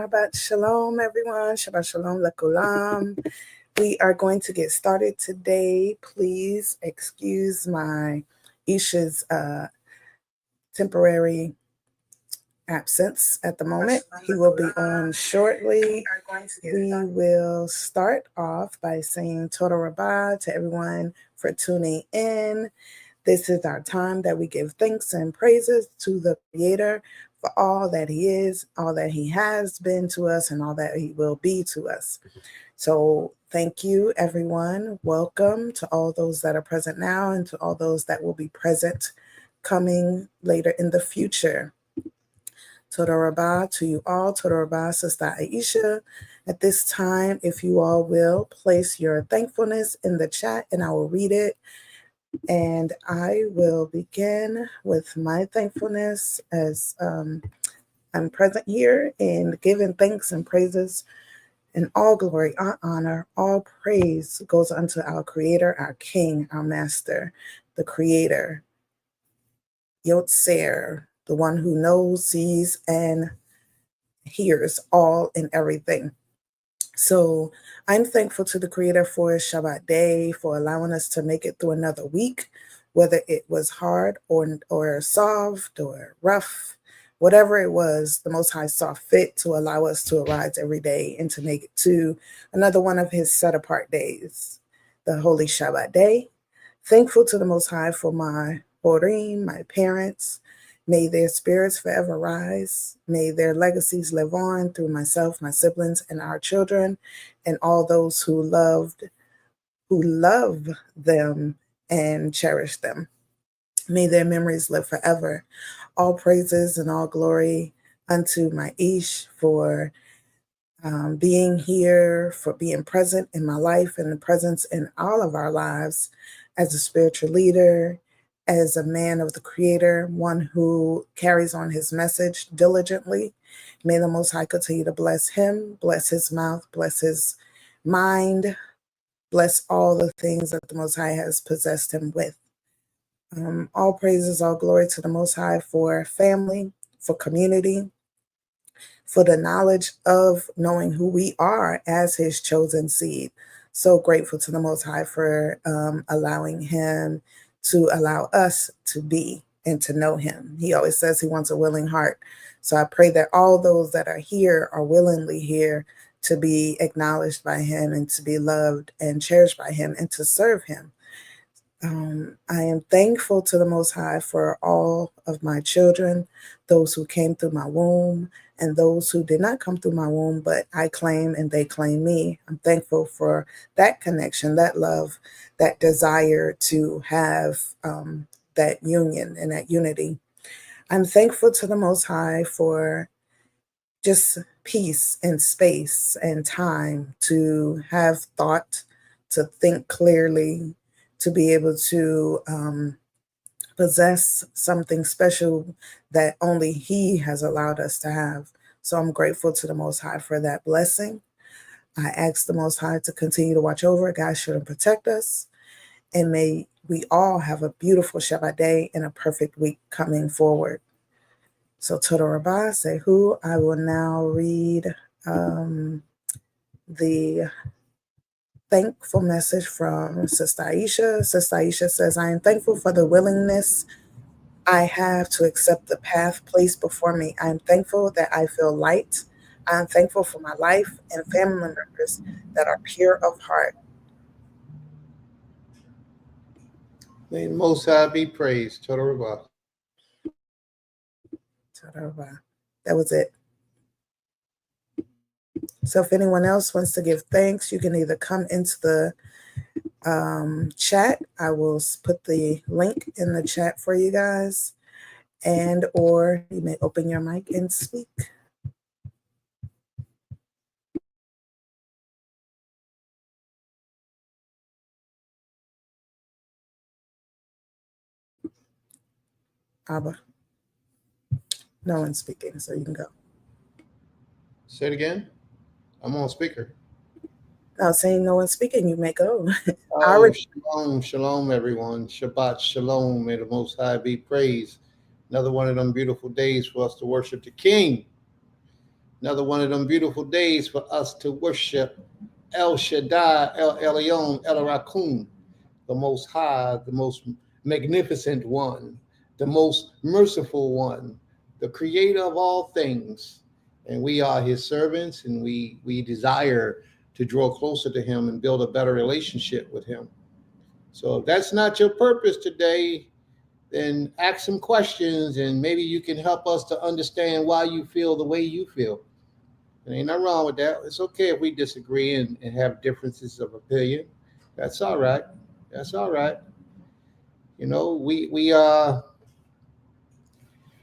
Shabbat Shalom, everyone. Shabbat Shalom Lekulam. We are going to get started today. Please excuse my Isha's temporary absence at the moment. He will be on shortly. We will start off by saying Toda Rabbah to everyone for tuning in. This is our time that we give thanks and praises to the Creator for all that He is, all that He has been to us, and all that He will be to us. So thank you, everyone. Welcome to all those that are present now and to all those that will be present coming later in the future. Toda Rabbah to you all. Toda Rabbah, Sister Aisha. At this time, if you all will, place your thankfulness in the chat and I will read it. And I will begin with my thankfulness as I'm present here and giving thanks and praises and all glory, all honor, all praise goes unto our Creator, our King, our Master, the Creator, Yotzer, the one who knows, sees, and hears all and everything. So I'm thankful to the Creator for Shabbat day, for allowing us to make it through another week, whether it was hard or soft or rough, whatever it was, the Most High saw fit to allow us to arise every day and to make it to another one of His set-apart days, the Holy Shabbat day. Thankful to the Most High for my Horim, my parents. May their spirits forever rise. May their legacies live on through myself, my siblings, and our children, and all those who love them and cherish them. May their memories live forever. All praises and all glory unto my Ish for being here, for being present in my life and the presence in all of our lives as a spiritual leader, as a man of the Creator, one who carries on His message diligently. May the Most High continue to bless him, bless his mouth, bless his mind, bless all the things that the Most High has possessed him with. All praises, all glory to the Most High for family, for community, for the knowledge of knowing who we are as His chosen seed. So grateful to the Most High for allowing Him to allow us to be and to know Him. He always says He wants a willing heart. So I pray that all those that are here are willingly here to be acknowledged by Him and to be loved and cherished by Him and to serve Him. I am thankful to the Most High for all of my children, those who came through my womb and those who did not come through my womb, but I claim and they claim me. I'm thankful for that connection, that love, that desire to have that union and that unity. I'm thankful to the Most High for just peace and space and time to have thought, to think clearly, to be able to possess something special that only He has allowed us to have. So I'm grateful to the Most High for that blessing. I ask the Most High to continue to watch over, guide, shield, and protect us. And may we all have a beautiful Shabbat day and a perfect week coming forward. So Toda Rabbah, say who. I will now read the thankful message from Sister Aisha. Sister Aisha says, I am thankful for the willingness I have to accept the path placed before me. I am thankful that I feel light. I am thankful for my life and family members that are pure of heart. May the Most High be praised. Toda Rabbah. Toda Rabbah. That was it. So if anyone else wants to give thanks, you can either come into the chat. I will put the link in the chat for you guys, and or you may open your mic and speak. Abba. No one's speaking, so you can go. Say it again. I'm on speaker. I was saying no one's speaking, you may go. Shalom, shalom, everyone. Shabbat shalom. May the Most High be praised. Another one of them beautiful days for us to worship the King. Another one of them beautiful days for us to worship El Shaddai, El Elyon, El Rakun, the Most High, the most magnificent one, the most merciful one, the creator of all things. And we are his servants, and we desire to draw closer to him and build a better relationship with him. So if that's not your purpose today, then ask some questions, and maybe you can help us to understand why you feel the way you feel. There ain't nothing wrong with that. It's okay if we disagree and have differences of opinion. That's all right. That's all right. You know, we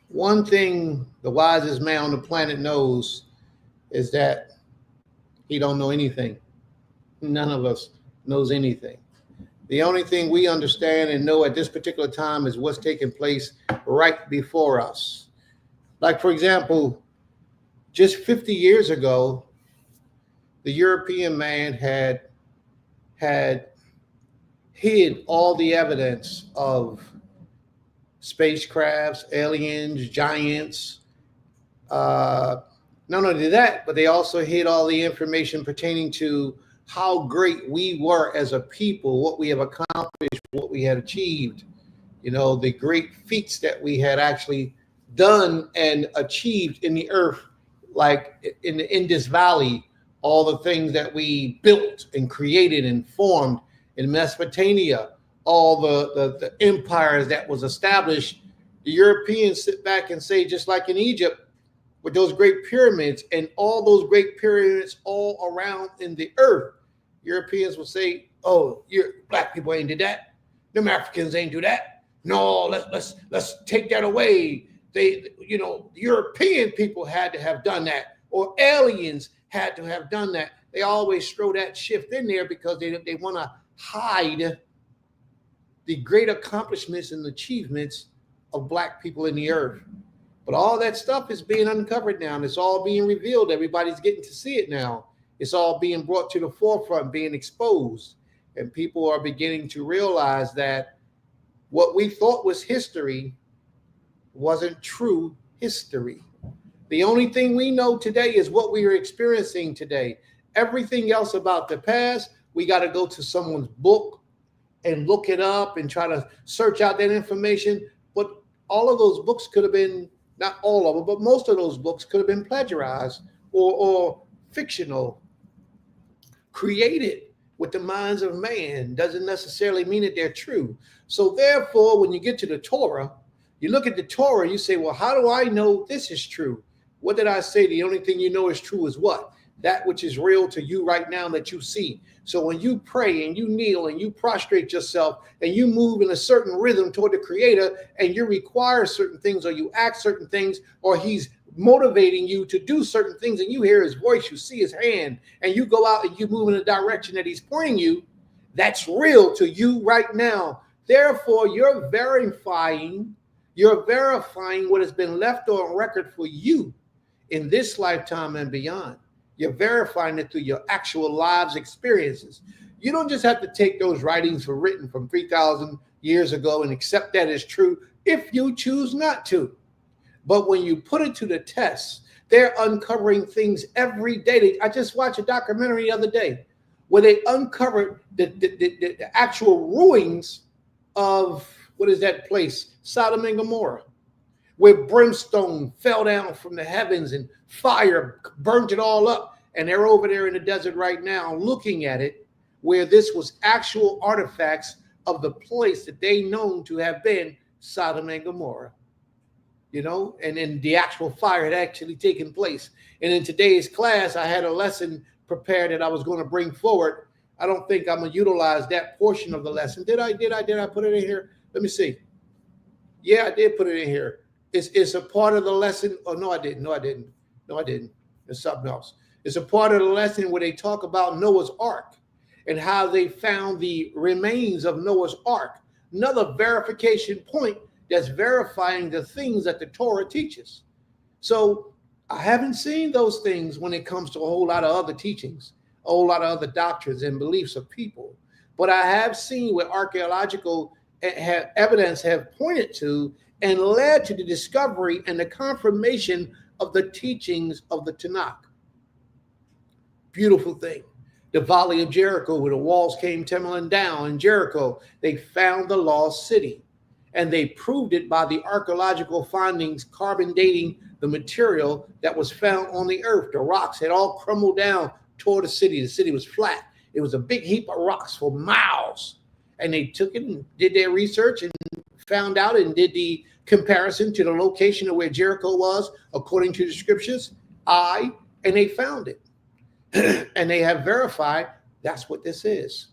one thing the wisest man on the planet knows is that he don't know anything. None of us knows anything. The only thing we understand and know at this particular time is what's taking place right before us. Like, for example, just 50 years ago, the European man had hid all the evidence of spacecrafts, aliens, giants. Not only that, but they also hid all the information pertaining to how great we were as a people, what we have accomplished, what we had achieved, you know, the great feats that we had actually done and achieved in the earth, like in the Indus Valley, all the things that we built and created and formed in Mesopotamia, all the empires that was established. The Europeans sit back and say, just like in Egypt, with those great pyramids and all those great pyramids all around in the earth, Europeans will say, "Oh, black people ain't did that. Them Africans ain't do that. No, let's take that away. They, you know, European people had to have done that, or aliens had to have done that." They always throw that shift in there because they want to hide the great accomplishments and achievements of black people in the earth. But all that stuff is being uncovered now, and it's all being revealed. Everybody's getting to see it now. It's all being brought to the forefront, being exposed. And people are beginning to realize that what we thought was history wasn't true history. The only thing we know today is what we are experiencing today. Everything else about the past, we got to go to someone's book and look it up and try to search out that information. But all of those books could have been, not all of them, but most of those books could have been plagiarized or fictional, created with the minds of man. Doesn't necessarily mean that they're true. So therefore, when you get to the Torah, you look at the Torah, you say, well, how do I know this is true? What did I say? The only thing you know is true is what? That which is real to you right now that you see. So when you pray and you kneel and you prostrate yourself and you move in a certain rhythm toward the Creator and you require certain things or you act certain things or he's motivating you to do certain things and you hear his voice, you see his hand, and you go out and you move in the direction that he's pointing you, that's real to you right now. Therefore, you're verifying what has been left on record for you in this lifetime and beyond. You're verifying it through your actual lives experiences. You don't just have to take those writings written from 3,000 years ago and accept that as true if you choose not to. But when you put it to the test, they're uncovering things every day. I just watched a documentary the other day where they uncovered the actual ruins of, what is that place? Sodom and Gomorrah, where brimstone fell down from the heavens and fire burnt it all up. And they're over there in the desert right now looking at it, where this was actual artifacts of the place that they known to have been Sodom and Gomorrah. You know, and then the actual fire had actually taken place. And in today's class, I had a lesson prepared that I was going to bring forward. I don't think I'm going to utilize that portion of the lesson. Did I put it in here? Let me see. Yeah, I did put it in here. It's a part of the lesson. Oh, no, I didn't. It's something else. It's a part of the lesson where they talk about Noah's Ark and how they found the remains of Noah's Ark. Another verification point that's verifying the things that the Torah teaches. So I haven't seen those things when it comes to a whole lot of other teachings, a whole lot of other doctrines and beliefs of people. But I have seen what archaeological evidence have pointed to and led to the discovery and the confirmation of the teachings of the Tanakh. Beautiful thing. The Valley of Jericho, where the walls came tumbling down in Jericho, they found the lost city. And they proved it by the archaeological findings, carbon dating the material that was found on the earth. The rocks had all crumbled down toward the city. The city was flat. It was a big heap of rocks for miles. And they took it and did their research and found out and did the comparison to the location of where Jericho was, according to the scriptures, and they found it. And they have verified that's what this is.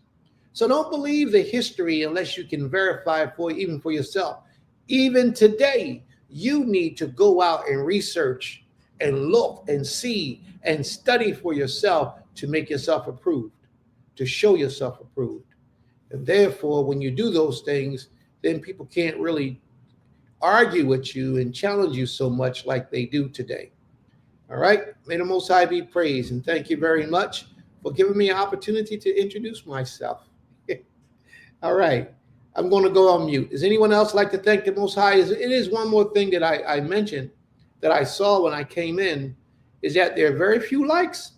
So don't believe the history unless you can verify it even for yourself. Even today, you need to go out and research and look and see and study for yourself to make yourself approved, to show yourself approved. And therefore, when you do those things, then people can't really argue with you and challenge you so much like they do today. All right. May the Most High be praised. And thank you very much for giving me an opportunity to introduce myself. All right. I'm going to go on mute. Does anyone else like to thank the Most High? It is one more thing that I mentioned that I saw when I came in, is that there are very few likes.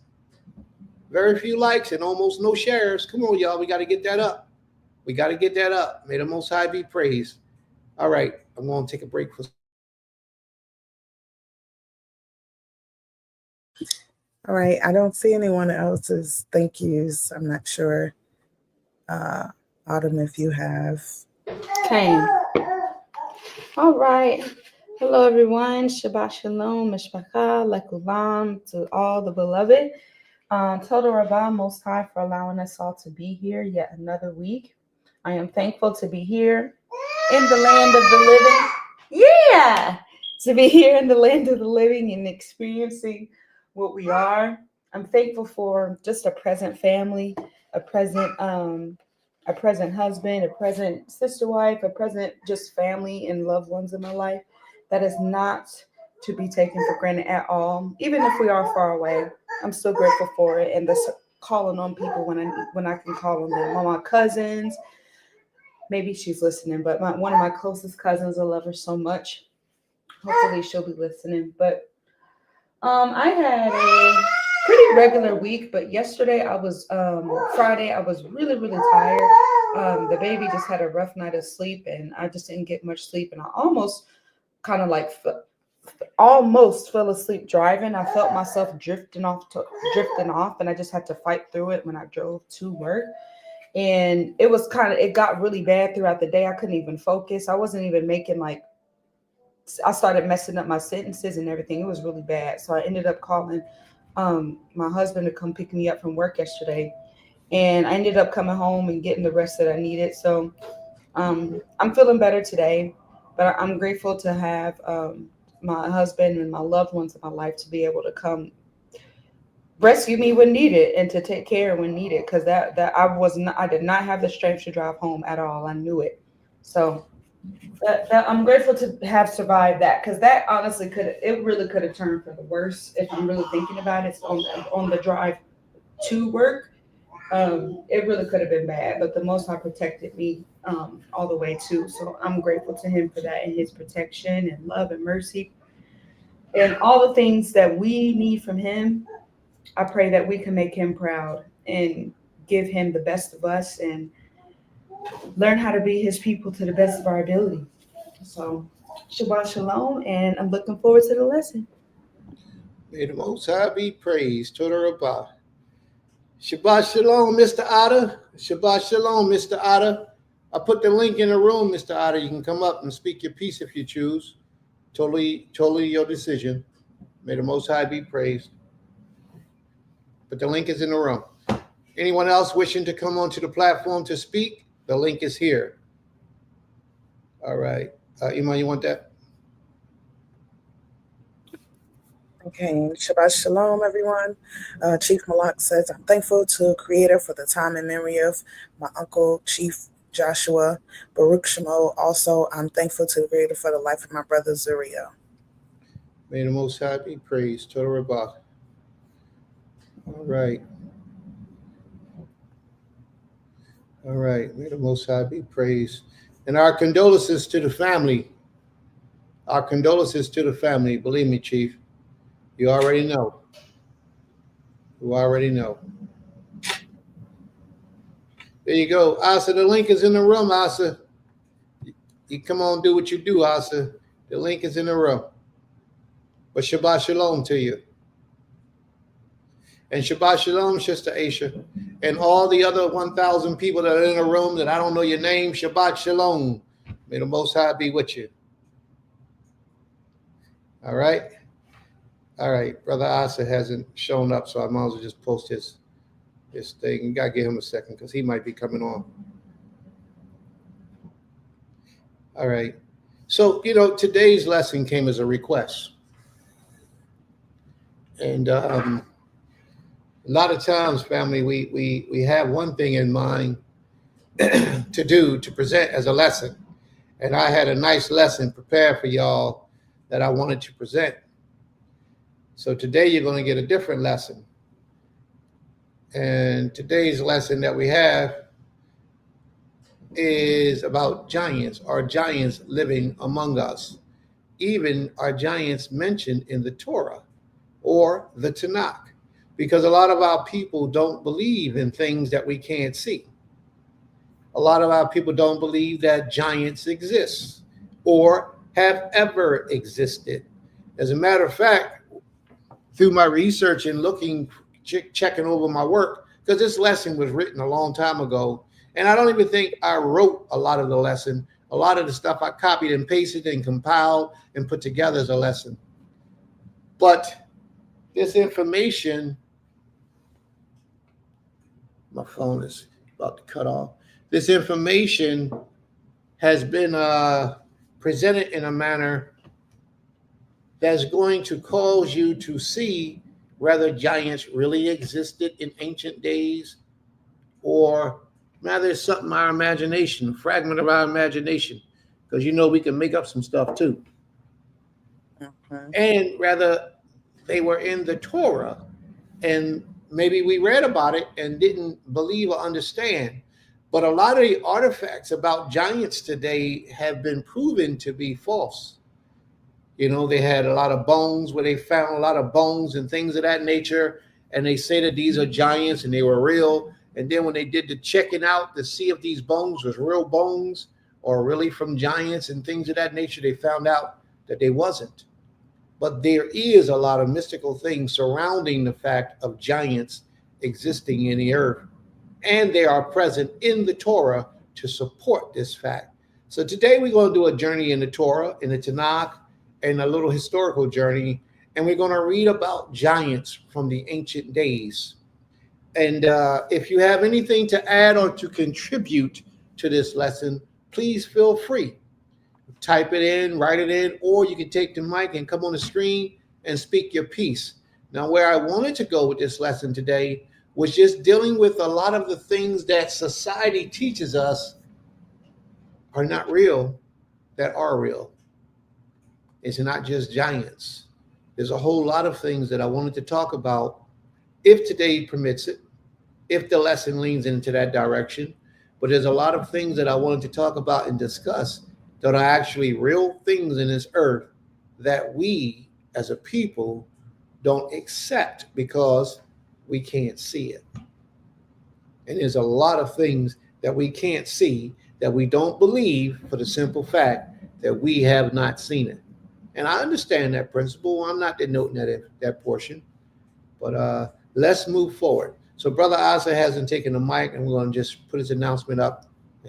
Very few likes and almost no shares. Come on, y'all. We got to get that up. We got to get that up. May the Most High be praised. All right. I'm going to take a break for. All right. I don't see anyone else's thank yous. I'm not sure. Autumn, if you have. Okay. All right. Hello, everyone. Shabbat Shalom, Mishpacha, Lekulam, to all the beloved. Toda Rabbah, Most High, for allowing us all to be here yet another week. I am thankful to be here in the land of the living. Yeah, to be here in the land of the living and experiencing what we are. I'm thankful for just a present family, a present husband, a present sister wife, a present just family and loved ones in my life. That is not to be taken for granted at all. Even if we are far away, I'm still grateful for it. And this calling on people when I can call on them. My cousins, maybe she's listening, but one of my closest cousins, I love her so much. Hopefully she'll be listening. But I had a pretty regular week, but yesterday Friday, I was really, really tired. The baby just had a rough night of sleep and I just didn't get much sleep. And I almost kind of almost fell asleep driving. I felt myself drifting off and I just had to fight through it when I drove to work. And it got really bad throughout the day. I couldn't even focus. I wasn't even making I started messing up my sentences and everything. It was really bad. So I ended up calling my husband to come pick me up from work yesterday. And I ended up coming home and getting the rest that I needed. So I'm feeling better today, but I'm grateful to have my husband and my loved ones in my life to be able to come rescue me when needed and to take care when needed. Cause I did not have the strength to drive home at all. I knew it. So that I'm grateful to have survived that, because that honestly really could have turned for the worse if I'm really thinking about it. On the drive to work, it really could have been bad, but the Most High protected me all the way too. So I'm grateful to Him for that and His protection and love and mercy and all the things that we need from Him. I pray that we can make Him proud and give Him the best of us and learn how to be His people to the best of our ability. So, Shabbat Shalom, and I'm looking forward to the lesson. May the Most High be praised. Toda Rabbah. Shabbat Shalom, Mr. Otter. Shabbat Shalom, Mr. Otter. I put the link in the room, Mr. Otter. You can come up and speak your piece if you choose. Totally your decision. May the Most High be praised. But the link is in the room. Anyone else wishing to come onto the platform to speak? The link is here. All right. Iman, you want that? Okay. Shabbat Shalom, everyone. Chief Malak says, I'm thankful to Creator for the time and memory of my uncle, Chief Joshua Baruch Shemo. Also, I'm thankful to the Creator for the life of my brother, Zuriel. May the Most High be praised. Toda Rabbah. All right. All right. May the Most High be praised. And our condolences to the family. Our condolences to the family. Believe me, Chief. You already know. You already know. There you go. Asa, the link is in the room, Asa. You come on, do what you do, Asa. The link is in the room. But Shabbat Shalom to you. And Shabbat Shalom, Sister Aisha. And all the other 1,000 people that are in the room that I don't know your name, Shabbat Shalom. May the Most High be with you. All right? All right. Brother Asa hasn't shown up, so I might as well just post his thing. You got to give him a second because he might be coming on. All right. So, today's lesson came as a request. And a lot of times, family, we have one thing in mind to present as a lesson. And I had a nice lesson prepared for y'all that I wanted to present. So today you're going to get a different lesson. And today's lesson that we have is about giants. Are giants living among us? Even are giants mentioned in the Torah or the Tanakh? Because a lot of our people don't believe in things that we can't see. A lot of our people don't believe that giants exist or have ever existed. As a matter of fact, through my research and checking over my work, because this lesson was written a long time ago, and I don't even think I wrote a lot of the lesson. A lot of the stuff I copied and pasted and compiled and put together as a lesson. But this information, my phone is about to cut off. This information has been presented in a manner that's going to cause you to see whether giants really existed in ancient days or rather it's something our imagination, a fragment of our imagination, because we can make up some stuff too. Okay. And rather they were in the Torah and maybe we read about it and didn't believe or understand. But a lot of the artifacts about giants today have been proven to be false. They had a lot of bones where they found a lot of bones and things of that nature. And they say that these are giants and they were real. And then when they did the checking out to see if these bones was real bones or really from giants and things of that nature, they found out that they wasn't. But there is a lot of mystical things surrounding the fact of giants existing in the earth. And they are present in the Torah to support this fact. So today we're going to do a journey in the Torah, in the Tanakh, and a little historical journey. And we're going to read about giants from the ancient days. And if you have anything to add or to contribute to this lesson, please feel free. Type it in, write it in, or you can take the mic and come on the screen and speak your piece. Now, where I wanted to go with this lesson today was just dealing with a lot of the things that society teaches us are not real, that are real. It's not just giants. There's a whole lot of things that I wanted to talk about if today permits it, if the lesson leans into that direction. But there's a lot of things that I wanted to talk about and discuss that are actually real things in this earth that we as a people don't accept because we can't see it. And there's a lot of things that we can't see that we don't believe for the simple fact that we have not seen it. And I understand that principle. I'm not denoting that portion. But let's move forward. So Brother Asa hasn't taken the mic, and we're going to just put his announcement up.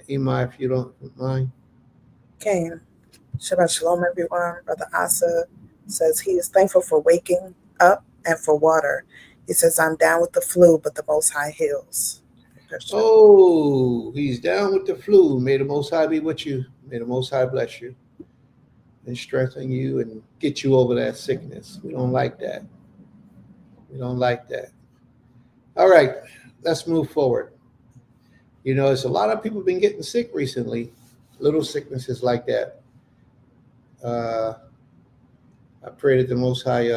Imai, if you don't mind. Okay. Shabbat Shalom, everyone. Brother Asa says he is thankful for waking up and for water. He says, I'm down with the flu, but the Most High heals. Oh, he's down with the flu. May the Most High be with you. May the Most High bless you and strengthen you and get you over that sickness. We don't like that. We don't like that. All right, let's move forward. There's a lot of people been getting sick recently, little sicknesses like that. I pray that the Most High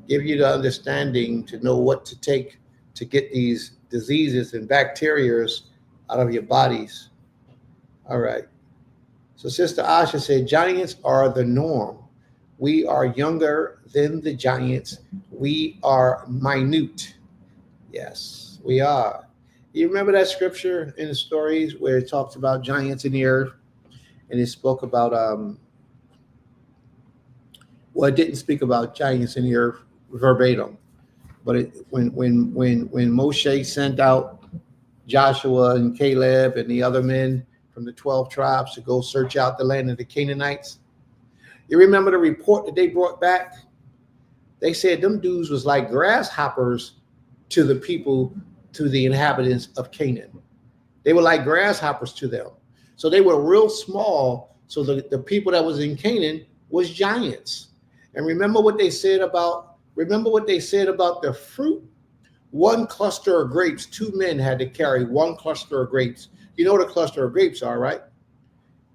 give you the understanding to know what to take to get these diseases and bacteria out of your bodies. All right. So Sister Asha said, giants are the norm. We are younger than the giants. We are minute. Yes, we are. You remember that scripture in the stories where it talks about giants in the earth, and it spoke about well, it didn't speak about giants in the earth verbatim, but when Moshe sent out Joshua and Caleb and the other men from the 12 tribes to go search out the land of the Canaanites, you remember the report that they brought back? They said them dudes was like grasshoppers to the people, to the inhabitants of Canaan. They were like grasshoppers to them. So they were real small. So the people that was in Canaan was giants. And remember what they said about the fruit? One cluster of grapes, 2 men had to carry one cluster of grapes. You know what a cluster of grapes are, right?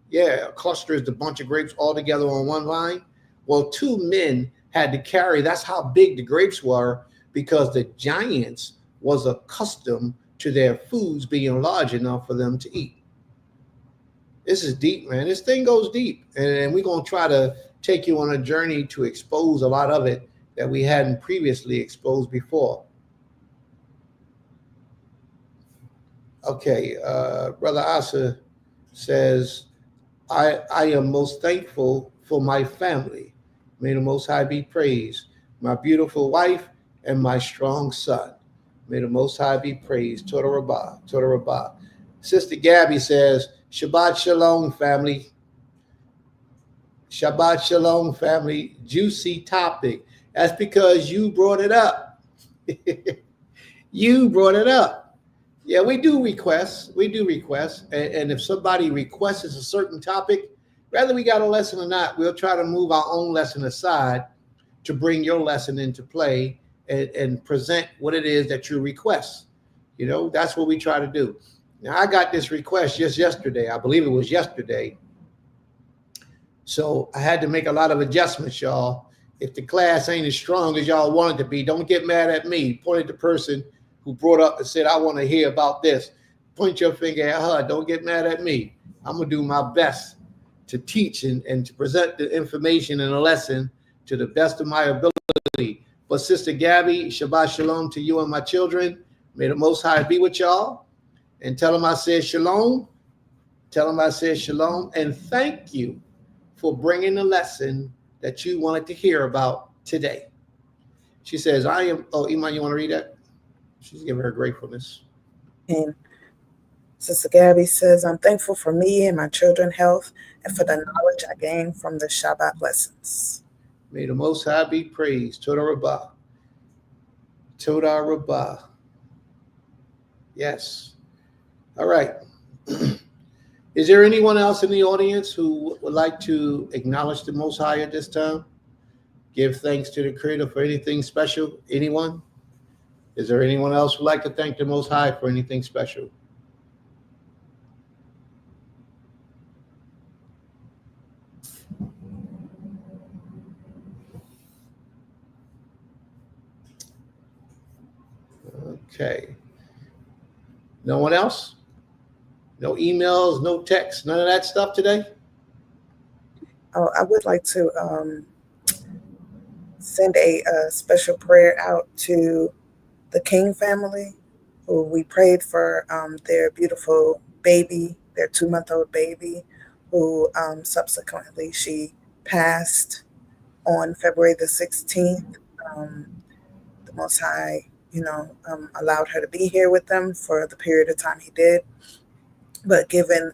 Yeah, a cluster is the bunch of grapes all together on one line. Well, 2 men had to carry, that's how big the grapes were, because the giants was accustomed to their foods being large enough for them to eat. This is deep, man. This thing goes deep. And we're going to try to take you on a journey to expose a lot of it that we hadn't previously exposed before. Okay, Brother Asa says, I am most thankful for my family. May the Most High be praised. My beautiful wife and my strong son. May the Most High be praised. Toda Rabbah, Toda Rabbah. Sister Gabby says, Shabbat Shalom, family. Shabbat Shalom, family. Juicy topic. That's because you brought it up. You brought it up. Yeah, we do requests. And if somebody requests a certain topic, whether we got a lesson or not, we'll try to move our own lesson aside to bring your lesson into play and present what it is that you request. You know, that's what we try to do. Now, I got this request just yesterday. I believe it was yesterday. So I had to make a lot of adjustments, y'all. If the class ain't as strong as y'all want it to be, don't get mad at me. Point at the person who brought up and said, I want to hear about this. Point your finger at her. Don't get mad at me. I'm going to do my best to teach and to present the information and a lesson to the best of my ability. But Sister Gabby, Shabbat Shalom to you and my children. May the Most High be with y'all. And tell them I said shalom. Tell them I said shalom. And thank you for bringing the lesson that you wanted to hear about today. She says, Iman, you want to read that? She's giving her gratefulness. And Sister Gabby says, I'm thankful for me and my children's health and for the knowledge I gained from the Shabbat lessons. May the Most High be praised. Toda Rabbah. Toda Rabbah. Yes. All right. Is there anyone else in the audience who would like to acknowledge the Most High at this time? Give thanks to the Creator for anything special? Anyone? Is there anyone else who would like to thank the Most High for anything special? Okay. No one else? No emails, no texts, none of that stuff today? Oh, I would like to send a special prayer out to the King family, who we prayed for their beautiful baby, their 2-month-old baby, who subsequently she passed on February the 16th. The Most High, allowed her to be here with them for the period of time he did. But giving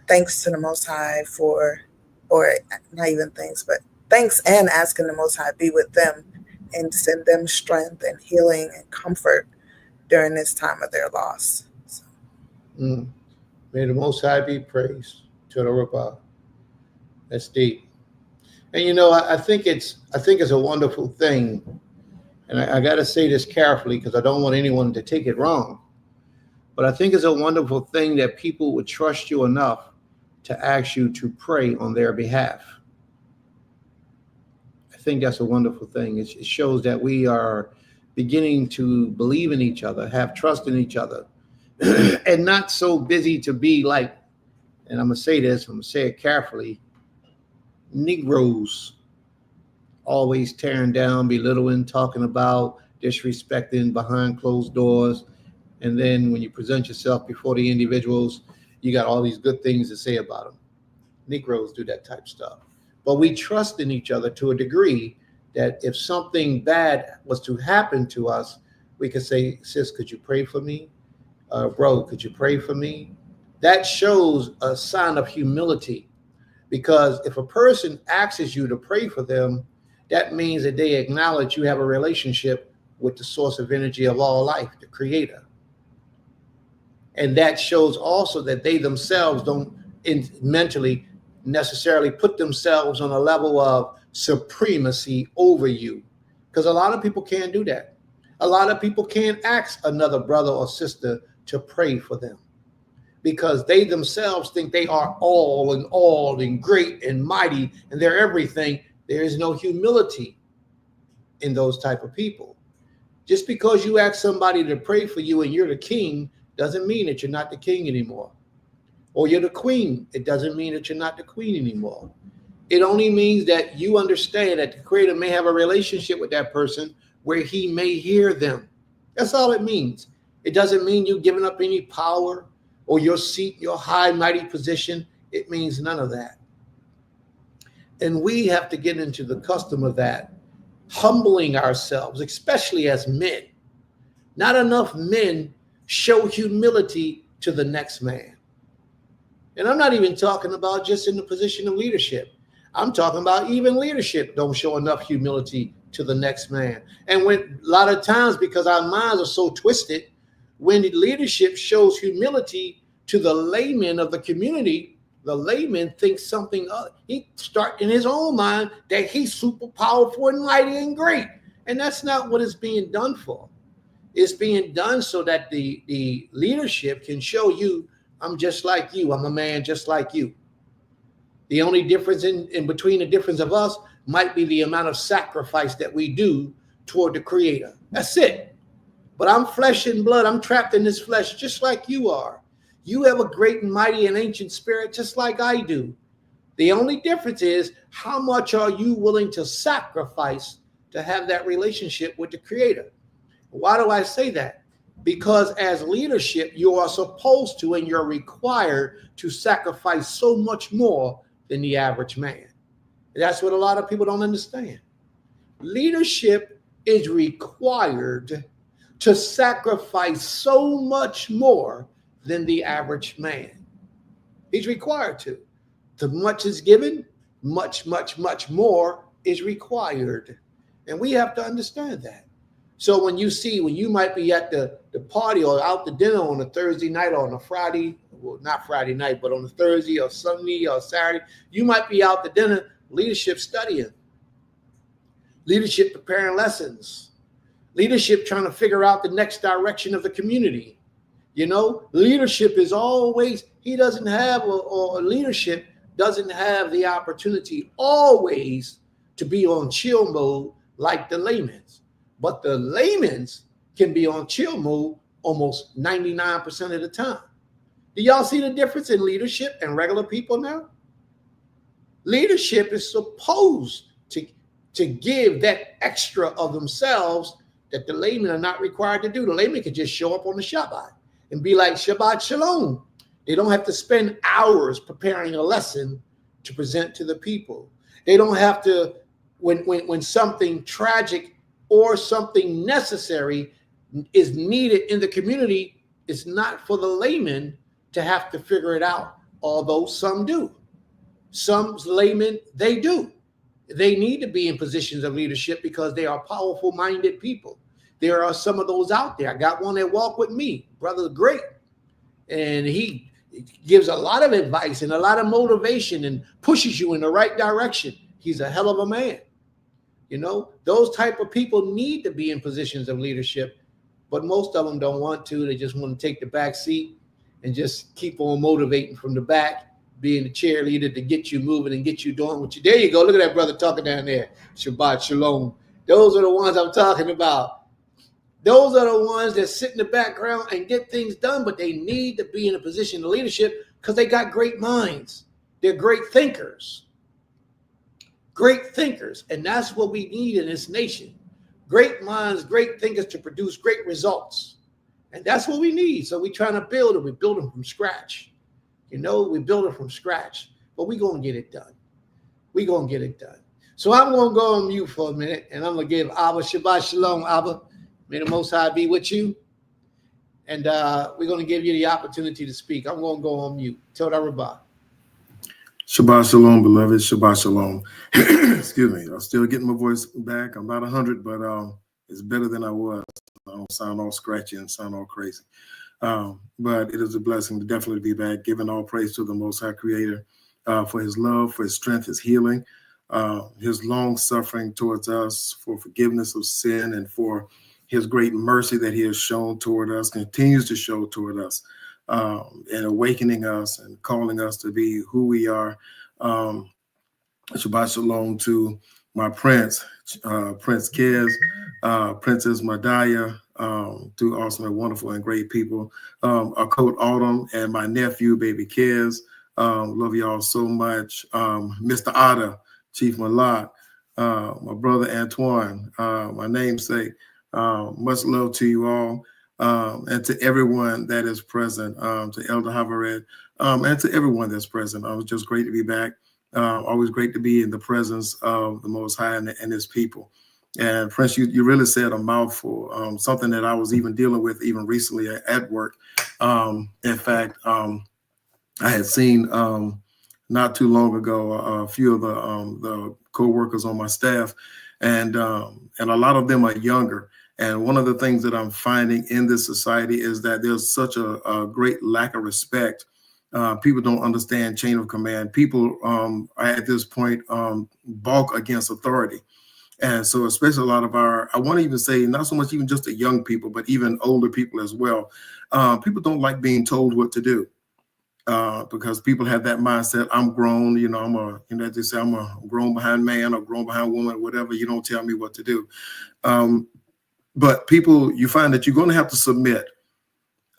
thanks to the Most High or not even thanks, but thanks and asking the Most High be with them and send them strength and healing and comfort during this time of their loss. So. May the Most High be praised. Toda Rabbah. That's deep. And I think it's a wonderful thing. And I got to say this carefully because I don't want anyone to take it wrong. But I think it's a wonderful thing that people would trust you enough to ask you to pray on their behalf. I think that's a wonderful thing. It shows that we are beginning to believe in each other, have trust in each other, and not so busy to be like, and I'm going to say this, I'm going to say it carefully, Negroes always tearing down, belittling, talking about, disrespecting behind closed doors. And then when you present yourself before the individuals, you got all these good things to say about them. Negroes do that type stuff. But we trust in each other to a degree that if something bad was to happen to us, we could say, sis, could you pray for me? Bro, could you pray for me? That shows a sign of humility, because if a person asks you to pray for them, that means that they acknowledge you have a relationship with the source of energy of all life, the creator. And that shows also that they themselves don't mentally necessarily put themselves on a level of supremacy over you, because a lot of people can't do that. A lot of people can't ask another brother or sister to pray for them because they themselves think they are all and great and mighty and they're everything. There is no humility in those type of people. Just because you ask somebody to pray for you and you're the king doesn't mean that you're not the king anymore. Or you're the queen. It doesn't mean that you're not the queen anymore. It only means that you understand that the creator may have a relationship with that person where he may hear them. That's all it means. It doesn't mean you giving up any power or your seat, your high, mighty position. It means none of that. And we have to get into the custom of that, humbling ourselves, especially as men. Not enough men show humility to the next man. And I'm not even talking about just in the position of leadership. I'm talking about even leadership don't show enough humility to the next man. And when a lot of times, because our minds are so twisted, when the leadership shows humility to the layman of the community, the layman thinks something other. He starts in his own mind that he's super powerful and mighty and great. And that's not what it's being done for. It's being done so that the leadership can show you, I'm just like you. I'm a man just like you. The only difference in between the difference of us might be the amount of sacrifice that we do toward the creator. That's it. But I'm flesh and blood. I'm trapped in this flesh just like you are. You have a great and mighty and ancient spirit just like I do. The only difference is how much are you willing to sacrifice to have that relationship with the creator? Why do I say that? Because as leadership, you are supposed to and you're required to sacrifice so much more than the average man. That's what a lot of people don't understand. Leadership is required to sacrifice so much more than the average man. He's required to. The much is given, much more is required. And we have to understand that. So when you might be at the party or out to dinner on a Thursday night or on a Friday, well, not Friday night, but on a Thursday or Sunday or Saturday, you might be out to dinner, leadership studying, leadership preparing lessons, leadership trying to figure out the next direction of the community. You know, leadership is always, he doesn't have, or leadership doesn't have the opportunity always to be on chill mode like the layman's. But the layman's can be on chill mode almost 99% of the time. Do y'all see the difference in leadership and regular people now? Leadership is supposed to give that extra of themselves that the laymen are not required to do. The layman can just show up on the Shabbat and be like, Shabbat Shalom. They don't have to spend hours preparing a lesson to present to the people. They don't have to, when something tragic or something necessary is needed in the community, it's not for the layman to have to figure it out, although some do. Some laymen, they do. They need to be in positions of leadership because they are powerful-minded people. There are some of those out there. I got one that walked with me, Brother Great, and he gives a lot of advice and a lot of motivation and pushes you in the right direction. He's a hell of a man. You know, those type of people need to be in positions of leadership, but most of them don't want to. They just want to take the back seat and just keep on motivating from the back, being the cheerleader to get you moving and get you doing what you. There you go. Look at that brother talking down there. Shabbat Shalom. Those are the ones I'm talking about. Those are the ones that sit in the background and get things done, but they need to be in a position of leadership because they got great minds. They're great thinkers. great thinkers. And that's what we need in this nation. Great minds, great thinkers to produce great results. And that's what we need. So we're trying to build it. We're building from scratch. We build it from scratch, but we're going to get it done. We're going to get it done. So I'm going to go on mute for a minute, and I'm going to give Abba Shabbat Shalom, Abba. May the Most High be with you. And we're going to give you the opportunity to speak. I'm going to go on mute. Toda Rabbah. Shabbat Shalom, beloved. Shabbat Shalom. Excuse me. I'm still getting my voice back. I'm not 100, but it's better than I was. I don't sound all scratchy and sound all crazy. But it is a blessing to definitely be back, giving all praise to the Most High Creator for his love, for his strength, his healing, his long suffering towards us, for forgiveness of sin, and for his great mercy that he has shown toward us, continues to show toward us, and awakening us and calling us to be who we are. Shabbat Shalom to my prince, Prince Kez, Princess Madaya, two awesome and wonderful and great people, Coat Autumn, and my nephew, Baby Kez. Love y'all so much. Mr. Otta, Chief Malak, my brother Antoine, my namesake. Much love to you all, and to everyone that is present, to Elder Havared, and to everyone that's present. It was just great to be back. Always great to be in the presence of the Most High and his people. And Prince, you really said a mouthful, something that I was even dealing with even recently at work. In fact, I had seen not too long ago a few of the co-workers on my staff, and a lot of them are younger. And one of the things that I'm finding in this society is that there's such a great lack of respect. People don't understand chain of command. People at this point balk against authority. And so especially a lot of I want to even say, not so much even just the young people, but even older people as well. People don't like being told what to do because people have that mindset. I'm grown, they say I'm a grown behind man or grown behind woman, whatever. You don't tell me what to do. But people, you find that you're going to have to submit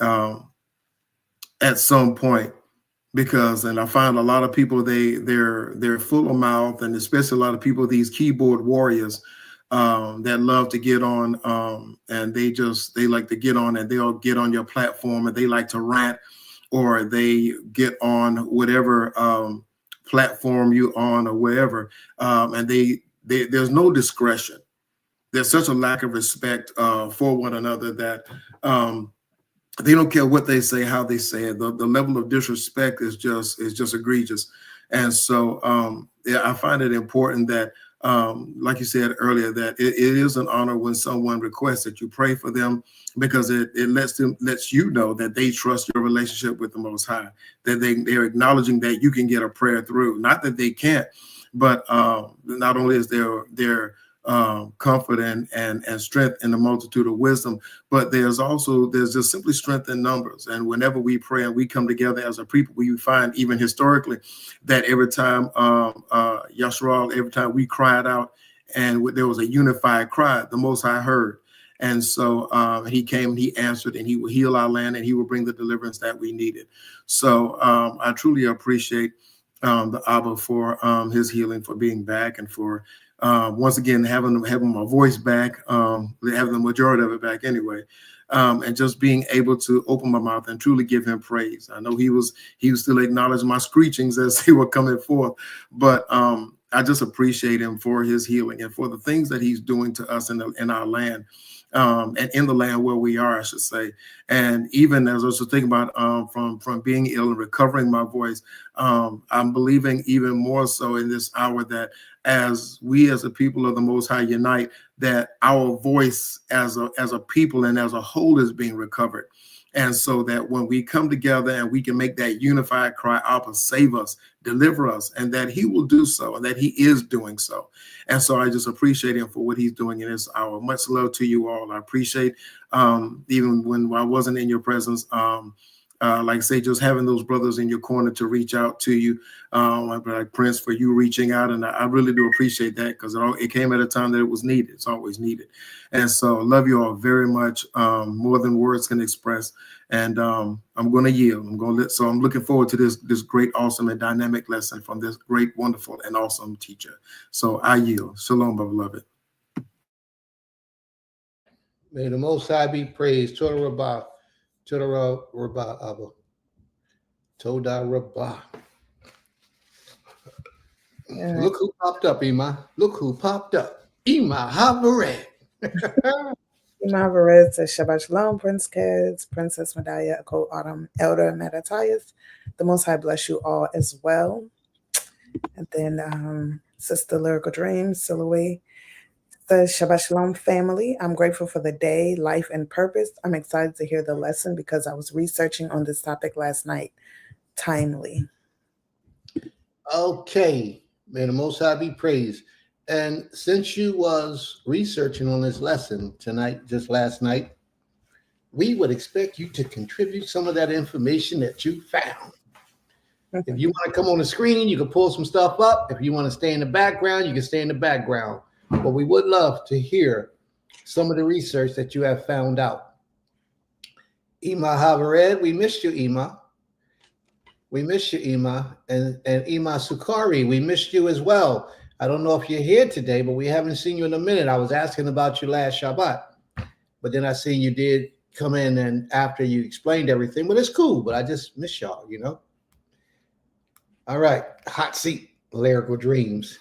at some point, because, and I find a lot of people, they're full of mouth, and especially a lot of people, these keyboard warriors that love to get on, and they like to get on, and they'll get on your platform, and they like to rant, or they get on whatever platform you on or wherever, and there's no discretion. There's such a lack of respect for one another that they don't care what they say, how they say it. The level of disrespect is just egregious. And so I find it important that, like you said earlier, that it is an honor when someone requests that you pray for them, because it lets you know that they trust your relationship with the Most High, that they're acknowledging that you can get a prayer through. Not that they can't, but not only is there comfort and strength in the multitude of wisdom, but there's just simply strength in numbers. And whenever we pray and we come together as a people, we find even historically that every time Yashral, every time we cried out and there was a unified cry, the Most High heard. And so he came, he answered, and he will heal our land, and he will bring the deliverance that we needed. So I truly appreciate the Abba for his healing, for being back, and for once again having my voice back, having the majority of it back anyway, and just being able to open my mouth and truly give him praise. I know he was still acknowledging my screechings as they were coming forth, but I just appreciate him for his healing and for the things that he's doing to us in our land. And in the land where we are, I should say. And even as I was thinking about from being ill and recovering my voice, I'm believing even more so in this hour that as we as a people of the Most High unite, that our voice as a people and as a whole is being recovered. And so that when we come together and we can make that unified cry, Abba, save us, deliver us, and that he will do so, and that he is doing so. And so I just appreciate him for what he's doing in this hour. Much love to you all. I appreciate, even when I wasn't in your presence, like I say, just having those brothers in your corner to reach out to you, like Prince, for you reaching out. And I really do appreciate that, because it came at a time that it was needed. It's always needed. And so love you all very much, more than words can express. And I'm going to yield. I'm looking forward to this great, awesome, and dynamic lesson from this great, wonderful, and awesome teacher. So I yield. Shalom, beloved. May the Most High be praised. Toda Rabbah. Toda Rabbah Abba. Toda Rabbah. Look who popped up, Ima. Look who popped up. Ima Havaret. Ima Havaret says Shabbat Shalom, Prince Kids, Princess Medaya, Co Autumn, Elder Mattathias. The Most High bless you all as well. And then Sister Lyrical Dreams, Silhouette. The Shabbat Shalom family. I'm grateful for the day, life, and purpose. I'm excited to hear the lesson because I was researching on this topic last night. Timely. Okay. May the Most High be praised. And since you was researching on this lesson tonight, just last night, we would expect you to contribute some of that information that you found. If you want to come on the screen, you can pull some stuff up. If you want to stay in the background, you can stay in the background. But we would love to hear some of the research that you have found out. Ima Havared, we missed you, Ima. We missed you, Ima. And Ima Sukari, we missed you as well. I don't know if you're here today, but we haven't seen you in a minute. I was asking about you last Shabbat, but then I seen you did come in and after you explained everything, but it's cool, but I just miss y'all, you know? All right, hot seat, Lyrical Dreams.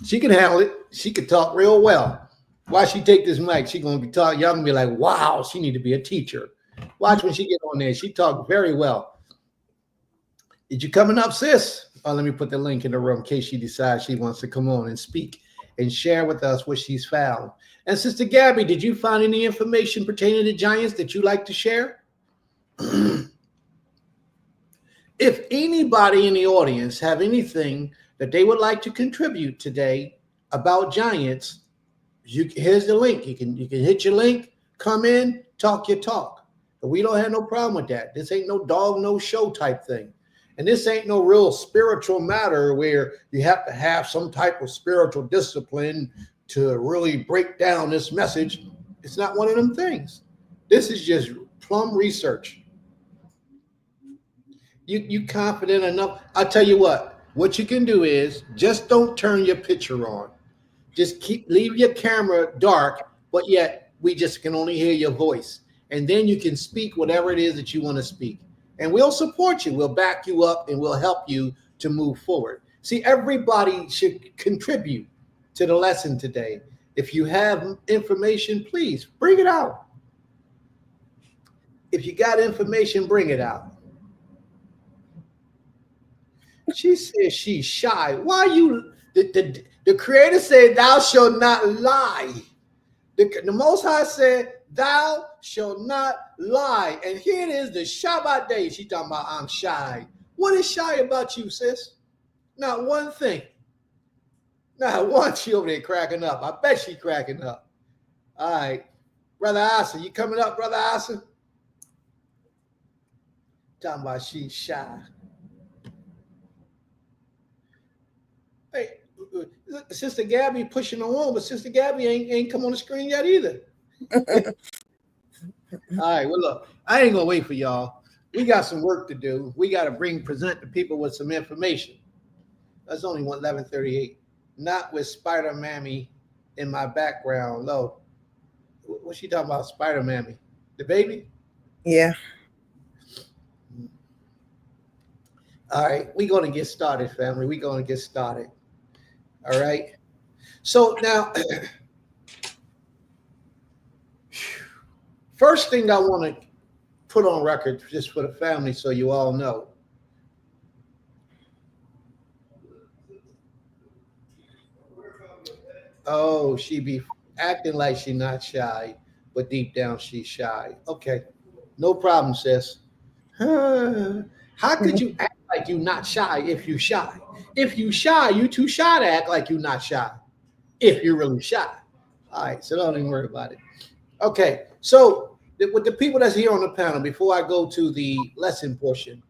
She can handle it. She can talk real well. Why she take this mic? She gonna be talking. Y'all gonna be like, wow, she need to be a teacher. Watch when she get on there. She talk very well. Did you coming up, sis? Oh, let me put the link in the room in case she decides she wants to come on and speak and share with us what she's found. And Sister Gabby, did you find any information pertaining to giants that you like to share? If anybody in the audience have anything that they would like to contribute today about giants, here's the link. You can hit your link, come in, talk your talk. But we don't have no problem with that. This ain't no dog, no show type thing. And this ain't no real spiritual matter where you have to have some type of spiritual discipline to really break down this message. It's not one of them things. This is just plumb research. You confident enough? I'll tell you what you can do is just don't turn your picture on. Just leave your camera dark, but yet we just can only hear your voice. And then you can speak whatever it is that you want to speak. And we'll support you. We'll back you up and we'll help you to move forward. See, everybody should contribute to the lesson today. If you have information, please bring it out. If you got information, bring it out. She says she's shy. Why you? The Creator said, "Thou shalt not lie." The Most High said, "Thou shalt not lie." And here it is, the Shabbat day. She talking about I'm shy. What is shy about you, sis? Not one thing. Not one. She over there cracking up. I bet she cracking up. All right, Brother Asa, you coming up, Brother Asa? Talking about she's shy. Hey, Sister Gabby pushing on, but Sister Gabby ain't come on the screen yet either. All right, well, look, I ain't gonna wait for y'all. We got some work to do. We got to present the people with some information. That's only 11:38. Not with Spider Mammy in my background. Low. What's she talking about, Spider Mammy? The baby? Yeah. All right, we're going to get started, family. We're going to get started. All right. So now, first thing I want to put on record just for the family so you all know. Oh, she be acting like she's not shy, but deep down she's shy. Okay, no problem, sis. How could you act like you're not shy if you're shy? If you shy, you too shy to act like you're not shy. If you're really shy. All right, so don't even worry about it. Okay, so with the people that's here on the panel, before I go to the lesson portion,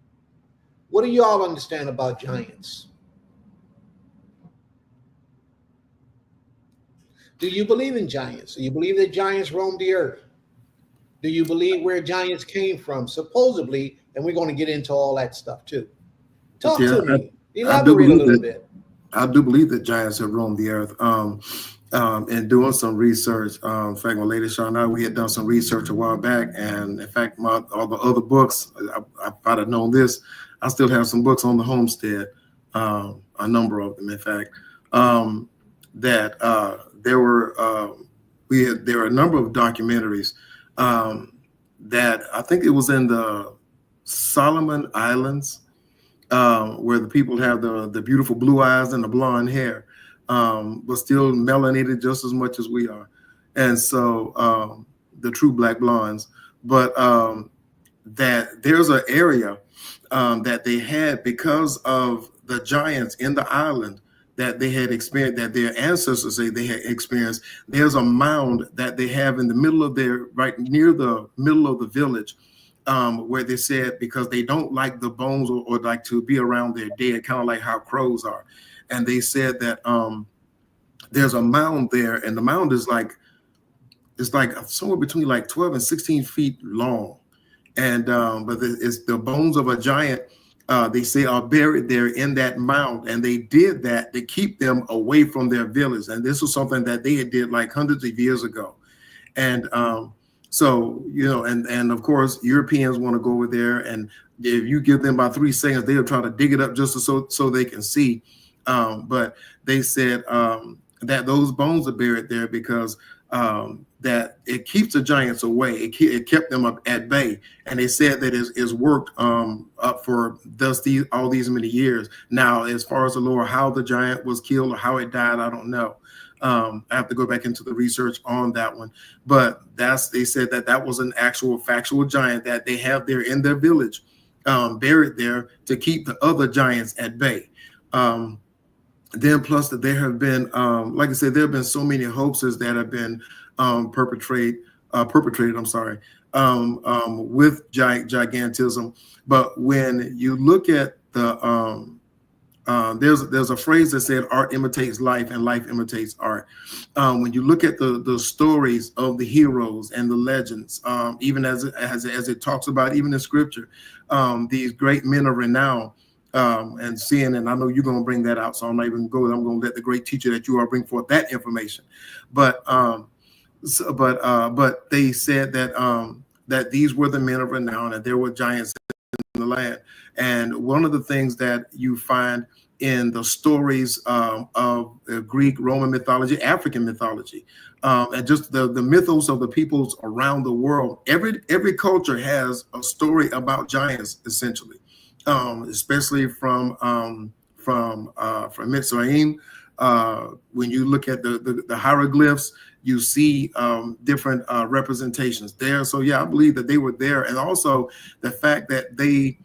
what do you all understand about giants? Do you believe in giants? Do you believe that giants roam the earth? Do you believe where giants came from, supposedly? And we're going to get into all that stuff too. Talk to me. Elaborate a little bit. I do believe that giants have roamed the earth. And doing some research. In fact, my lady Shaw and I, we had done some research a while back. And in fact, all the other books, if I'd have known this, I still have some books on the homestead, a number of them, in fact, that there were a number of documentaries that I think it was in the Solomon Islands, where the people have the beautiful blue eyes and the blonde hair, but still melanated just as much as we are. And so the true black blondes, but that there's an area that they had because of the giants in the island that they had experienced, that their ancestors say they had experienced. There's a mound that they have in the middle of right near the middle of the village, where they said because they don't like the bones or like to be around their dead, kind of like how crows are. And they said that there's a mound there, and the mound is it's like somewhere between like 12 and 16 feet long. And but it's the bones of a giant, they say, are buried there in that mound, and they did that to keep them away from their village. And this was something that they did like hundreds of years ago. And so, and of course, Europeans want to go over there, and if you give them about 3 seconds, they'll try to dig it up just so they can see. But they said that those bones are buried there because that it keeps the giants away. It kept them up at bay, and they said that it's worked up for all these many years. Now, as far as the lore, how the giant was killed or how it died, I don't know. I have to go back into the research on that one, but they said that was an actual factual giant that they have there in their village, buried there to keep the other giants at bay. Then plus that there have been, like I said, there have been so many hoaxes that have been perpetrated, with gigantism. But when you look at the, there's a phrase that said art imitates life and life imitates art. When you look at the stories of the heroes and the legends, even as it talks about, even in scripture, these great men of renown, and seeing, and I know you're going to bring that out, so I'm not even going. I'm going to let the great teacher that you are bring forth that information. But they said that these were the men of renown, and there were giants in the land. And one of the things that you find in the stories of Greek, Roman mythology, African mythology, and just the mythos of the peoples around the world, every culture has a story about giants, essentially. Especially from Mitzrayim. When you look at the hieroglyphs, you see different representations there. So yeah, I believe that they were there, and also the fact that they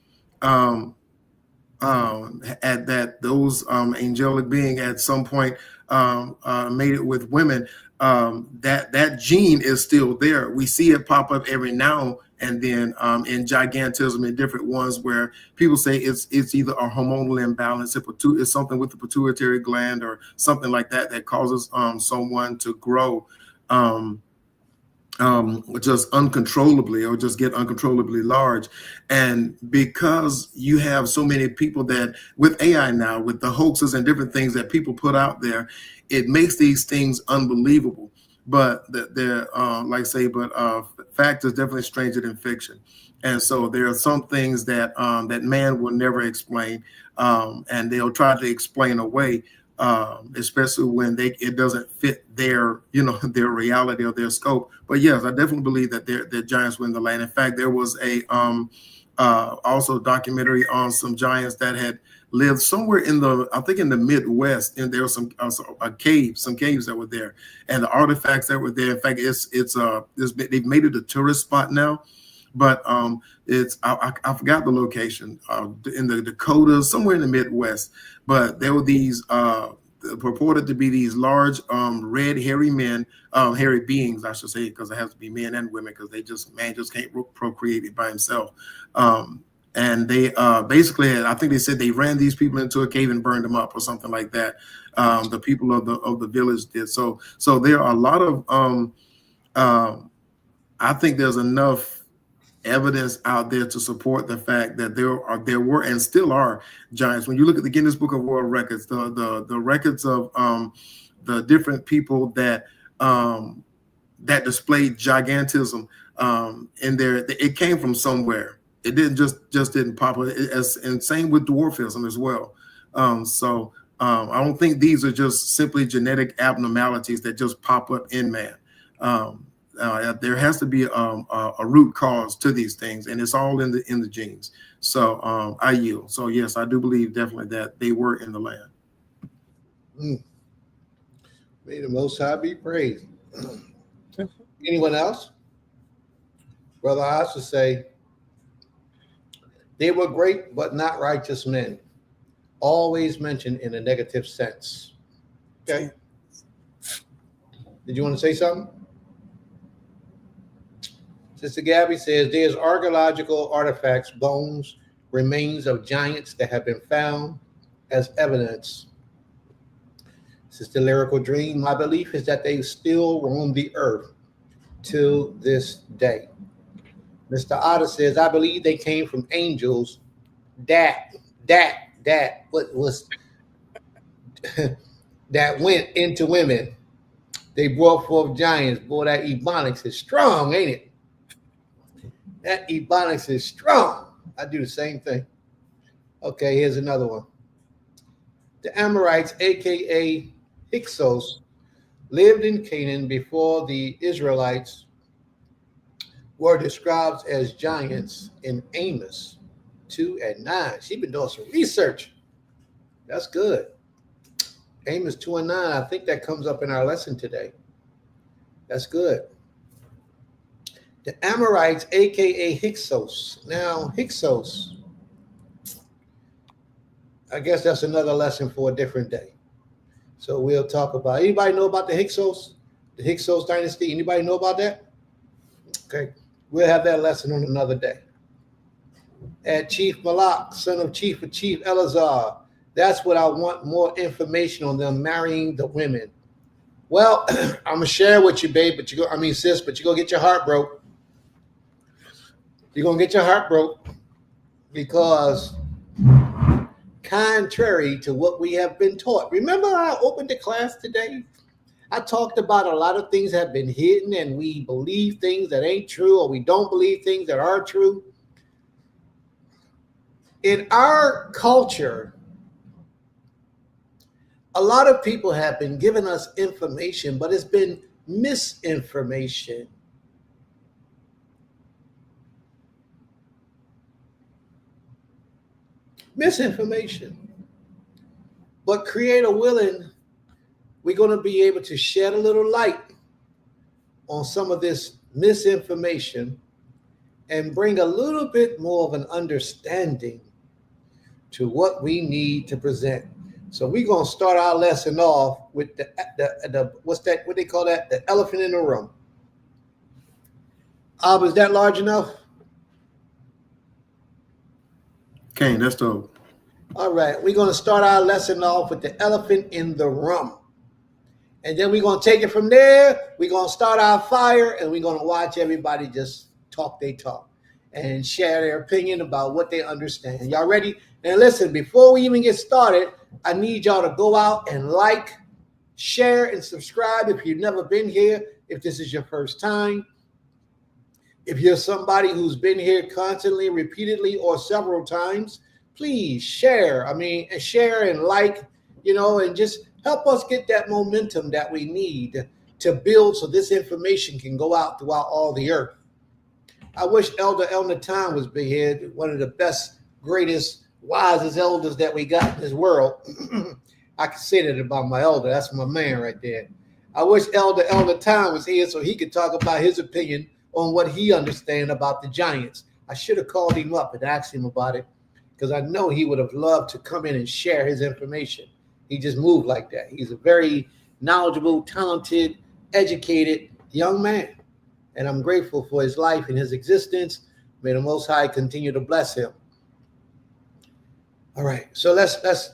that those angelic being at some point made it with women. That gene is still there. We see it pop up every now and then in gigantism in different ones where people say it's either a hormonal imbalance, it's something with the pituitary gland or something like that causes someone to grow just uncontrollably or just get uncontrollably large. And because you have so many people that with AI now, with the hoaxes and different things that people put out there, it makes these things unbelievable. But fact is definitely stranger than fiction. And so there are some things that that man will never explain, and they'll try to explain away, especially when it doesn't fit their reality or their scope. But yes, I definitely believe that the giants were in the land. In fact, there was a also documentary on some giants that had lived somewhere in the Midwest, and there was some caves that were there, and the artifacts that were there. In fact, they've made it a tourist spot now, but I forgot the location in the Dakotas, somewhere in the Midwest. But there were these purported to be these large red hairy men, hairy beings, I should say, because it has to be men and women, because man just can't procreate it by himself. And they basically, I think they said they ran these people into a cave and burned them up or something like that. The people of the village did. So there are a lot of I think there's enough evidence out there to support the fact that there were and still are giants. When you look at the Guinness Book of World Records, the records of the different people that displayed gigantism in there, it came from somewhere. It didn't just didn't pop up. And same with dwarfism as well. I don't think these are just simply genetic abnormalities that just pop up in man. There has to be a root cause to these things, and it's all in the genes. So I yield. So yes, I do believe definitely that they were in the land. May the Most High be praised. Anyone else? Brother, I should say they were great but not righteous men. Always mentioned in a negative sense. Okay. Did you want to say something? Sister Gabby says there's archaeological artifacts, bones, remains of giants that have been found as evidence. Sister Lyrical Dream, my belief is that they still roam the earth to this day. Mr. Otter says, I believe they came from angels that went into women. They brought forth giants. Boy, that Ebonics is strong, ain't it? That Ebonics is strong. I do the same thing. Okay, here's another one. The Amorites, aka Hyksos, lived in Canaan before the Israelites were described as giants in Amos 2:9. She's been doing some research. That's good. Amos 2:9. I think that comes up in our lesson today. That's good. The Amorites, aka Hyksos. Now, Hyksos, I guess that's another lesson for a different day. So we'll talk about. Anybody know about the Hyksos? The Hyksos dynasty? Anybody know about that? Okay, we'll have that lesson on another day. At Chief Malak, son of Chief Eleazar. That's what I want more information on them marrying the women. Well, I'm gonna share with you, babe, but sis, but you're gonna get your heart broke. You're gonna get your heart broke because contrary to what we have been taught. Remember I opened the class today? I talked about a lot of things have been hidden and we believe things that ain't true, or we don't believe things that are true. In our culture, a lot of people have been giving us information, but it's been misinformation. Misinformation. But Creator willing, we're going to be able to shed a little light on some of this misinformation and bring a little bit more of an understanding to what we need to present. So we're going to start our lesson off with the what's that? What they call that? The elephant in the room. Is that large enough? Kane, that's dope. All right, we're going to start our lesson off with the elephant in the room. And then we're going to take it from there. We're going to start our fire, and we're going to watch everybody just talk their talk and share their opinion about what they understand. Y'all ready? And listen, before we even get started, I need y'all to go out and like, share, and subscribe if you've never been here, if this is your first time. If you're somebody who's been here constantly, repeatedly, or several times, please share. Share and like, and just help us get that momentum that we need to build so this information can go out throughout all the earth. I wish Elder El Natan was here, one of the best, greatest, wisest elders that we got in this world. I can say that about my elder. That's my man right there. I wish Elder El Natan was here so he could talk about his opinion on what he understands about the giants. I should have called him up and asked him about it because I know he would have loved to come in and share his information. He just moved like that. He's a very knowledgeable, talented, educated young man. And I'm grateful for his life and his existence. May the Most High continue to bless him. All right. So let's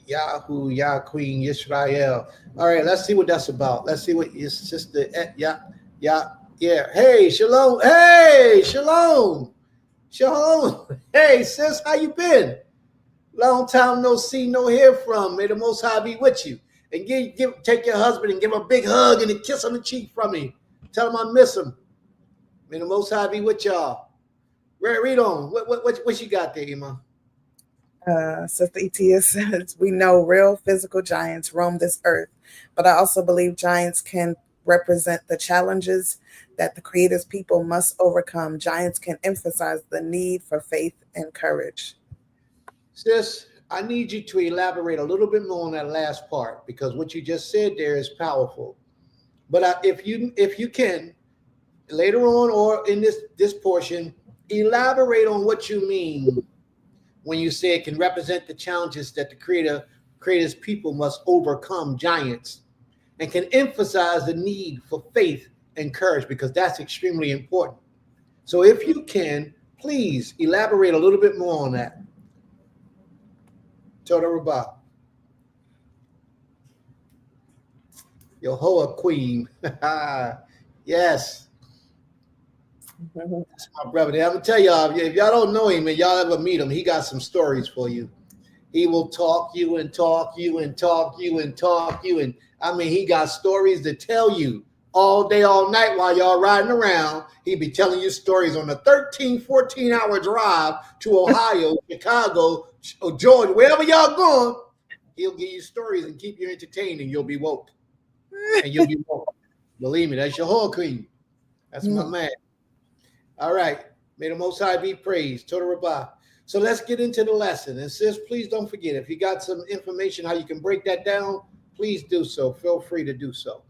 Yahoo, Yah Queen, Yisrael. All right, let's see what that's about. Let's see what your sister yeah. Hey, shalom. Hey, shalom. Shalom. Hey, sis, how you been? Long time no see, no hear from. May the Most High be with you. And take your husband and give him a big hug and a kiss on the cheek from me. Tell him I miss him. May the Most High be with y'all. Read on. What you got there, Ima? Sister Etia says, we know real physical giants roam this earth, but I also believe giants can represent the challenges that the Creator's people must overcome. Giants can emphasize the need for faith and courage. Sis, I need you to elaborate a little bit more on that last part, because what you just said there is powerful. But if you can, later on or in this portion, elaborate on what you mean when you say it can represent the challenges that the Creator's people must overcome, giants, and can emphasize the need for faith and courage, because that's extremely important. So if you can, please elaborate a little bit more on that. Toda Rabah. Yehoah Queen. Yes. That's my brother. I'm gonna tell y'all, if y'all don't know him and y'all ever meet him, he got some stories for you. He will talk you and talk you and talk you and talk you. And I mean, he got stories to tell you all day, all night while y'all riding around. He'd be telling you stories on a 13, 14-hour drive to Ohio, Chicago, or Georgia, wherever y'all going. He'll give you stories and keep you entertained, and you'll be woke. And you'll be woke. Believe me, that's your whole queen. That's my man. All right. May the Most High be praised. Toda Rabah. So let's get into the lesson. And sis, please don't forget, if you got some information how you can break that down, please do so. Feel free to do so.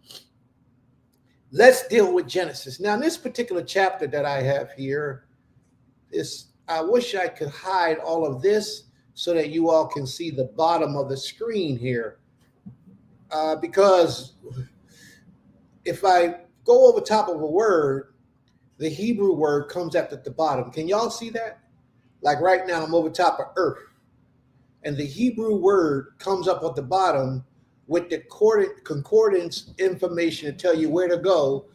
Let's deal with Genesis. Now, in this particular chapter that I have here, I wish I could hide all of this so that you all can see the bottom of the screen here. Because if I go over top of a word, the Hebrew word comes at the bottom. Can y'all see that? Like right now, I'm over top of earth. And the Hebrew word comes up at the bottom with the concordance information to tell you where to go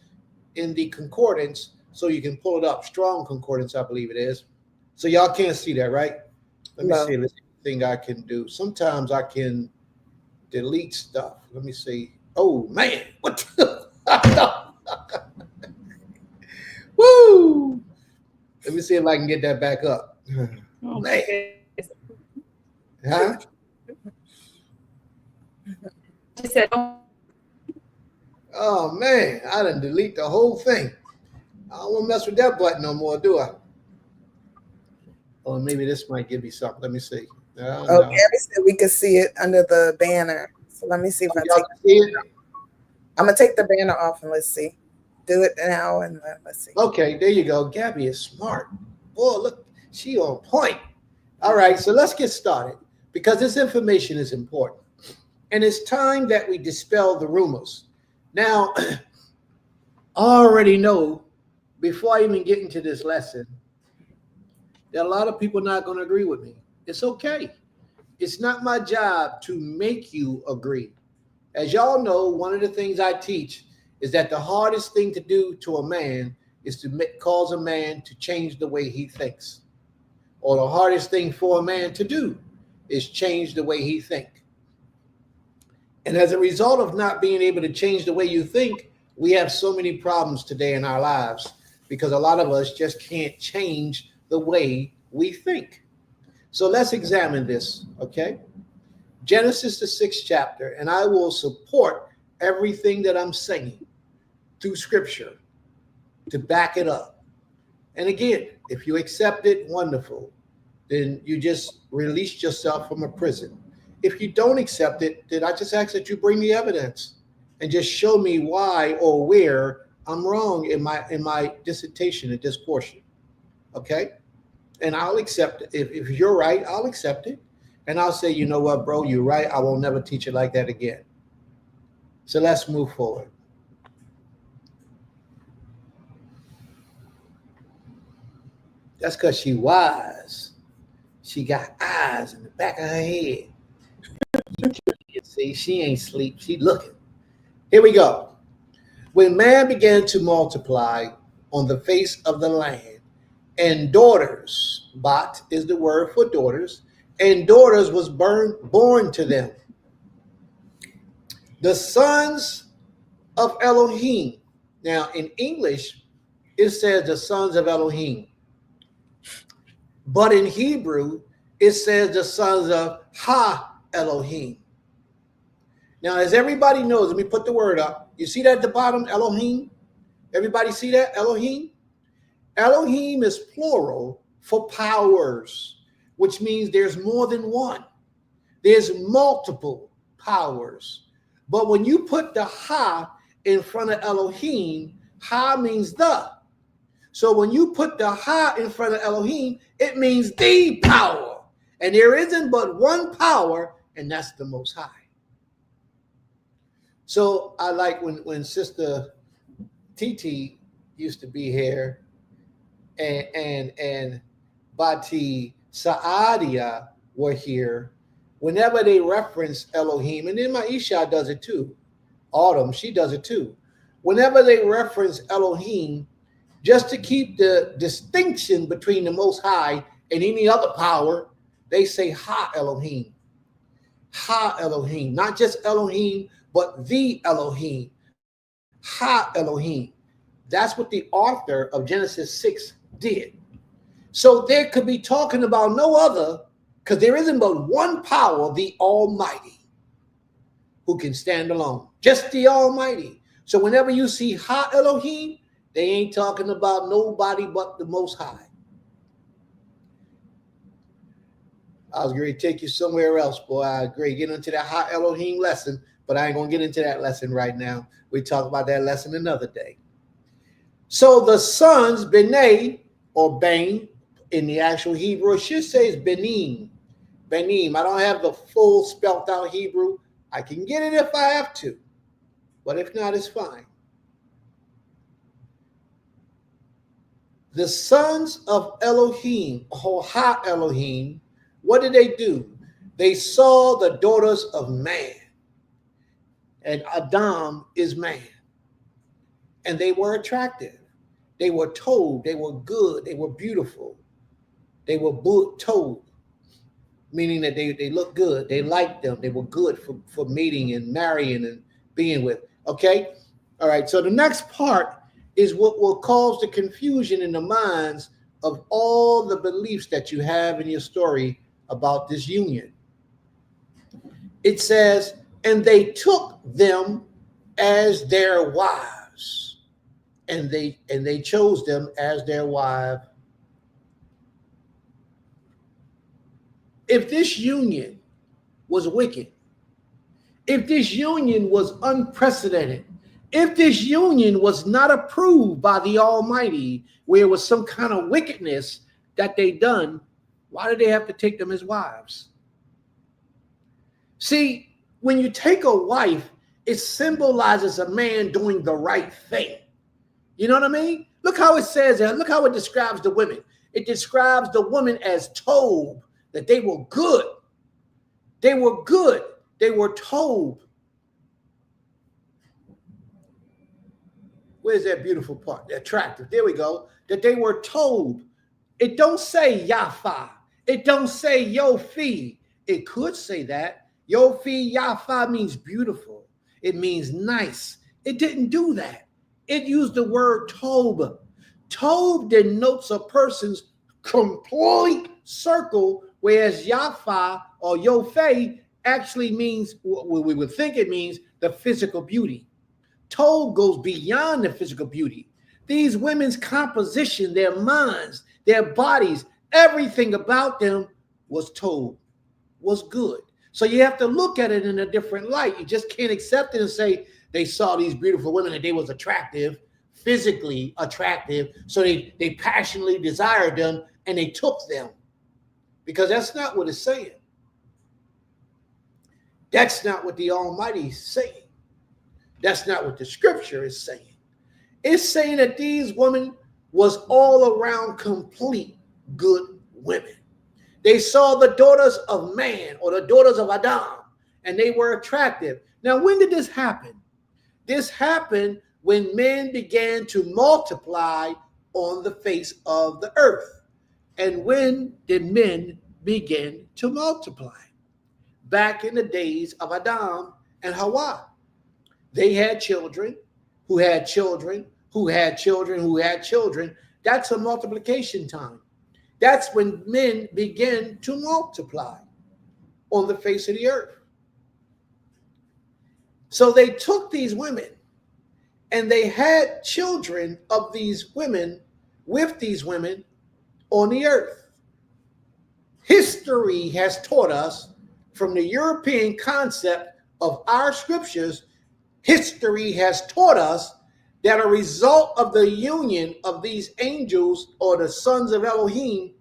in the concordance so you can pull it up. Strong concordance, I believe it is. So y'all can't see that, right? Let me see if there's anything I can do. Sometimes I can delete stuff. Let me see. Oh, man. What the? Woo! Let me see if I can get that back up. Oh, Man. Huh? She said, Oh, man. I done delete the whole thing. I don't want to mess with that button no more, do I? Oh, maybe this might give me something. Let me see. Oh, Gabby said we could see it under the banner. So let me see if Y'all can see it? I'm going to take the banner off and let's see. Do it now and let's see. Okay, there you go. Gabby is smart. Boy, look, she on point. All right, so let's get started because this information is important. And it's time that we dispel the rumors. Now, I already know, before I even get into this lesson, that a lot of people are not going to agree with me. It's okay. It's not my job to make you agree. As y'all know, one of the things I teach is that the hardest thing to do to a man is to cause a man to change the way he thinks. Or the hardest thing for a man to do is change the way he thinks. And as a result of not being able to change the way you think, we have so many problems today in our lives because a lot of us just can't change the way we think. So let's examine this, okay? Genesis, the 6th chapter, and I will support everything that I'm saying through scripture to back it up. And again, if you accept it, wonderful. Then you just released yourself from a prison. If you don't accept it, then I just ask that you bring the evidence and just show me why or where I'm wrong in my dissertation at this portion. Okay? And I'll accept it. If you're right, I'll accept it. And I'll say, you know what, bro, you're right. I will never teach it like that again. So let's move forward. That's because she wise. She got eyes in the back of her head. See, she ain't sleep. She looking. Here we go. When man began to multiply on the face of the land, and daughters, bat is the word for daughters, and daughters was born to them. The sons of Elohim. Now, in English, it says the sons of Elohim. But in Hebrew, it says the sons of Ha Elohim. Now, as everybody knows, let me put the word up. You see that at the bottom, Elohim? Everybody see that, Elohim? Elohim is plural for powers, which means there's more than one. There's multiple powers. But when you put the Ha in front of Elohim, Ha means the. So when you put the Ha in front of Elohim, it means the power. And there isn't but one power, and that's the Most High. So I like when Sister TT used to be here and Bati Saadia were here, whenever they reference Elohim, and then Maisha does it too. Autumn, she does it too. Whenever they reference Elohim, just to keep the distinction between the Most High and any other power, they say Ha Elohim. Ha Elohim. Not just Elohim, but the Elohim. Ha Elohim. That's what the author of Genesis 6 did. So there could be talking about no other, because there isn't but one power, the Almighty, who can stand alone. Just the Almighty. So whenever you see Ha Elohim, they ain't talking about nobody but the Most High. I was going to take you somewhere else, boy. I agree. Get into that Ha Elohim lesson, but I ain't going to get into that lesson right now. We talk about that lesson another day. So the sons, Benay, or Bain, in the actual Hebrew, it should say it's Benim. Benim. I don't have the full spelt out Hebrew. I can get it if I have to, but if not, it's fine. The sons of Elohim, or Ha Elohim, what did they do? They saw the daughters of man, and Adam is man, and they were attractive. They were told, they were good, they were beautiful. They were told, meaning that they looked good. They liked them. They were good for meeting and marrying and being with. Okay? All right. So the next part is what will cause the confusion in the minds of all the beliefs that you have in your story about this union. It says, and they took them as their wives, and they chose them as their wife. If this union was wicked, if this union was unprecedented, if this union was not approved by the Almighty, where it was some kind of wickedness that they done, why did they have to take them as wives? See, when you take a wife, it symbolizes a man doing the right thing. You know what I mean? Look how it says, look how it describes the women. It describes the woman as told, that they were good. They were good. They were told. Where's that beautiful part? The attractive. There we go. That they were told. It don't say Yafa. It don't say Yofi. It could say that. Yofi, Yafa means beautiful. It means nice. It didn't do that. It used the word Tob. Tob denotes a person's complete circle, whereas Yafa or Yofe actually means what we would think it means, the physical beauty. Tob goes beyond the physical beauty. These women's composition, their minds, their bodies, everything about them was told, was good. So you have to look at it in a different light. You just can't accept it and say they saw these beautiful women and they was attractive, physically attractive, so they passionately desired them and they took them. Because that's not what it's saying. That's not what the Almighty is saying. That's not what the scripture is saying. It's saying that these women was all around complete good women. They saw the daughters of man, or the daughters of Adam, and they were attractive. Now, when did this happen? This happened when men began to multiply on the face of the earth. And when did men begin to multiply? Back in the days of Adam and Hawa. They had children who had children who had children who had children. That's a multiplication time. That's when men began to multiply on the face of the earth. So they took these women and they had children of these women with these women on the earth. History has taught us from the European concept of our scriptures, history has taught us that a result of the union of these angels, or the sons of Elohim,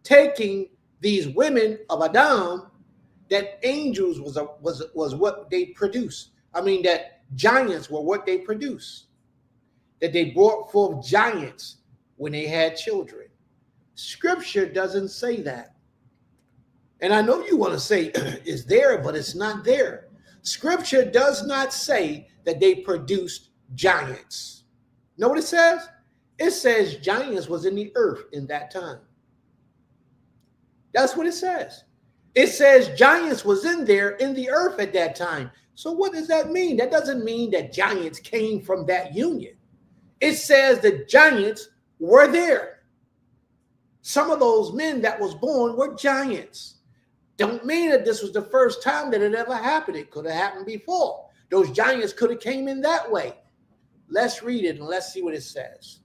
taking these women of Adam, that angels was what they produced. I mean, that giants were what they produced. That they brought forth giants when they had children. Scripture doesn't say that. And I know you want to say it's there, but it's not there. Scripture does not say that they produced giants. Know what it says? It says giants was in the earth in that time. That's what it says. It says giants was in there in the earth at that time. So what does that mean? That doesn't mean that giants came from that union. It says the giants were there. Some of those men that was born were giants. Don't mean that this was the first time that it ever happened. It could have happened before. Those giants could have came in that way. Let's read it and let's see what it says.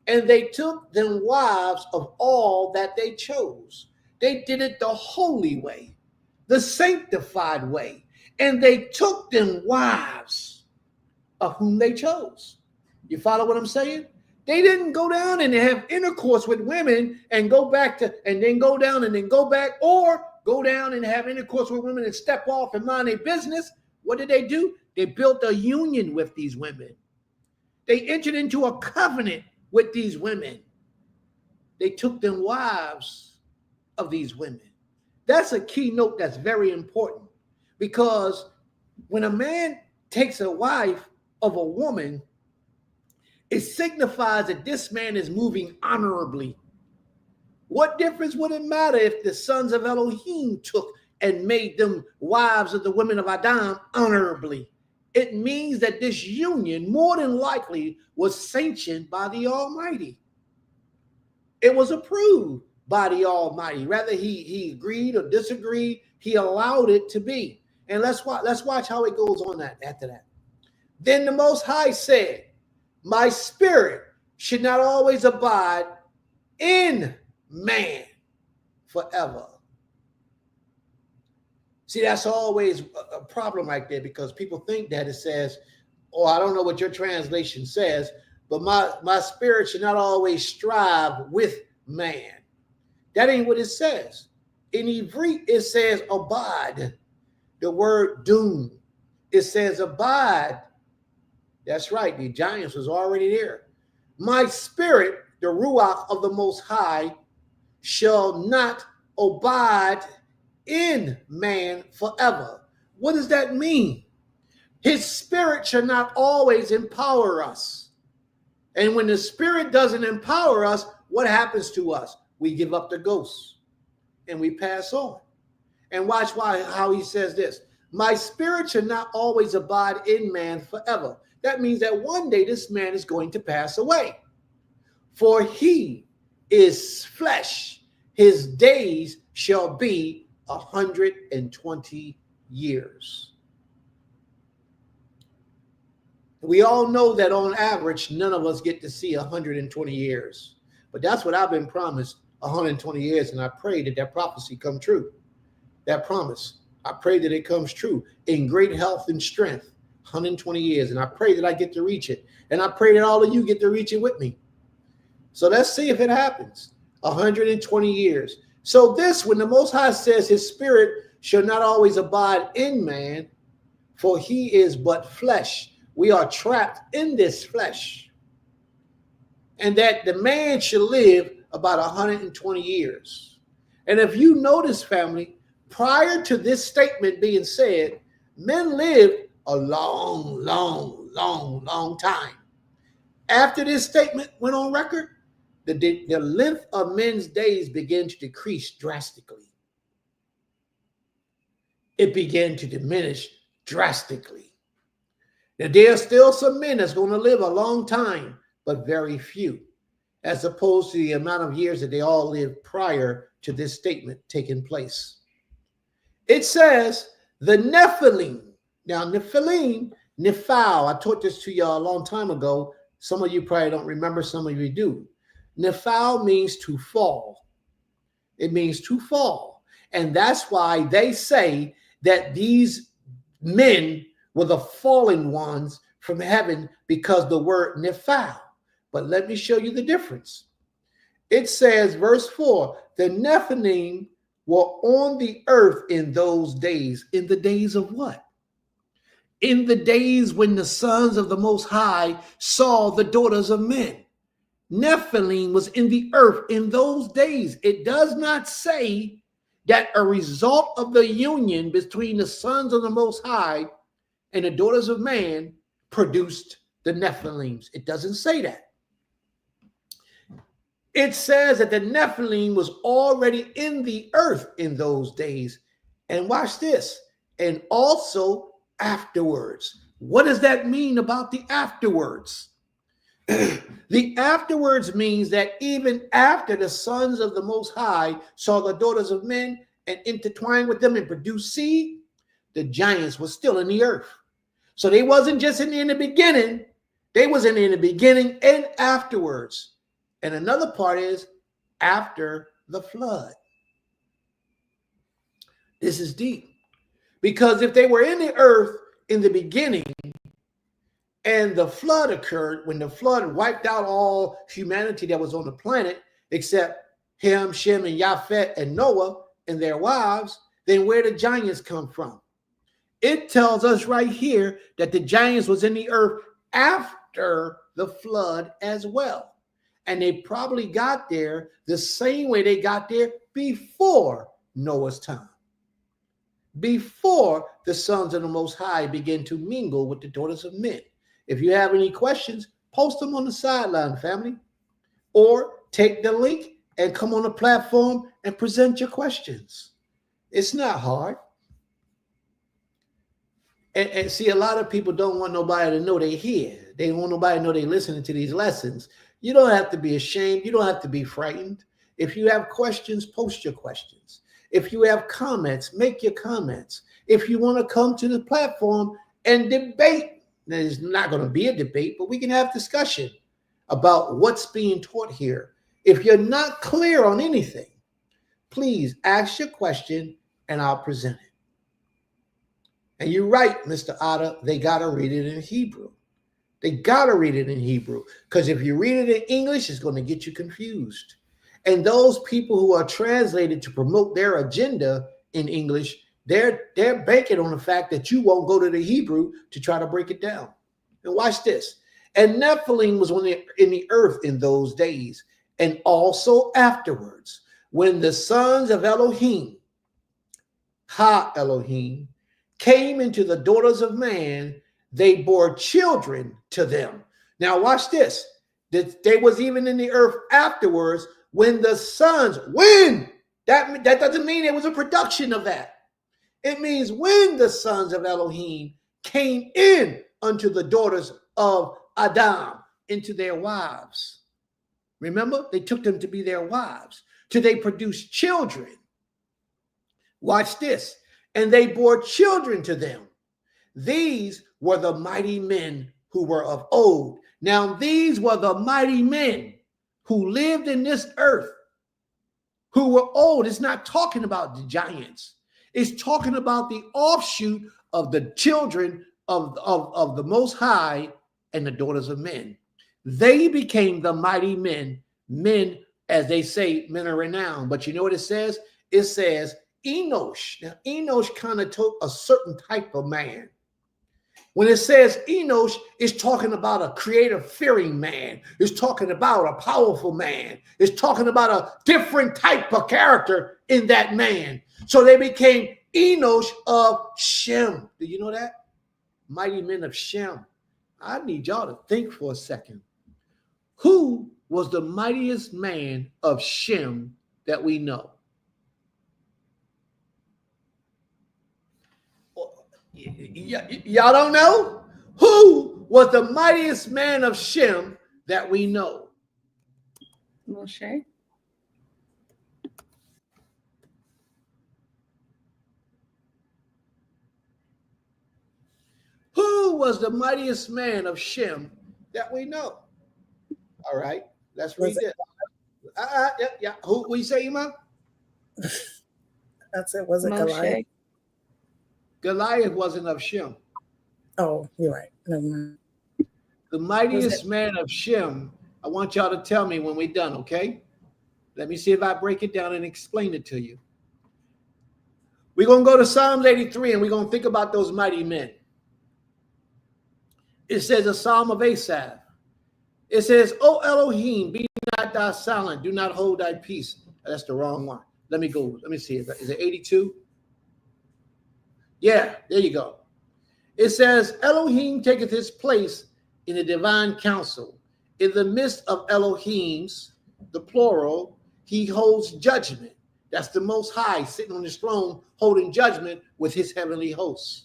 And they took them wives of all that they chose. They did it the holy way, the sanctified way. And they took them wives of whom they chose. You follow what I'm saying? They didn't go down and have intercourse with women and go back to, and then go down and then go back, or go down and have intercourse with women and step off and mind their business. What did they do? They built a union with these women. They entered into a covenant with these women. They took them wives of these women. That's a key note that's very important, because when a man takes a wife of a woman, it signifies that this man is moving honorably. What difference would it matter if the sons of Elohim took and made them wives of the women of Adam honorably? It means that this union more than likely was sanctioned by the Almighty. It was approved by the Almighty. Whether he agreed or disagreed, he allowed it to be. And let's watch how it goes on after that. Then the Most High said, my spirit should not always abide in man forever. See, that's always a problem right there, because people think that it says, oh, I don't know what your translation says, but my spirit should not always strive with man. That ain't what it says. In Ivrit, it says abide. The word doom. It says abide. That's right. The giants was already there. My spirit, the Ruach of the Most High, shall not abide in man forever. What does that mean? His spirit shall not always empower us. And when the spirit doesn't empower us, what happens to us? We give up the ghost and we pass on. And watch how he says this. My spirit shall not always abide in man forever. That means that one day this man is going to pass away. For he is flesh. His days shall be 120 years. We all know that on average, none of us get to see 120 years. But that's what I've been promised, 120 years. And I pray that that prophecy come true. That promise. I pray that it comes true in great health and strength, 120 years. And I pray that I get to reach it. And I pray that all of you get to reach it with me. So let's see if it happens. 120 years. So this, when the Most High says his spirit shall not always abide in man, for he is but flesh. We are trapped in this flesh. And that the man should live about 120 years. And if you notice, family, prior to this statement being said, men lived a long, long, long, long time. After this statement went on record, the length of men's days began to decrease drastically. It began to diminish drastically. Now, there are still some men that's going to live a long time, but very few, as opposed to the amount of years that they all lived prior to this statement taking place. It says the Nephilim. Now, Nephilim, Nephal, I taught this to y'all a long time ago. Some of you probably don't remember, some of you do. Nephal means to fall. It means to fall. And that's why they say that these men were the fallen ones from heaven, because the word Nephal. But let me show you the difference. It says, verse 4, the Nephilim were on the earth in those days. In the days of what? In the days when the sons of the Most High saw the daughters of men. Nephilim was in the earth in those days. It does not say that a result of the union between the sons of the Most High and the daughters of man produced the Nephilims. It doesn't say that. It says that the Nephilim was already in the earth in those days. And watch this. And also afterwards. What does that mean about the afterwards? The afterwards means that even after the sons of the Most High saw the daughters of men and intertwined with them and produced seed, the giants were still in the earth. So they wasn't just in the beginning. They was in the beginning and afterwards. And another part is after the flood. This is deep. Because if they were in the earth in the beginning and the flood occurred, when the flood wiped out all humanity that was on the planet, except Ham, Shem, and Japheth, and Noah and their wives, then where did giants come from? It tells us right here that the giants was in the earth after the flood as well. And they probably got there the same way they got there before Noah's time. Before the sons of the Most High began to mingle with the daughters of men. If you have any questions, post them on the sideline, family. Or take the link and come on the platform and present your questions. It's not hard. And see, a lot of people don't want nobody to know they're here. They don't want nobody to know they're listening to these lessons. You don't have to be ashamed. You don't have to be frightened. If you have questions, post your questions. If you have comments, make your comments. If you want to come to the platform and debate, there's not going to be a debate, but we can have discussion about what's being taught here. If you're not clear on anything, please ask your question and I'll present it. And you're right, Mr. Otter, they got to read it in Hebrew. They got to read it in Hebrew, because if you read it in English, it's going to get you confused. And those people who are translated to promote their agenda in English, they're banking on the fact that you won't go to the Hebrew to try to break it down. And watch this. And Nephilim was in the earth in those days, and also afterwards, when the sons of Elohim, Ha Elohim, came into the daughters of man, they bore children to them. Now watch this. That they was even in the earth afterwards when the sons, that doesn't mean it was a production of that. It means when the sons of Elohim came in unto the daughters of Adam, into their wives. Remember, they took them to be their wives, till they produced children. Watch this. And they bore children to them. These were the mighty men who were of old. Now, these were the mighty men who lived in this earth, who were old. It's not talking about the giants. It's talking about the offshoot of the children of the Most High and the daughters of men. They became the mighty men, as they say, men are renowned. But you know what it says? It says Enosh. Now, Enosh kind of took a certain type of man. When it says Enosh, it's talking about a creator-fearing man. It's talking about a powerful man. It's talking about a different type of character in that man. So they became Enosh of Shem. Do you know that? Mighty men of Shem. I need y'all to think for a second. Who was the mightiest man of Shem that we know? Y'all don't know? Who was the mightiest man of Shem that we know? Moshe. Who was the mightiest man of Shem that we know? All right, let's read it. Yeah. Who you say, Iman? That's it. Was it Moshe. Goliath? Goliath wasn't of Shem. Oh, you're right. Never mind. The mightiest man of Shem, I want y'all to tell me when we're done, okay? Let me see if I break it down and explain it to you. We're going to go to Psalms 83 and we're going to think about those mighty men. It says a psalm of Asaph. It says, O Elohim, be not thou silent, do not hold thy peace. That's the wrong one. Let me go. Let me see. Is it 82? Yeah, there you go. It says, Elohim taketh his place in the divine council. In the midst of Elohims, the plural, he holds judgment. That's the Most High sitting on his throne holding judgment with his heavenly hosts.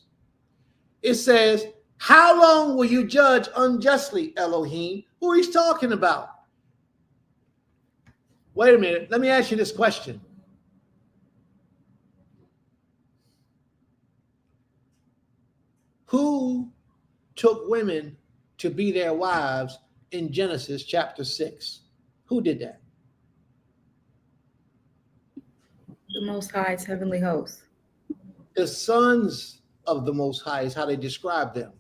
It says, how long will you judge unjustly, Elohim? Who he's talking about? Wait a minute. Let me ask you this question. Who took women to be their wives in Genesis chapter 6? Who did that? The Most High's heavenly host. The sons of the Most High is how they describe them.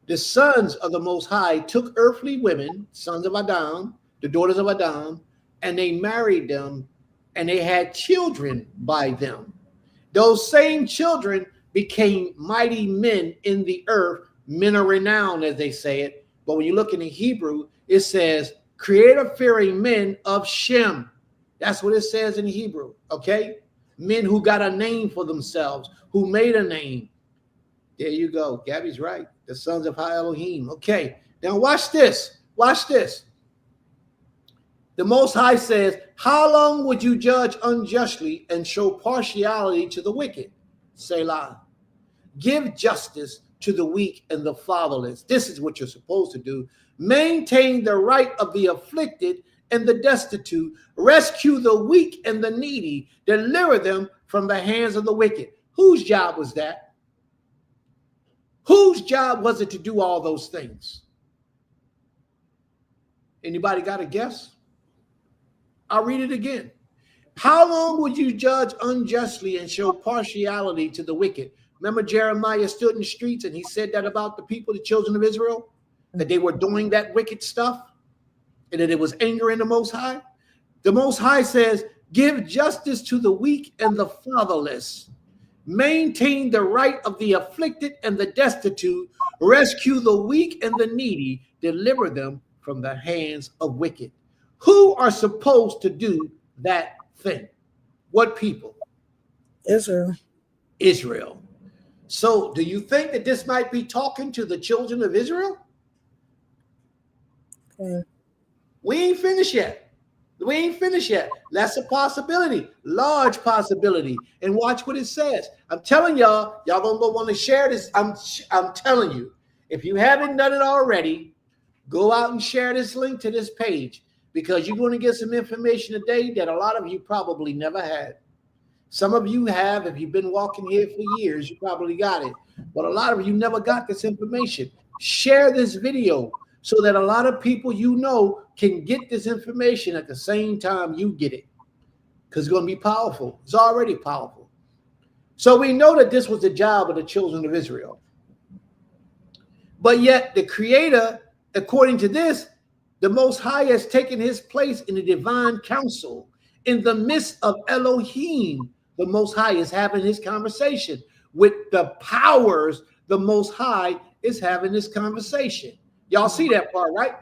The sons of the Most High took earthly women, sons of Adam, the daughters of Adam, and they married them and they had children by them. Those same children became mighty men in the earth, men of renown, as they say it. But when you look in the Hebrew, it says creator-fearing men of Shem. That's what it says in Hebrew, okay? Men who got a name for themselves, who made a name. There you go. Gabby's right. The sons of High Elohim. Okay, now watch this. Watch this. The Most High says, how long would you judge unjustly and show partiality to the wicked? Selah. Give justice to the weak and the fatherless. This is what you're supposed to do. Maintain the right of the afflicted and the destitute. Rescue the weak and the needy. Deliver them from the hands of the wicked. Whose job was that? Whose job was it to do all those things? Anybody got a guess? I'll read it again. How long would you judge unjustly and show partiality to the wicked? Remember Jeremiah stood in the streets and he said that about the people, the children of Israel, that they were doing that wicked stuff and that it was angering the Most High? The Most High says, give justice to the weak and the fatherless. Maintain the right of the afflicted and the destitute. Rescue the weak and the needy. Deliver them from the hands of wicked. Who are supposed to do that thing? What people? Israel. Israel. So do you think that this might be talking to the children of Israel? Okay. We ain't finished yet. We ain't finished yet. That's a possibility, large possibility. And watch what it says. I'm telling y'all, y'all gonna go want to share this. I'm telling you, if you haven't done it already, go out and share this link to this page because you're going to get some information today that a lot of you probably never had. Some of you have, if you've been walking here for years, you probably got it. But a lot of you never got this information. Share this video so that a lot of people you know can get this information at the same time you get it. Because it's going to be powerful. It's already powerful. So we know that this was the job of the children of Israel. But yet the Creator, according to this, the Most High has taken his place in the divine council. In the midst of Elohim, the Most High is having his conversation with the powers the Most High is having this conversation. Y'all see that part, right?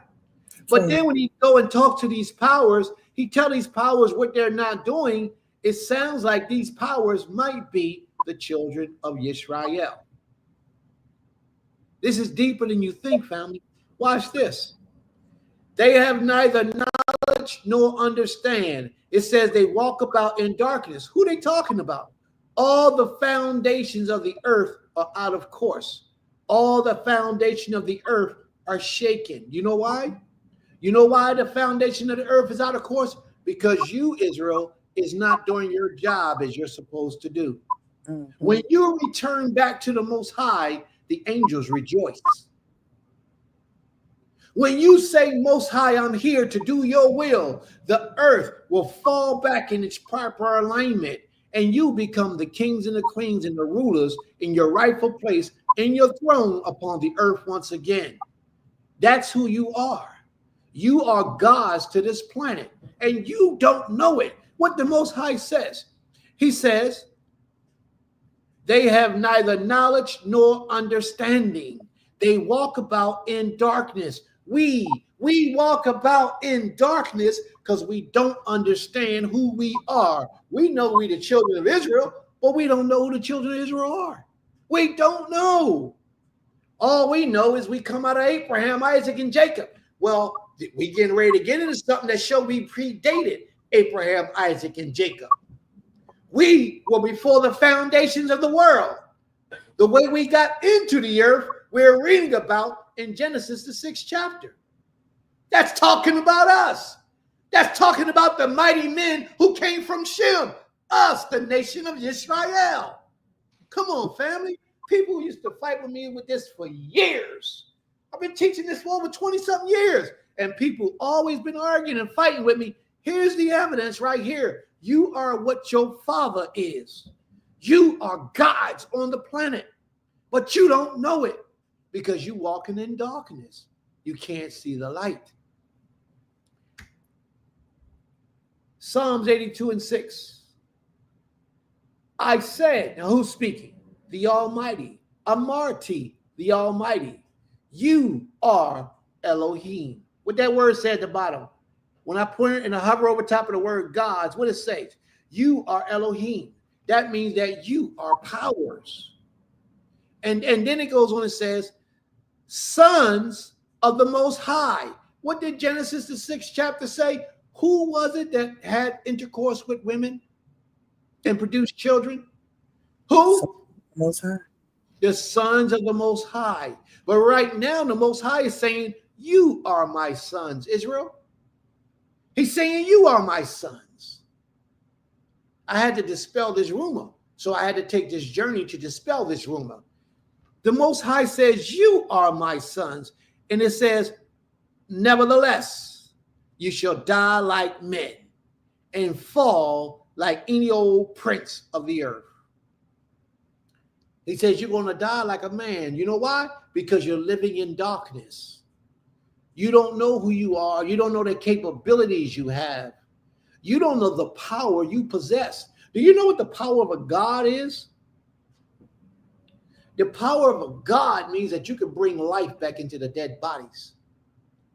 But then when he go and talk to these powers, he tell these powers what they're not doing. It sounds like these powers might be the children of Israel. This is deeper than you think, family. Watch this. They have neither knowledge nor understand. It says they walk about in darkness. Who are they talking about? All the foundations of the earth are out of course. All the foundation of the earth are shaken. You know why? You know why the foundation of the earth is out of course? Because you, Israel, is not doing your job as you're supposed to do. Mm-hmm. When you return back to the Most High, the angels rejoice. When you say, Most High, I'm here to do your will, the earth will fall back in its proper alignment, and you become the kings and the queens and the rulers in your rightful place in your throne upon the earth once again. That's who you are. You are gods to this planet, and you don't know it. What the Most High says, he says, they have neither knowledge nor understanding. They walk about in darkness. We walk about in darkness because we don't understand who we are. We know we the children of Israel, but we don't know who the children of Israel are. We don't know. All we know is we come out of Abraham, Isaac, and Jacob. Well, we getting ready to get into something that show we predated Abraham, Isaac, and Jacob. We were before the foundations of the world. The way we got into the earth, we're reading about in Genesis, the 6th chapter. That's talking about us. That's talking about the mighty men who came from Shem, us, the nation of Israel. Come on, family. People used to fight with me with this for years. I've been teaching this for over 20-something years, and people always been arguing and fighting with me. Here's the evidence right here. You are what your father is. You are gods on the planet, but you don't know it because you're walking in darkness. You can't see the light. Psalms 82:6. I said, now who's speaking? The Almighty. Amarti, the Almighty. You are Elohim. What that word said at the bottom. When I put it and I hover over top of the word gods, what it says? You are Elohim. That means that you are powers. And then it goes on and says, sons of the Most High. What did Genesis, the 6th chapter say? Who was it that had intercourse with women and produced children? Who? Most High. The sons of the Most High. But right now, the Most High is saying, you are my sons, Israel. He's saying, you are my sons. I had to dispel this rumor. So I had to take this journey to dispel this rumor. The Most High says, you are my sons. And it says, nevertheless, you shall die like men and fall like any old prince of the earth. He says, you're going to die like a man. You know why? Because you're living in darkness. You don't know who you are. You don't know the capabilities you have. You don't know the power you possess. Do you know what the power of a God is? The power of a God means that you can bring life back into the dead bodies.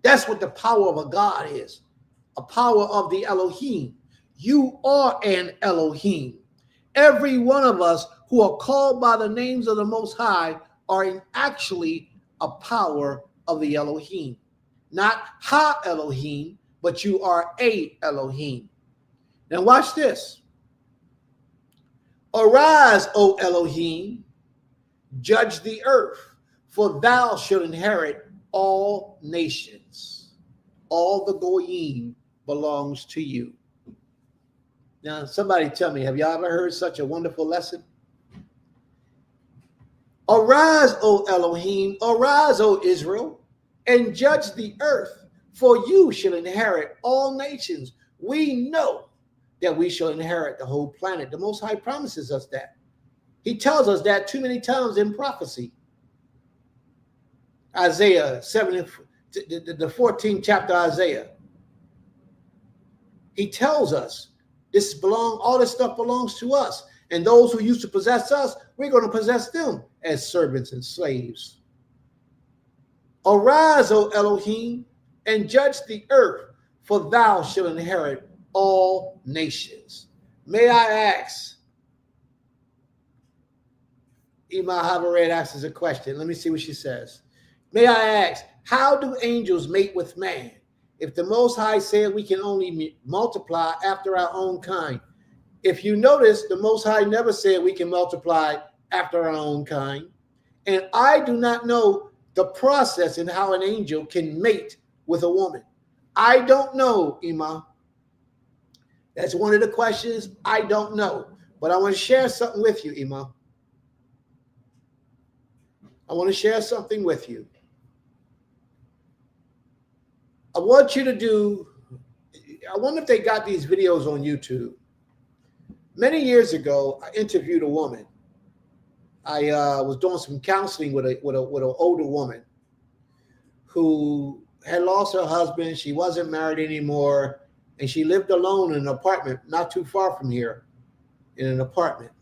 That's what the power of a God is. A power of the Elohim. You are an Elohim. Every one of us who are called by the names of the Most High are actually a power of the Elohim. Not Ha Elohim, but you are a Elohim. Now watch this. Arise, O Elohim, judge the earth, for thou shalt inherit all nations. All the Goyim belongs to you. Now, somebody tell me, have y'all ever heard such a wonderful lesson? Arise, O Elohim, arise, O Israel, and judge the earth, for you shall inherit all nations. We know that we shall inherit the whole planet. The Most High promises us that. He tells us that too many times in prophecy. Isaiah 7, the 14th chapter of Isaiah. He tells us all this stuff belongs to us. And those who used to possess us, we're going to possess them as servants and slaves. Arise, O Elohim, and judge the earth, for thou shalt inherit all nations. May I ask, Ima Havared asks a question. Let me see what she says. May I ask, how do angels mate with man? If the Most High said we can only multiply after our own kind. If you notice, the Most High never said we can multiply after our own kind. And I do not know the process in how an angel can mate with a woman. I don't know, Ima. That's one of the questions I don't know. But I want to share something with you, Ima. I want to share something with you. I want you to do, I wonder if they got these videos on YouTube. Many years ago, I interviewed a woman. I was doing some counseling with an older woman who had lost her husband. She wasn't married anymore, and she lived alone in an apartment not too far from here, in an apartment.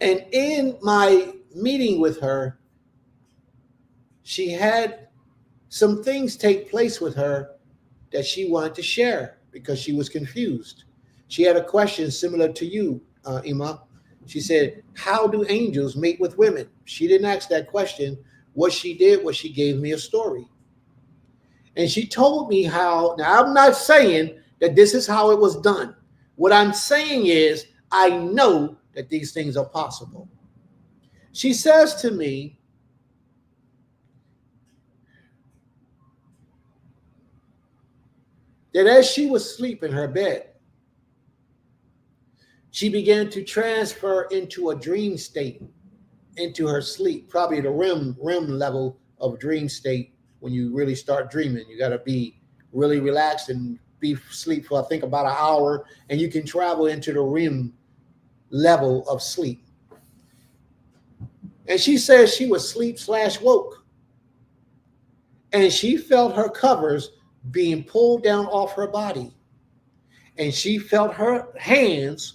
And in my meeting with her, she had some things take place with her that she wanted to share because she was confused. She had a question similar to you, Ima. She said, how do angels mate with women? She didn't ask that question. What she did was she gave me a story. And she told me how, now I'm not saying that this is how it was done. What I'm saying is I know that these things are possible. She says to me, that as she was asleep in her bed, she began to transfer into a dream state, into her sleep, probably the REM level of dream state. When you really start dreaming, you got to be really relaxed and be asleep for, I think, about an hour, and you can travel into the REM level of sleep. And she says she was sleep/woke, and she felt her covers being pulled down off her body, and she felt her hands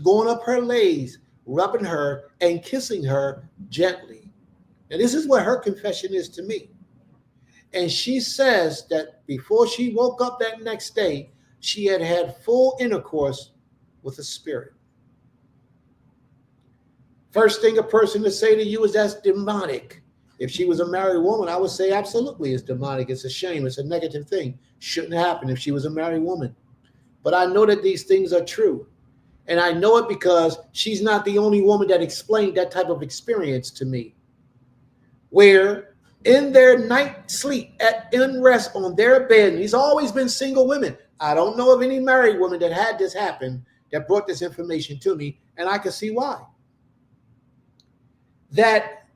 going up her legs, rubbing her and kissing her gently. And this is what her confession is to me. And she says that before she woke up that next day, she had had full intercourse with a spirit. First thing a person to say to you is that's demonic. If she was a married woman, I would say absolutely it's demonic. It's a shame. It's a negative thing. Shouldn't happen if she was a married woman. But I know that these things are true. And I know it because she's not the only woman that explained that type of experience to me. Where in their night sleep, in rest on their bed, and these always been single women. I don't know of any married woman that had this happen that brought this information to me, and I can see why. That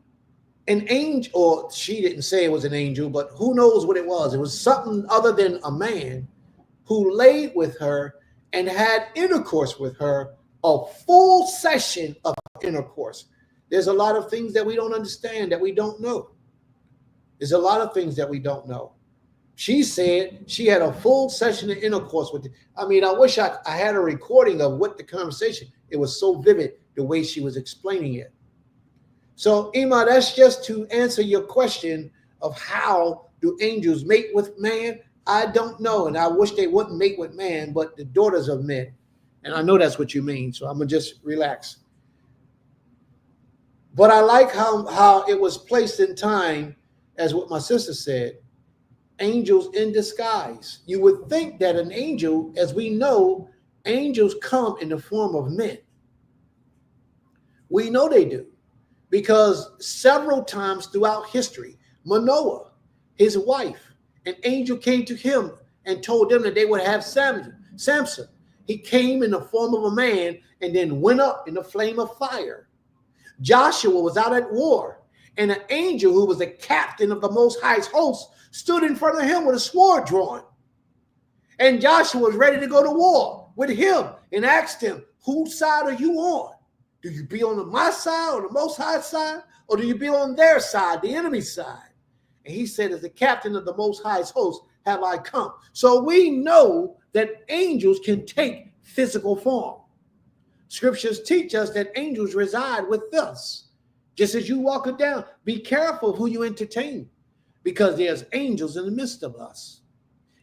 an angel, or she didn't say it was an angel, but who knows what it was. It was something other than a man who laid with her and had intercourse with her, a full session of intercourse. There's a lot of things that we don't understand, that we don't know. There's a lot of things that we don't know. She said she had a full session of intercourse with. I mean, I wish I had a recording of what the conversation. It was so vivid the way she was explaining it. So, Ima, that's just to answer your question of how do angels mate with man. I don't know, and I wish they wouldn't mate with man, but the daughters of men. And I know that's what you mean, so I'm going to just relax. But I like how it was placed in time, as what my sister said, angels in disguise. You would think that an angel, as we know, angels come in the form of men. We know they do. Because several times throughout history, Manoah, his wife, an angel came to him and told them that they would have Samson. He came in the form of a man and then went up in a flame of fire. Joshua was out at war, and an angel who was the captain of the Most High's host stood in front of him with a sword drawn. And Joshua was ready to go to war with him and asked him, whose side are you on? Do you be on my side or the Most High side? Or do you be on their side, the enemy's side? And he said, as the captain of the Most High's host, have I come. So we know that angels can take physical form. Scriptures teach us that angels reside with us. Just as you walk it down, be careful who you entertain, because there's angels in the midst of us.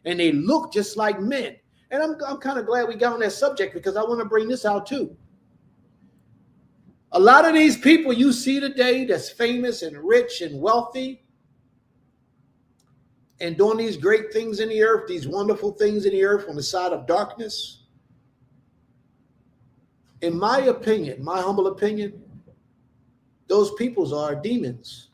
And they look just like men. And I'm kind of glad we got on that subject, because I want to bring this out too. A lot of these people you see today that's famous and rich and wealthy and doing these great things in the earth, these wonderful things in the earth on the side of darkness, in my opinion, my humble opinion, those peoples are demons.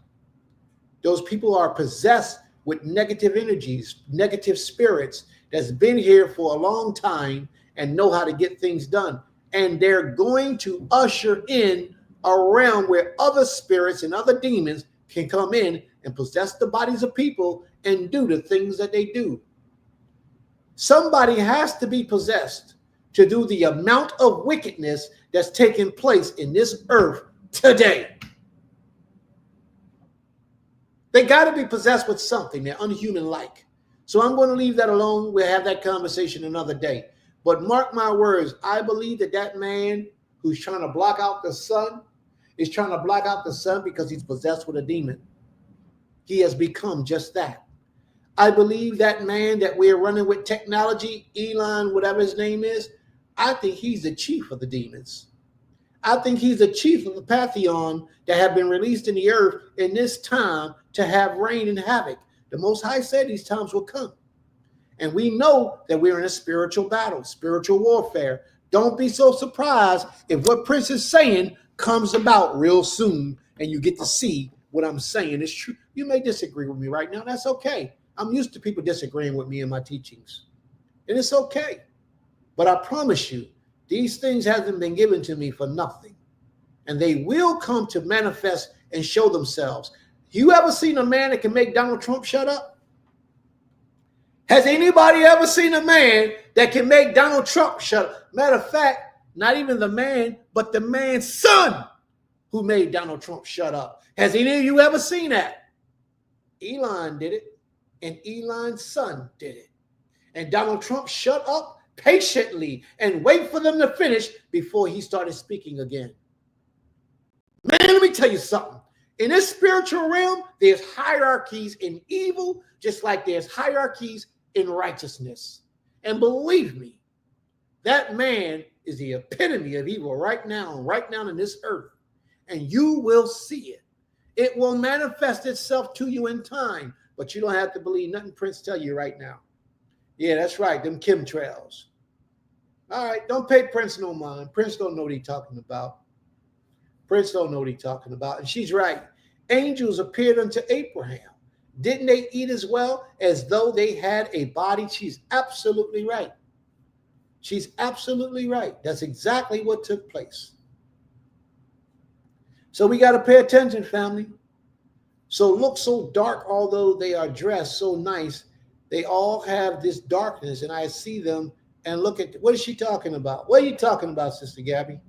Those people are possessed with negative energies, negative spirits that's been here for a long time and know how to get things done. And they're going to usher in a realm where other spirits and other demons can come in and possess the bodies of people and do the things that they do. Somebody has to be possessed to do the amount of wickedness that's taking place in this earth today. They got to be possessed with something. They're unhuman-like. So I'm going to leave that alone. We'll have that conversation another day. But mark my words, I believe that that man who's trying to block out the sun is trying to block out the sun because he's possessed with a demon. He has become just that. I believe that man that we're running with technology, Elon, whatever his name is, I think he's the chief of the demons. I think he's the chief of the pantheon that have been released in the earth in this time to have reign and havoc. The Most High said these times will come. And we know that we're in a spiritual battle, spiritual warfare. Don't be so surprised if what Prince is saying comes about real soon and you get to see what I'm saying is true. You may disagree with me right now. That's okay. I'm used to people disagreeing with me in my teachings. And it's okay. But I promise you, these things haven't been given to me for nothing. And they will come to manifest and show themselves. You ever seen a man that can make Donald Trump shut up? Has anybody ever seen a man that can make Donald Trump shut up? Matter of fact, not even the man, but the man's son who made Donald Trump shut up. Has any of you ever seen that? Elon did it, and Elon's son did it. And Donald Trump shut up patiently and wait for them to finish before he started speaking again. Man, let me tell you something. In this spiritual realm, there's hierarchies in evil, just like there's hierarchies in righteousness. And believe me, that man is the epitome of evil right now in this earth. And you will see it. It will manifest itself to you in time, but you don't have to believe nothing Prince tell you right now. Yeah, that's right, them chemtrails. All right, don't pay Prince no mind. Prince don't know what he's talking about. Prince don't know what he's talking about. And she's right. Angels appeared unto Abraham. Didn't they eat as well as though they had a body? She's absolutely right. She's absolutely right. That's exactly what took place. So we got to pay attention, family. So look so dark, although they are dressed so nice, they all have this darkness, and I see them and look at, what is she talking about? What are you talking about, Sister Gabby?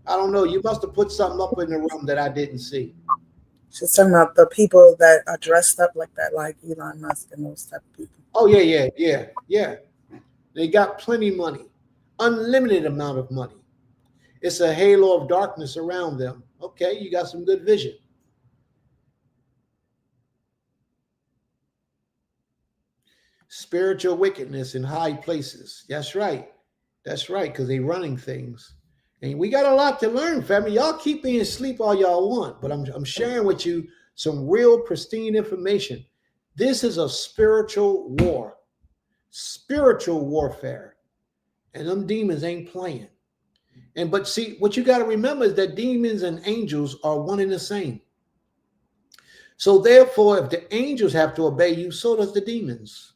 I don't know. You must have put something up in the room that I didn't see. She's talking about the people that are dressed up like that, like Elon Musk and those type of people. Oh, yeah. They got plenty of money, unlimited amount of money. It's a halo of darkness around them. Okay, you got some good vision. Spiritual wickedness in high places. That's right. That's right, because they're running things. And we got a lot to learn, family. Y'all keep me asleep all y'all want, but I'm sharing with you some real pristine information. This is a spiritual war, spiritual warfare. And them demons ain't playing. But see, what you got to remember is that demons and angels are one and the same. So therefore, if the angels have to obey you, so does the demons.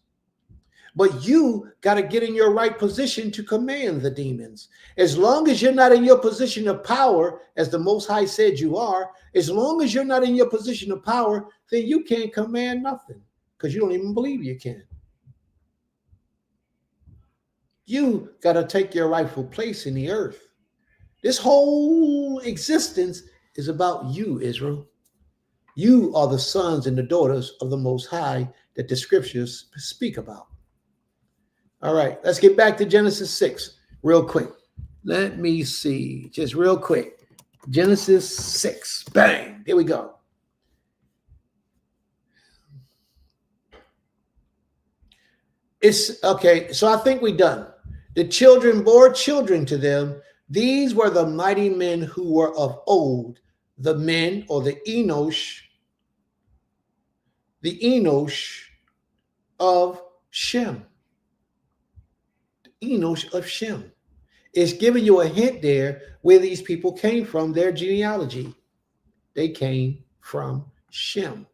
But you got to get in your right position to command the demons. As long as you're not in your position of power, as the Most High said you are, as long as you're not in your position of power, then you can't command nothing because you don't even believe you can. You got to take your rightful place in the earth. This whole existence is about you, Israel. You are the sons and the daughters of the Most High that the scriptures speak about. All right, let's get back to Genesis 6 real quick. Let me see, just real quick. Genesis 6. Bang. There we go. It's okay. So I think we're done. The children bore children to them. These were the mighty men who were of old, the men or the Enosh of Shem. The Enosh of Shem. It's giving you a hint there where these people came from, their genealogy. They came from Shem.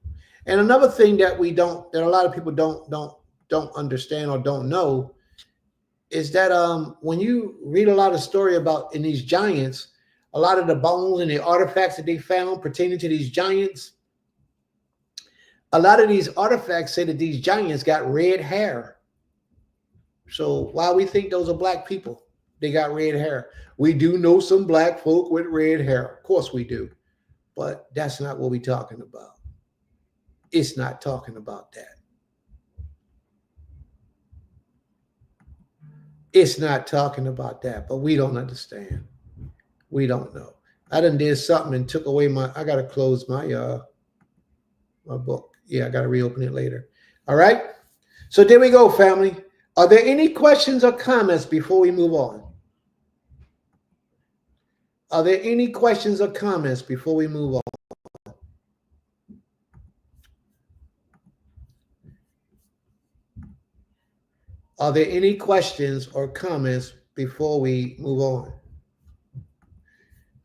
And another thing that a lot of people don't understand or don't know is that when you read a lot of story about in these giants, a lot of the bones and the artifacts that they found pertaining to these giants, a lot of these artifacts say that these giants got red hair. So why we think those are black people? They got red hair. We do know some black folk with red hair. Of course we do. But that's not what we're talking about. It's not talking about that. It's not talking about that, but we don't understand. We don't know. I done did something and took away I got to close my my book. Yeah, I got to reopen it later. All right. So there we go, family. Are there any questions or comments before we move on? Are there any questions or comments before we move on? Are there any questions or comments before we move on?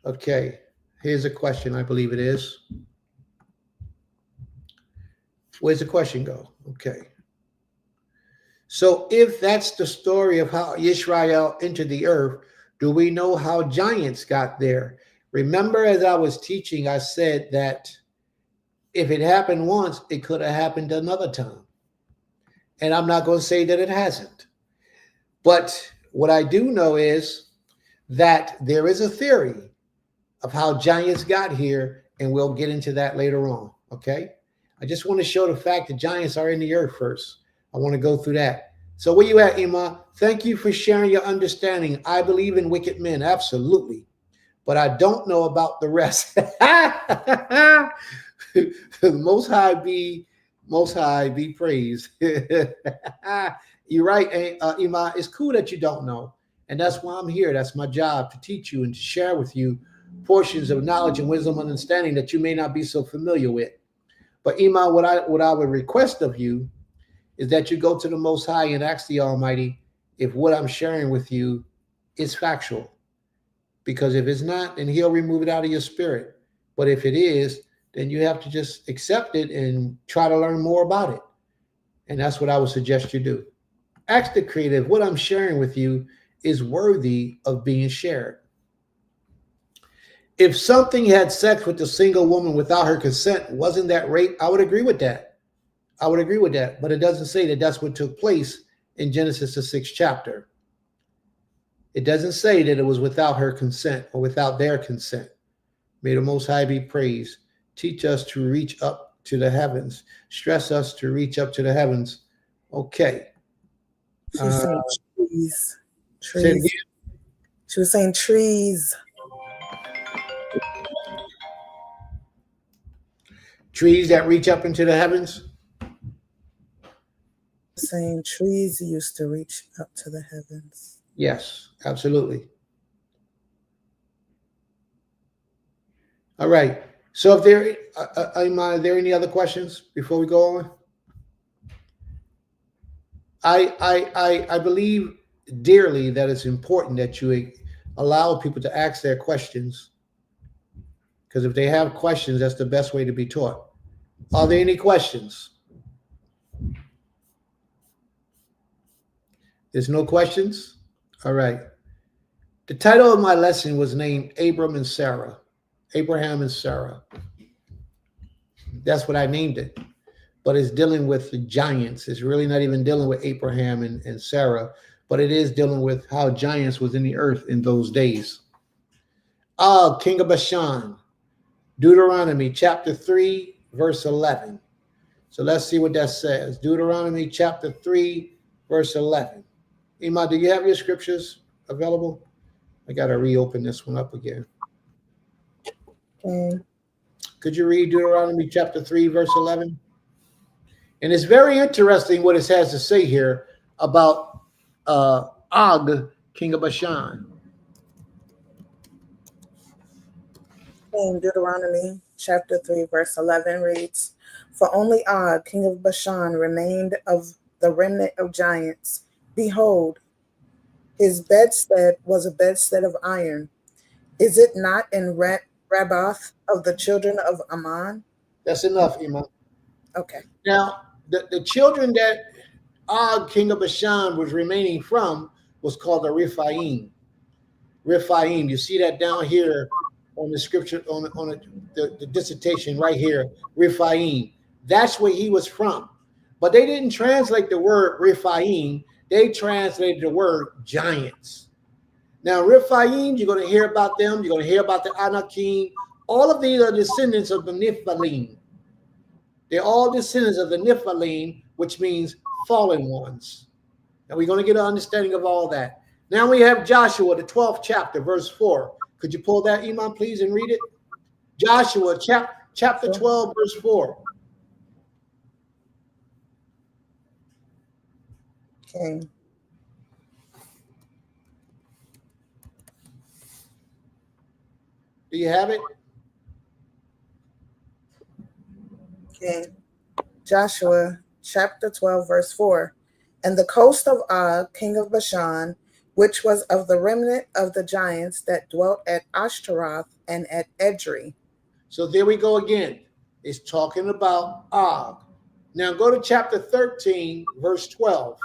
Okay, here's a question, I believe it is. Where's the question go? Okay. So if that's the story of how Israel entered the earth, do we know how giants got there? Remember, as I was teaching, I said that if it happened once, it could have happened another time. And I'm not going to say that it hasn't. But what I do know is that there is a theory of how giants got here, and we'll get into that later on, okay? I just want to show the fact that giants are in the earth first. I want to go through that. So where you at, Ima? Thank you for sharing your understanding. I believe in wicked men, absolutely. But I don't know about the rest. Most High be praised. You're right, Ima. It's cool that you don't know. And that's why I'm here. That's my job, to teach you and to share with you portions of knowledge and wisdom and understanding that you may not be so familiar with. But Ima, what I would request of you is that you go to the Most High and ask the Almighty if what I'm sharing with you is factual. Because if it's not, then He'll remove it out of your spirit. But if it is, then you have to just accept it and try to learn more about it. And that's what I would suggest you do. Ask the Creator if what I'm sharing with you is worthy of being shared. If something had sex with a single woman without her consent, wasn't that rape? I would agree with that. I would agree with that. But it doesn't say that that's what took place in Genesis, the 6th chapter. It doesn't say that it was without her consent or without their consent. May the Most High be praised. Teach us to reach up to the heavens. Stress us to reach up to the heavens. Okay. She was saying trees. Say it again. She was saying trees. Trees that reach up into the heavens. Saying trees used to reach up to the heavens. Yes, absolutely. All right. So if there are there any other questions before we go on? I believe dearly that it's important that you allow people to ask their questions, because if they have questions, that's the best way to be taught. Are there any questions? There's no questions? All right. The title of my lesson was named Abraham and Sarah. That's what I named it. But it's dealing with the giants. It's really not even dealing with Abraham and Sarah, but it is dealing with how giants was in the earth in those days. King of Bashan, Deuteronomy chapter 3, verse 11. So let's see what that says. Deuteronomy chapter 3, verse 11. Ima, do you have your scriptures available? I got to reopen this one up again. Okay. Could you read Deuteronomy chapter 3, verse 11? And it's very interesting what it has to say here about Og, king of Bashan. In Deuteronomy chapter 3, verse 11 reads, "For only Og, king of Bashan, remained of the remnant of giants. Behold, his bedstead was a bedstead of iron. Is it not in Rabbath of the children of Ammon?" That's enough, Iman. Okay. Now, the children that Og, king of Bashan, was remaining from was called the Rephaim. Rephaim. You see that down here on the scripture, on the dissertation right here, Rephaim. That's where he was from. But they didn't translate the word Rephaim. They translated the word giants. Now, Rephaim, you're going to hear about them. You're going to hear about the Anakim. All of these are descendants of the Nephilim. They're all descendants of the Nephilim, which means fallen ones. And we're going to get an understanding of all that. Now we have Joshua, the 12th chapter, verse 4. Could you pull that, Iman, please, and read it? Joshua, chapter 12, verse 4. Okay. Do you have it? Okay. Joshua chapter 12, verse 4. "And the coast of Og, king of Bashan, which was of the remnant of the giants that dwelt at Ashtaroth and at Edrei." So there we go again. It's talking about Og. Now go to chapter 13, verse 12.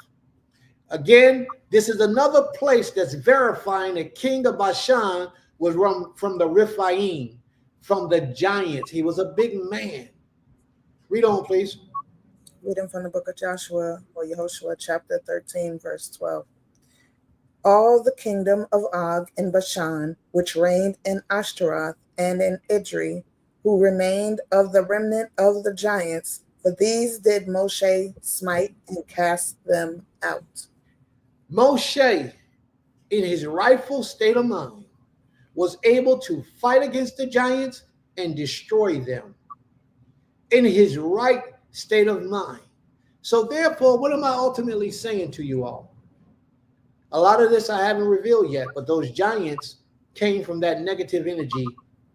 Again, this is another place that's verifying the king of Bashan was from the Rephaim, from the giants. He was a big man. Read on, please. Reading from the book of Joshua or Yehoshua chapter 13, verse 12. "All the kingdom of Og in Bashan, which reigned in Ashtaroth and in Edrei, who remained of the remnant of the giants, for these did Moshe smite and cast them out." Moshe, in his rightful state of mind, was able to fight against the giants and destroy them. In his right state of mind. So therefore, what am I ultimately saying to you all? A lot of this I haven't revealed yet, but those giants came from that negative energy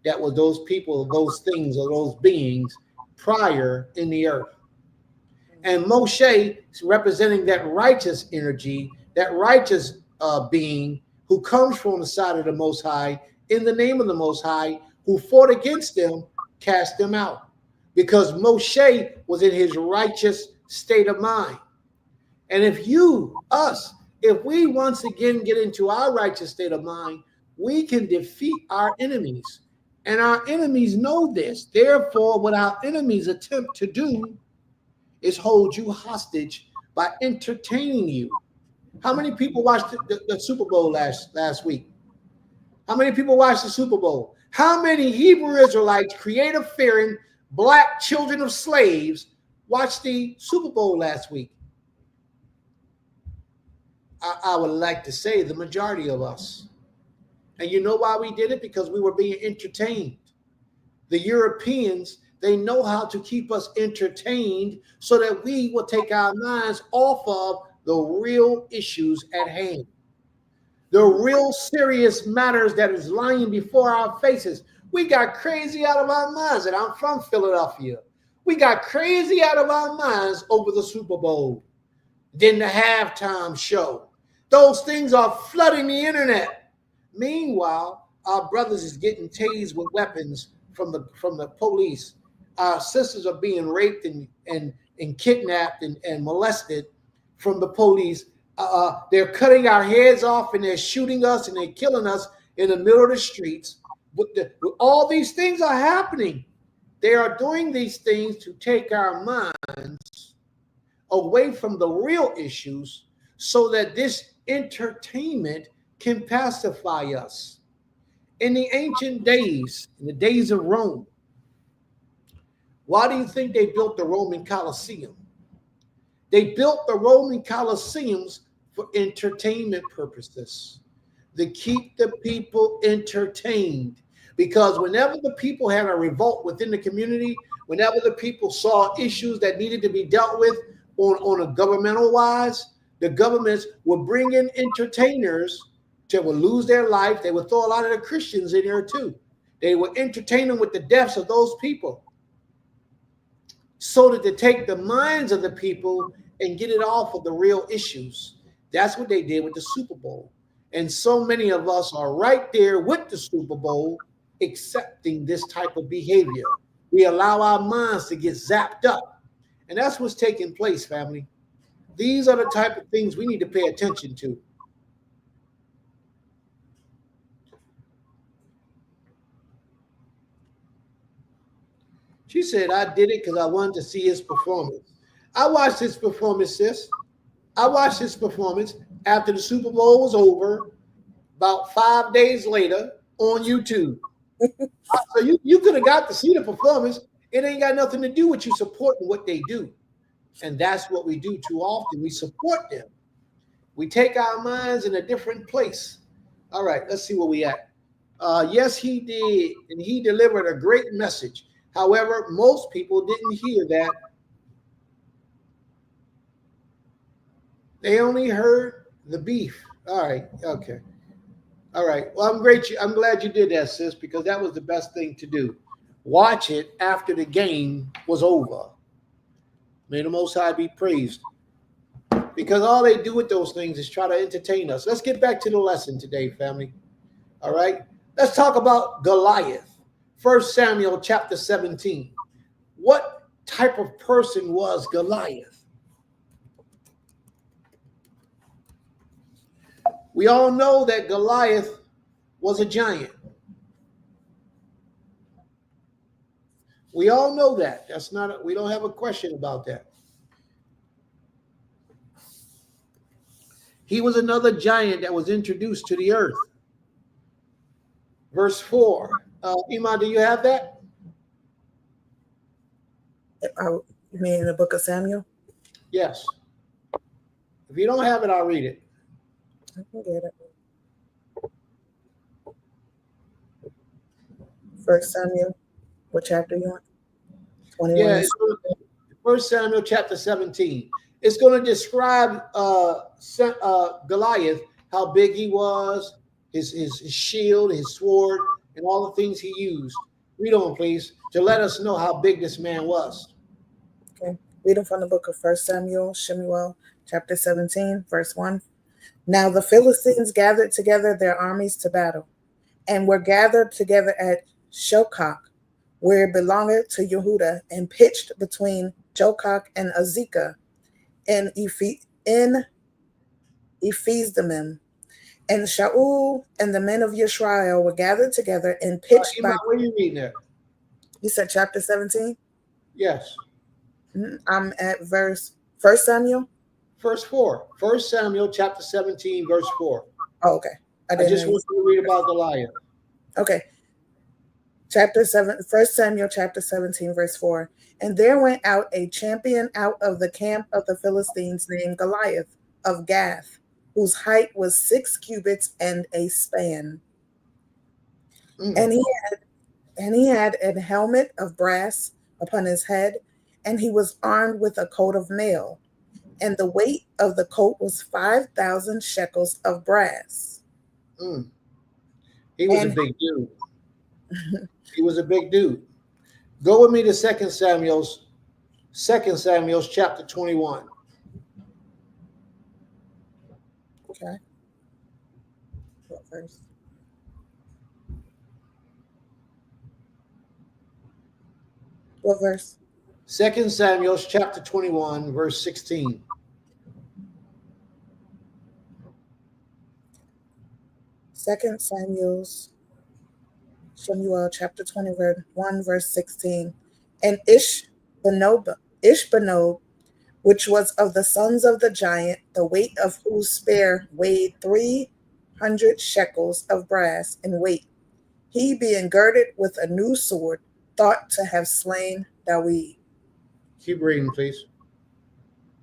that was those people, those things, or those beings prior in the earth. And Moshe is representing that righteous energy, that righteous being who comes from the side of the Most High, in the name of the Most High, who fought against them, cast them out. Because Moshe was in his righteous state of mind. And if if we once again get into our righteous state of mind, we can defeat our enemies. And our enemies know this. Therefore, what our enemies attempt to do is hold you hostage by entertaining you. How many people watched the Super Bowl last week? How many people watched the Super Bowl? How many Hebrew Israelites, creative-fearing, black children of slaves, watched the Super Bowl last week? I would like to say the majority of us. And you know why we did it? Because we were being entertained. The Europeans, they know how to keep us entertained so that we will take our minds off of the real issues at hand. The real serious matters that is lying before our faces. We got crazy out of our minds, and I'm from Philadelphia. We got crazy out of our minds over the Super Bowl. Then the halftime show. Those things are flooding the internet. Meanwhile, our brothers is getting tased with weapons from the police. Our sisters are being raped and kidnapped and molested from the police. They're cutting our heads off and they're shooting us and they're killing us in the middle of the streets. All these things are happening. They are doing these things to take our minds away from the real issues so that this entertainment can pacify us. In the ancient days, in the days of Rome, why do you think they built the Roman Colosseum? They built the Roman Colosseums for entertainment purposes. to keep the people entertained. Because whenever the people had a revolt within the community, whenever the people saw issues that needed to be dealt with on a governmental wise, the governments would bring in entertainers that would lose their life. They would throw a lot of the Christians in there too. They would entertain them with the deaths of those people, so that to take the minds of the people and get it off of the real issues. That's what they did with the Super Bowl. And so many of us are right there with the Super Bowl, accepting this type of behavior. We allow our minds to get zapped up. And that's what's taking place, family. These are the type of things we need to pay attention to. She said, I did it because I wanted to see his performance. I watched his performance, sis. I watched his performance after the Super Bowl was over, about 5 days later on YouTube. So you could have got to see the performance. It ain't got nothing to do with you supporting what they do. And that's what we do too often. We support them. We take our minds in a different place. All right, let's see where we at. Yes, he did. And he delivered a great message. However, most people didn't hear that. They only heard the beef. All right. Okay. All right. Well, I'm glad you did that, sis, because that was the best thing to do. Watch it after the game was over. May the Most High be praised. Because all they do with those things is try to entertain us. Let's get back to the lesson today, family. All right. Let's talk about Goliath. 1 Samuel chapter 17. What type of person was Goliath? We all know that Goliath was a giant. We all know that. We don't have a question about that. He was another giant that was introduced to the earth. Verse 4. Iman, do you have that? You mean in the book of Samuel? Yes. If you don't have it, I'll read it. I can get it. 1 Samuel, what chapter you want? 21. Yeah, 1 Samuel chapter 17. It's going to describe Goliath, how big he was, his shield, his sword, and all the things he used. Read on, please, to let us know how big this man was. Okay. Reading from the book of 1 Samuel, Shemuel, chapter 17, verse 1. Now the Philistines gathered together their armies to battle, and were gathered together at Shokak, where it belonged to Yehuda, and pitched between Jokak and Azekah in Ephesdammim. And Shaul and the men of Yisrael were gathered together and pitched Iman, where are you reading that? You said chapter 17? Yes. I'm at verse 1 Samuel. Verse 4. 1 Samuel chapter 17, verse 4. Oh, okay. I just want you to read about Goliath. Okay. Chapter 7, 1 Samuel chapter 17, verse 4. And there went out a champion out of the camp of the Philistines named Goliath of Gath, whose height was 6 cubits and a span. And he had a helmet of brass upon his head, and he was armed with a coat of mail. And the weight of the coat was 5,000 shekels of brass. He was a big dude. He was a big dude. Go with me to 2 Samuel's chapter 21. Okay. What verse? What verse? 2 Samuel chapter 21, verse 16. Shemuel chapter 21, verse 16. And Ishbanob, which was of the sons of the giant, the weight of whose spear weighed 300 shekels of brass in weight, he being girded with a new sword, thought to have slain Dawid. Keep reading, please.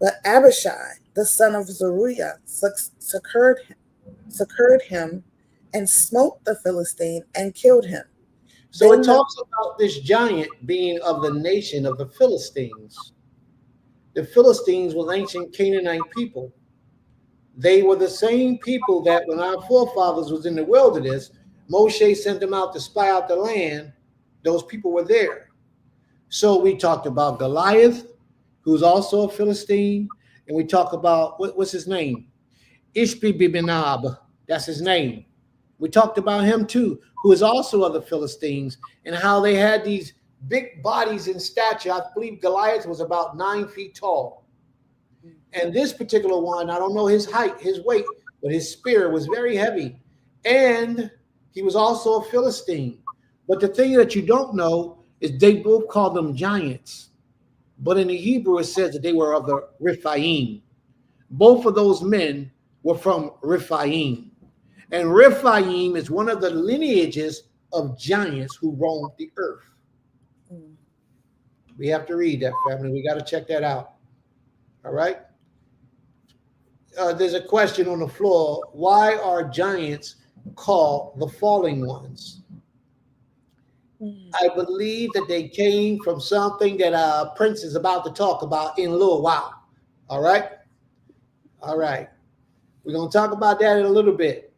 But Abishai, the son of Zeruiah, succored him and smote the Philistine and killed him. So Then it the- talks about this giant being of the nation of the Philistines. The Philistines were ancient Canaanite people. They were the same people that when our forefathers was in the wilderness, Moshe sent them out to spy out the land. Those people were there. So we talked about Goliath, who's also a Philistine, and we talk about what's his name? Ishbi-bibinab, that's his name. We talked about him too, who is also of the Philistines, and how they had these big bodies in stature. I believe Goliath was about 9 feet tall. And this particular one, I don't know his height, his weight, but his spear was very heavy. And he was also a Philistine. But the thing that you don't know is they both called them giants. But in the Hebrew, it says that they were of the Rephaim. Both of those men were from Rephaim. And Rephaim is one of the lineages of giants who roamed the earth. We have to read that, family. We got to check that out. All right. There's a question on the floor. Why are giants called the falling ones? I believe that they came from something that Prince is about to talk about in a little while. All right. All right. We're going to talk about that in a little bit.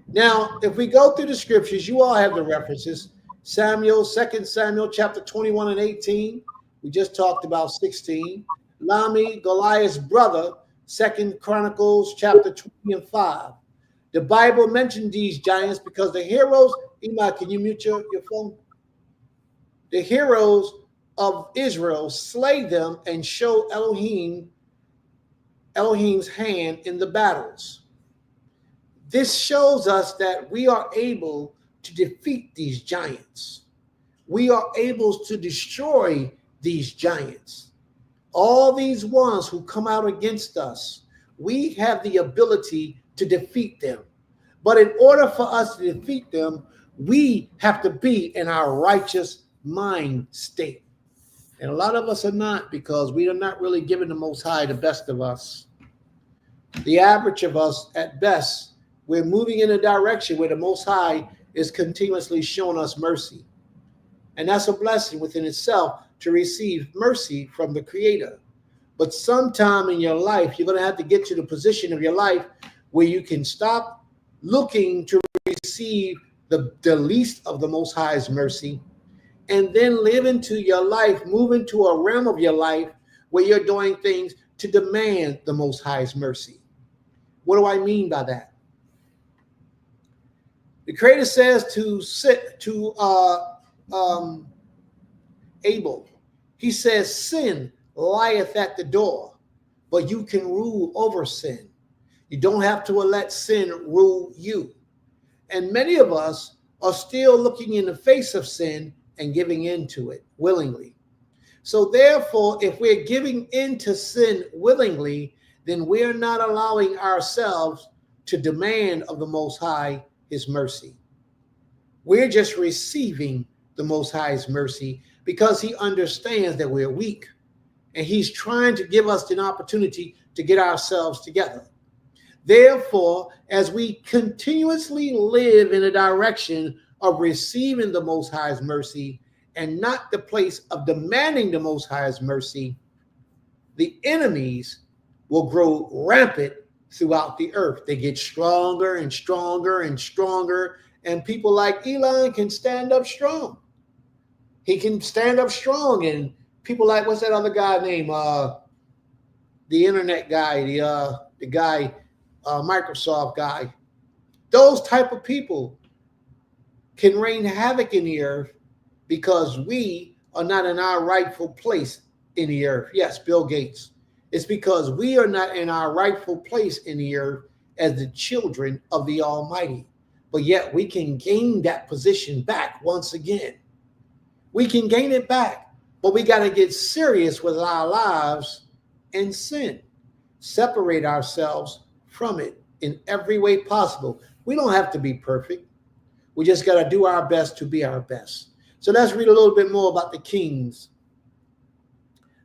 Now, if we go through the scriptures, you all have the references. 2 Samuel chapter 21 and 18. We just talked about 16. Lami, Goliath's brother, 2 Chronicles chapter 20 and 5. The Bible mentioned these giants because the heroes, Ima, can you mute your phone? The heroes of Israel slay them and show Elohim's hand in the battles. This shows us that we are able to defeat these giants. We are able to destroy these giants. All these ones who come out against us, we have the ability to defeat them. But in order for us to defeat them, we have to be in our righteous mind state. And a lot of us are not, because we are not really giving the Most High the best of us. The average of us, at best, we're moving in a direction where the Most High is continuously showing us mercy. And that's a blessing within itself, to receive mercy from the Creator. But sometime in your life, you're going to have to get to the position of your life where you can stop looking to receive the least of the Most High's mercy, and then live into your life, move into a realm of your life where you're doing things to demand the Most High's mercy. What do I mean by that? The Creator says to Abel, he says, sin lieth at the door, but you can rule over sin. You don't have to let sin rule you. And many of us are still looking in the face of sin and giving into it willingly. So therefore, if we're giving into sin willingly, then we're not allowing ourselves to demand of the Most High his mercy. We're just receiving the Most High's mercy because he understands that we're weak, and he's trying to give us an opportunity to get ourselves together. Therefore, as we continuously live in a direction of receiving the Most High's mercy and not the place of demanding the Most High's mercy, the enemies will grow rampant throughout the earth. They get stronger and stronger and stronger, and people like Elon can stand up strong. He can stand up strong, and people like, what's that other guy named? The internet guy, the guy, Microsoft guy. Those type of people can rain havoc in the earth because we are not in our rightful place in the earth. Yes, Bill Gates. It's because we are not in our rightful place in the earth as the children of the Almighty. But yet we can gain that position back once again. We can gain it back, but we got to get serious with our lives and sin. Separate ourselves from it in every way possible. We don't have to be perfect. We just got to do our best to be our best. So let's read a little bit more about the kings.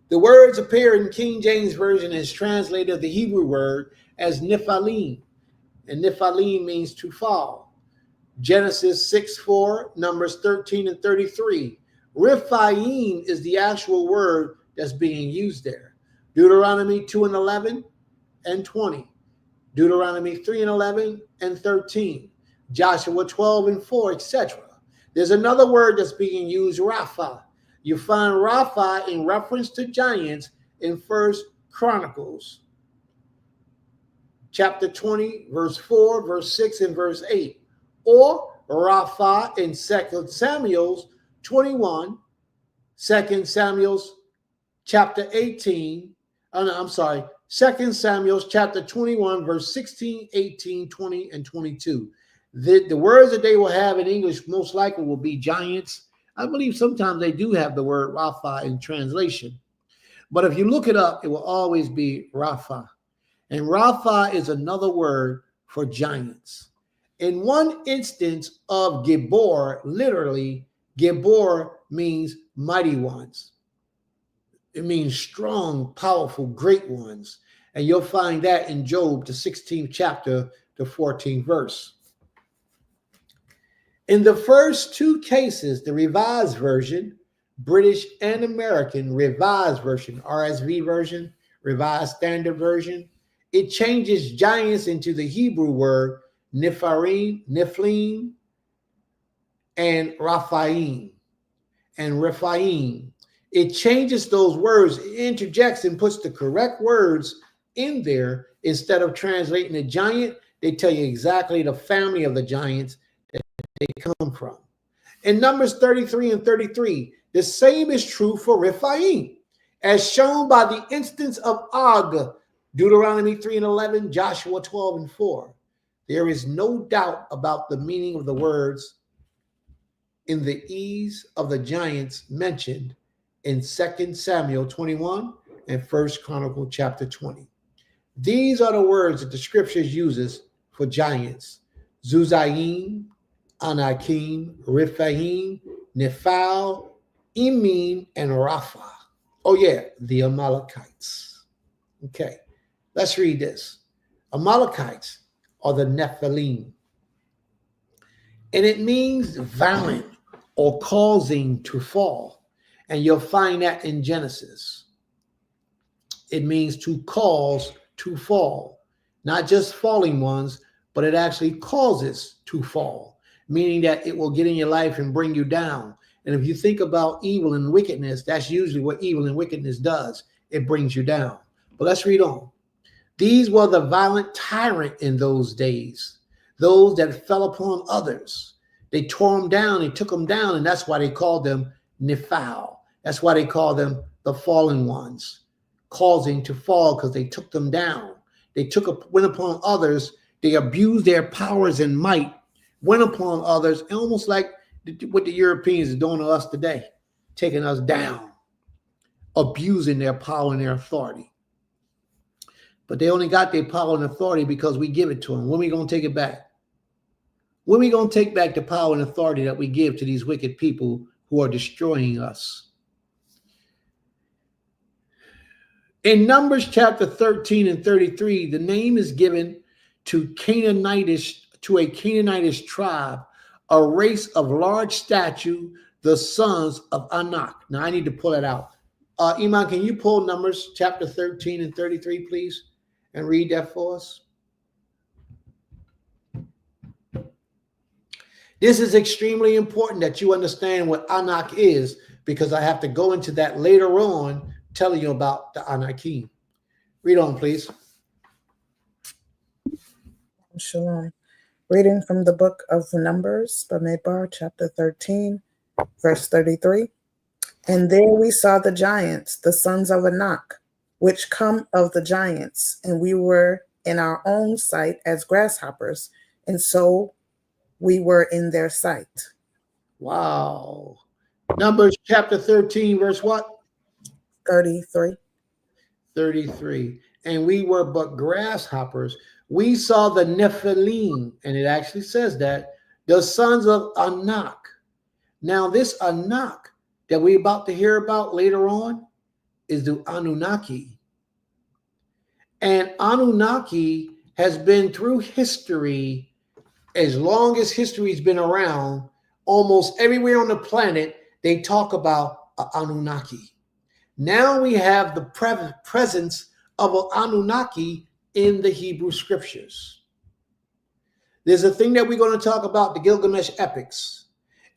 The words appear in King James Version as translated the Hebrew word as Nephilim. and Nephilim means to fall. Genesis 6:4, Numbers 13 and 33. Rephaim is the actual word that's being used there. Deuteronomy 2 and 11 and 20. Deuteronomy 3 and 11 and 13. Joshua 12 and 4, etc. There's another word that's being used, Rapha. You find Rapha in reference to giants in 1 Chronicles, chapter 20, verse 4, verse 6, and verse 8. Or Rapha in 2 Samuel 21, 2 Samuel chapter 18, 2 Samuel chapter 21, verse 16, 18, 20, and 22. The words that they will have in English most likely will be giants. I believe sometimes they do have the word Rapha in translation. But if you look it up, it will always be Rapha. And Rapha is another word for giants. In one instance of Gibor, literally, Gibor means mighty ones. It means strong, powerful, great ones. And you'll find that in Job, the 16th chapter, the 14th verse. In the first two cases, the Revised Version, British and American Revised Version, RSV version, Revised Standard Version, it changes giants into the Hebrew word Nephilim, and Raphaim, and Rephaim. It changes those words, it interjects and puts the correct words in there. Instead of translating a giant, they tell you exactly the family of the giants that they come from. In Numbers 33 and 33, the same is true for Rephaim, as shown by the instance of Og, Deuteronomy 3 and 11, Joshua 12 and 4. There is no doubt about the meaning of the words in the ease of the giants mentioned in 2 Samuel 21 and 1 Chronicle chapter 20. These are the words that the scriptures uses for giants: Zuzayim, Anakim, Rephaim, Nephal, Emim, and Rapha. Oh yeah, the Amalekites. Okay, let's read this. Amalekites are the Nephilim. And it means violent or causing to fall. And you'll find that in Genesis. It means to cause to fall. Not just falling ones, but it actually causes to fall, meaning that it will get in your life and bring you down. And if you think about evil and wickedness, that's usually what evil and wickedness does. It brings you down. But let's read on. These were the violent tyrant in those days, those that fell upon others. They tore them down, they took them down, and that's why they called them Nephal. That's why they call them the fallen ones, causing to fall because they took them down. They went upon others, they abused their powers and might, went upon others, almost like what the Europeans are doing to us today, taking us down, abusing their power and their authority. But they only got their power and authority because we give it to them. When are we going to take it back? When are we going to take back the power and authority that we give to these wicked people who are destroying us? In Numbers chapter 13 and 33, the name is given to a Canaanitish tribe, a race of large stature, the sons of Anak. Now I need to pull that out. Iman, can you pull Numbers chapter 13 and 33, please, and read that for us? This is extremely important that you understand what Anak is, because I have to go into that later on, telling you about the Anakim. Read on, please. Shalom. Reading from the book of Numbers, Bamidbar, chapter 13, verse 33. And there we saw the giants, the sons of Anak, which come of the giants, and we were in our own sight as grasshoppers, and so we were in their sight. Wow. Numbers chapter 13, verse what? 33. 33. And we were but grasshoppers. We saw the Nephilim, and it actually says that, the sons of Anak. Now this Anak that we're about to hear about later on is the Anunnaki. And Anunnaki has been through history, as long as history's been around, almost everywhere on the planet, they talk about a Anunnaki. Now we have the presence of an Anunnaki in the Hebrew scriptures. There's a thing that we're going to talk about, the Gilgamesh epics.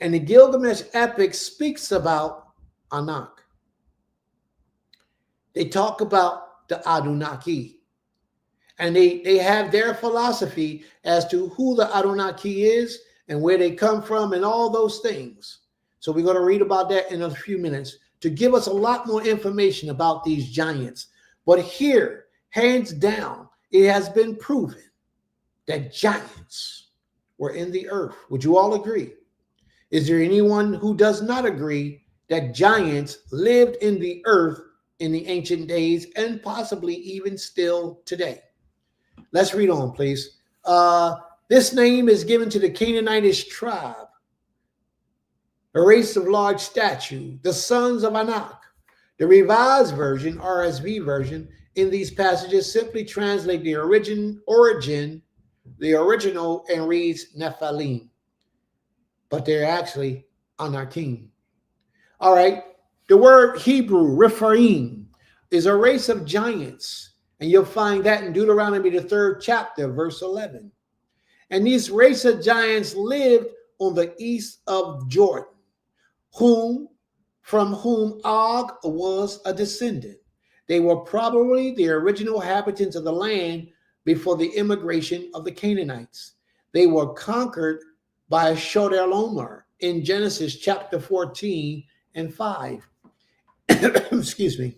And the Gilgamesh epic speaks about Anak. They talk about the Anunnaki. And they have their philosophy as to who the Anunnaki is and where they come from and all those things. So we're going to read about that in a few minutes to give us a lot more information about these giants. But here, hands down, it has been proven that giants were in the earth. Would you all agree? Is there anyone who does not agree that giants lived in the earth in the ancient days and possibly even still today? Let's read on, please. This name is given to the Canaanitish tribe, a race of large stature, the sons of Anak. The Revised Version, RSV version, in these passages simply translate the original, and reads Nephilim, but they're actually Anakim. All right, the word Hebrew, Rephaim, is a race of giants, and you'll find that in Deuteronomy, the 3rd chapter, verse 11. And these race of giants lived on the east of Jordan, from whom Og was a descendant. They were probably the original inhabitants of the land before the immigration of the Canaanites. They were conquered by Chedorlaomer in Genesis chapter 14 and 5. Excuse me.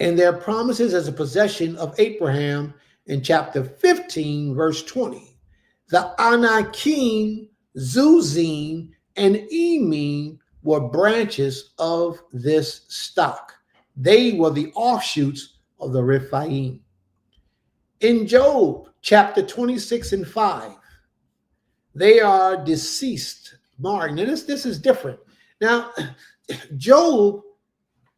And their promises as a possession of Abraham in chapter 15, verse 20. The Anakim, Zuzim, and Emim were branches of this stock. They were the offshoots of the Rephaim. In Job chapter 26 and 5, they are deceased. Now this is different. Now, Job,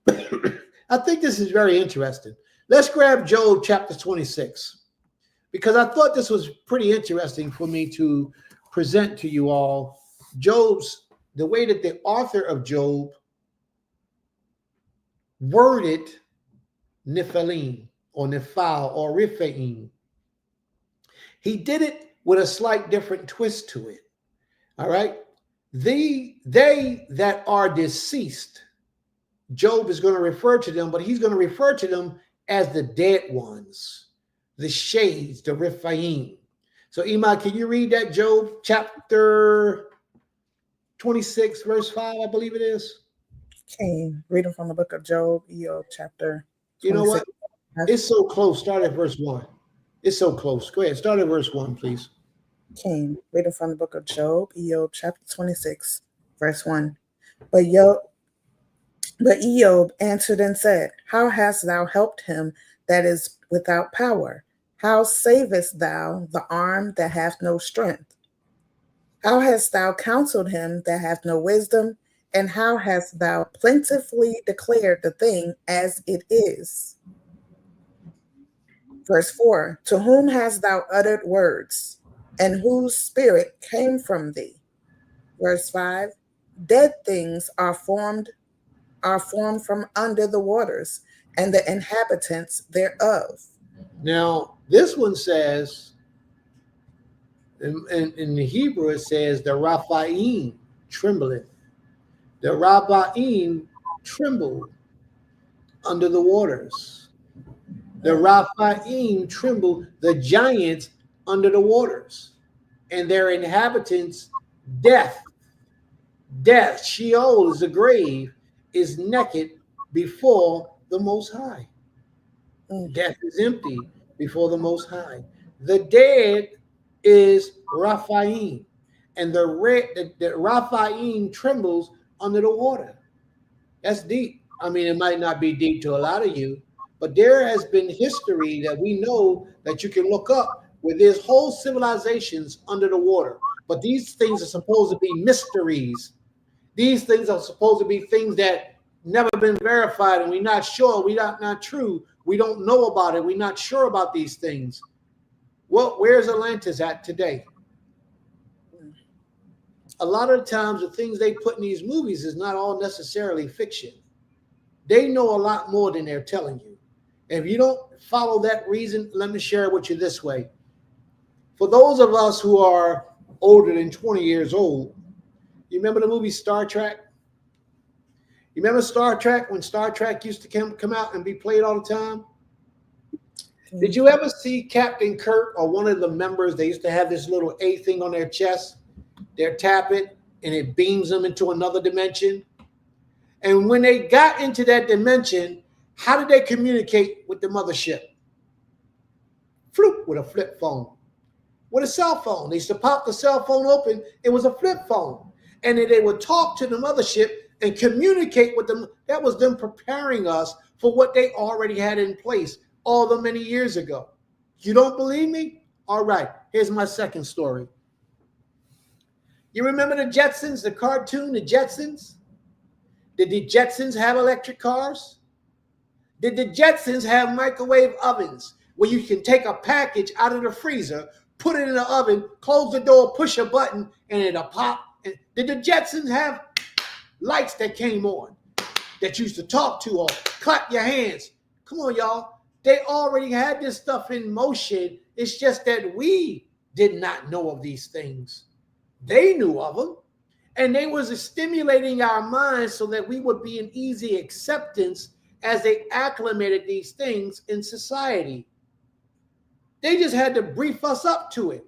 I think this is very interesting. Let's grab Job chapter 26, because I thought this was pretty interesting for me to present to you all. The way that the author of Job worded Nephilim or Nephal or Rephaim. He did it with a slight different twist to it. All right. They that are deceased, Job is going to refer to them, but he's going to refer to them as the dead ones, the shades, the Rephaim. So Imai, can you read that Job chapter 26, verse 5, I believe it is? Okay, reading from the book of Job, Job chapter 26. You know what? It's so close. Start at verse 1. It's so close. Go ahead. Start at verse 1, please. Okay, reading from the book of Job, Job chapter 26, verse 1. But Job answered and said, How hast thou helped him that is without power? How savest thou the arm that hath no strength? How hast thou counseled him that hath no wisdom? And how hast thou plentifully declared the thing as it is? Verse 4, To whom hast thou uttered words, and whose spirit came from thee? Verse 5, Dead things are formed from under the waters, and the inhabitants thereof. Now, this one says, in the Hebrew, it says, the Rephaim trembleth. The Rephaim trembled under the waters. The Rephaim trembled, the giants under the waters. And their inhabitants, death, Sheol is the grave, is naked before the Most High. Death is empty before the Most High. The dead is Rephaim, and the Rephaim trembles under the water. That's deep. I mean, it might not be deep to a lot of you, but there has been history that we know that you can look up where there's whole civilizations under the water. But these things are supposed to be mysteries. These things are supposed to be things that never been verified, and we're not sure, we're not true We don't know about it. We're not sure about these things. Well, where's Atlantis at today? A lot of the times the things they put in these movies is not all necessarily fiction. They know a lot more than they're telling you. And if you don't follow that reason, let me share it with you this way. For those of us who are older than 20 years old, you remember the movie Star Trek? You remember Star Trek, when Star Trek used to come out and be played all the time? Did you ever see Captain Kirk or one of the members? They used to have this little A thing on their chest. They tap it and it beams them into another dimension. And when they got into that dimension, how did they communicate with the mothership? Floop, with a flip phone. With a cell phone. They used to pop the cell phone open. It was a flip phone. And then they would talk to the mothership and communicate with them. That was them preparing us for what they already had in place all the many years ago. You don't believe me? All right, here's my second story. You remember the Jetsons, the cartoon, the Jetsons? Did the Jetsons have electric cars? Did the Jetsons have microwave ovens where you can take a package out of the freezer, put it in the oven, close the door, push a button, and it'll pop? Did the Jetsons have lights that came on that you used to talk to or clap your hands? Come on, y'all. They already had this stuff in motion. It's just that we did not know of these things. They knew of them, and they was stimulating our minds so that we would be in easy acceptance as they acclimated these things in society. They just had to brief us up to it.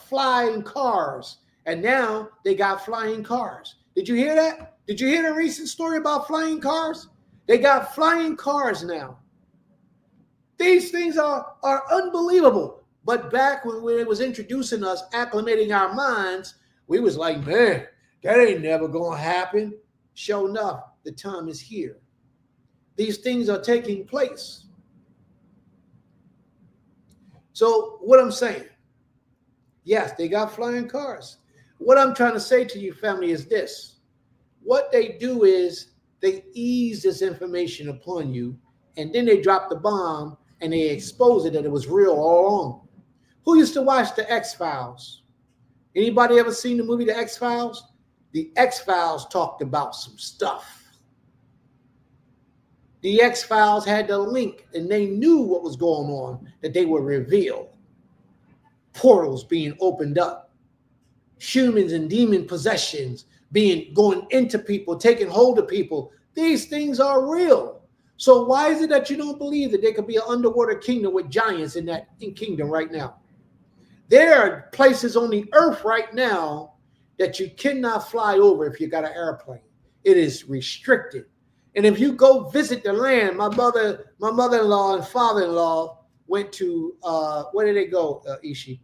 Flying cars, and now they got flying cars. Did you hear that? Did you hear the recent story about flying cars? They got flying cars now. These things are unbelievable. But back when it was introducing us, acclimating our minds, we was like, man, that ain't never going to happen. Sure enough, the time is here. These things are taking place. So what I'm saying, yes, they got flying cars. What I'm trying to say to you, family, is this. What they do is they ease this information upon you, and then they drop the bomb and they expose it that it was real all along. Who used to watch the X-Files? Anybody ever seen the movie The X-Files? The X-Files talked about some stuff. The X-Files had the link, and they knew what was going on, that they would reveal. Portals being opened up. Humans and demon possessions going into people, taking hold of people. These things are real. So why is it that you don't believe that there could be an underwater kingdom with giants in that kingdom right now? There are places on the earth right now that you cannot fly over if you got an airplane. It is restricted. And if you go visit the land, my mother-in-law and father-in-law went to, where did they go, Ishi?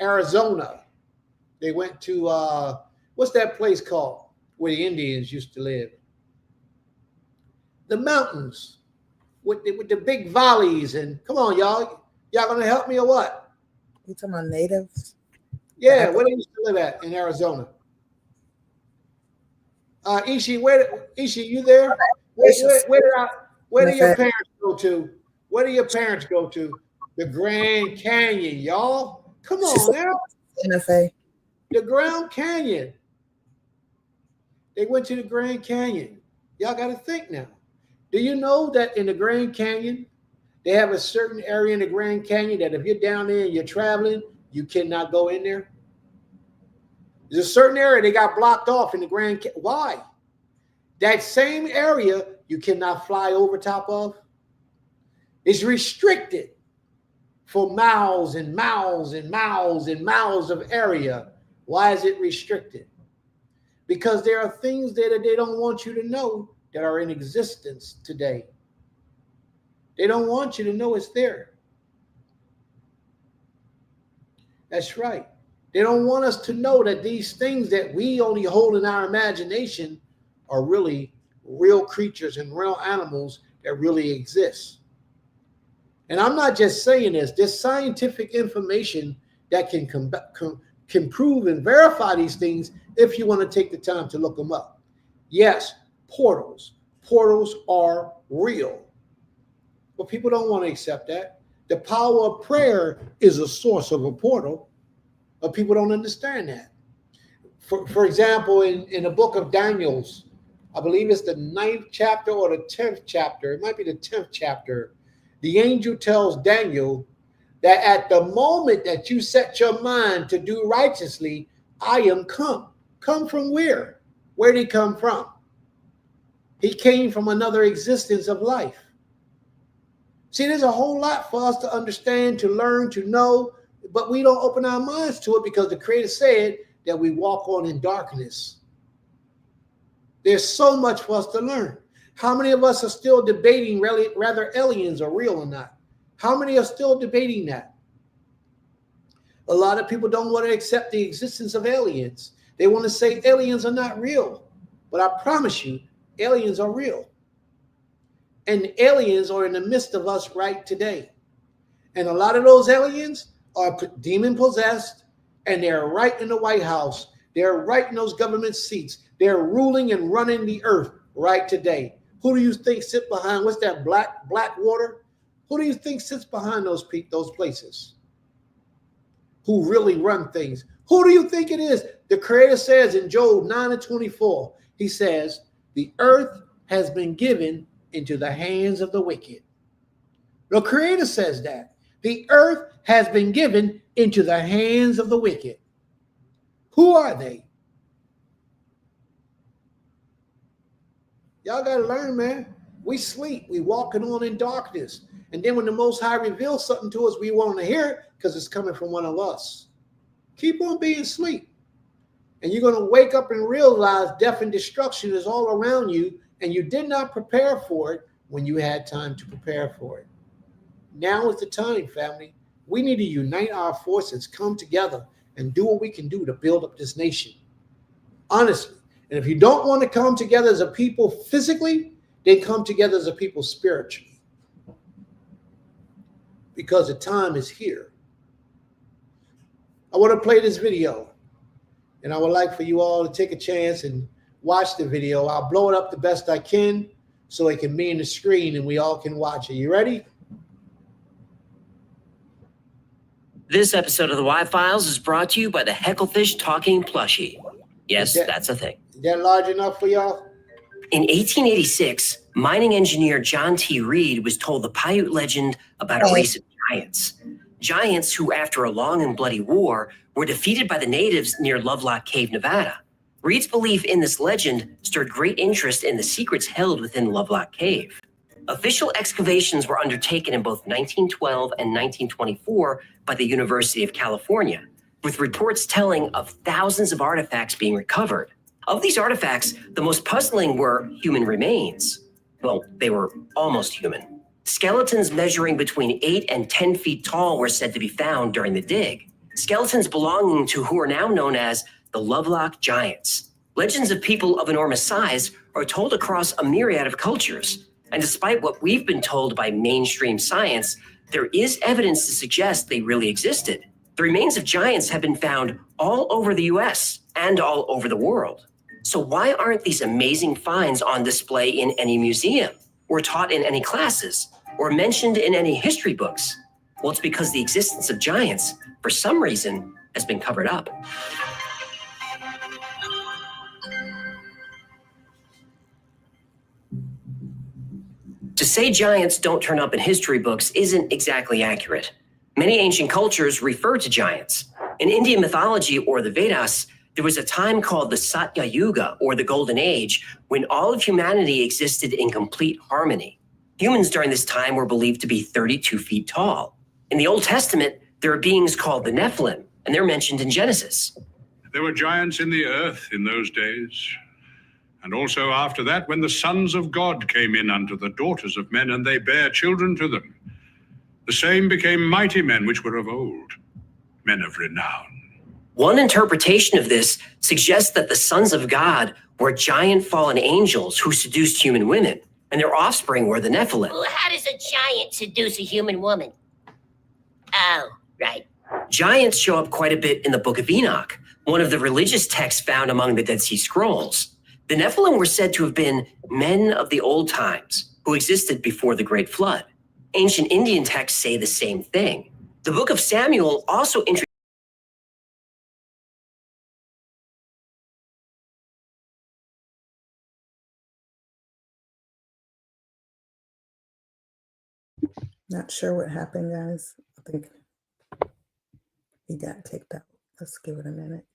Arizona. They went to, what's that place called where the Indians used to live? The mountains with the big valleys. And come on, y'all gonna help me or what? You talking about natives? Yeah, where they used to live at in Arizona. Ishi, you there? Where do your parents go to? Where do your parents go to? The Grand Canyon, y'all. Come on now. NFA. The Grand Canyon. They went to the Grand Canyon. Y'all got to think now. Do you know that in the Grand Canyon, they have a certain area in the Grand Canyon that if you're down there and you're traveling, you cannot go in there? There's a certain area they got blocked off in the Grand Canyon. Why? That same area you cannot fly over top of. It's restricted for miles and miles and miles and miles of area. Why is it restricted? Because there are things that they don't want you to know that are in existence today. They don't want you to know it's there. That's right. They don't want us to know that these things that we only hold in our imagination are really real creatures and real animals that really exist. And I'm not just saying this. There's scientific information that can prove and verify these things if you want to take the time to look them up. Yes, portals. Portals are real. But people don't want to accept that. The power of prayer is a source of a portal, but people don't understand that. For example, in the book of Daniel's, I believe it's the 9th chapter or the 10th chapter, it might be the 10th chapter, the angel tells Daniel that at the moment that you set your mind to do righteously, I am come. Come from where? Where did he come from? He came from another existence of life. See, there's a whole lot for us to understand, to learn, to know, but we don't open our minds to it because the Creator said that we walk on in darkness. There's so much for us to learn. How many of us are still debating whether aliens are real or not? How many are still debating that? A lot of people don't want to accept the existence of aliens. They want to say aliens are not real. But I promise you, aliens are real. And aliens are in the midst of us right today. And a lot of those aliens are demon possessed, and they're right in the White House. They're right in those government seats. They're ruling and running the earth right today. Who do you think sits behind? What's that black water? Who do you think sits behind those places? Who really run things? Who do you think it is? The Creator says in Job 9:24, he says, the earth has been given into the hands of the wicked. The Creator says that. The earth has been given into the hands of the wicked. Who are they? Y'all got to learn, man. We sleep. We walking on in darkness. And then when the Most High reveals something to us, we want to hear it because it's coming from one of us. Keep on being asleep. And you're going to wake up and realize death and destruction is all around you, and you did not prepare for it when you had time to prepare for it. Now is the time, family. We need to unite our forces, come together, and do what we can do to build up this nation. Honestly. And if you don't want to come together as a people physically, then come together as a people spiritually. Because the time is here. I want to play this video. And I would like for you all to take a chance and watch the video. I'll blow it up the best I can so it can be in the screen and we all can watch it. You ready? This episode of the Y-Files is brought to you by the Hecklefish Talking Plushie. Yes, that's a thing. Is that large enough for y'all? In 1886, mining engineer John T. Reed was told the Paiute legend about a race of giants. Giants who, after a long and bloody war, were defeated by the natives near Lovelock Cave, Nevada. Reed's belief in this legend stirred great interest in the secrets held within Lovelock Cave. Official excavations were undertaken in both 1912 and 1924 by the University of California, with reports telling of thousands of artifacts being recovered. Of these artifacts, the most puzzling were human remains. Well, they were almost human. Skeletons measuring between 8 and 10 feet tall were said to be found during the dig. Skeletons belonging to who are now known as the Lovelock Giants. Legends of people of enormous size are told across a myriad of cultures. And despite what we've been told by mainstream science, there is evidence to suggest they really existed. The remains of giants have been found all over the US and all over the world. So why aren't these amazing finds on display in any museum, or taught in any classes, or mentioned in any history books? Well, it's because the existence of giants, for some reason, has been covered up. To say giants don't turn up in history books isn't exactly accurate. Many ancient cultures refer to giants. In Indian mythology or the Vedas, there was a time called the Satya Yuga, or the Golden Age, when all of humanity existed in complete harmony. Humans during this time were believed to be 32 feet tall. In the Old Testament, there are beings called the Nephilim, and they're mentioned in Genesis. There were giants in the earth in those days. And also after that, when the sons of God came in unto the daughters of men, and they bare children to them, the same became mighty men which were of old, men of renown. One interpretation of this suggests that the sons of God were giant fallen angels who seduced human women, and their offspring were the Nephilim. Well, how does a giant seduce a human woman? Oh, right. Giants show up quite a bit in the Book of Enoch, one of the religious texts found among the Dead Sea Scrolls. The Nephilim were said to have been men of the old times who existed before the Great Flood. Ancient Indian texts say the same thing. The Book of Samuel also introduces Not sure what happened, guys. I think he got kicked out. Let's give it a minute.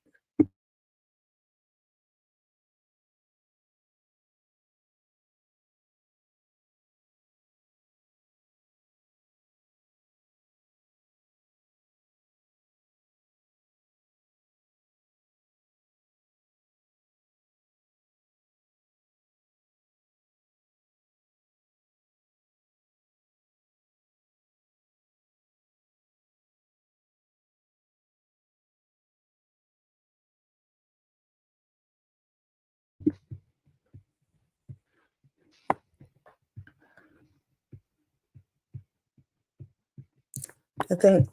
I think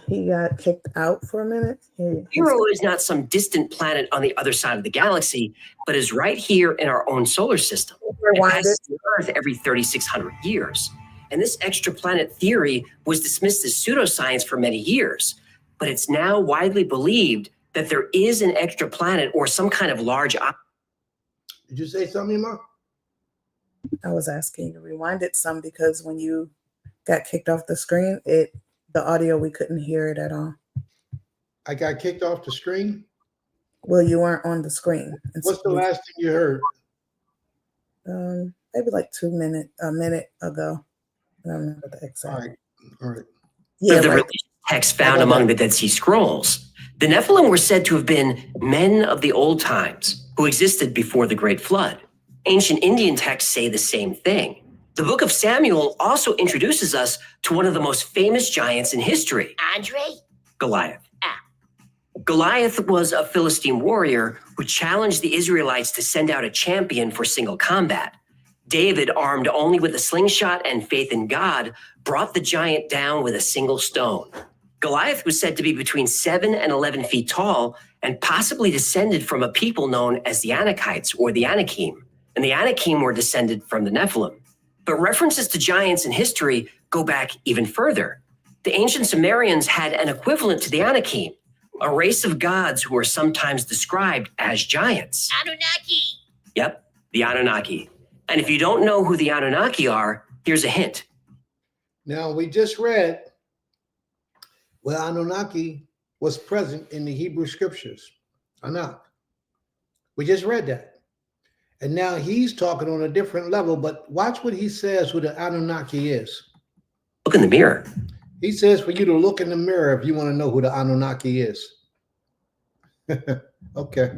he got kicked out for a minute. Nibiru is not some distant planet on the other side of the galaxy, but is right here in our own solar system. It passes the Earth every 3,600 years. And this extraplanet theory was dismissed as pseudoscience for many years, but it's now widely believed that there is an extraplanet or some kind of large object. Did you say something, Emma? I was asking you to rewind it some because when you got kicked off the screen, the audio, we couldn't hear it at all. I got kicked off the screen. Well, you weren't on the screen. And What's the last thing you heard? Maybe like a minute ago. I don't remember the exact. All right. Yeah, The right. religious texts found among the Dead Sea Scrolls. The Nephilim were said to have been men of the old times who existed before the Great Flood. Ancient Indian texts say the same thing. The Book of Samuel also introduces us to one of the most famous giants in history, Andre? Goliath. Ah. Goliath was a Philistine warrior who challenged the Israelites to send out a champion for single combat. David, armed only with a slingshot and faith in God, brought the giant down with a single stone. Goliath was said to be between 7 and 11 feet tall and possibly descended from a people known as the Anakites or the Anakim. And the Anakim were descended from the Nephilim. But references to giants in history go back even further. The ancient Sumerians had an equivalent to the Anakim, a race of gods who are sometimes described as giants. Anunnaki! Yep, the Anunnaki. And if you don't know who the Anunnaki are, here's a hint. Now, we just read where Anunnaki was present in the Hebrew scriptures. Anak. We just read that. And now he's talking on a different level, but watch what he says who the Anunnaki is. Look in the mirror. He says for you to look in the mirror if you want to know who the Anunnaki is. Okay.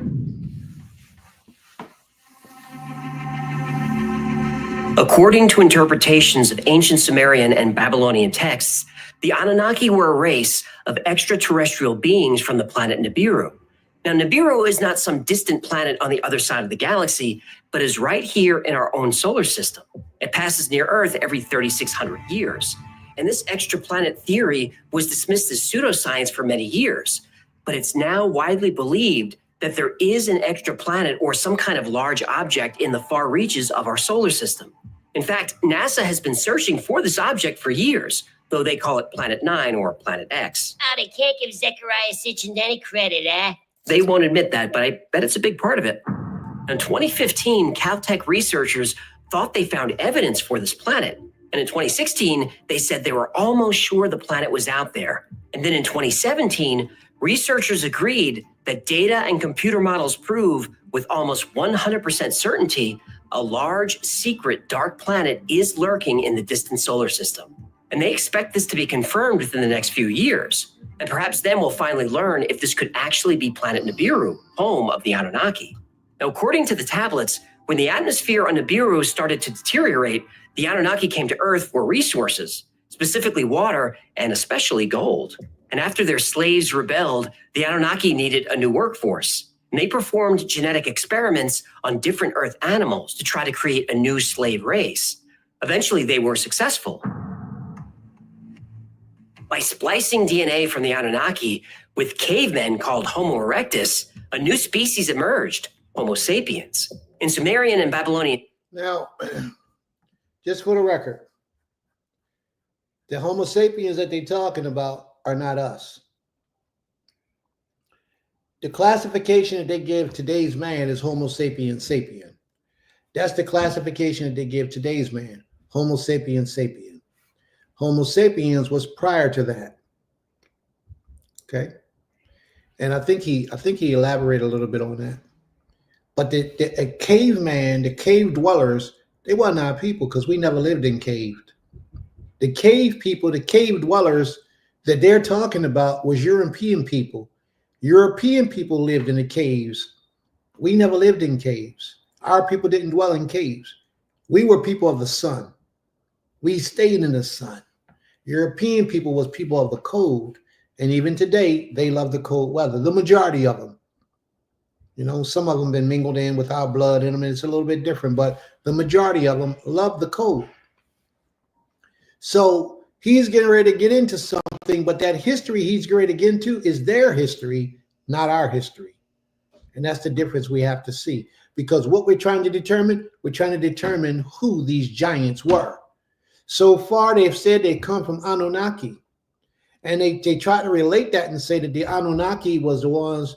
According to interpretations of ancient Sumerian and Babylonian texts, the Anunnaki were a race of extraterrestrial beings from the planet Nibiru. Now, Nibiru is not some distant planet on the other side of the galaxy, but is right here in our own solar system. It passes near Earth every 3,600 years. And this extraplanet theory was dismissed as pseudoscience for many years, but it's now widely believed that there is an extraplanet or some kind of large object in the far reaches of our solar system. In fact, NASA has been searching for this object for years, though they call it Planet 9 or Planet X. Oh, they can't give Zechariah Sitchin any credit, eh? They won't admit that, but I bet it's a big part of it. In 2015, Caltech researchers thought they found evidence for this planet. And in 2016, they said they were almost sure the planet was out there. And then in 2017, researchers agreed that data and computer models prove with almost 100% certainty a large, secret, dark planet is lurking in the distant solar system. And they expect this to be confirmed within the next few years. And perhaps then we'll finally learn if this could actually be planet Nibiru, home of the Anunnaki. Now, according to the tablets, when the atmosphere on Nibiru started to deteriorate, the Anunnaki came to Earth for resources, specifically water and especially gold. And after their slaves rebelled, the Anunnaki needed a new workforce. And they performed genetic experiments on different Earth animals to try to create a new slave race. Eventually, they were successful. By splicing DNA from the Anunnaki with cavemen called Homo erectus, a new species emerged, Homo sapiens. In Sumerian and Babylonian. Now, just for the record, The Homo sapiens that they're talking about are not us. The classification that they give today's man is Homo sapiens sapien. That's the classification that they give today's man, Homo sapiens sapien. Homo sapiens was prior to that. Okay. And I think he elaborated a little bit on that. But the caveman, the cave dwellers, they weren't our people because we never lived in caves. The cave people, the cave dwellers that they're talking about was European people. European people lived in the caves. We never lived in caves. Our people didn't dwell in caves. We were people of the sun. We stayed in the sun. European people was people of the cold. And even today, they love the cold weather. The majority of them. You know, some of them been mingled in with our blood in them, and it's a little bit different, but the majority of them love the cold. So he's getting ready to get into something, but that history he's getting ready to get into is their history, not our history. And that's the difference we have to see. Because what we're trying to determine, who these giants were. So far, they've said they come from Anunnaki. And they try to relate that and say that the Anunnaki was the ones,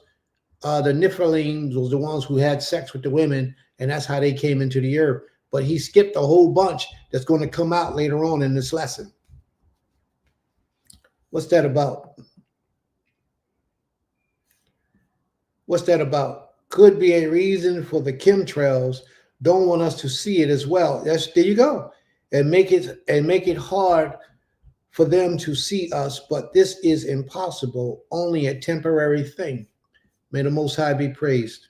the Nephilims was the ones who had sex with the women, and that's how they came into the earth. But he skipped a whole bunch that's going to come out later on in this lesson. What's that about? What's that about? Could be a reason for the chemtrails don't want us to see it as well. There you go. And make it hard for them to see us, but this is impossible, only a temporary thing. May the Most High be praised.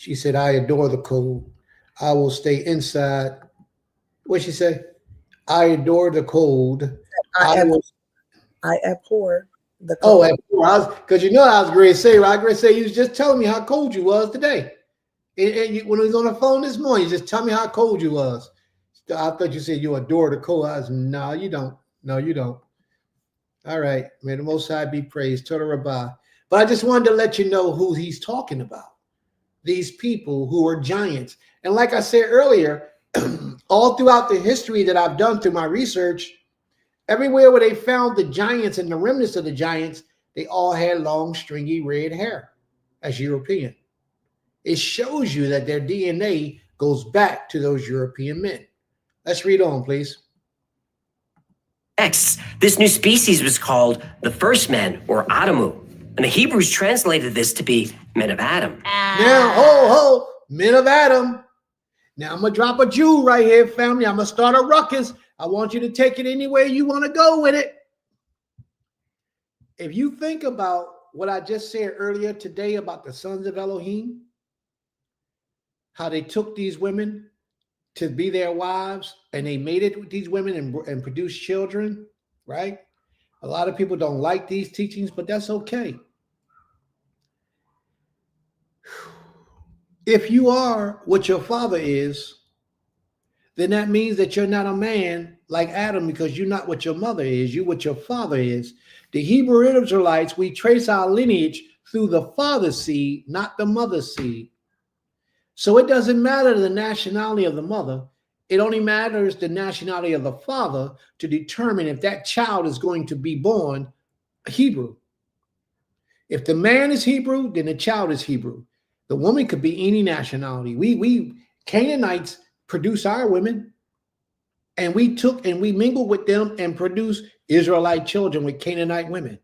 She said, I adore the cold. I will stay inside. What'd she say? I adore the cold. I abhor the cold. Oh, because you know I was going to say, right? I was going to say, you was just telling me how cold you was today. And when we was on the phone this morning, you just tell me how cold you was. I thought you said you adore the cold. I was, no, you don't. No, you don't. All right. May the Most High be praised. Toda Rabbah. But I just wanted to let you know who he's talking about. These people who are giants. And like I said earlier, all throughout the history that I've done through my research, everywhere where they found the giants and the remnants of the giants, they all had long, stringy red hair as European. It shows you that their DNA goes back to those European men. Let's read on, please. Next, this new species was called the first men, or Adamu, and the Hebrews translated this to be men of Adam. Now, men of Adam. Now, I'm going to drop a jewel right here, family. I'm going to start a ruckus. I want you to take it anywhere you want to go with it. If you think about what I just said earlier today about the sons of Elohim, how they took these women to be their wives, and they mated with these women and produced children, right? A lot of people don't like these teachings, but that's okay. If you are what your father is, then that means that you're not a man like Adam, because you're not what your mother is. You're what your father is. The Hebrew Israelites, we trace our lineage through the father's seed, not the mother's seed. So it doesn't matter the nationality of the mother. It only matters the nationality of the father to determine if that child is going to be born Hebrew. If the man is Hebrew, then the child is Hebrew. The woman could be any nationality. We Canaanites produce our women, and we took and we mingled with them and produced Israelite children with Canaanite women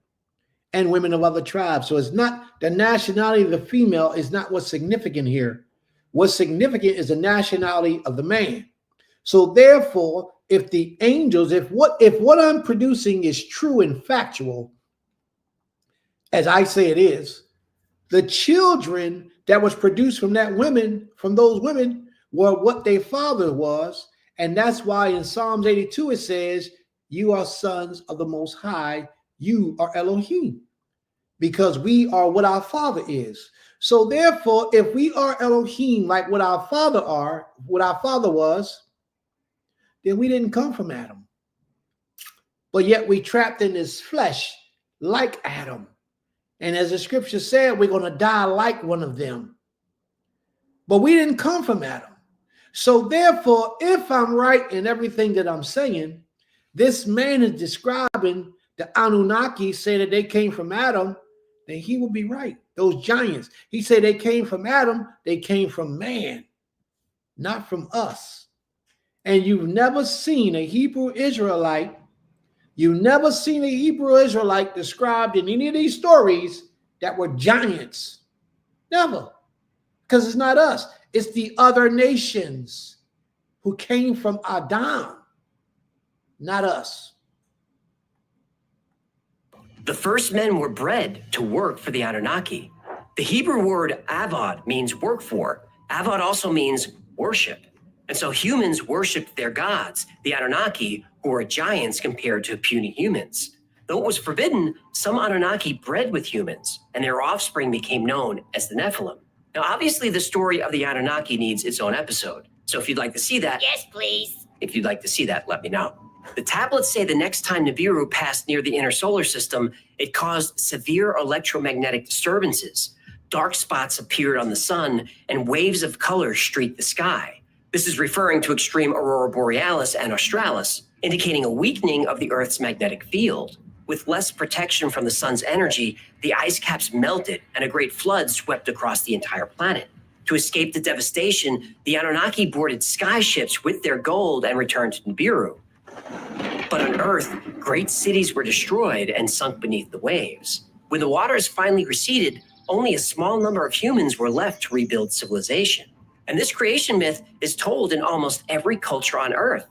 and women of other tribes. So it's not the nationality of the female is not what's significant here. What's significant is the nationality of the man. So therefore, if the angels, if what I'm producing is true and factual, as I say it is, the children that was produced from those women were what their father was. And that's why in Psalms 82, it says, you are sons of the Most High. You are Elohim, because we are what our father is. So therefore, if we are Elohim, like what our father was, then we didn't come from Adam. But yet we trapped in this flesh like Adam. And as the scripture said, we're going to die like one of them. But we didn't come from Adam. So therefore, if I'm right in everything that I'm saying, this man is describing the Anunnaki, say that they came from Adam, then he would be right. Those giants. He said they came from Adam, they came from man, not from us. And you've never seen a Hebrew Israelite, described in any of these stories that were giants. Never. Because it's not us. It's the other nations who came from Adam, not us. The first men were bred to work for the Anunnaki. The Hebrew word avad means work for. Avad also means worship. And so humans worshiped their gods, the Anunnaki, who were giants compared to puny humans. Though it was forbidden, some Anunnaki bred with humans, and their offspring became known as the Nephilim. Now, obviously, the story of the Anunnaki needs its own episode. So if you'd like to see that, Yes, please. if you'd like to see that, let me know. The tablets say the next time Nibiru passed near the inner solar system, it caused severe electromagnetic disturbances. Dark spots appeared on the sun, and waves of color streaked the sky. This is referring to extreme aurora borealis and australis, indicating a weakening of the Earth's magnetic field. With less protection from the sun's energy, the ice caps melted and a great flood swept across the entire planet. To escape the devastation, the Anunnaki boarded skyships with their gold and returned to Nibiru. But on Earth, great cities were destroyed and sunk beneath the waves. When the waters finally receded, only a small number of humans were left to rebuild civilization. And this creation myth is told in almost every culture on Earth.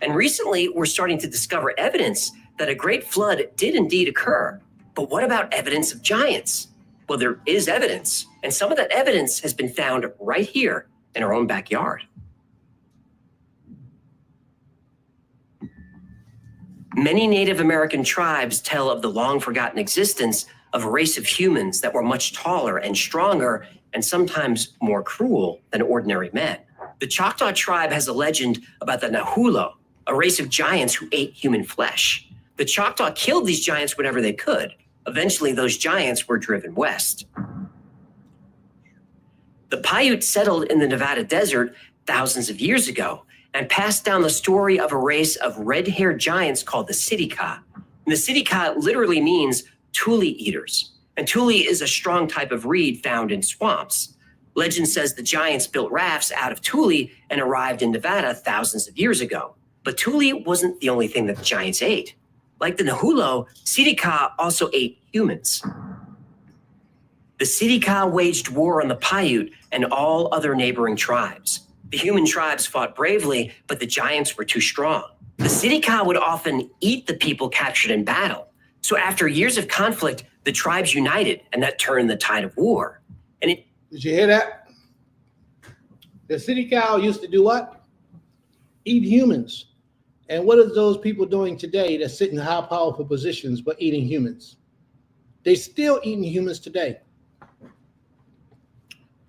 And recently, we're starting to discover evidence that a great flood did indeed occur. But what about evidence of giants? Well, there is evidence, and some of that evidence has been found right here in our own backyard. Many Native American tribes tell of the long-forgotten existence of a race of humans that were much taller and stronger and sometimes more cruel than ordinary men. The Choctaw tribe has a legend about the Nahulo, a race of giants who ate human flesh. The Choctaw killed these giants whenever they could. Eventually, those giants were driven west. The Paiute settled in the Nevada desert thousands of years ago and passed down the story of a race of red-haired giants called the Sidiqa. And the Sidiqa literally means tule eaters. And tule is a strong type of reed found in swamps. Legend says the giants built rafts out of tule and arrived in Nevada thousands of years ago. But tule wasn't the only thing that the giants ate. Like the Nahulo, Sidiqa also ate humans. The Sidiqa waged war on the Paiute and all other neighboring tribes. The human tribes fought bravely, but the giants were too strong. The Sidiqa would often eat the people captured in battle. So after years of conflict, the tribes united, and that turned the tide of war. And it Did you hear that? The Sidiqa used to do what? Eat humans. And what are those people doing today that sit in high powerful positions but eating humans? They're still eating humans today.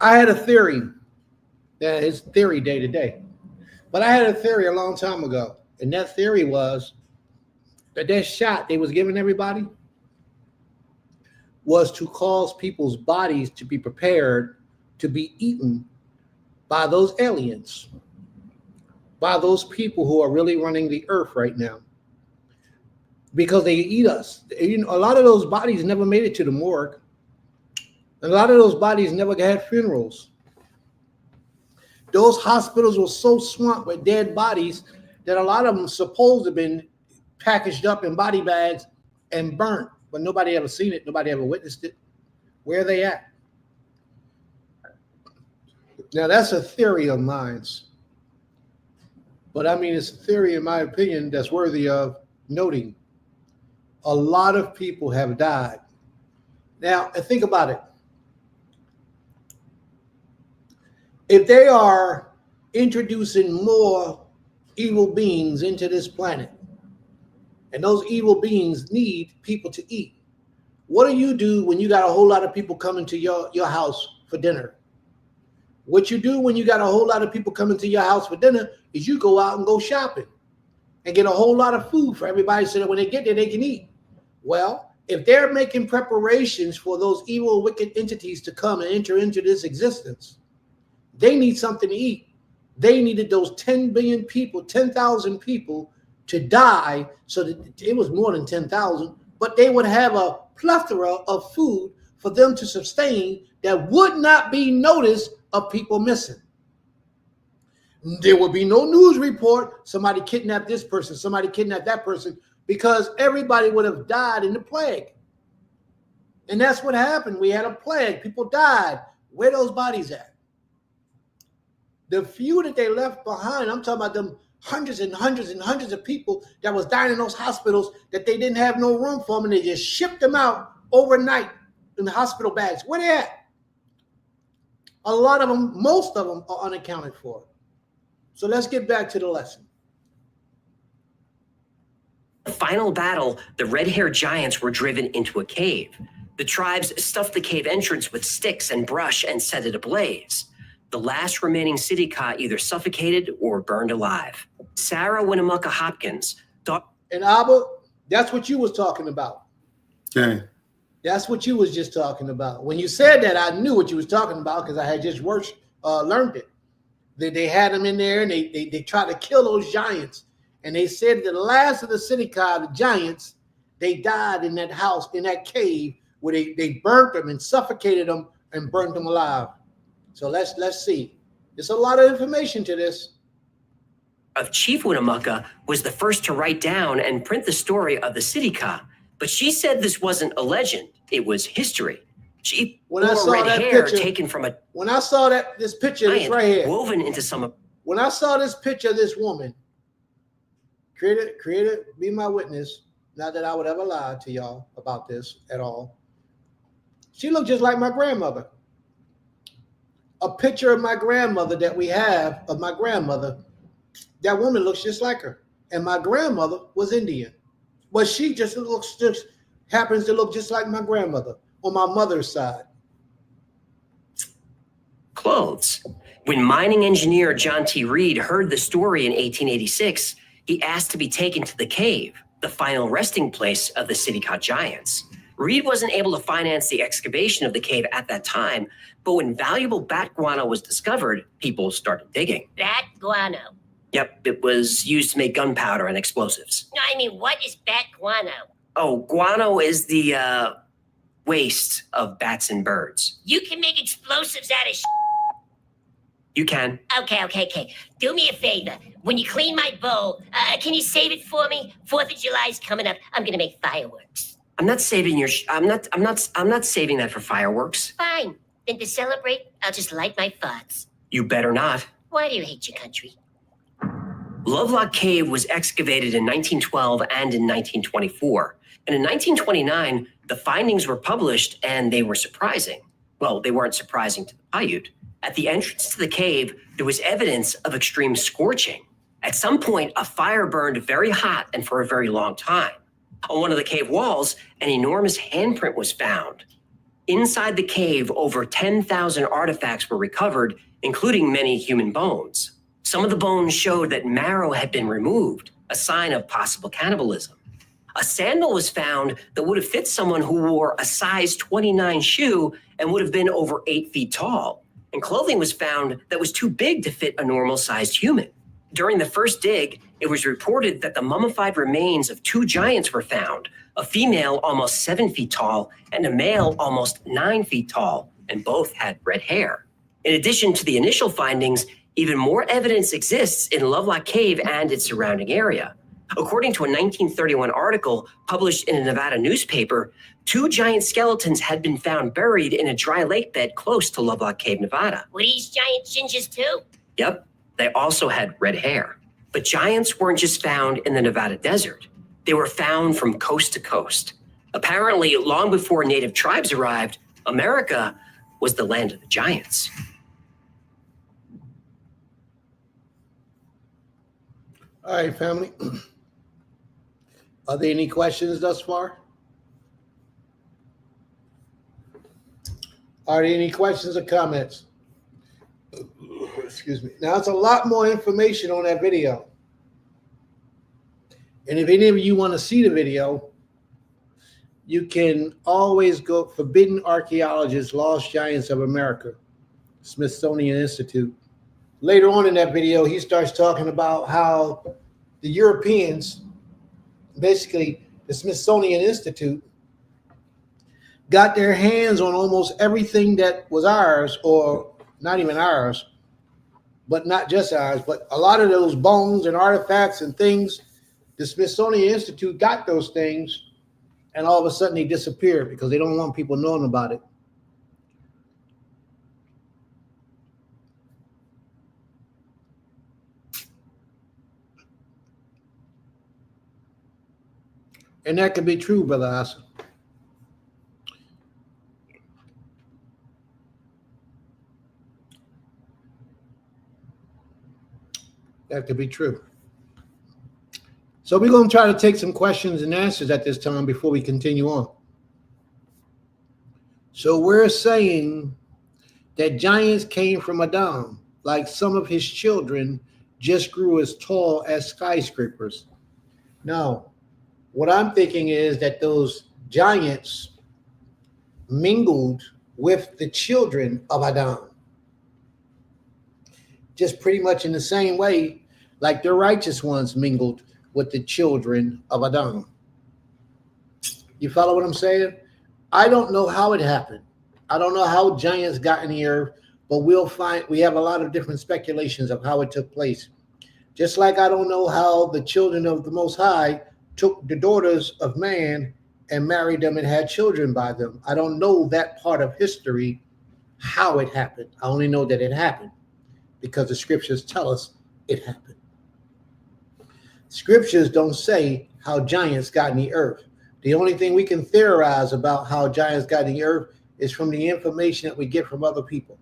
I had a theory. That is theory day to day. But I had a theory a long time ago. And that theory was that shot they was giving everybody was to cause people's bodies to be prepared to be eaten by those aliens, by those people who are really running the earth right now, because they eat us. You know, a lot of those bodies never made it to the morgue. A lot of those bodies never had funerals. Those hospitals were so swamped with dead bodies that a lot of them supposed to have been packaged up in body bags and burnt, but nobody ever seen it. Nobody ever witnessed it. Where are they at? Now, that's a theory of mine. But I mean, it's a theory, in my opinion, that's worthy of noting. A lot of people have died. Now, and think about it. If they are introducing more evil beings into this planet, and those evil beings need people to eat, what do you do when you got a whole lot of people coming to your house for dinner? What you do when you got a whole lot of people coming to your house for dinner is you go out and go shopping and get a whole lot of food for everybody so that when they get there, they can eat. Well, if they're making preparations for those evil, wicked entities to come and enter into this existence, they need something to eat. They needed those 10 billion people, 10,000 people to die, so that it was more than 10,000, but they would have a plethora of food for them to sustain that would not be noticed of people missing. There would be no news report, somebody kidnapped this person, somebody kidnapped that person, because everybody would have died in the plague. And that's what happened. We had a plague. People died. Where are those bodies at? The few that they left behind, I'm talking about them hundreds and hundreds and hundreds of people that was dying in those hospitals that they didn't have no room for them, and they just shipped them out overnight in the hospital bags. Where they at? A lot of them, most of them are unaccounted for. So let's get back to the lesson. The final battle, the red-haired giants were driven into a cave. The tribes stuffed the cave entrance with sticks and brush and set it ablaze. The last remaining Sidiqa either suffocated or burned alive. Sarah Winnemucca Hopkins thought. And Abba, that's what you was talking about. Okay. That's what you was just talking about. When you said that, I knew what you was talking about because I had just learned it. They had them in there, and they tried to kill those giants. And they said that the last of the Sidiqa, the giants, they died in that house, in that cave, where they burnt them and suffocated them and burnt them alive. So let's see. There's a lot of information to this. Of Chief Winnemucca was the first to write down and print the story of the Sidiqa, but she said this wasn't a legend; it was history. She When I wore saw red that hair picture, taken from a when I saw this picture, it's giant right here. woven into some. When I saw this picture of this woman, creator, be my witness. Not that I would ever lie to y'all about this at all. She looked just like my grandmother. A picture of my grandmother that we have of my grandmother, that woman looks just like her. And my grandmother was Indian. But she just happens to look just like my grandmother on my mother's side. Clothes. When mining engineer John T. Reed heard the story in 1886, he asked to be taken to the cave, the final resting place of the Sidiqa giants. Reed wasn't able to finance the excavation of the cave at that time, but when valuable bat guano was discovered, people started digging. Bat guano. Yep, it was used to make gunpowder and explosives. No, I mean, what is bat guano? Oh, guano is the waste of bats and birds. You can make explosives out of You can. Okay. Do me a favor. When you clean my bowl, can you save it for me? 4th of July's coming up. I'm gonna make fireworks. I'm not saving your. I'm not saving that for fireworks. Fine. Then to celebrate, I'll just light my farts. You better not. Why do you hate your country? Lovelock Cave was excavated in 1912 and in 1924. And in 1929, the findings were published and they were surprising. Well, they weren't surprising to the Paiute. At the entrance to the cave, there was evidence of extreme scorching. At some point, a fire burned very hot and for a very long time. On one of the cave walls, an enormous handprint was found. Inside the cave, over 10,000 artifacts were recovered, including many human bones. Some of the bones showed that marrow had been removed, a sign of possible cannibalism. A sandal was found that would have fit someone who wore a size 29 shoe and would have been over 8 feet tall. And clothing was found that was too big to fit a normal-sized human. During the first dig, it was reported that the mummified remains of 2 giants were found, a female almost 7 feet tall and a male almost 9 feet tall, and both had red hair. In addition to the initial findings, even more evidence exists in Lovelock Cave and its surrounding area. According to a 1931 article published in a Nevada newspaper, 2 giant skeletons had been found buried in a dry lake bed close to Lovelock Cave, Nevada. Were these giant gingers too? Yep, they also had red hair. But giants weren't just found in the Nevada desert. They were found from coast to coast. Apparently, long before native tribes arrived, America was the land of the giants. All right, family. Are there any questions thus far? Are there any questions or comments? Excuse me. Now, it's a lot more information on that video. And if any of you want to see the video, you can always go Forbidden Archaeologists, Lost Giants of America, Smithsonian Institute. Later on in that video, he starts talking about how the Europeans, basically the Smithsonian Institute, got their hands on almost everything that was ours, or not even ours, but not just ours, but a lot of those bones and artifacts and things, the Smithsonian Institute got those things, and all of a sudden they disappeared because they don't want people knowing about it. And that could be true, Brother Asa. That could be true. So we're going to try to take some questions and answers at this time before we continue on. So we're saying that giants came from Adam, like some of his children just grew as tall as skyscrapers. Now, what I'm thinking is that those giants mingled with the children of Adam. Just pretty much in the same way, like the righteous ones mingled with the children of Adam. You follow what I'm saying? I don't know how it happened. I don't know how giants got in the earth, but we have a lot of different speculations of how it took place. Just like I don't know how the children of the Most High took the daughters of man and married them and had children by them. I don't know that part of history, how it happened. I only know that it happened because the scriptures tell us it happened. Scriptures don't say how giants got in the earth. The only thing we can theorize about how giants got in the earth is from the information that we get from other people.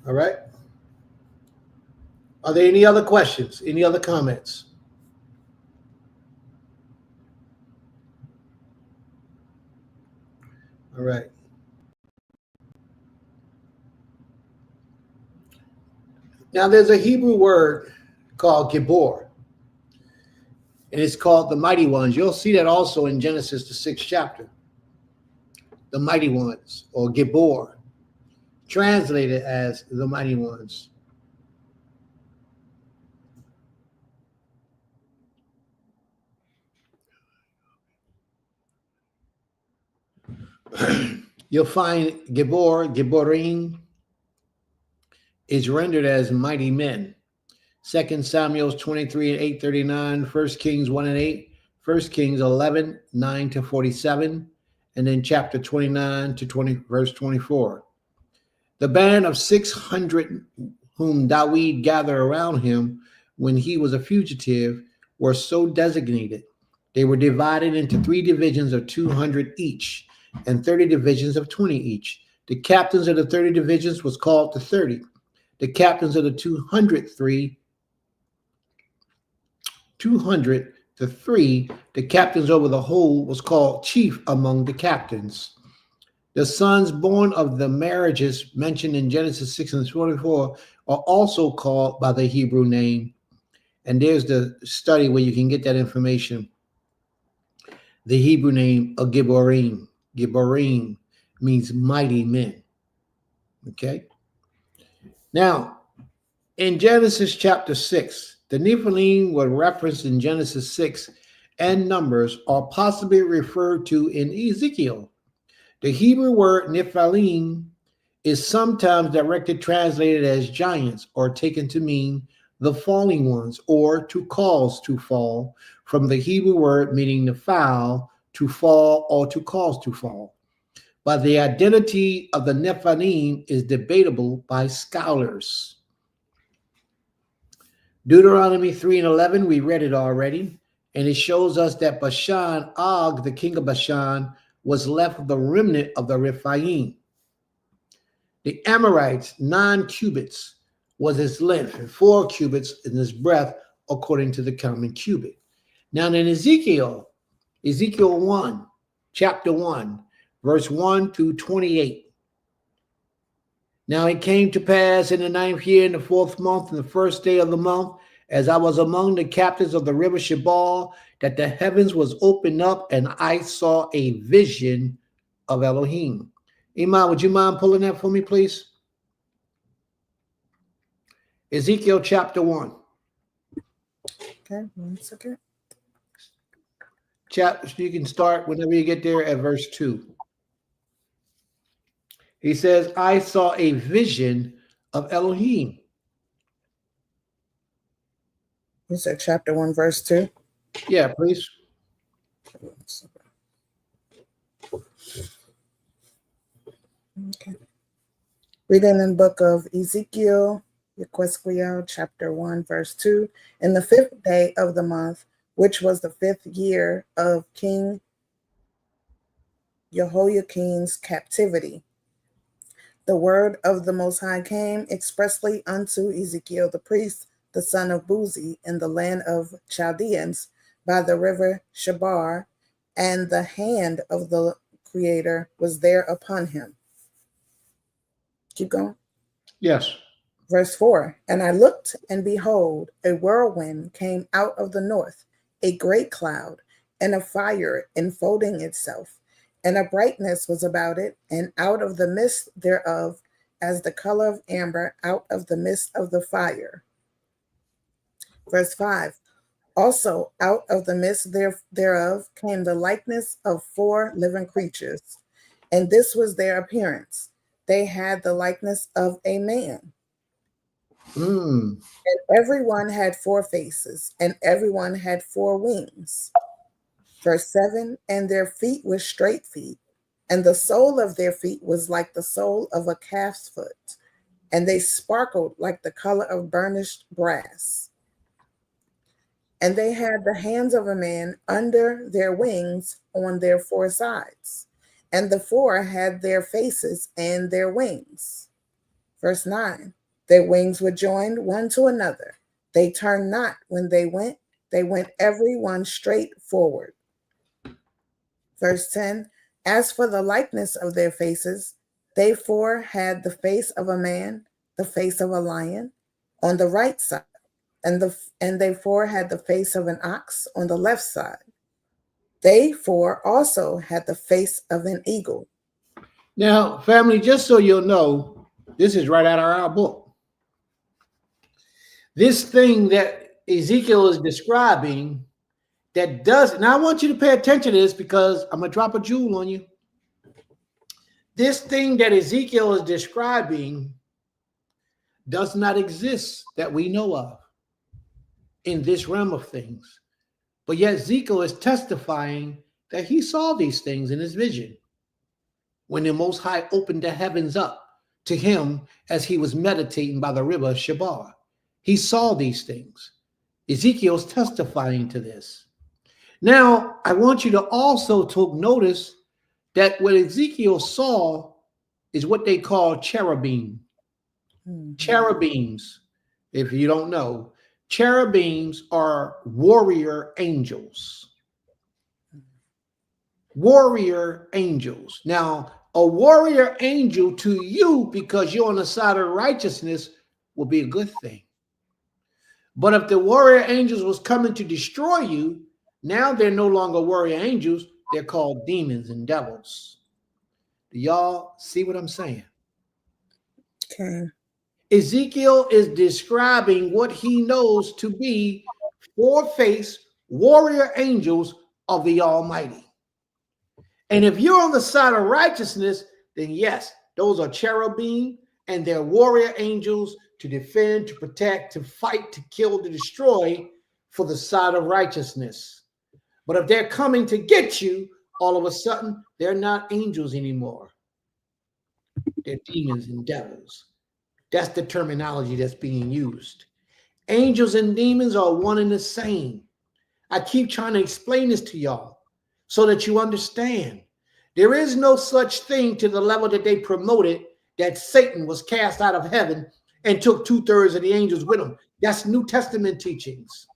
All right? Are there any other questions? Any other comments? All right. Now, there's a Hebrew word called Gibor, and it's called the mighty ones. You'll see that also in Genesis, the 6th chapter. The mighty ones, or Gibor, translated as the mighty ones. You'll find Gibor, Giborim, is rendered as mighty men. 2 Samuel 23 and 839, 1 Kings 1 and 8, 1 Kings 11, 9 to 47, and then chapter 29 to 20, verse 24. The band of 600 whom David gathered around him when he was a fugitive were so designated. They were divided into 3 divisions of 200 each and 30 divisions of 20 each. The captains of the 30 divisions was called the 30. The captains of the 200 to 3, the captains over the whole was called chief among the captains. The sons born of the marriages mentioned in Genesis 6 and 24 are also called by the Hebrew name. And there's the study where you can get that information. The Hebrew name of Giborim. Giborim means mighty men. Okay. Now, in Genesis chapter 6, the Nephilim were referenced in Genesis 6 and Numbers are possibly referred to in Ezekiel. The Hebrew word Nephilim is sometimes directly translated as giants or taken to mean the falling ones or to cause to fall, from the Hebrew word meaning nephal, to fall or to cause to fall. But the identity of the Nephilim is debatable by scholars. Deuteronomy 3 and 11, we read it already, and it shows us that Bashan, Og, the king of Bashan, was left of the remnant of the Rephaim. The Amorites, 9 cubits was his length, and 4 cubits in his breadth, according to the common cubit. Now in Ezekiel 1, chapter 1, verse 1 through 28. Now it came to pass in the 9th year, in the 4th month, in the 1st day of the month, as I was among the captains of the river Shebal, that the heavens was opened up, and I saw a vision of Elohim. Iman, would you mind pulling that for me, please? Ezekiel chapter 1. Okay, 1 second. You can start whenever you get there at verse 2. He says, I saw a vision of Elohim. You said chapter 1, verse 2. Yeah, please. Okay. Reading in the book of Ezekiel, Yekweskiel, chapter 1, verse 2. In the 5th day of the month, which was the 5th year of King Jehoiakim's captivity, the word of the Most High came expressly unto Ezekiel the priest, the son of Buzi, in the land of Chaldeans, by the river Shabar, and the hand of the Creator was there upon him. Keep going. Yes. Verse 4, and I looked, and behold, a whirlwind came out of the north, a great cloud, and a fire enfolding itself, and a brightness was about it, and out of the midst thereof, as the color of amber out of the midst of the fire. Verse 5, also out of the midst thereof came the likeness of 4 living creatures, and this was their appearance. They had the likeness of a man. And everyone had 4 faces, and everyone had 4 wings. Verse 7, and their feet were straight feet, and the sole of their feet was like the sole of a calf's foot, and they sparkled like the color of burnished brass. And they had the hands of a man under their wings on their 4 sides, and the 4 had their faces and their wings. Verse 9, their wings were joined one to another. They turned not when they went every one straight forward. Verse 10, as for the likeness of their faces, they 4 had the face of a man, the face of a lion on the right side, and they 4 had the face of an ox on the left side. They 4 also had the face of an eagle. Now, family, just so you'll know, this is right out of our book. This thing that Ezekiel is describing that does, and I want you to pay attention to this because I'm going to drop a jewel on you. This thing that Ezekiel is describing does not exist that we know of in this realm of things. But yet Ezekiel is testifying that he saw these things in his vision when the Most High opened the heavens up to him as he was meditating by the river Shabar. He saw these things. Ezekiel's testifying to this. Now, I want you to also take notice that what Ezekiel saw is what they call cherubim. Cherubims, if you don't know, cherubims are warrior angels. Warrior angels. Now, a warrior angel to you, because you're on the side of righteousness, will be a good thing. But if the warrior angels was coming to destroy you, now they're no longer warrior angels. They're called demons and devils. Do y'all see what I'm saying? Okay. Ezekiel is describing what he knows to be 4-faced warrior angels of the Almighty. And if you're on the side of righteousness, then yes, those are cherubim and they're warrior angels to defend, to protect, to fight, to kill, to destroy for the side of righteousness. But if they're coming to get you, all of a sudden, they're not angels anymore. They're demons and devils. That's the terminology that's being used. Angels and demons are one and the same. I keep trying to explain this to y'all so that you understand. There is no such thing to the level that they promoted that Satan was cast out of heaven and took 2/3 of the angels with him. That's New Testament teachings.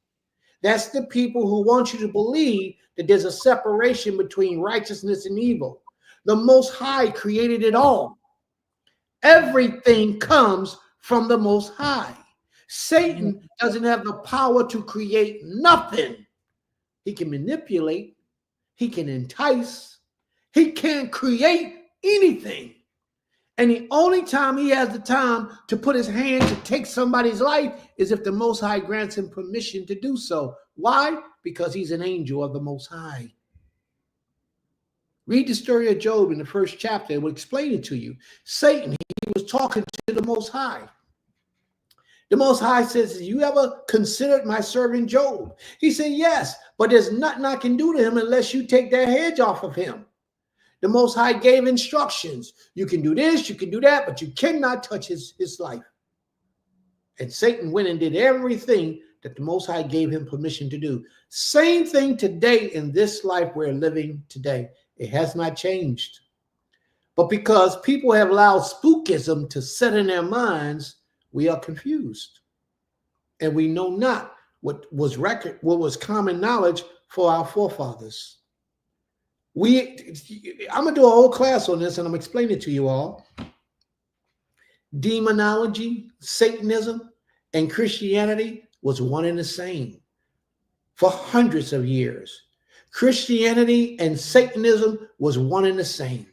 That's the people who want you to believe that there's a separation between righteousness and evil. The Most High created it all. Everything comes from the Most High. Satan doesn't have the power to create nothing. He can manipulate. He can entice. He can't create anything. And the only time he has the time to put his hand to take somebody's life is if the Most High grants him permission to do so. Why? Because he's an angel of the Most High. Read the story of Job in the first chapter. It will explain it to you. Satan, he was talking to the Most High. The Most High says, you ever considered my servant Job? He said, yes, but there's nothing I can do to him unless you take that hedge off of him. The Most High gave instructions. You can do this, you can do that, but you cannot touch his life. And Satan went and did everything that the Most High gave him permission to do. Same thing today in this life we're living today. It has not changed. But because people have allowed spookism to set in their minds, we are confused. And we know not what was common knowledge for our forefathers. I'm going to do a whole class on this, and I'm explaining it to you all. Demonology, Satanism, and Christianity was one and the same for hundreds of years. Christianity and Satanism was one and the same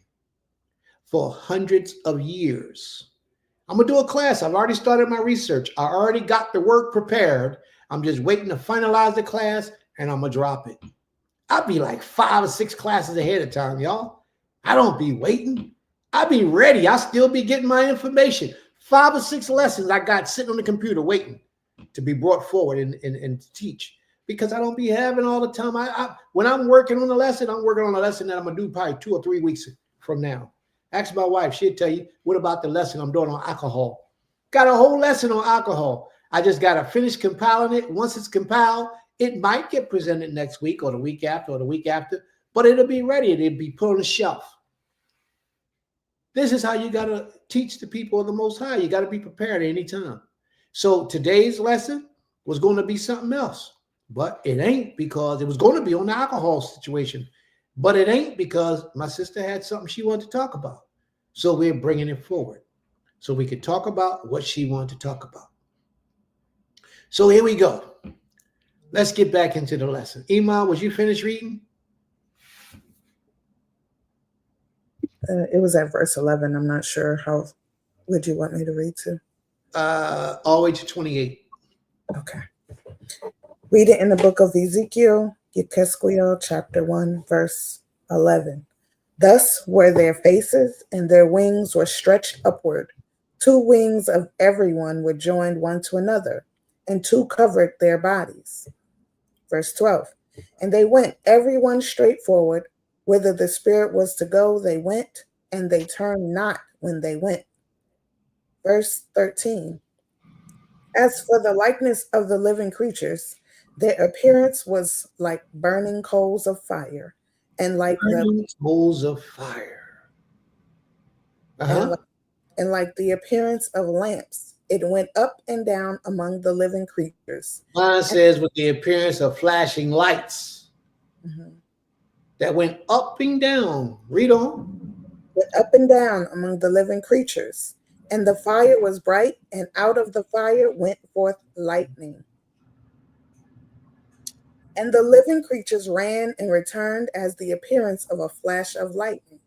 for hundreds of years. I'm going to do a class. I've already started my research. I already got the work prepared. I'm just waiting to finalize the class, and I'm going to drop it. I'll be like 5 or 6 classes ahead of time, y'all. I don't be waiting. I be ready. I still be getting my information. 5 or 6 lessons I got sitting on the computer waiting to be brought forward and teach, because I don't be having all the time. When I'm working on a lesson, I'm working on a lesson that I'm going to do probably 2 or 3 weeks from now. Ask my wife. She'll tell you, what about the lesson I'm doing on alcohol? Got a whole lesson on alcohol. I just got to finish compiling it. Once it's compiled, it might get presented next week or the week after, but it'll be ready. It'll be put on the shelf. This is how you got to teach the people of the Most High. You got to be prepared at any time. So today's lesson was going to be something else, but it ain't, because it was going to be on the alcohol situation, but it ain't, because my sister had something she wanted to talk about. So we're bringing it forward so we could talk about what she wanted to talk about. So here we go. Let's get back into the lesson. Iman, was you finished reading? It was at verse 11. I'm not sure how would you want me to read to? All the way to 28. Okay. Read it in the book of Ezekiel, Yekesquiel, chapter 1, verse 11. Thus were their faces, and their wings were stretched upward. 2 wings of everyone were joined one to another, and 2 covered their bodies. Verse 12. And they went everyone straight forward. Whither the Spirit was to go, they went, and they turned not when they went. Verse 13. As for the likeness of the living creatures, their appearance was like burning coals of fire, and like coals of fire. And like the appearance of lamps. It went up and down among the living creatures. Mine says with the appearance of flashing lights. Mm-hmm. That went up and down. Read on. Went up and down among the living creatures. And the fire was bright, and out of the fire went forth lightning. And the living creatures ran and returned as the appearance of a flash of lightning.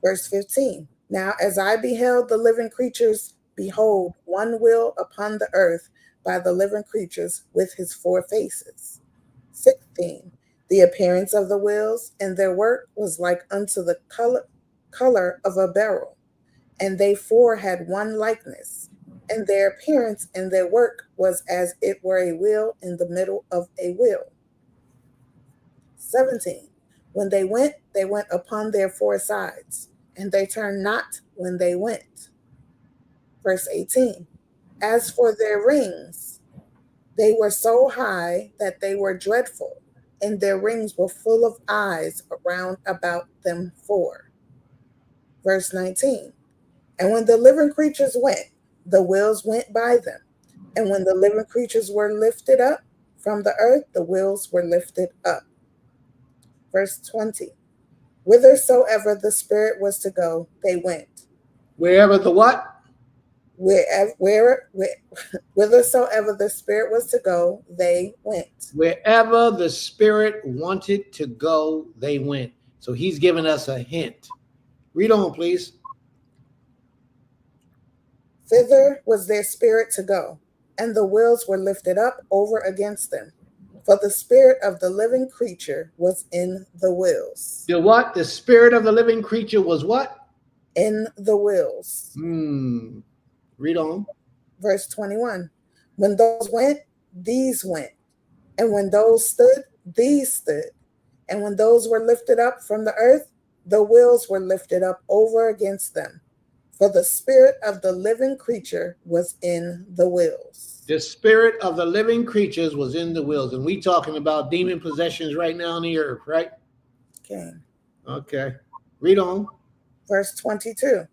Verse 15. Now as I beheld the living creatures, behold, one wheel upon the earth by the living creatures with his 4 faces. 16. The appearance of the wheels and their work was like unto the color of a beryl, and they 4 had one likeness, and their appearance and their work was as it were a wheel in the middle of a wheel. 17. When they went upon their 4 sides, and they turned not when they went. Verse 18. As for their rings, they were so high that they were dreadful, and their rings were full of eyes around about them 4. Verse 19. And when the living creatures went, the wheels went by them. And when the living creatures were lifted up from the earth, the wheels were lifted up. Verse 20. Whithersoever the Spirit was to go, they went. Wherever the what? Whithersoever the Spirit was to go, they went. Wherever the Spirit wanted to go, they went. So he's giving us a hint. Read on, please. Thither was their spirit to go, and the wheels were lifted up over against them. For the spirit of the living creature was in the wheels. The what? The spirit of the living creature was what? In the wheels. Read on. Verse 21. When those went, these went. And when those stood, these stood. And when those were lifted up from the earth, the wheels were lifted up over against them. For the spirit of the living creature was in the wheels. The spirit of the living creatures was in the wheels. And we talking about demon possessions right now on the earth, right? Okay. Okay. Read on. Verse 22.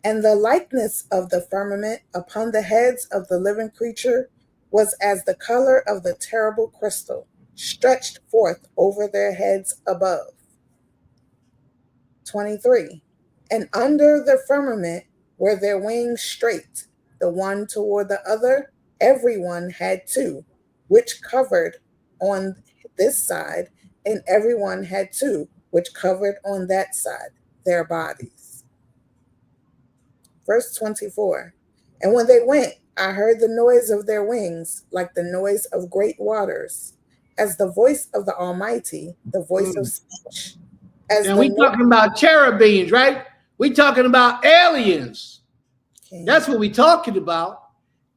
And the likeness of the firmament upon the heads of the living creature was as the color of the terrible crystal, stretched forth over their heads above. 23. And under the firmament were their wings straight, the one toward the other. Everyone had two, which covered on this side, and everyone had two, which covered on that side, their bodies. Verse 24. And when they went, I heard the noise of their wings, like the noise of great waters, as the voice of the Almighty, the voice of speech. And we talking about cherubims, right? We talking about aliens. Okay. That's what we talking about.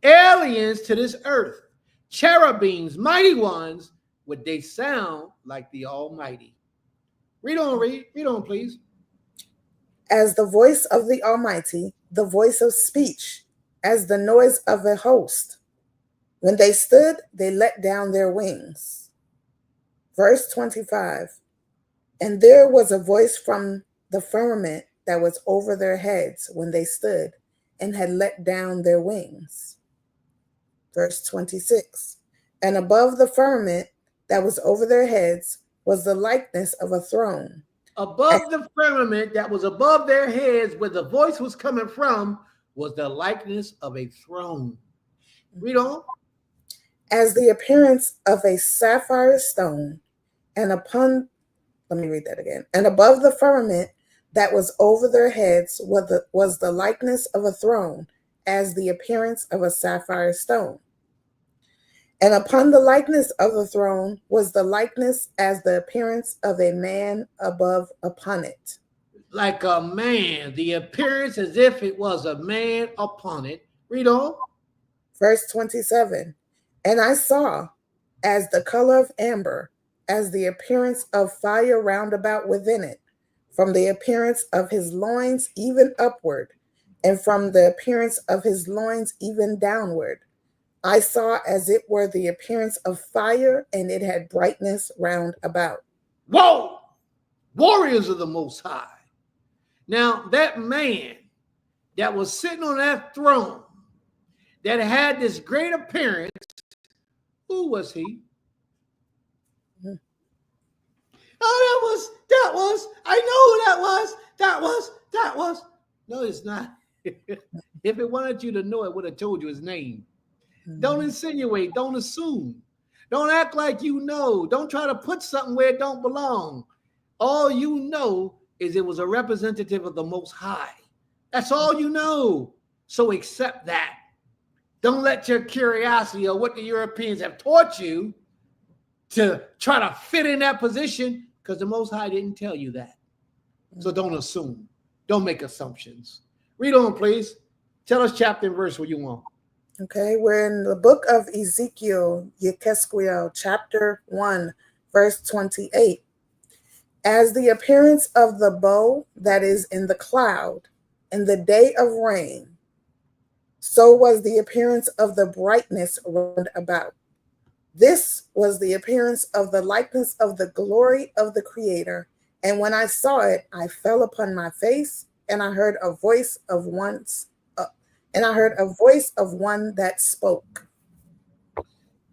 Aliens to this earth. Cherubims, mighty ones, would they sound like the Almighty? Read on, please. As the voice of the Almighty, the voice of speech, as the noise of a host. When they stood, they let down their wings. Verse 25. And there was a voice from the firmament that was over their heads when they stood and had let down their wings. Verse 26. And above the firmament that was over their heads was the likeness of a throne. Above the firmament that was above their heads, where the voice was coming from, was the likeness of a throne. Read on. As the appearance of a sapphire stone, and and above the firmament that was over their heads was the likeness of a throne, as the appearance of a sapphire stone. And upon the likeness of the throne was the likeness as the appearance of a man above upon it. Like a man, the appearance as if it was a man upon it. Read on. Verse 27. And I saw as the color of amber, as the appearance of fire round about within it, from the appearance of his loins even upward, and from the appearance of his loins even downward. I saw as it were the appearance of fire, and it had brightness round about. Whoa! Warriors of the Most High. Now, that man that was sitting on that throne that had this great appearance, who was he? Mm-hmm. Oh, that was, I know who that was. No, it's not. If it wanted you to know, it would have told you his name. Mm-hmm. Don't insinuate, don't assume. Don't act like you know. Don't try to put something where it don't belong. All you know is it was a representative of the Most High. That's all you know. So accept that. Don't let your curiosity or what the Europeans have taught you to try to fit in that position, because the Most High didn't tell you that. So don't assume. Don't make assumptions. Read on, please. Tell us chapter and verse what you want. Okay, we're in the book of Ezekiel, Yekesquiel, chapter 1, verse 28. As the appearance of the bow that is in the cloud in the day of rain, so was the appearance of the brightness round about. This was the appearance of the likeness of the glory of the Creator. And when I saw it, I fell upon my face, and I heard a voice of one that spoke.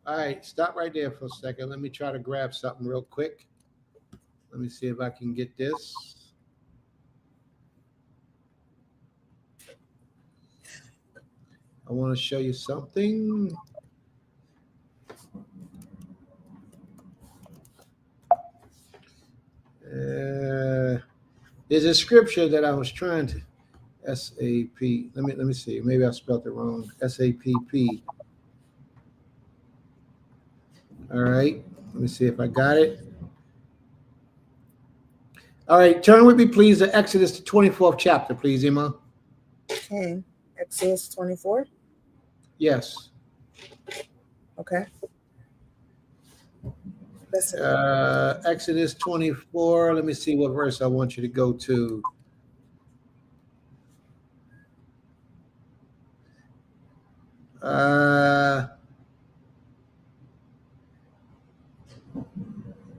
All right, stop right there for a second. Let me try to grab something real quick. Let me see if I can get this. I want to show you something. There's a scripture that I was trying to. S-A-P. Let me see. Maybe I spelled it wrong. S-A-P-P. All right. Let me see if I got it. All right. Turn with me, please, to Exodus, the 24th chapter, please, Emma. Okay. Exodus 24. Yes. Okay. Listen. Exodus 24. Let me see what verse I want you to go to.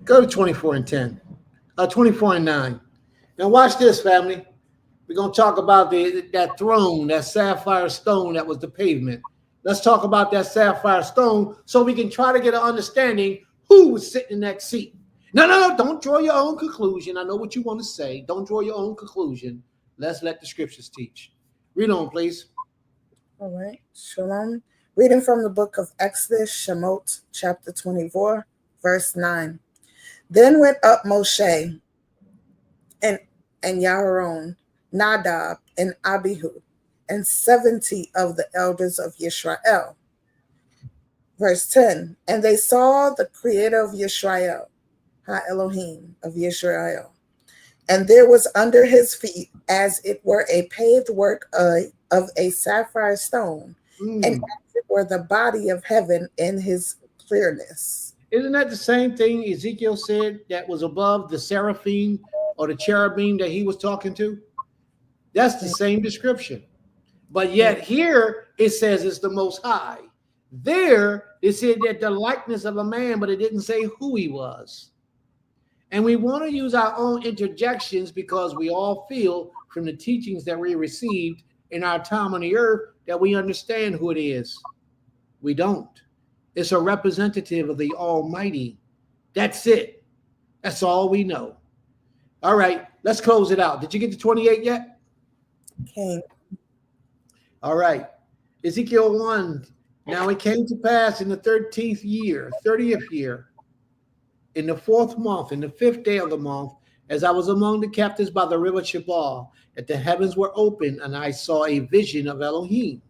Go to 24 and 10. 24 and 9. Now watch this, family. We're going to talk about that throne, that sapphire stone that was the pavement. Let's talk about that sapphire stone so we can try to get an understanding who was sitting in that seat. No, don't draw your own conclusion. I know what you want to say. Don't draw your own conclusion. Let's let the scriptures teach. Read on, please. All right. Shalom. Reading from the book of Exodus, Shemot, chapter 24, verse 9. Then went up Moshe and Yaharon, Nadab and Abihu, and 70 of the elders of Yisrael. Verse 10. And they saw the creator of Yisrael, Ha-Elohim of Yisrael, and there was under his feet as it were a paved work of a sapphire stone, and as it were the body of heaven in his clearness. Isn't that the same thing Ezekiel said that was above the seraphim or the cherubim that he was talking to? That's the same description. But yet here it says it's the Most High. There it said that the likeness of a man, but it didn't say who he was. And we want to use our own interjections because we all feel from the teachings that we received in our time on the earth that we understand who it is. We don't. It's a representative of the Almighty. That's it. That's all we know. All right, let's close it out. Did you get to 28 yet? Okay. All right. Ezekiel 1. Now it came to pass in the 13th year, 30th year, in the 4th month, in the 5th day of the month, as I was among the captives by the river Chebar, that the heavens were open, and I saw a vision of Elohim.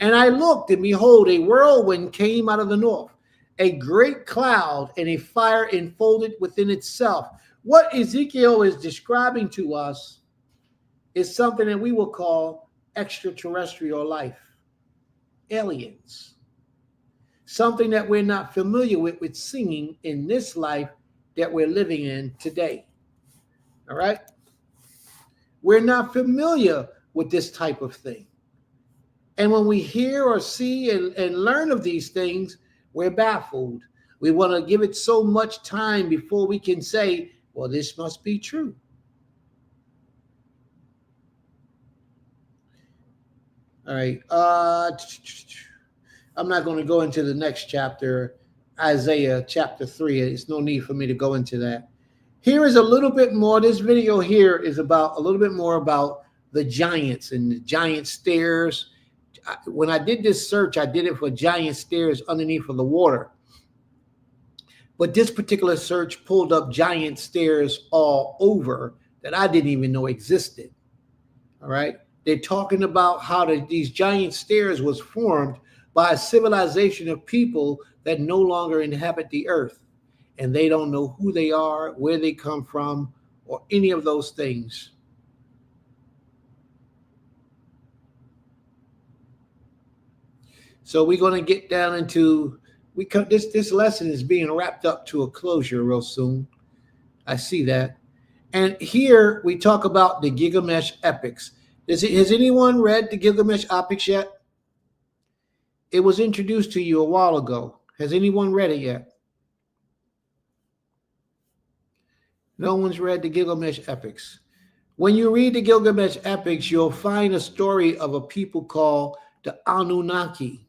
And I looked, and behold, a whirlwind came out of the north, a great cloud, and a fire enfolded within itself. What Ezekiel is describing to us is something that we will call extraterrestrial life, aliens. Something that we're not familiar with seeing in this life that we're living in today. All right? We're not familiar with this type of thing. And when we hear or see and learn of these things, we're baffled. We want to give it so much time before we can say, well, this must be true. All right. I'm not going to go into the next chapter, Isaiah chapter 3. There's no need for me to go into that. Here is a little bit more. This video here is about a little bit more about the giants and the giant stairs. When I did this search, I did it for giant stairs underneath of the water. But this particular search pulled up giant stairs all over that I didn't even know existed. All right. They're talking about how these giant stairs was formed by a civilization of people that no longer inhabit the earth. And they don't know who they are, where they come from, or any of those things. So we're going to get down into, this lesson is being wrapped up to a closure real soon. I see that. And here we talk about the Gilgamesh epics. Has anyone read the Gilgamesh epics yet? It was introduced to you a while ago. Has anyone read it yet? No one's read the Gilgamesh epics. When you read the Gilgamesh epics, you'll find a story of a people called the Anunnaki.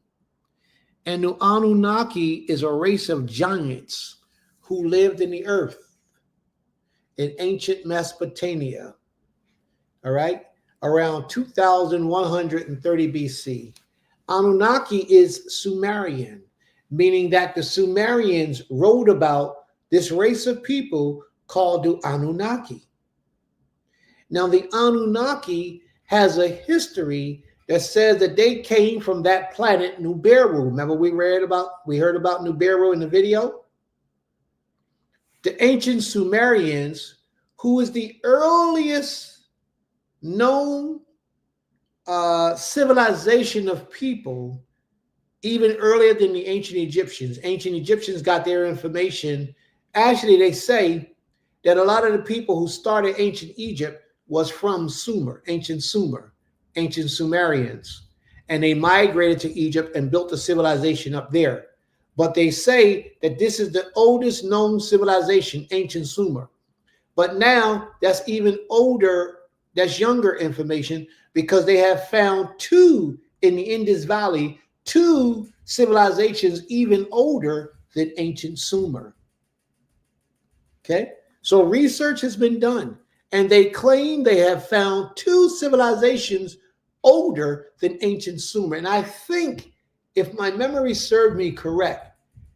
And the Anunnaki is a race of giants who lived in the earth in ancient Mesopotamia, all right, around 2130 BC. Anunnaki is Sumerian, meaning that the Sumerians wrote about this race of people called the Anunnaki. Now, the Anunnaki has a history that says that they came from that planet Nibiru. Remember we heard about Nibiru in the video? The ancient Sumerians, who is the earliest known civilization of people, even earlier than the ancient Egyptians. Ancient Egyptians got their information. Actually, they say that a lot of the people who started ancient Egypt was from Sumer, ancient Sumerians. And they migrated to Egypt and built a civilization up there. But they say that this is the oldest known civilization, ancient Sumer. But now that's even older, that's younger information, because they have found two in the Indus Valley, two civilizations even older than ancient Sumer. Okay, so research has been done, and they claim they have found two civilizations older than ancient Sumer. And I think, if my memory served me correct,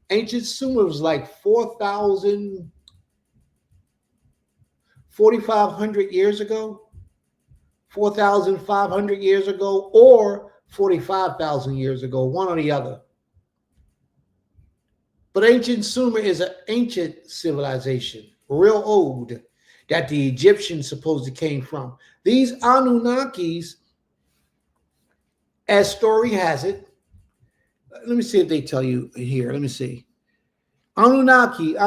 ancient Sumer was like 4,500 years ago, 4,500 years ago, or 45,000 years ago, one or the other. But ancient Sumer is an ancient civilization, real old, that the Egyptians supposedly came from. These Anunnakis, as story has it, let me see if they tell you here. Let me see. Anunnaki,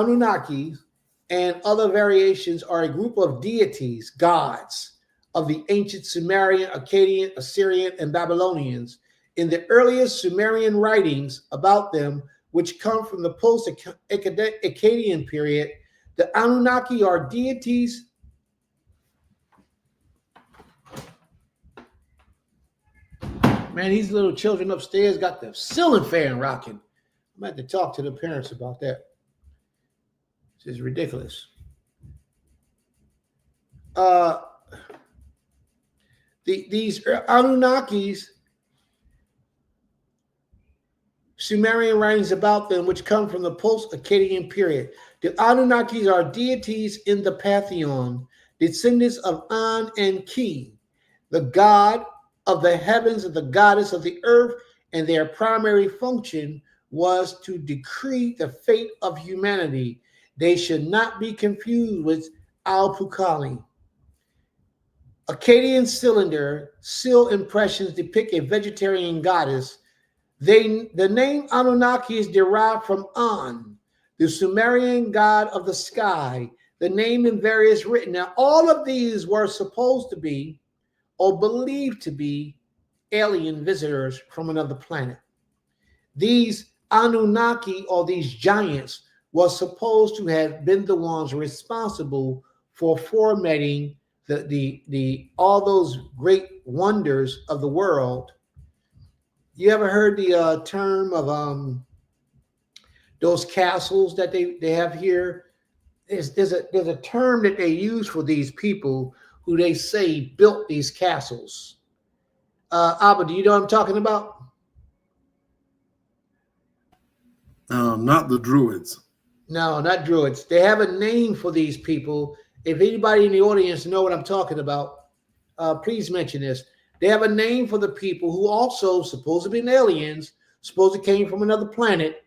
and other variations are a group of deities, gods, of the ancient Sumerian, Akkadian, Assyrian, and Babylonians. In the earliest Sumerian writings about them, which come from the post-Akkadian period, the Anunnaki are deities. Man, these little children upstairs got the ceiling fan rocking. I'm going to have to talk to the parents about that. This is ridiculous. These Anunnakis, Sumerian writings about them, which come from the post-Akkadian period. The Anunnakis are deities in the pantheon, descendants of An and Ki, the god of the heavens and the goddess of the earth, and their primary function was to decree the fate of humanity. They should not be confused with Al-Pukali. Akkadian seal impressions depict a vegetarian goddess. The name Anunnaki is derived from An, the Sumerian god of the sky. The name in various written. Now, all of these were supposed to be, or believed to be, alien visitors from another planet. These Anunnaki, or these giants, was supposed to have been the ones responsible for formatting the all those great wonders of the world. You ever heard the term of those castles that they have here? There's a term that they use for these people who they say built these castles. Abba, do you know what I'm talking about? Not the Druids. No, not Druids. They have a name for these people. If anybody in the audience know what I'm talking about, please mention this. They have a name for the people who also supposedly aliens, supposedly came from another planet,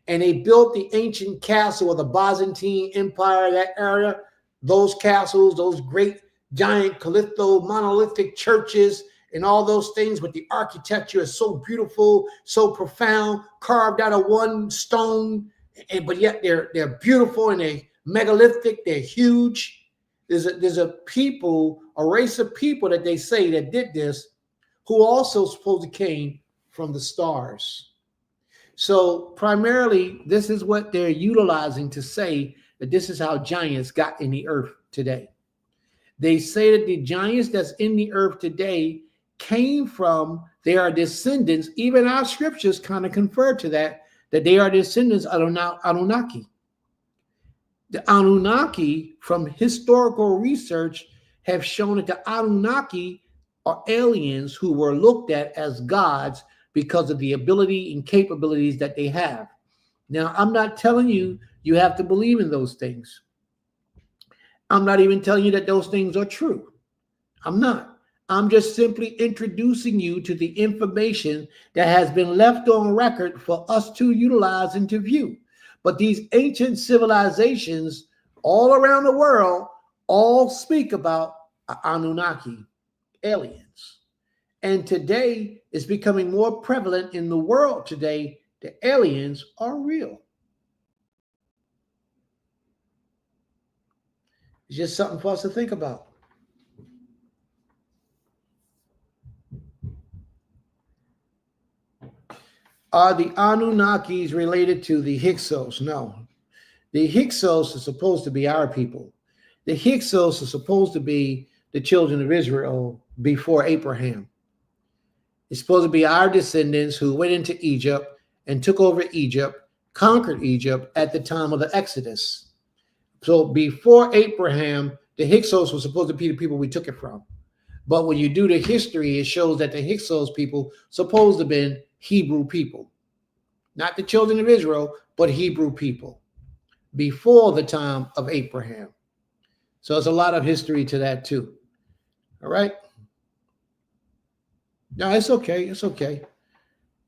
and they built the ancient castle of the Byzantine Empire, that area, those castles, those great giant Callisto monolithic churches, and all those things, but the architecture is so beautiful, so profound, carved out of one stone, but yet they're beautiful and they're megalithic, they're huge. There's a race of people that they say that did this, who also supposedly came from the stars. So primarily, this is what they're utilizing to say that this is how giants got in the earth today. They say that the giants that's in the earth today came from, they are descendants, even our scriptures kind of confer to that they are descendants of Anunnaki. The Anunnaki, from historical research, have shown that the Anunnaki are aliens who were looked at as gods because of the ability and capabilities that they have. Now, I'm not telling you you have to believe in those things. I'm not even telling you that those things are true. I'm not. I'm just simply introducing you to the information that has been left on record for us to utilize and to view. But these ancient civilizations all around the world all speak about Anunnaki, aliens. And today it's becoming more prevalent in the world today that aliens are real. It's just something for us to think about. Are the Anunnakis related to the Hyksos? No. The Hyksos are supposed to be our people. The Hyksos are supposed to be the children of Israel before Abraham. It's supposed to be our descendants who went into Egypt and took over Egypt, conquered Egypt at the time of the Exodus. So before Abraham, the Hyksos were supposed to be the people we took it from. But when you do the history, it shows that the Hyksos people supposed to have been Hebrew people. Not the children of Israel, but Hebrew people before the time of Abraham. So there's a lot of history to that too. All right? No, it's okay. It's okay.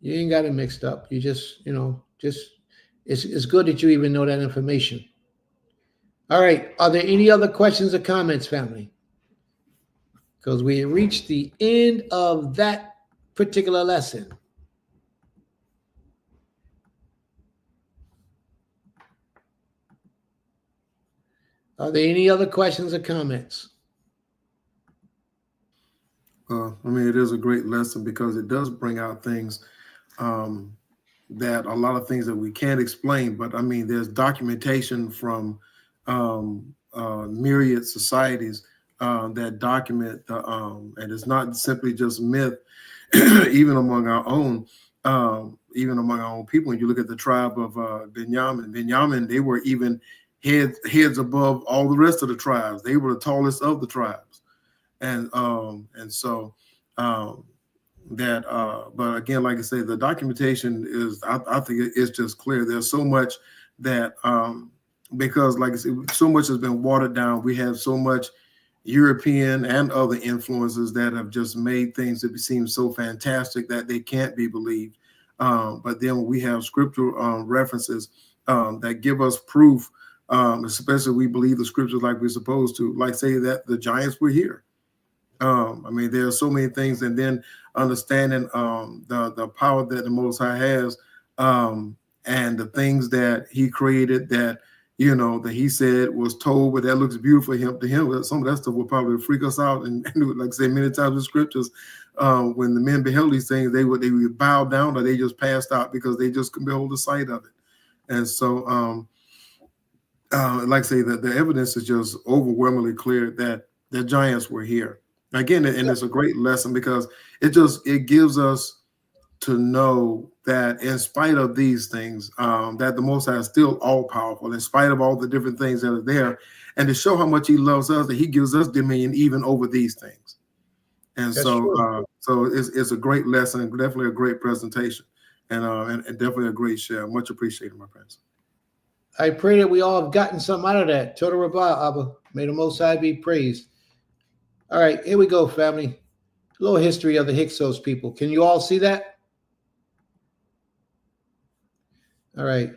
You ain't got it mixed up. You just, it's good that you even know that information. All right. Are there any other questions or comments, family? Because we reached the end of that particular lesson. Are there any other questions or comments? It is a great lesson because it does bring out things that a lot of things that we can't explain. But there's documentation from myriad societies that document, and it's not simply just myth, even among our own people. When you look at the tribe of Benjamin, they were even heads above all the rest of the tribes. They were the tallest of the tribes. But again, like I say, the documentation is, I think it's just clear. There's so much that, because like I said, so much has been watered down. We have so much European and other influences that have just made things that seem so fantastic that they can't be believed. But then we have scriptural references that give us proof, especially we believe the scriptures like we're supposed to, like say that the giants were here. There are so many things, and then understanding the power that the Most High has, and the things that He created that that He said was told, but that looks beautiful to him. Some of that stuff will probably freak us out, and like I say many times in scriptures, when the men beheld these things, they would bow down or they just passed out because they just couldn't behold the sight of it. And so, like I say, the evidence is just overwhelmingly clear that the giants were here. Again, and it's a great lesson because it gives us to know that in spite of these things, that the Most High is still all powerful, in spite of all the different things that are there, and to show how much He loves us, that He gives us dominion even over these things. And that's so it's a great lesson, definitely a great presentation, and definitely a great share. Much appreciated, my friends. I pray that we all have gotten something out of that. Toda Rabbah, Abba. May the Most High be praised. All right, here we go, family. A little history of the Hyksos people. Can you all see that? All right.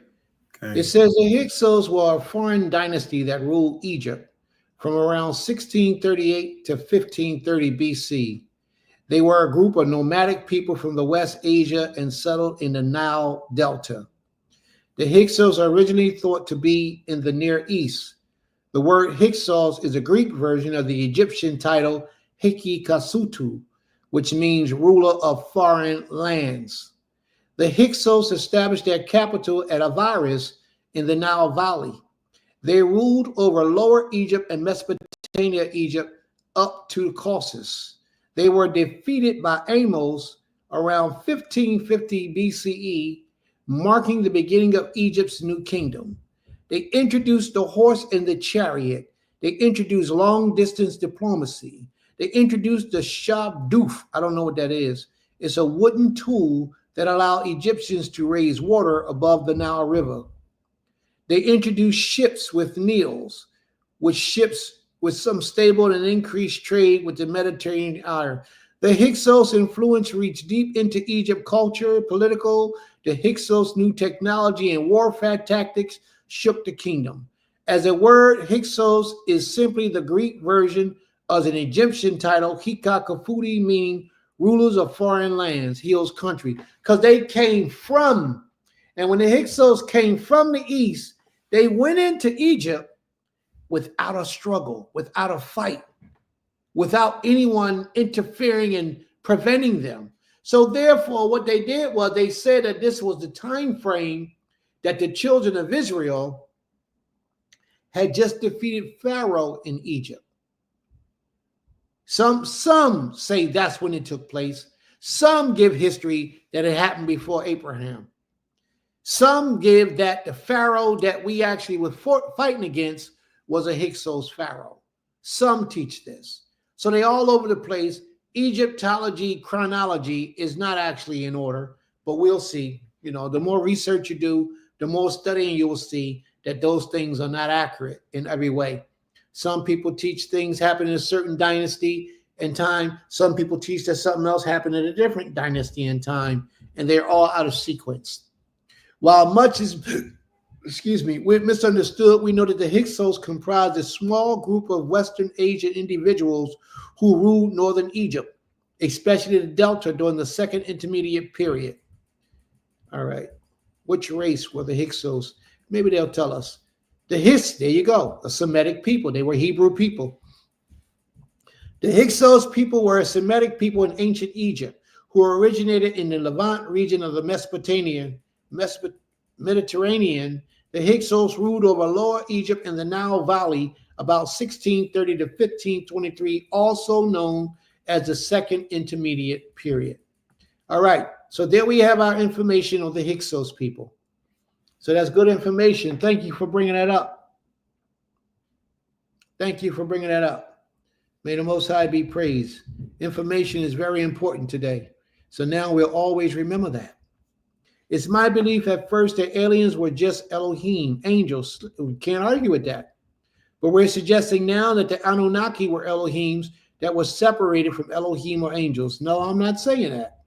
Okay. It says the Hyksos were a foreign dynasty that ruled Egypt from around 1638 to 1530 BC. They were a group of nomadic people from the West Asia and settled in the Nile Delta. The Hyksos are originally thought to be in the Near East. The word Hyksos is a Greek version of the Egyptian title Hyksos, which means ruler of foreign lands. The Hyksos established their capital at Avaris in the Nile Valley. They ruled over Lower Egypt and Mesopotamia Egypt up to Caucasus. They were defeated by Amos around 1550 BCE, marking the beginning of Egypt's new kingdom. They introduced the horse and the chariot. They introduced long-distance diplomacy. They introduced the shabduf. I don't know what that is. It's a wooden tool that allowed Egyptians to raise water above the Nile River. They introduced ships with Niels, which ships with some stable and increased trade with the Mediterranean area. The Hyksos influence reached deep into Egypt culture, political. The Hyksos' new technology and warfare tactics shook the kingdom. As a word, Hyksos is simply the Greek version of an Egyptian title, Hikakafudi, meaning rulers of foreign lands, Hill's country, because they came from, and when the Hyksos came from the east, they went into Egypt without a struggle, without a fight, without anyone interfering and preventing them. So therefore, what they did was they said that this was the time frame that the children of Israel had just defeated Pharaoh in Egypt. Some say that's when it took place. Some give history that it happened before Abraham. Some give that the Pharaoh that we actually were fighting against was a Hyksos Pharaoh. Some teach this. So they all over the place. Egyptology, chronology is not actually in order, but we'll see. You know, the more research you do, the more studying you will see that those things are not accurate in every way. Some people teach things happen in a certain dynasty in time. Some people teach that something else happened in a different dynasty in time, and they're all out of sequence. While much is, we're misunderstood, we know that the Hyksos comprised a small group of Western Asian individuals who ruled northern Egypt, especially the Delta during the Second Intermediate Period. All right. Which race were the Hyksos? Maybe they'll tell us. There you go, a Semitic people. They were Hebrew people. The Hyksos people were a Semitic people in ancient Egypt who originated in the Levant region of the Mediterranean. The Hyksos ruled over Lower Egypt and the Nile Valley about 1630 to 1523, also known as the Second Intermediate Period. All right, so there we have our information on the Hyksos people. So that's good information. Thank you for bringing that up. Thank you for bringing that up. May the Most High be praised. Information is very important today. So now we'll always remember that. It's my belief at first that aliens were just Elohim, angels. We can't argue with that. But we're suggesting now that the Anunnaki were Elohims that were separated from Elohim or angels. No, I'm not saying that.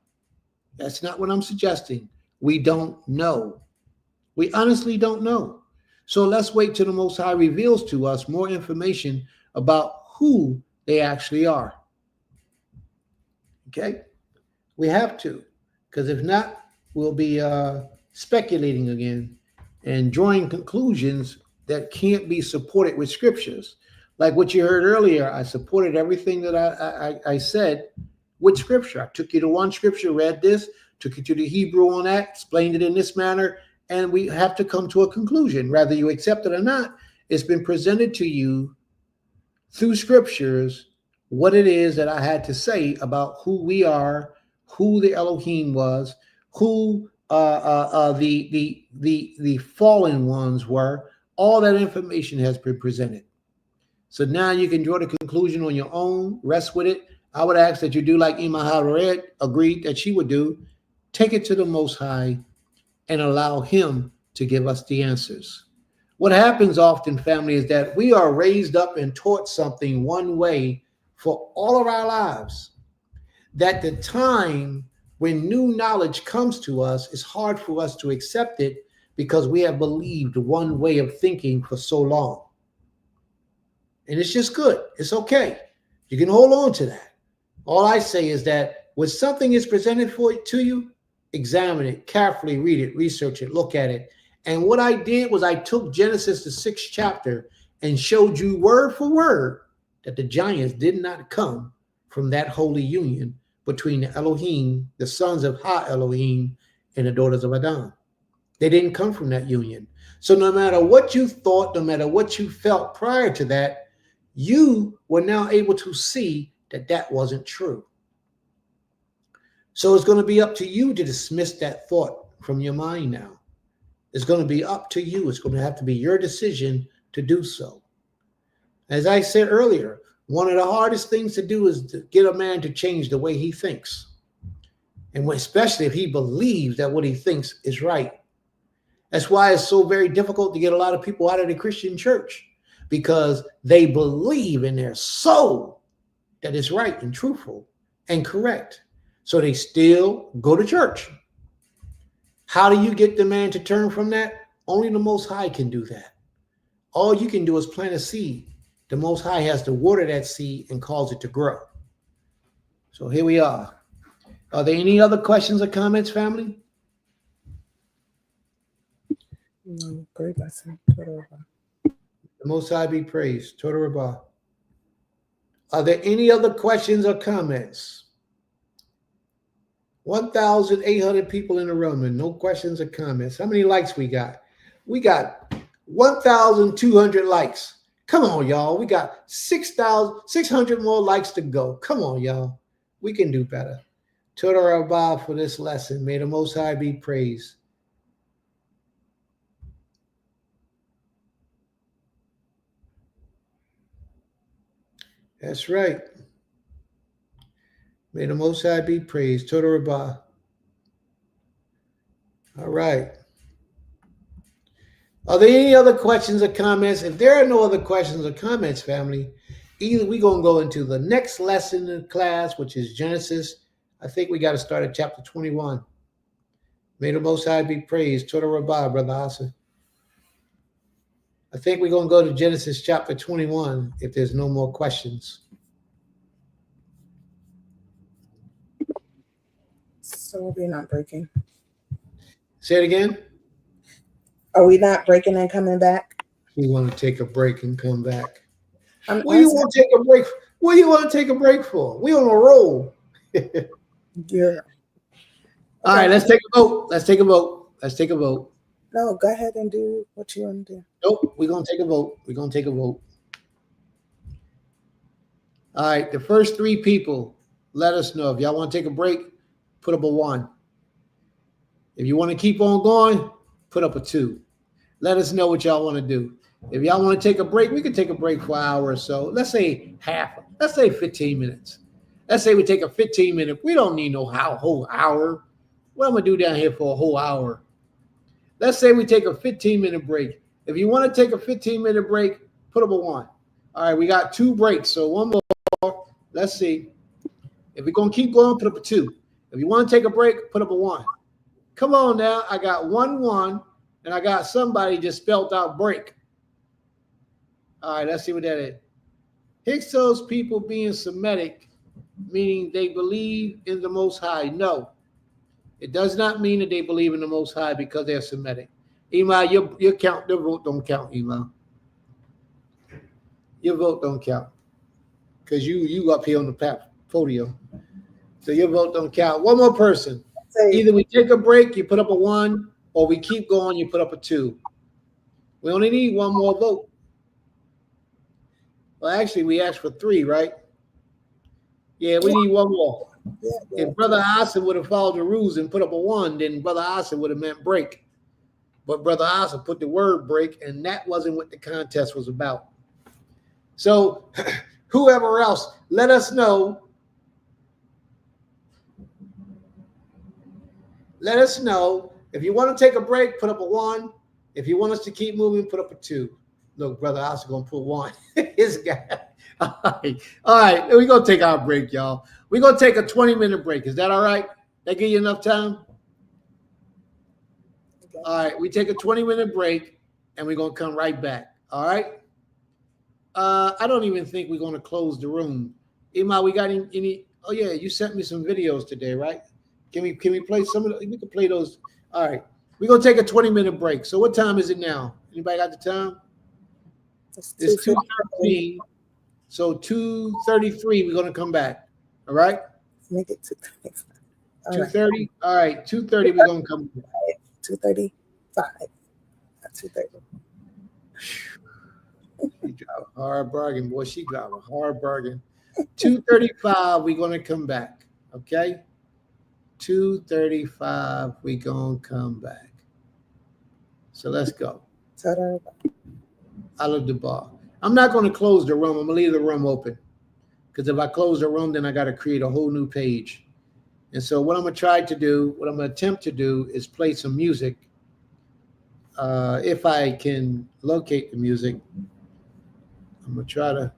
That's not what I'm suggesting. We don't know. We honestly don't know. So let's wait till the Most High reveals to us more information about who they actually are. Okay? We have to, because if not, we'll be speculating again and drawing conclusions that can't be supported with scriptures. Like what you heard earlier, I supported everything that I said with scripture. I took you to one scripture, read this, took you to the Hebrew on that, explained it in this manner, and we have to come to a conclusion. Whether you accept it or not, it's been presented to you through scriptures what it is that I had to say about who we are, who the Elohim was, who the fallen ones were. All that information has been presented. So now you can draw the conclusion on your own, rest with it. I would ask that you do like Ima Hared agreed that she would do. Take it to the Most High and allow him to give us the answers. What happens often, family, is that we are raised up and taught something one way for all of our lives. That the time when new knowledge comes to us, it's hard for us to accept it because we have believed one way of thinking for so long. And it's just good. It's okay. You can hold on to that. All I say is that when something is presented to you, examine it, carefully read it, research it, look at it. And what I did was I took Genesis, the 6th chapter, and showed you word for word that the giants did not come from that holy union between the Elohim, the sons of Ha Elohim, and the daughters of Adam. They didn't come from that union. So no matter what you thought, no matter what you felt prior to that, you were now able to see that that wasn't true. So it's going to be up to you to dismiss that thought from your mind now. It's going to be up to you. It's going to have to be your decision to do so. As I said earlier, one of the hardest things to do is to get a man to change the way he thinks. And especially if he believes that what he thinks is right. That's why it's so very difficult to get a lot of people out of the Christian church, because they believe in their soul that it's right and truthful and correct. So they still go to church. How do you get the man to turn from that? Only the Most High can do that. All you can do is plant a seed. The Most High has to water that seed and cause it to grow. So here we are. Are there any other questions or comments, family? No, great lesson. The Most High be praised. Total Rabbah. Are there any other questions or comments? 1,800 people in the room and no questions or comments. How many likes we got? We got 1,200 likes. Come on, y'all. We got 6,600 more likes to go. Come on, y'all. We can do better. Total Rabbah for this lesson. May the Most High be praised. That's right. May the Most High be praised. Total Rabbah. All right. Are there any other questions or comments? If there are no other questions or comments, family, either we're going to go into the next lesson in class, which is Genesis. I think we got to start at chapter 21. May the Most High be praised. Total Rabbah, Brother Hassan. I think we're going to go to Genesis chapter 21 if there's no more questions. So we're not breaking. Say it again. Are we not breaking and coming back? We want to take a break and come back. I'm What do you asking- want to take a break? What do you want to take a break for? We on a roll. Yeah. All right, let's take a vote. Let's take a vote. Let's take a vote. No, go ahead and do what you want to do. Nope, we're going to take a vote. We're going to take a vote. All right, the first three people, let us know. If y'all want to take a break, put up a 1. If you want to keep on going, put up a 2. Let us know what y'all want to do. If y'all want to take a break, we can take a break for an hour or so. Let's say half. Let's say 15 minutes. Let's say we take a 15-minute. We don't need no whole hour. What am I going to do down here for a whole hour? Let's say we take a 15-minute break. If you want to take a 15-minute break, put up a 1. All right, we got 2 breaks. So one more. Let's see. If we're going to keep going, put up a 2. If you want to take a break, put up a 1. Come on now. I got 1, and I got somebody just spelled out break. All right, let's see what that is. Hyksos people being Semitic, meaning they believe in the Most High. No, it does not mean that they believe in the Most High because they're Semitic. Ema, your vote don't count, Ema. Your vote don't count because you up here on the podium. So your vote don't count. One more person. Either we take a break, you put up a 1, or we keep going, you put up a 2. We only need one more vote. Well, actually, we asked for 3, right? Yeah, we need one more. If Brother Asa would have followed the rules and put up a 1, then Brother Asa would have meant break. But Brother Asa put the word break, and that wasn't what the contest was about. So whoever else, let us know. Let us know. If you want to take a break, put up a 1. If you want us to keep moving, put up a 2. Look, Brother Asa going to put 1. His guy. All right. We're going to take our break, y'all. We're going to take a 20-minute break. Is that all right? That give you enough time? All right. We take a 20-minute break, and we're going to come right back. All right? I don't even think we're going to close the room. Ima, we got any? Oh, yeah. You sent me some videos today, right? Can we play some of those? We can play those. All right. We're going to take a 20-minute break. So what time is it now? Anybody got the time? It's 2:13. So 2:33, we're going to come back. All right? Make it 2:35. 2:30? All right. 2:30, we're going to come back. 2:35. Not 2:30. She got a hard bargain, boy. She got a hard bargain. 2:35, we're going to come back. Okay? 2:35, we're going to come back. So let's go. I love the bar. I'm not going to close the room. I'm going to leave the room open. Because if I close the room, then I got to create a whole new page. And so what I'm going to try to do, what I'm going to attempt to do is play some music. If I can locate the music. I'm gonna try to.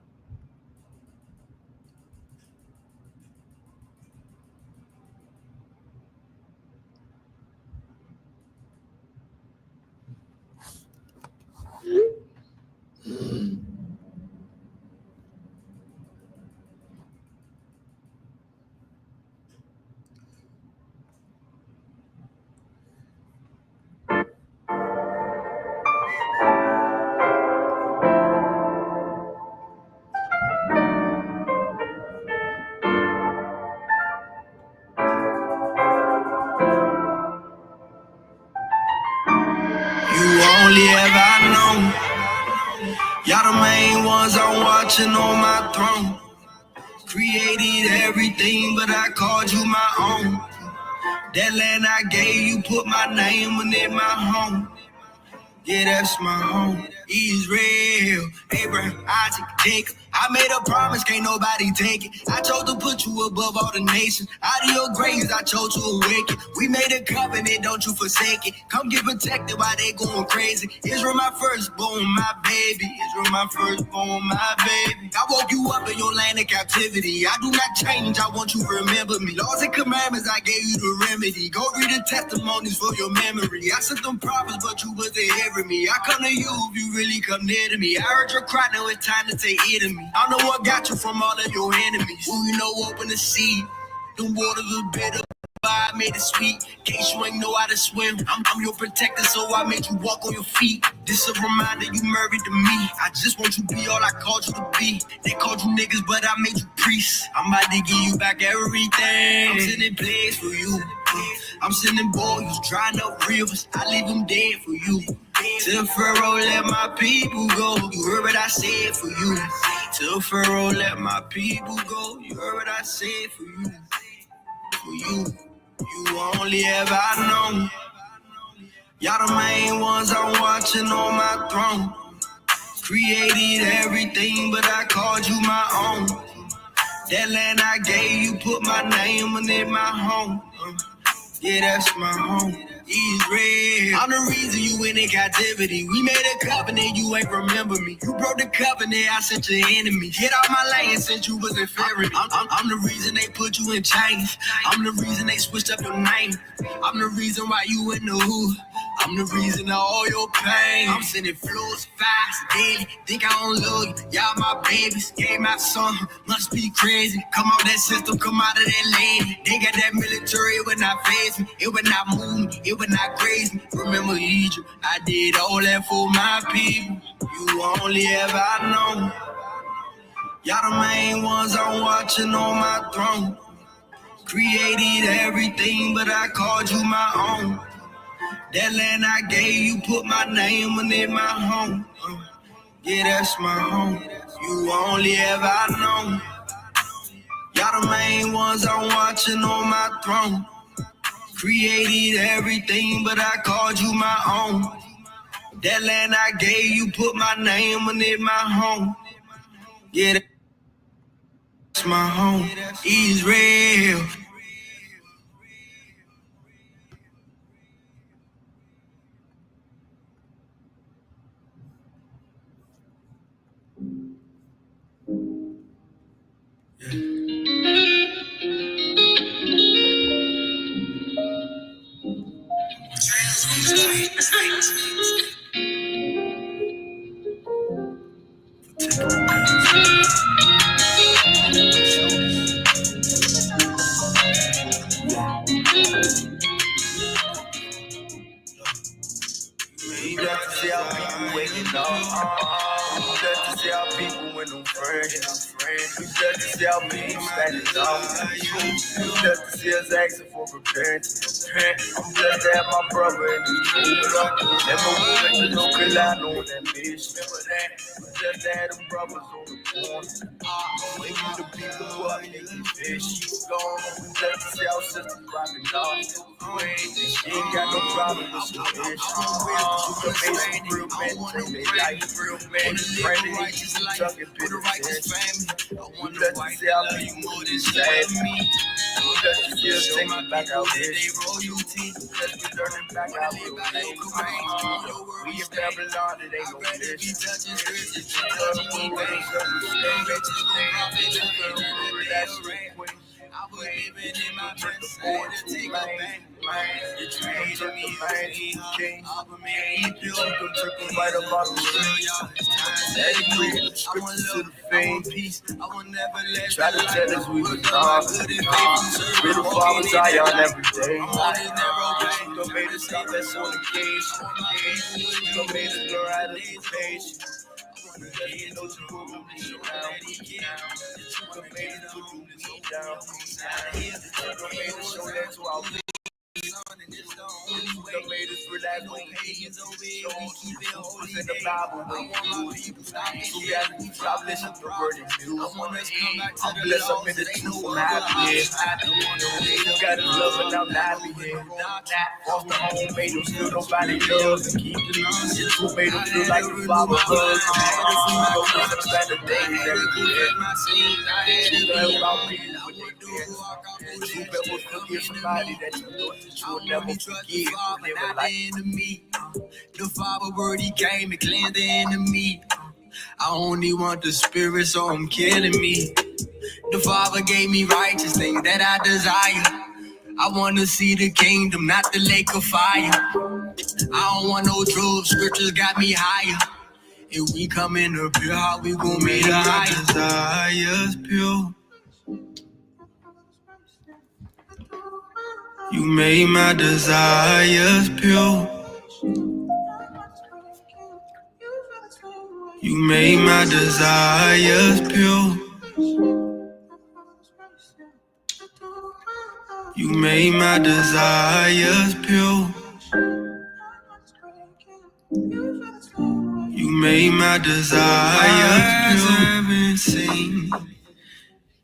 Only ever known. Y'all the main ones I'm watching on my throne. Created everything, but I called you my own. That land I gave you, put my name in my home. Yeah, that's my home. Israel, Abraham, Isaac, Jacob. I made a promise, can't nobody take it. I chose to put you above all the nations. Out of your graves, I chose to awaken. We made a covenant, don't you forsake it. Come get protected while they going crazy. Israel, my firstborn, my baby. Israel, my firstborn, my baby. I woke you up in your land of captivity. I do not change, I want you to remember me. Laws and commandments, I gave you the remedy. Go read the testimonies for your memory. I sent them prophets, but you wasn't hearing me. I come to you if you really come near to me. I heard your cry, now it's time to say it to me. I know what got you from all of your enemies. Who you know open the sea. The waters are bitter, but I made it sweet. In case you ain't know how to swim, I'm your protector, so I made you walk on your feet. This a reminder you married to me. I just want you to be all I called you to be. They called you niggas, but I made you priests. I'm about to give you back everything. I'm sending plagues for you. I'm sending boys, drying up rivers. I leave them dead for you. Tell Pharaoh, let my people go. You heard what I said for you. Tell Pharaoh, let my people go. You heard what I said for you. For you, you only ever known. Y'all the main ones I'm watching on my throne. Created everything, but I called you my own. That land I gave you, put my name in my home. Yeah, that's my home. Israel. I'm the reason you in captivity. We made a covenant, you ain't remember me. You broke the covenant, I sent your enemy. Get out my land since you wasn't fearing me. I'm the reason they put you in chains. I'm the reason they switched up your name. I'm the reason why you in the hood. I'm the reason of all your pain. I'm sending flows fast, daily. Think I don't love you. Y'all my babies. Gave my son. Must be crazy. Come out that system, come out of that lane. They got that military, it would not phase me. It would not move me. It would not graze me. Remember Egypt. I did all that for my people. You only ever known. Y'all the main ones I'm watching on my throne. Created everything, but I called you my own. That land I gave you, put my name in my home. Yeah, that's my home. You only ever known. Y'all the main ones I'm watching on my throne. Created everything, but I called you my own. That land I gave you, put my name in my home. Yeah, that's my home. Israel. You got to see how people waking up. You got to see how people with them friends. You got to see how people standing up. You got to see us asking for repentance. I'm glad to have my brother in the room. Never went to no collide on that mission. I'm glad to have them brothers on the corner. When you the people who are making fish. I'm glad to see our sisters rocking off. She ain't got no problem with some fish. You can make some real men take their life. And the friend that they used to tuck and bit of fish. You got to see how people more than sad. You got to still take my back out there. Royalty, cause we learning back out here. We if Babylon, it ain't no bitch. I was living in my best to take a back. You trade me, king. You took them right about the street. I want love to the fame. Peace. I will never let try to tell us we were dogs. Little fathers die on every day. Don't made us stop that's on the cage. Don't made us learn how to be patient. You know you move them around. You made us put you down. You made us show that to our people. You made us relax on pagans over here. We keep it holy in the Bible. So that we stop listening to word and news. I'm blessed up in the truth. I'm happy. You got his love and I'm happy. Off the home made him still nobody loves. Keep the love. Who made him feel like the Father loves. The days that we live. About people. You better forgive somebody that you thought that you would never forgive. The Father word he came and cleansed the enemy. I only want the spirit, so I'm killing me. The Father gave me righteous things that I desire. I want to see the kingdom, not the lake of fire. I don't want no drugs, scriptures got me higher. If we come in the pure, how we gon' make the higher? Desires pure. You made my desires pure. You made my desires pure. You made my desires pure. You made my desires pure. Haven't seen,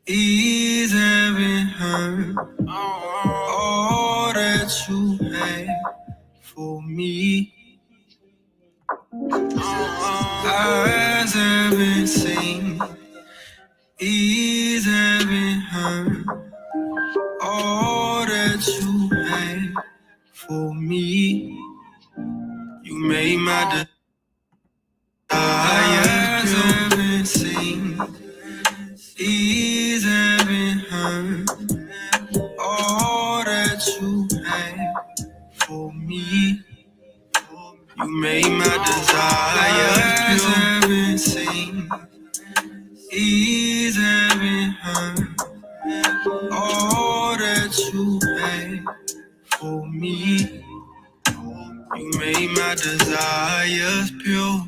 ears haven't heard all that you had for me. Eyes haven't seen, ears haven't heard all that you had for me. You made my desires haven't seen, ears haven't heard all that you had for me. You made my desires haven't seen, ears haven't heard all that you had for me. You made my desires pure.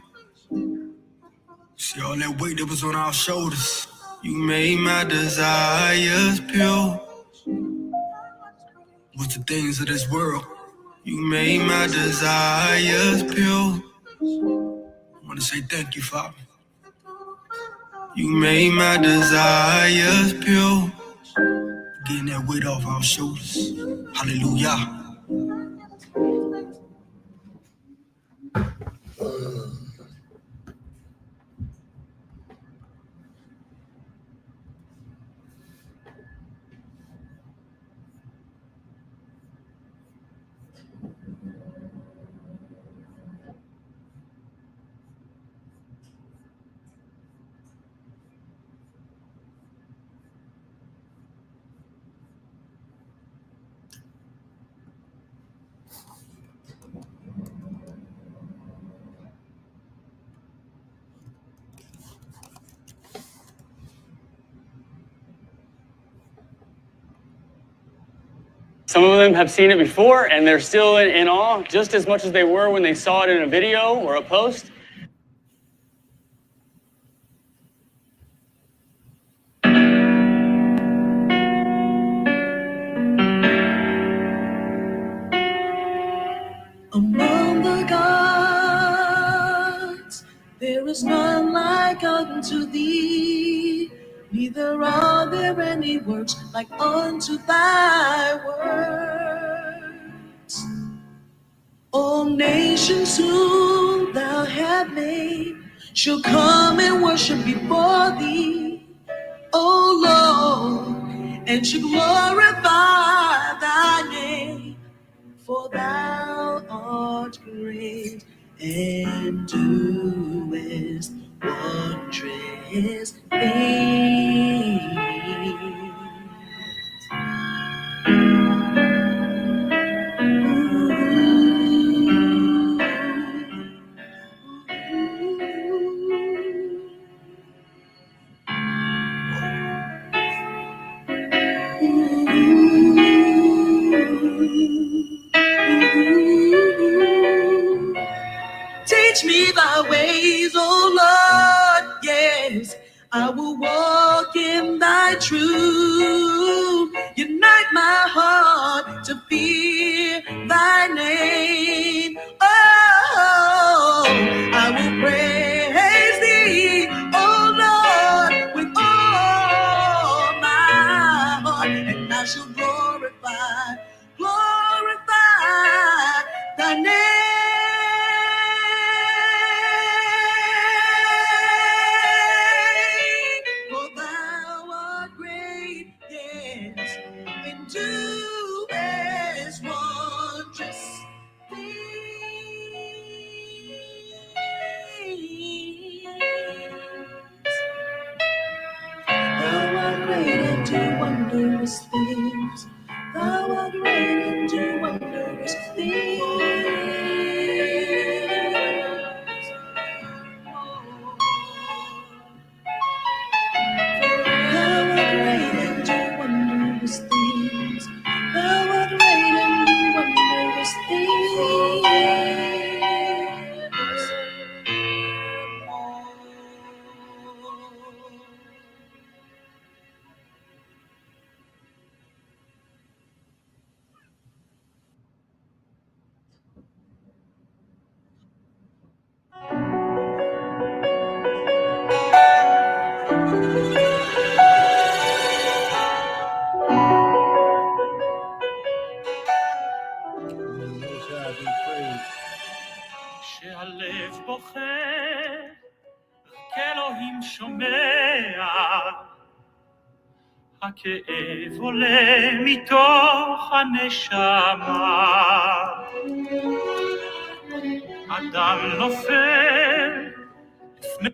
See all that weight that was on our shoulders. You made my desires pure. With the things of this world. You made my desires pure. I want to say thank you, Father. You made my desires pure. Getting that weight off our shoulders. Hallelujah. Some of them have seen it before and they're still in awe just as much as they were when they saw it in a video or a post. Among the gods, there is none like unto thee. Neither are there any works like unto thy words. All nations whom thou hast made shall come and worship before thee, O Lord, and shall glorify and doest wondrous things. Teach me thy ways, O Lord, yes, I will walk in thy truth. Unite my heart to fear thy name. Oh, I will praise thee, O Lord, with all my heart, and I shall glorify thy name. For thou art great, yes, and doest wondrous things. Thou art great and do wondrous things. Thou art great and do wondrous things. Thou art great and do wondrous things. Thou art great and do wondrous things. כשהלב בוכה, רק אלוהים שומע, הכאב עולה מתוך הנשמה, אדם נופל לפני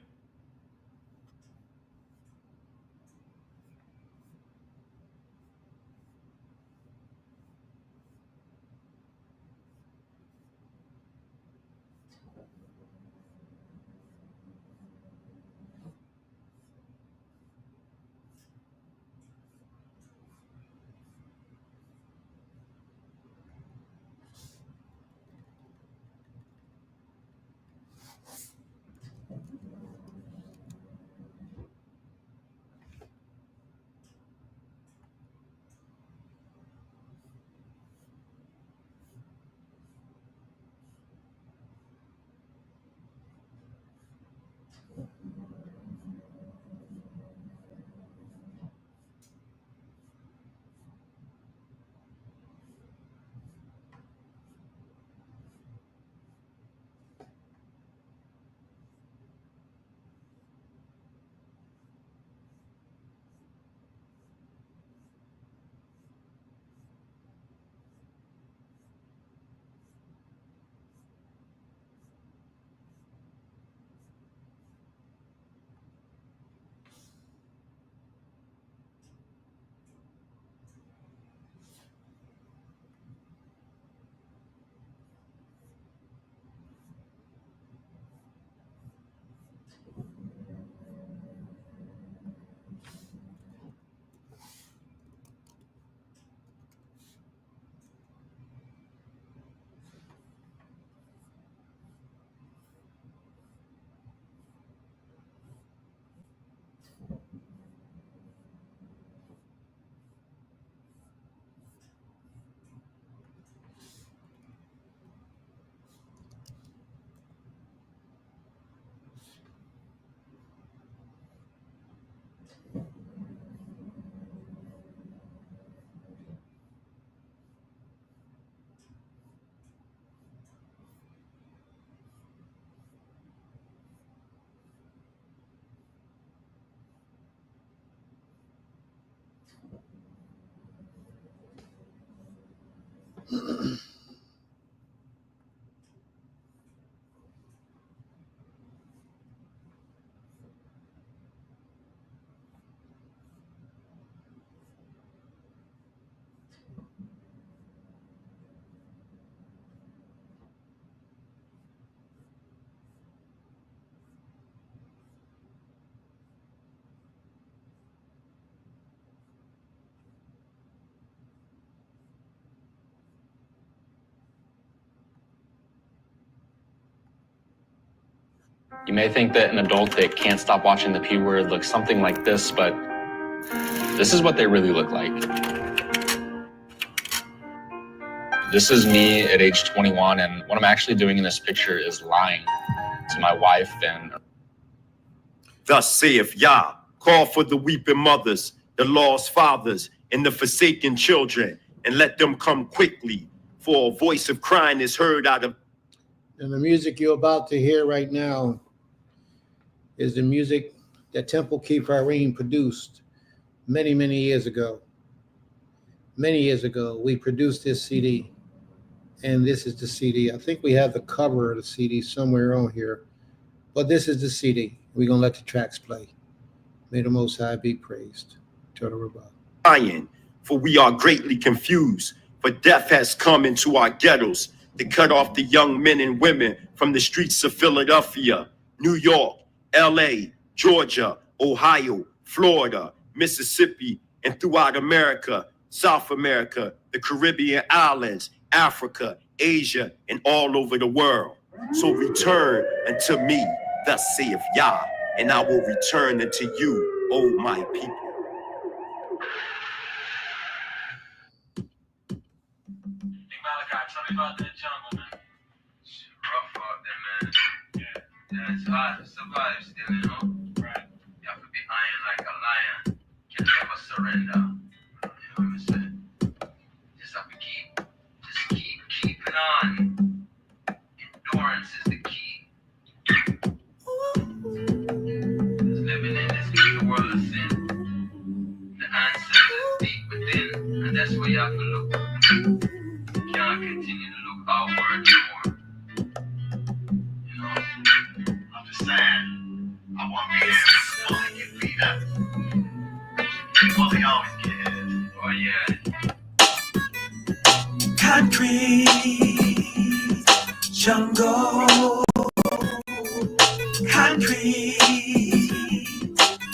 You may think that an adult that can't stop watching the P Word looks something like this, but this is what they really look like. This is me at age 21, and what I'm actually doing in this picture is lying to my wife. And thus saith Yah, call for the weeping mothers, the lost fathers, and the forsaken children, and let them come quickly, for a voice of crying is heard out of. And the music you're about to hear right now is the music that Temple Keith Irene produced many, many years ago. Many years ago, we produced this CD, and this is the CD. I think we have the cover of the CD somewhere on here, but this is the CD. We're going to let the tracks play. May the Most High be praised. Turn it about. For we are greatly confused, for death has come into our ghettos to cut off the young men and women from the streets of Philadelphia, New York, LA, Georgia, Ohio, Florida, Mississippi, and throughout America, South America, the Caribbean islands, Africa, Asia, and all over the world. So return unto me, thus saith Yah, and I will return unto you, O my people. Tell me about that jungle, man. Shit, rough out there, man. Yeah, it's hard to survive still, you know? Right. You have to be iron like a lion. Can never surrender. You know what I'm saying? Just have to keep keeping on. Endurance is the key. Just living in this wicked world of sin. The answer is deep within, and that's where you have to look. Can't continue to look outward anymore. You know? I'm just saying, I want to be able to get beat up. Well, they always get. Oh, yeah. Concrete jungle. Concrete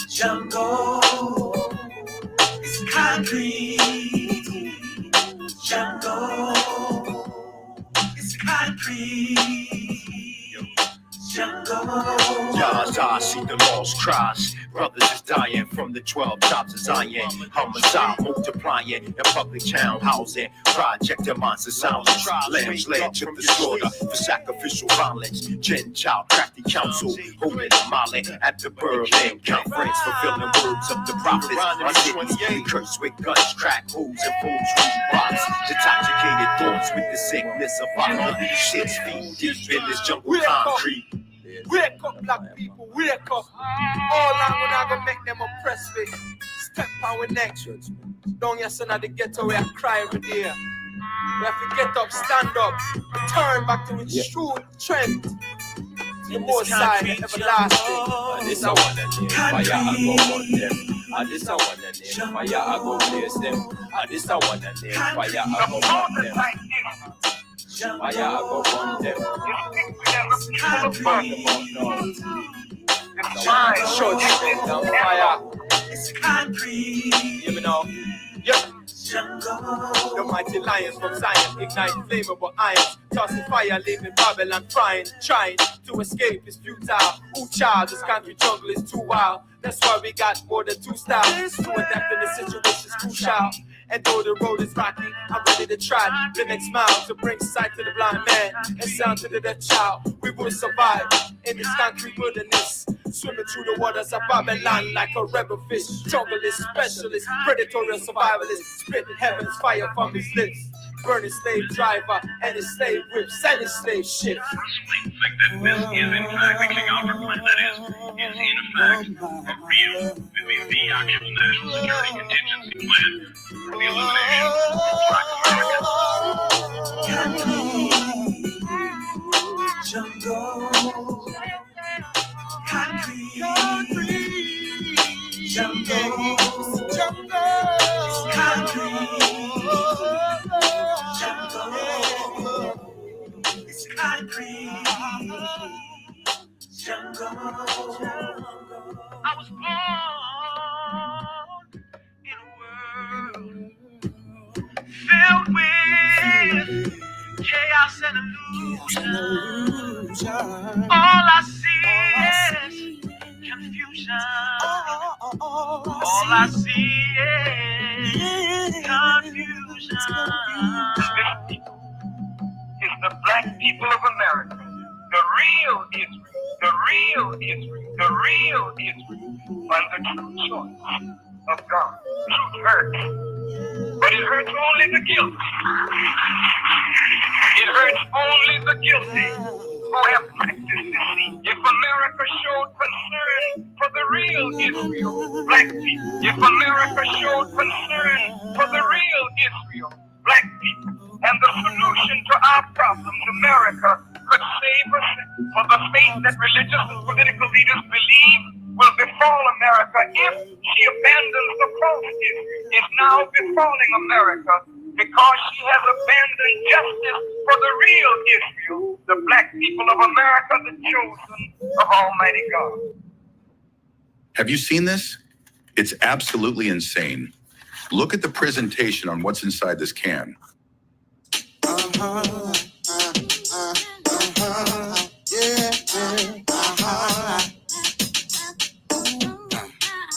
jungle. It's concrete jungle. It's concrete jungle. Yah's I see the lost cries. Brothers is dying from the 12 tribes of Zion. Homicide multiplying in public town housing. Project of monster silence. Lambs led to the slaughter for sacrificial violence. Gentile crafty council holding a molly at the Berlin conference, fulfilling words of the prophets. On cities cursed with guns, crack holes, and fools with box. Intoxicated thoughts with the sickness of violence. 6 feet deep in this jungle concrete. Wake up, black people, wake up. All I'm gonna make them oppress me. Step on our neck. Don't you son of the ghetto where I cry every day. We have to get up, stand up, return back to its true trend. The most side, everlasting. This I wanna name fire, I go burn them. This I wanna name fire, I go blaze them. This I wanna name fire, I go burn them. Fire, I go burn them. Short spin down fire. It's concrete. You know, yep. The mighty lions from Zion ignite flammable irons, tossing fire, leaving Babylon frying, trying to escape is futile. Ooh, child, this country jungle is too wild. That's why we got more than 2 styles to adapt in the situation's crucial. And though the road is rocky, I'm ready to try the next mile to bring sight to the blind man and sound to the deaf child. We will survive in this concrete wilderness, swimming through the waters of Babylon like a rebel fish. Jungle is specialist, predatory survivalist, spitting heaven's fire from his lips. Burning slave driver and his slave whips and his slave ship. Like that this is in fact the King Albert plan, that is in effect a real the actual national security contingency plan for the elimination of black Americans. Jungle. Concrete jungle. Concrete. It's concrete jungle. I was born in a world filled with chaos and illusion. All I see all I see is confusion. Is the black people of America. The real Israel. The real Israel. The real Israel. By the true choice of God. Truth hurts. But it hurts only the guilty. It hurts only the guilty who have practiced deceit. If America showed concern for the real Israel, black people. If America showed concern for the real Israel, black people, and the solution to our problems, America could save us. For the fate that religious and political leaders believe will befall America if she abandons the false Israel, is now befalling America because she has abandoned justice for the real Israel, the black people of America, the chosen of Almighty God. Have you seen this? It's absolutely insane. Look at the presentation on what's inside this can.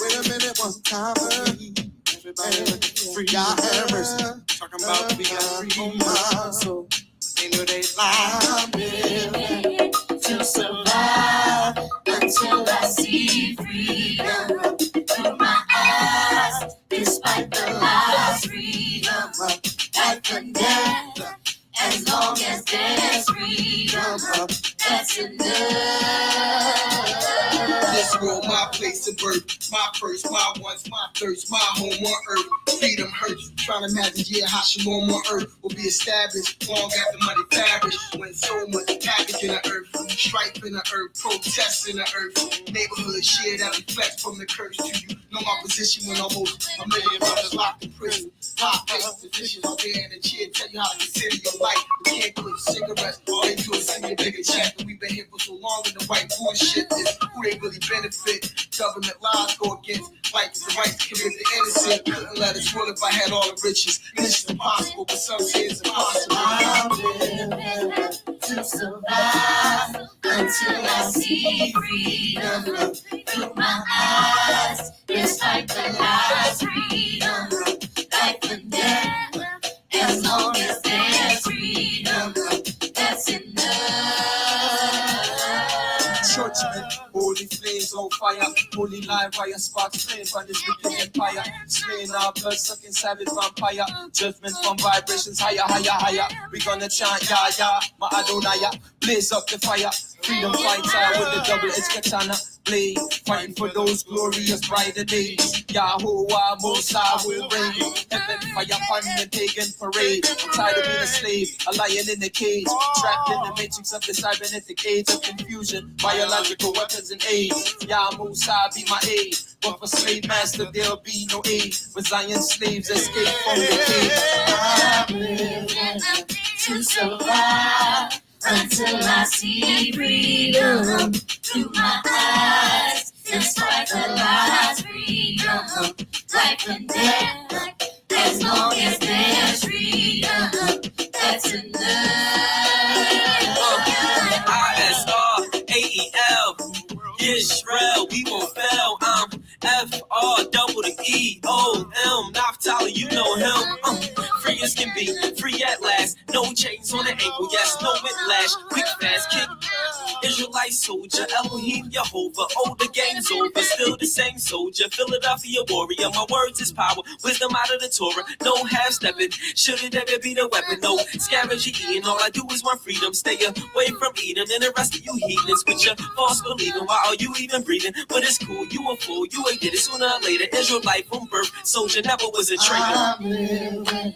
Wait a minute, one time. Everybody looking free. Y'all have mercy. Talking about we got free mind. So ain't no they lie. To survive until I see freedom through my eyes, despite the lies. Freedom, life and death. As long as there's freedom, that's enough. This world, my place of birth, my first, my once, my thirst, my home on earth. Freedom hurts. Trying to imagine, yeah, how shalom on earth will be established long after money perished. When so much package in the earth, strife in the earth, protests in the earth, neighborhood share that reflects from the curse to you. Know my position when almost a million brothers locked in prison. Hot face positions out there in the chair, tell you how to consider your life. You can't quit cigarettes, all they do is send you a bigger check. And we've been here for so long, and the white bullshit is who they really benefit. Government lies go against, fight for the right to commit the innocent. Couldn't let us rule if I had all the riches. And this is impossible, but some say it's impossible. I'm living to survive until I see freedom through my eyes, despite the lies. Freedom, life and death. As long as there's freedom, that's enough. Churchmen, holy flames on fire, holy live fire, sparks flame from this wicked empire. Slaying our blood, sucking savage vampire. Judgment from vibrations higher, higher, higher. We gonna chant, ya, ya, ma Adonai. Blaze up the fire, freedom fighter with the double-edged katana. Blade, fighting for those glorious brighter days. Yahuwah, Mosai will reign. Heaven, fire upon the pagan parade. I'm tired of being a slave, a lion in the cage. Trapped in the matrix of the cybernetic age of confusion. Biological weapons and AIDS. Yah Mosai be my aid. But for slave master, there'll be no aid. For Zion slaves escape from the cage. I'm living to survive until I see freedom through my eyes, despite the lies. Freedom, life and death. As long as there's freedom, that's enough. ISRAEL, Israel, we won't fail. I'm FR-E-O-M, Naphtali, you know him. Free as can be, free at last. No chains on the ankle, yes, no whiplash. Quick, fast kick. Israelite soldier, Elohim, Jehovah. Oh, the game's over, still the same soldier. Philadelphia warrior, my words is power. Wisdom out of the Torah, no half-stepping. Should it ever be the weapon? No scavenging, eating. All I do is want freedom. Stay away from Eden and the rest of you heathens with your false believing. Why are you even breathing? But it's cool, you a fool, you ain't get it sooner or later. Israelite from birth, soldier never was a traitor. I'm living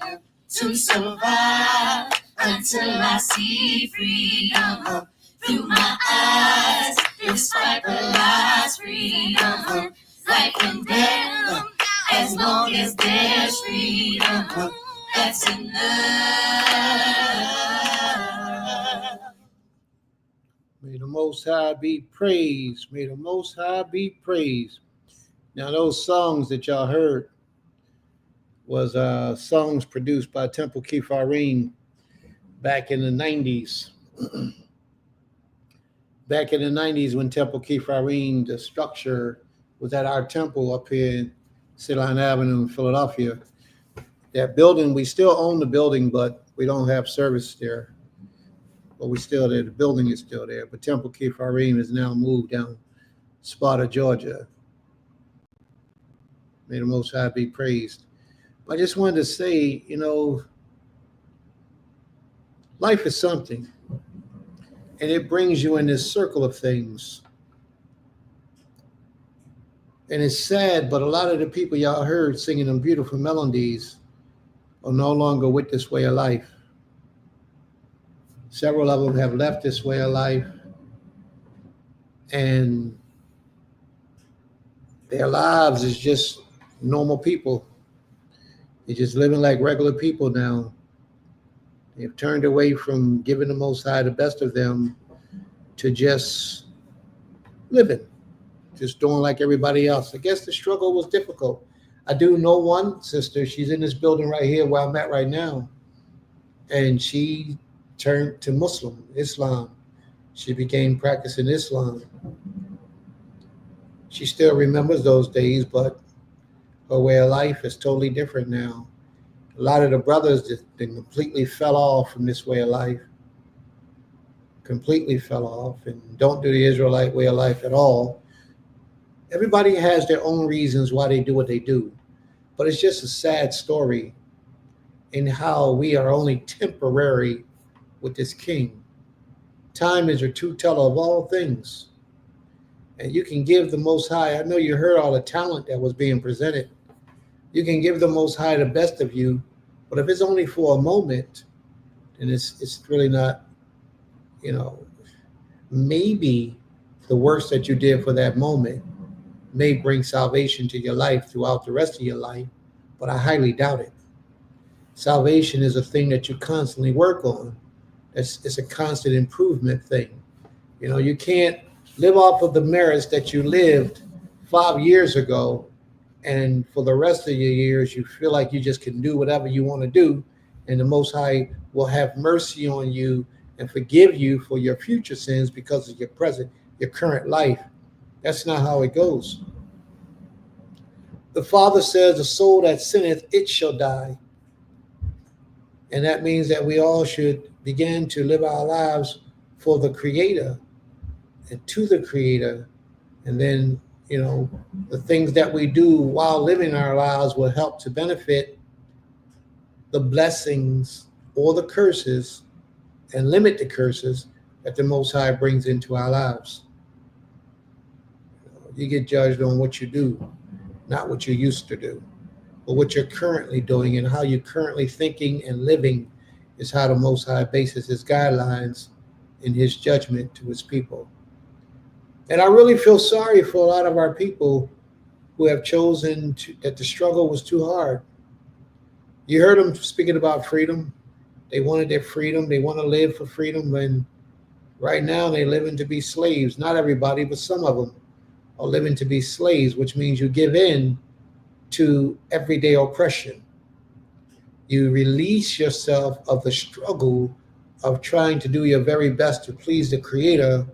to survive until I see freedom through my eyes, despite the lies. Freedom, life and death. As long as there's freedom, that's enough. May the Most High be praised. May the Most High be praised. Now, those songs that y'all heard was songs produced by Temple Kifarim back in the 90s. Back in the 90s when Temple Kifarim, the structure was at our temple up here Ceylon Avenue in Philadelphia. That building, we still own the building, but we don't have service there. But we still there. The building is still there. But Temple Kipharim is now moved down Sparta, Georgia. May the Most High be praised. I just wanted to say, you know, life is something, and it brings you in this circle of things. And it's sad, but a lot of the people y'all heard singing them beautiful melodies are no longer with this way of life. Several of them have left this way of life, and their lives is just normal people. They're just living like regular people now. They've turned away from giving the Most High the best of them to just living, just doing like everybody else. I guess the struggle was difficult. I do know one sister, she's in this building right here where I'm at right now, and she turned to Islam. She began practicing Islam. She still remembers those days, but her way of life is totally different now. A lot of the brothers just completely fell off from this way of life, completely fell off, and don't do the Israelite way of life at all. Everybody has their own reasons why they do what they do, but it's just a sad story in how we are only temporary with this king. Time is a true teller of all things. And you can give the Most High, I know you heard all the talent that was being presented. You can give the Most High the best of you, but if it's only for a moment, then it's really not, you know, maybe the worst that you did for that moment may bring salvation to your life throughout the rest of your life, but I highly doubt it. Salvation is a thing that you constantly work on. It's a constant improvement thing. You know, you can't live off of the merits that you lived 5 years ago, and for the rest of your years, you feel like you just can do whatever you want to do, and the Most High will have mercy on you and forgive you for your future sins because of your current life. That's not how it goes. The Father says, the soul that sinneth, it shall die. And that means that we all should begin to live our lives for the Creator and to the Creator. And then, you know, the things that we do while living our lives will help to benefit the blessings or the curses and limit the curses that the Most High brings into our lives. You get judged on what you do, not what you used to do, but what you're currently doing, and how you're currently thinking and living is how the Most High bases his guidelines in his judgment to his people. And I really feel sorry for a lot of our people who have chosen that the struggle was too hard. You heard them speaking about freedom. They wanted their freedom. They want to live for freedom. And right now they're living to be slaves. Not everybody, but some of them are living to be slaves, which means you give in to everyday oppression. You release yourself of the struggle of trying to do your very best to please the Creator,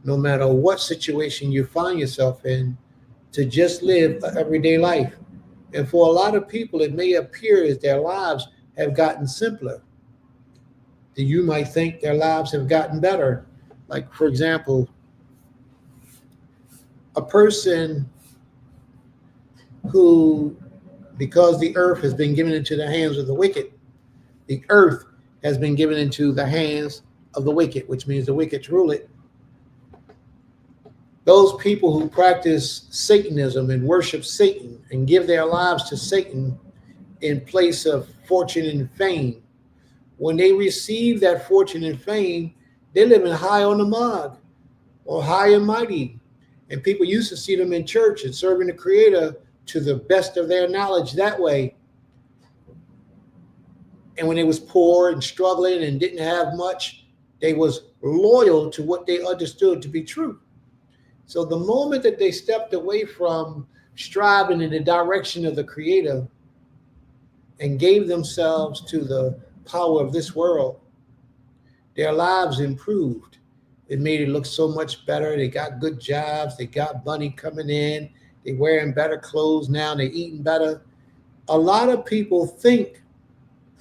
no matter what situation you find yourself in, to just live an everyday life. And for a lot of people, it may appear as their lives have gotten simpler. You might think their lives have gotten better. Like, for example, a person who, because the earth has been given into the hands of the wicked, the earth has been given into the hands of the wicked, which means the wicked rule it. Those people who practice Satanism and worship Satan and give their lives to Satan in place of fortune and fame, when they receive that fortune and fame, they're living high on the mug or high and mighty. And people used to see them in church and serving the Creator to the best of their knowledge that way. And when they was poor and struggling and didn't have much, they was loyal to what they understood to be true. So the moment that they stepped away from striving in the direction of the Creator and gave themselves to the power of this world, their lives improved. It made it look so much better. They got good jobs. They got money coming in. They're wearing better clothes now. They're eating better. A lot of people think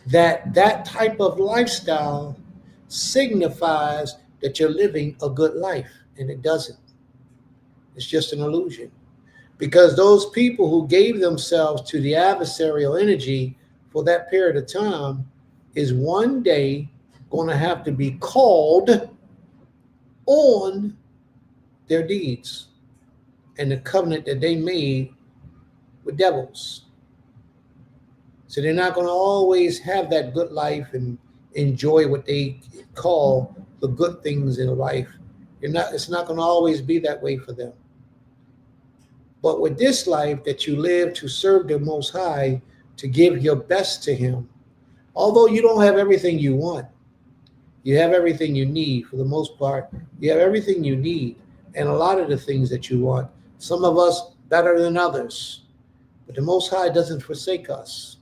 that that type of lifestyle signifies that you're living a good life, and it doesn't. It's just an illusion. Because those people who gave themselves to the adversarial energy for that period of time is one day going to have to be called on their deeds and the covenant that they made with devils. So they're not going to always have that good life and enjoy what they call the good things in life. It's not going to always be that way for them. But with this life that you live to serve the Most High, to give your best to Him, although you don't have everything you want, you have everything you need for the most part. You have everything you need and a lot of the things that you want. Some of us better than others. But the Most High doesn't forsake us.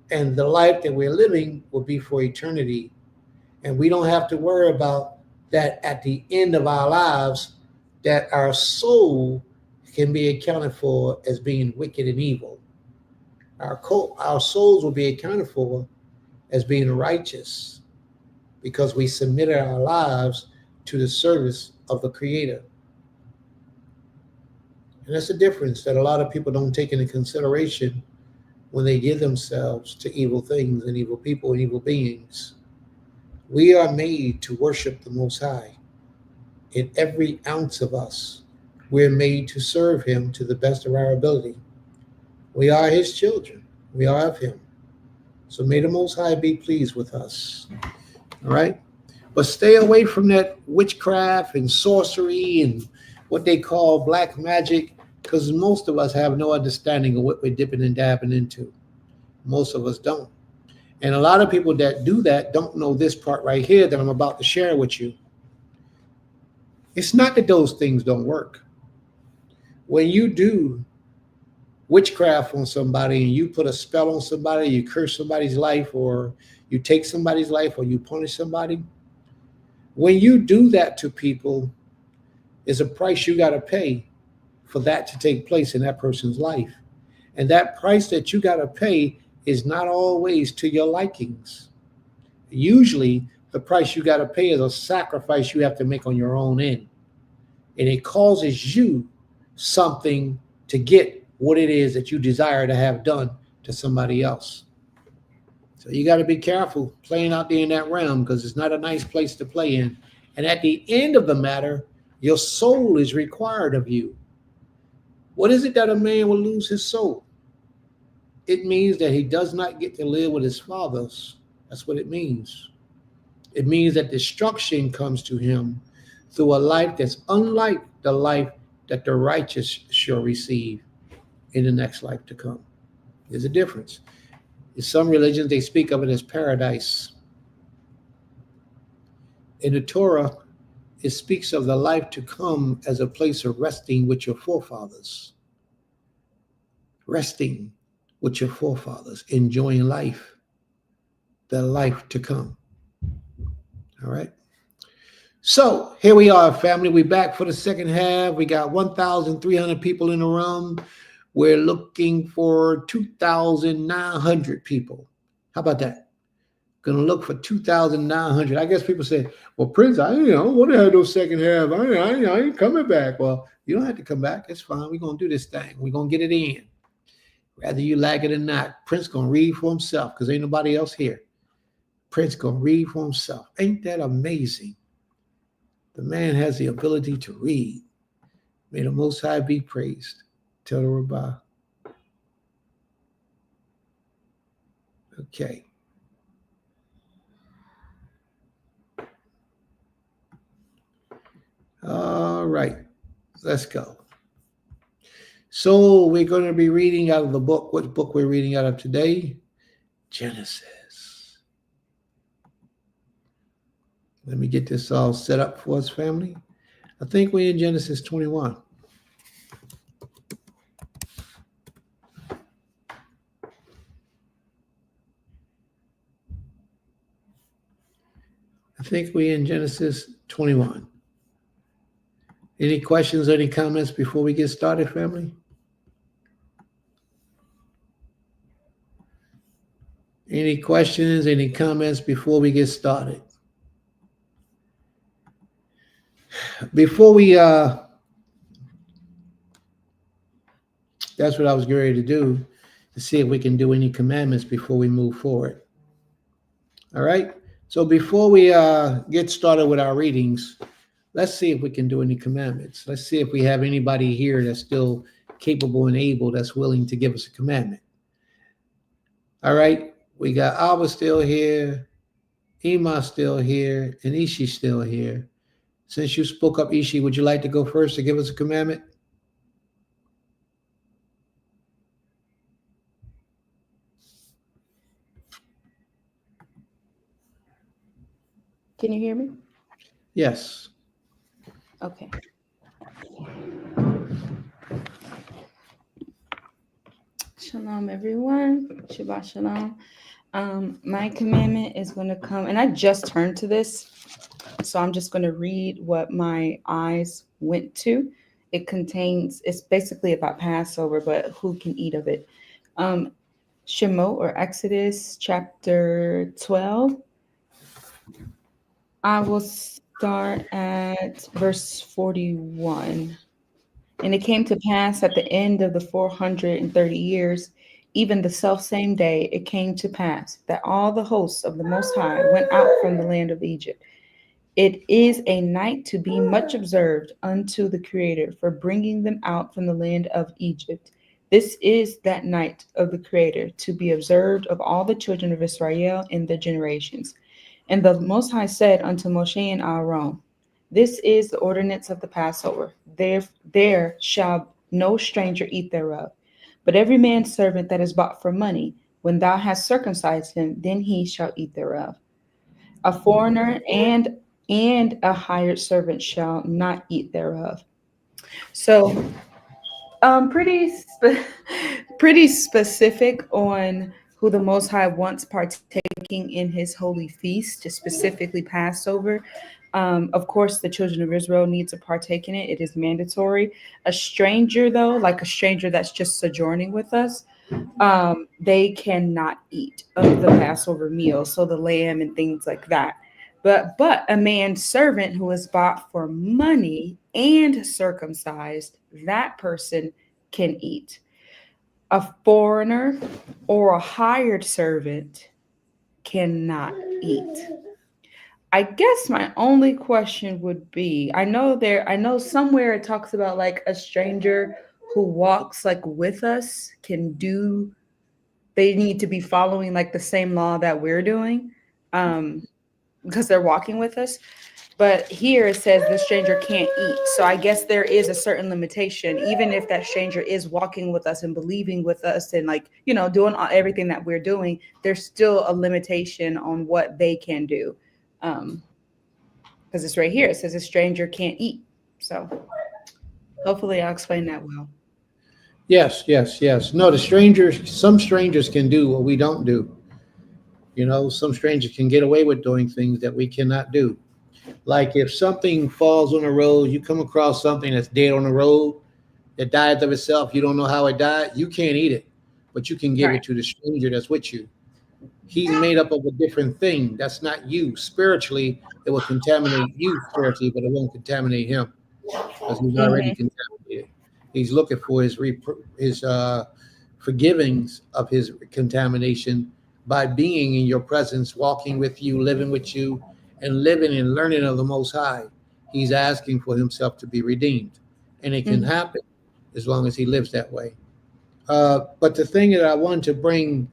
And the life that we're living will be for eternity. And we don't have to worry about that at the end of our lives, that our soul can be accounted for as being wicked and evil. Our souls will be accounted for as being righteous because we submitted our lives to the service of the Creator. And that's a difference that a lot of people don't take into consideration when they give themselves to evil things and evil people and evil beings. We are made to worship the Most High. In every ounce of us, we're made to serve Him to the best of our ability. We are His children. We are of Him. So may the Most High be pleased with us. All right? But stay away from that witchcraft and sorcery and what they call black magic, because most of us have no understanding of what we're dipping and dabbing into. Most of us don't. And a lot of people that do that don't know this part right here that I'm about to share with you. It's not that those things don't work. When you do witchcraft on somebody and you put a spell on somebody, you curse somebody's life, or you take somebody's life, or you punish somebody, when you do that to people, is a price you got to pay for that to take place in that person's life. And that price that you got to pay is not always to your likings. Usually, the price you got to pay is a sacrifice you have to make on your own end. And it causes you something to get what it is that you desire to have done to somebody else. So you got to be careful playing out there in that realm, because it's not a nice place to play in. And at the end of the matter, your soul is required of you. What is it that a man will lose his soul? It means that he does not get to live with his fathers. That's what it means. It means that destruction comes to him through a life that's unlike the life that the righteous shall receive in the next life to come. There's a difference. In some religions, they speak of it as paradise. In the Torah, it speaks of the life to come as a place of resting with your forefathers. Resting with your forefathers, enjoying life, the life to come. All right. So here we are, family. We're back for the second half. We got 1,300 people in the room. We're looking for 2,900 people. How about that? Going to look for 2,900. I guess people say, well, Prince, I don't want to have no second half. I ain't coming back. Well, you don't have to come back. It's fine. We're going to do this thing. We're going to get it in. Whether you like it or not, Prince going to read for himself because ain't nobody else here. Prince going to read for himself. Ain't that amazing? The man has the ability to read. May the Most High be praised. Tell the Rabbah. Okay. All right. Let's go. So we're going to be reading out of the book. What book we're reading out of today? Genesis. Let me get this all set up for us, family. I think we're in Genesis 21. I think we're in Genesis 21. Any questions or any comments before we get started, family? Any questions, any comments before we get started? Before we, that's what I was getting ready to do, to see if we can do any commandments before we move forward. All right. So before we get started with our readings, let's see if we can do any commandments. Let's see if we have anybody here that's still capable and able, that's willing to give us a commandment. All right. We got Alba still here, Ima still here, and Ishi still here. Since you spoke up, Ishi, would you like to go first to give us a commandment? Can you hear me? Yes. Okay. Shalom, everyone. Shabbat shalom. My commandment is going to come, and I just turned to this, so I'm just going to read what my eyes went to. It's basically about Passover, but who can eat of it? Shemot, or Exodus chapter 12. I will start at verse 41. And it came to pass at the end of the 430 years, even the selfsame day, it came to pass that all the hosts of the Most High went out from the land of Egypt. It is a night to be much observed unto the Creator for bringing them out from the land of Egypt. This is that night of the Creator to be observed of all the children of Israel in their generations. And the Most High said unto Moshe and Aaron, this is the ordinance of the Passover. There shall no stranger eat thereof. But every man's servant that is bought for money, when thou hast circumcised him, then he shall eat thereof. A foreigner and a hired servant shall not eat thereof. So, pretty specific on who the Most High wants partaking in his holy feast, specifically Passover. Of course, the children of Israel need to partake in it. It is mandatory. A stranger, though, like a stranger that's just sojourning with us, they cannot eat of the Passover meal, so the lamb and things like that. But a man's servant who is bought for money and circumcised, that person can eat. A foreigner or a hired servant cannot eat. I guess my only question would be, I know somewhere it talks about like a stranger who walks like with us they need to be following like the same law that we're doing because they're walking with us. But here it says the stranger can't eat. So I guess there is a certain limitation, even if that stranger is walking with us and believing with us and like, doing everything that we're doing, there's still a limitation on what they can do. Because it's right here. It says a stranger can't eat. So hopefully I'll explain that well. Yes. No, some strangers can do what we don't do. Some strangers can get away with doing things that we cannot do. Like if something falls on the road, you come across something that's dead on the road that died of itself, you don't know how it died, you can't eat it, but you can give it to the stranger that's with you. He's made up of a different thing. That's not you. Spiritually, it will contaminate you spiritually, but it won't contaminate him because he's already contaminated. He's looking for his forgivings of his contamination by being in your presence, walking with you, living with you, and living and learning of the Most High. He's asking for himself to be redeemed. And it can happen as long as he lives that way. But the thing that I want to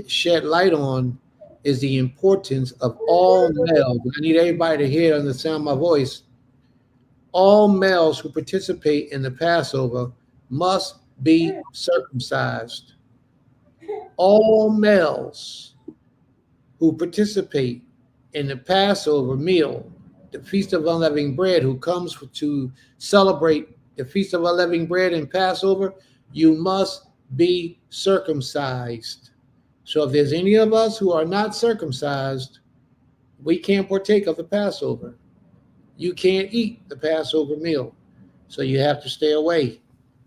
shed light on is the importance of all males. I need everybody to hear and sound my voice. All males who participate in the Passover must be circumcised. All males who participate in the Passover meal, the Feast of Unleavened Bread, who comes to celebrate the Feast of Unleavened Bread and Passover, you must be circumcised. So if there's any of us who are not circumcised, we can't partake of the Passover. You can't eat the Passover meal. So you have to stay away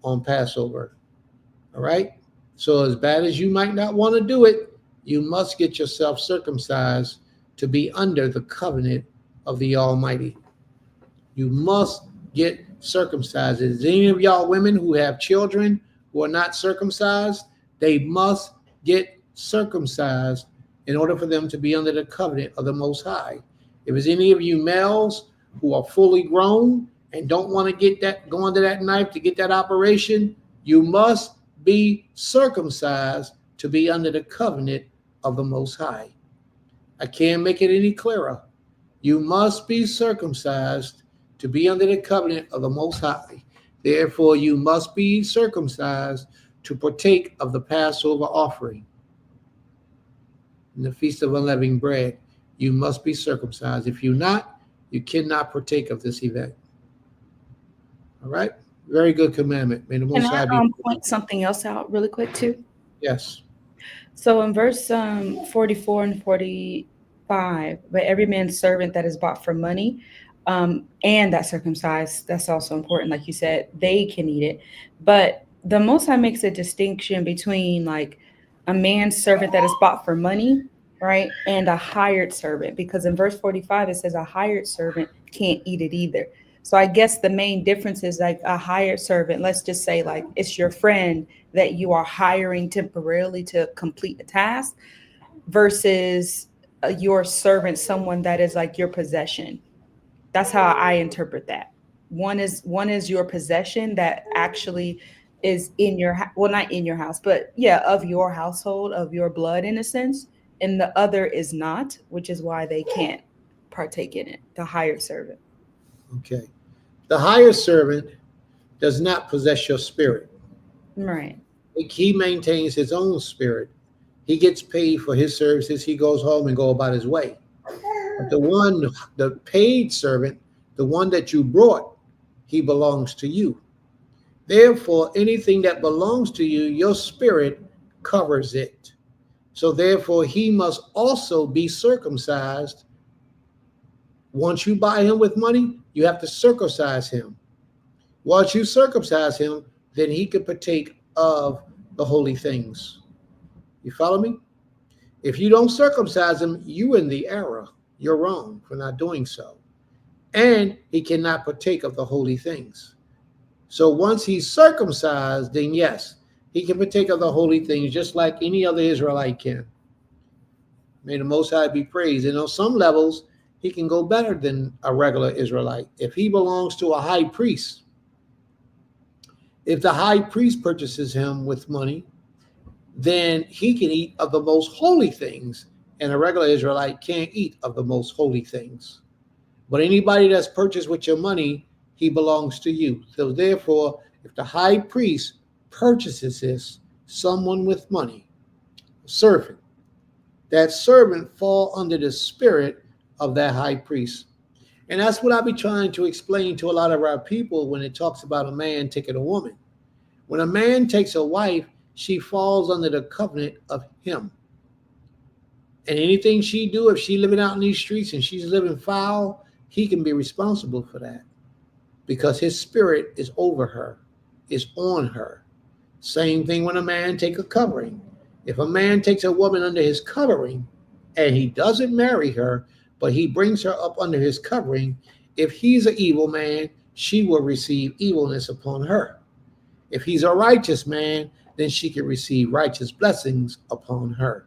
on Passover. All right? So as bad as you might not want to do it, You must get yourself circumcised to be under the covenant of the Almighty. You must get circumcised. Is any of y'all women who have children who are not circumcised? They must get circumcised in order for them to be under the covenant of the Most High. If there's any of you males who are fully grown and don't want to go under that knife to get that operation, you must be circumcised to be under the covenant of the Most High. I can't make it any clearer. You must be circumcised to be under the covenant of the Most High. Therefore, you must be circumcised to partake of the Passover offering. In the Feast of Unleavened Bread, you must be circumcised. If you're not, you cannot partake of this event. All right? Very good commandment. May the Most High Can I be. point something else out really quick too? Yes. So in verse 44 and 45, but every man's servant that is bought for money and that circumcised, that's also important. Like you said, they can eat it. But the Most High makes a distinction between like a man's servant that is bought for money, right? And a hired servant, because in verse 45, it says a hired servant can't eat it either. So I guess the main difference is like a hired servant. Let's just say like it's your friend that you are hiring temporarily to complete a task versus your servant, someone that is like your possession. That's how I interpret that. One is your possession that actually is in your well, not in your house, but yeah, of your household, of your blood in a sense. And the other is not, which is why they can't partake in it, the hired servant. Okay. The hired servant does not possess your spirit. Right. He maintains his own spirit. He gets paid for his services. He goes home and go about his way. But the paid servant, the one that you brought, he belongs to you. Therefore, anything that belongs to you, your spirit covers it. So therefore, he must also be circumcised. Once you buy him with money, you have to circumcise him. Once you circumcise him, then he can partake of the holy things. You follow me? If you don't circumcise him, you in the error. You're wrong for not doing so. And he cannot partake of the holy things. So once he's circumcised, then yes, he can partake of the holy things just like any other Israelite can. May the Most High be praised. And on some levels, he can go better than a regular Israelite. If he belongs to a high priest, if the high priest purchases him with money, then he can eat of the most holy things, and a regular Israelite can't eat of the most holy things. But anybody that's purchased with your money, he belongs to you. So therefore, if the high priest purchases someone with money, a servant, that servant fall under the spirit of that high priest. And that's what I be trying to explain to a lot of our people when it talks about a man taking a woman. When a man takes a wife, she falls under the covenant of him. And anything she do, if she living out in these streets and she's living foul, he can be responsible for that because his spirit is over her, is on her. Same thing when a man take a covering. If a man takes a woman under his covering and he doesn't marry her, but he brings her up under his covering, if he's an evil man, she will receive evilness upon her. If he's a righteous man, then she can receive righteous blessings upon her.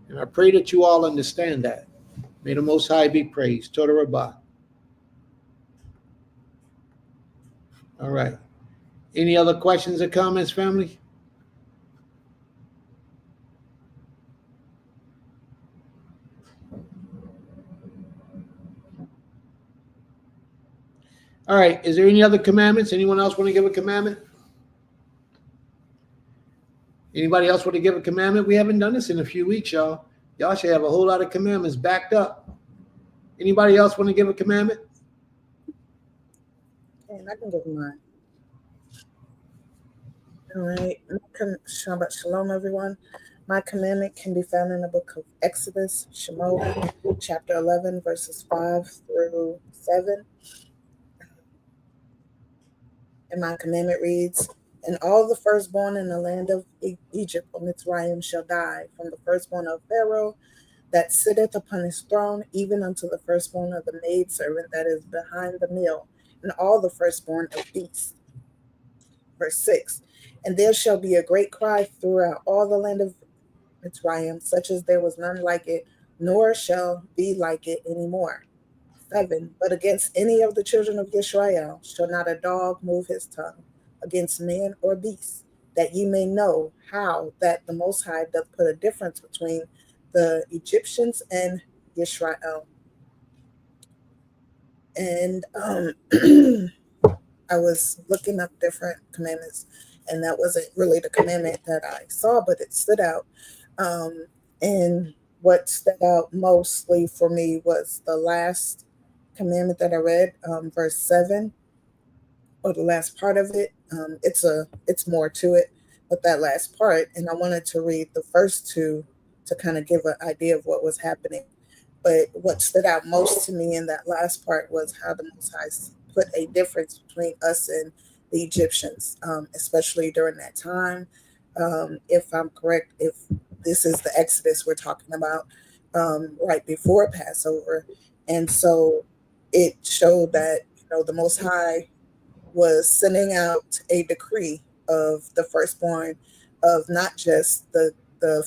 And I pray that you all understand that. May the Most High be praised. Toda Rabbah. All right. Any other questions or comments, family? All right. Is there any other commandments? Anyone else want to give a commandment? Anybody else want to give a commandment? We haven't done this in a few weeks, y'all. Y'all should have a whole lot of commandments backed up. Anybody else want to give a commandment? And I can give mine. All right. Shabbat Shalom, everyone. My commandment can be found in the book of Exodus, Shemot, chapter 11, verses 5 through 7. And my commandment reads, And all the firstborn in the land of Egypt, or Mitzrayim, shall die, from the firstborn of Pharaoh that sitteth upon his throne, even unto the firstborn of the maidservant that is behind the mill, and all the firstborn of beasts. Verse 6. And there shall be a great cry throughout all the land of Mitzrayim, such as there was none like it, nor shall be like it any more. 7. But against any of the children of Israel shall not a dog move his tongue against man or beast, that ye may know how that the Most High doth put a difference between the Egyptians and Israel. And I was looking up different commandments, and that wasn't really the commandment that I saw, but it stood out. And what stood out mostly for me was the last commandment that I read, verse 7, or the last part of it. It's more to it, but that last part, and I wanted to read the first two to kind of give an idea of what was happening. But what stood out most to me in that last part was how the Most High put a difference between us and the Egyptians, especially during that time. If I'm correct, if this is the Exodus we're talking about, right before Passover. And so it showed that, the Most High was sending out a decree of the firstborn of not just the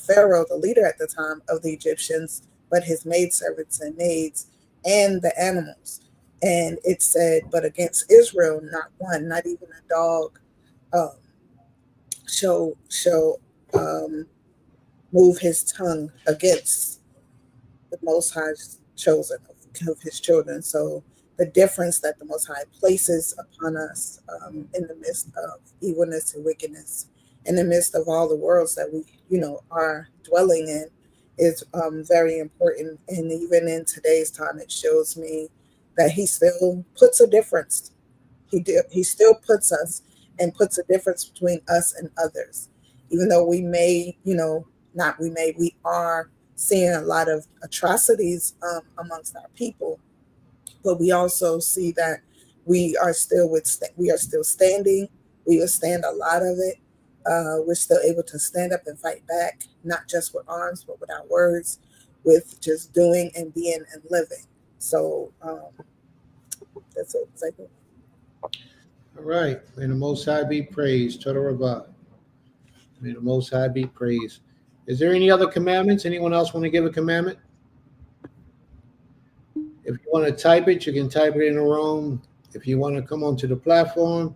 Pharaoh, the leader at the time of the Egyptians, but his maidservants and maids and the animals. And it said, but against Israel, not one, not even a dog, shall move his tongue against the Most High's chosen of his children. So the difference that the Most High places upon us in the midst of evilness and wickedness, in the midst of all the worlds that we, are dwelling in, is very important. And even in today's time, it shows me that he still puts a difference. He still puts us and puts a difference between us and others. Even though we may, we are seeing a lot of atrocities amongst our people, but we also see that we are still standing. We withstand a lot of it. We're still able to stand up and fight back, not just with arms, but with our words, with just doing and being and living. So that's it. Exactly. All right. May the Most High be praised. Toda Rabbah. May the Most High be praised. Is there any other commandments? Anyone else want to give a commandment? If you want to type it, you can type it in the room. If you want to come onto the platform,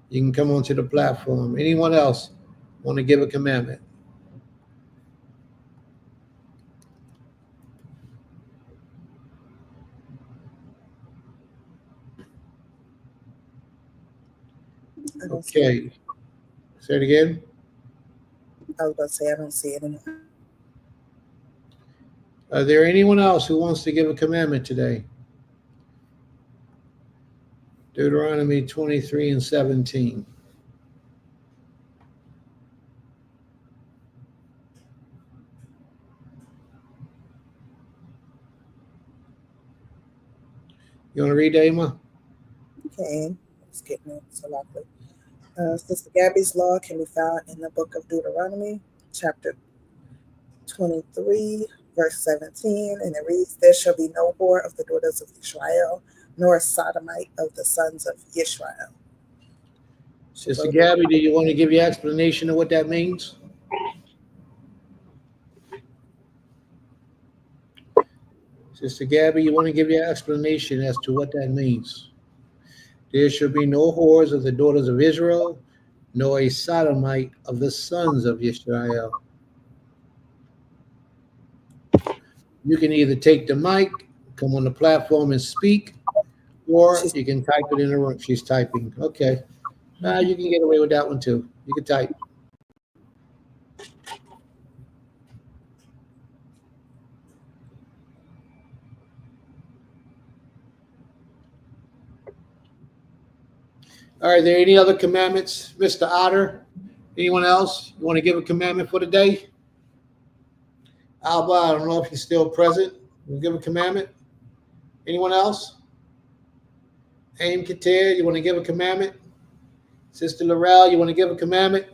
you can come onto the platform. Anyone else want to give a commandment? Okay. Say it again. I was about to say I don't see it anymore. Are there anyone else who wants to give a commandment today? Deuteronomy 23 and 17. You want to read, Emma? Okay. Let's get it so likely. Sister Gabby's law can be found in the book of Deuteronomy, chapter 23, verse 17, and it reads, there shall be no whore of the daughters of Israel, nor a sodomite of the sons of Israel. Sister Gabby, do you want to give your explanation of what that means? Sister Gabby, you want to give your explanation as to what that means? There shall be no whores of the daughters of Israel, nor a sodomite of the sons of Israel. You can either take the mic, come on the platform and speak, or you can type it in the room. She's typing. Okay. You can get away with that one too. You can type. All right, are there any other commandments? Mr. Otter, anyone else? You want to give a commandment for the day? Alba, I don't know if he's still present. We'll give a commandment. Anyone else? Aim Kater, you want to give a commandment? Sister Laurel, you want to give a commandment?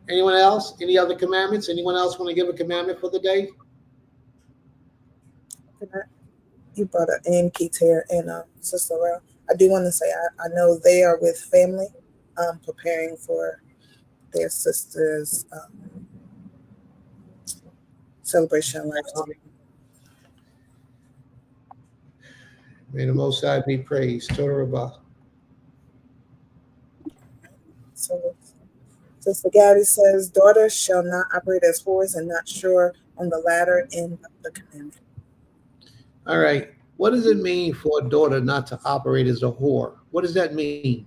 Anyone else? Any other commandments? Anyone else want to give a commandment for the day? You brought up Keith here and Sister Laurel. I do want to say I know they are with family, preparing for their sister's celebration of life. May the Most High be praised. Torah Rabbah. So Sister Gabby says, daughters shall not operate as whores and not sure on the latter end of the commandment. All right. What does it mean for a daughter not to operate as a whore? What does that mean?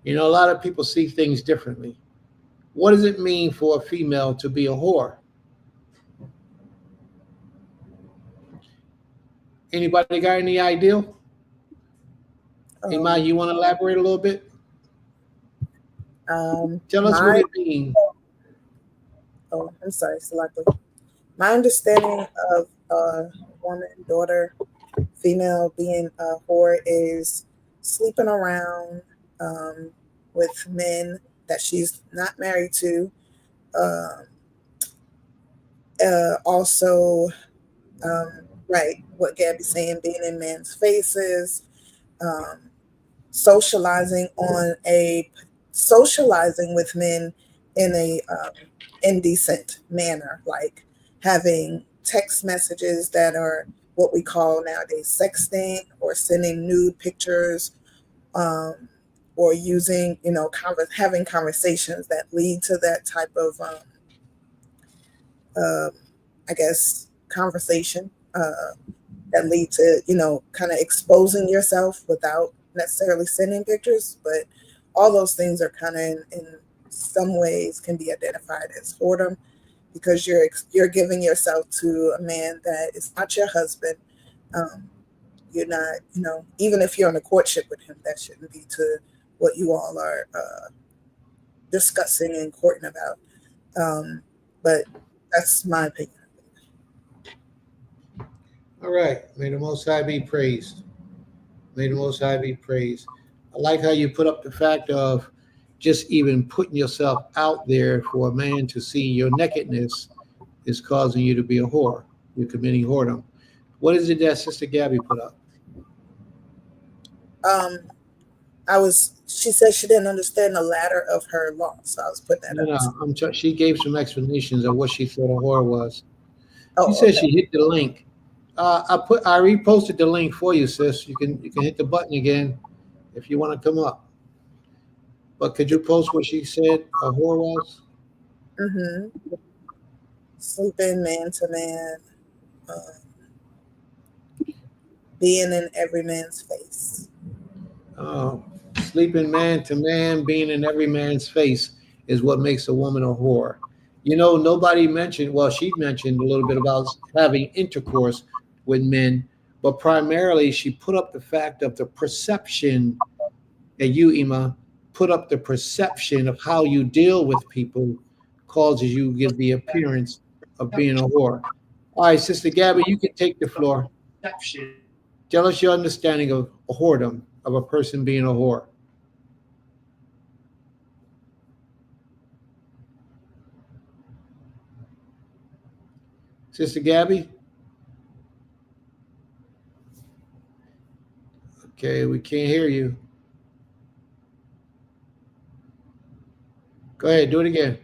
You know, a lot of people see things differently. What does it mean for a female to be a whore? Anybody got any idea? Iman, you want to elaborate a little bit? Tell us what it means. Oh, I'm sorry, Salaki. My understanding of a woman, daughter, female being a whore is sleeping around with men that she's not married to. Also, right, what Gabby's saying, being in men's faces, socializing with men in a indecent manner, like having text messages that are what we call nowadays sexting, or sending nude pictures, or using, having conversations that lead to that type of, conversation that lead to, kind of exposing yourself without necessarily sending pictures. But all those things are kind of in some ways can be identified as whoredom, because you're giving yourself to a man that is not your husband. You're not, even if you're in a courtship with him, that shouldn't be to what you all are discussing and courting about. But that's my opinion. All right. May the Most High be praised. May the Most High be praised. I like how you put up the fact of just even putting yourself out there for a man to see your nakedness is causing you to be a whore. You're committing whoredom. What is it that Sister Gabby put up? She said she didn't understand the ladder of her law, so I was putting that up. She gave some explanations of what she thought a whore was. Oh, she said okay. She hit the link. I reposted the link for you, sis. You can hit the button again if you want to come up. But could you post what she said a whore was? Mm-hmm. Sleeping man to man, being in every man's face. Oh, sleeping man to man, being in every man's face is what makes a woman a whore. Nobody mentioned, well, she mentioned a little bit about having intercourse with men, but primarily she put up the fact of the perception, and you, Ima, put up the perception of how you deal with people causes you to give the appearance of being a whore. All right, Sister Gabby, you can take the floor. Tell us your understanding of a whoredom, of a person being a whore. Sister Gabby? Okay, we can't hear you. Go ahead, do it again.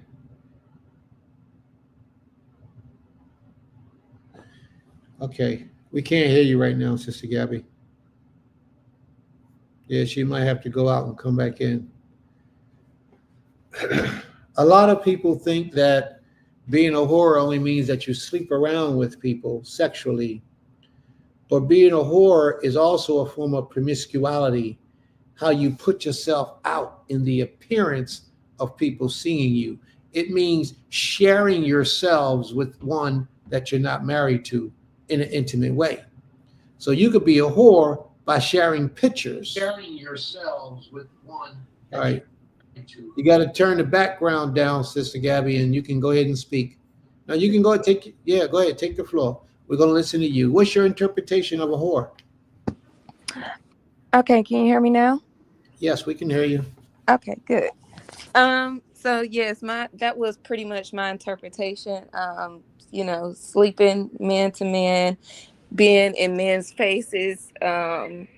Okay, we can't hear you right now, Sister Gabby. Yeah, she might have to go out and come back in. A lot of people think that being a whore only means that you sleep around with people sexually. But being a whore is also a form of promiscuity, how you put yourself out in the appearance of people seeing you. It means sharing yourselves with one that you're not married to in an intimate way. So you could be a whore by sharing pictures. Sharing yourselves with one. All right. You got to turn the background down, Sister Gabby, and you can go ahead and speak. Now you can go ahead, go ahead, take the floor. We're going to listen to you. What's your interpretation of a whore? Okay, can you hear me now? Yes, we can hear you. Okay, good. So yes, that was pretty much my interpretation. Sleeping man to man, being in men's faces, like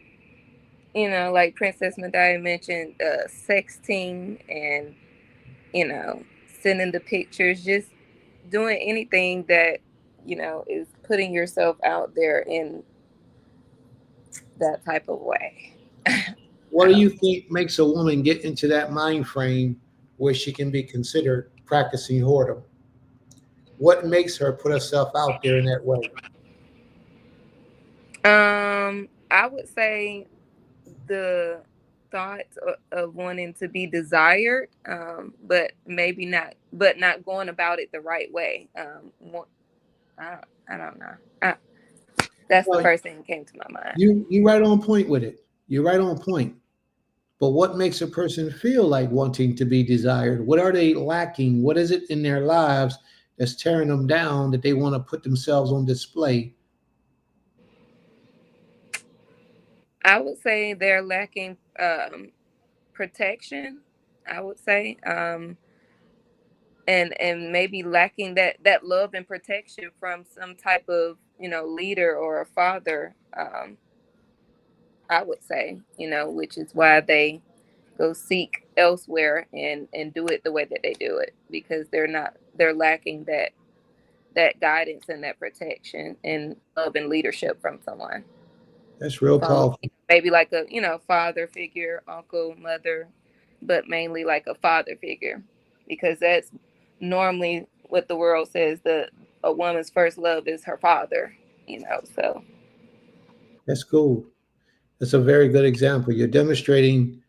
Princess Medaya mentioned, sexting and, sending the pictures, just doing anything that, is putting yourself out there in that type of way. What do you think makes a woman get into that mind frame where she can be considered practicing whoredom? What makes her put herself out there in that way? I would say the thought of wanting to be desired, but maybe not going about it the right way. I don't know. That's the first thing that came to my mind. You right on point with it. You're right on point. But what makes a person feel like wanting to be desired? What are they lacking? What is it in their lives that's tearing them down that they want to put themselves on display? I would say they're lacking protection. I would say, and maybe lacking that love and protection from some type of leader or a father. I would say, which is why they go seek elsewhere and do it the way that they do it, because they're lacking that guidance and that protection and love and leadership from someone. That's real powerful. Maybe like a, father figure, uncle, mother, but mainly like a father figure, because that's normally what the world says, a woman's first love is her father, so. That's cool. That's a very good example. You're demonstrating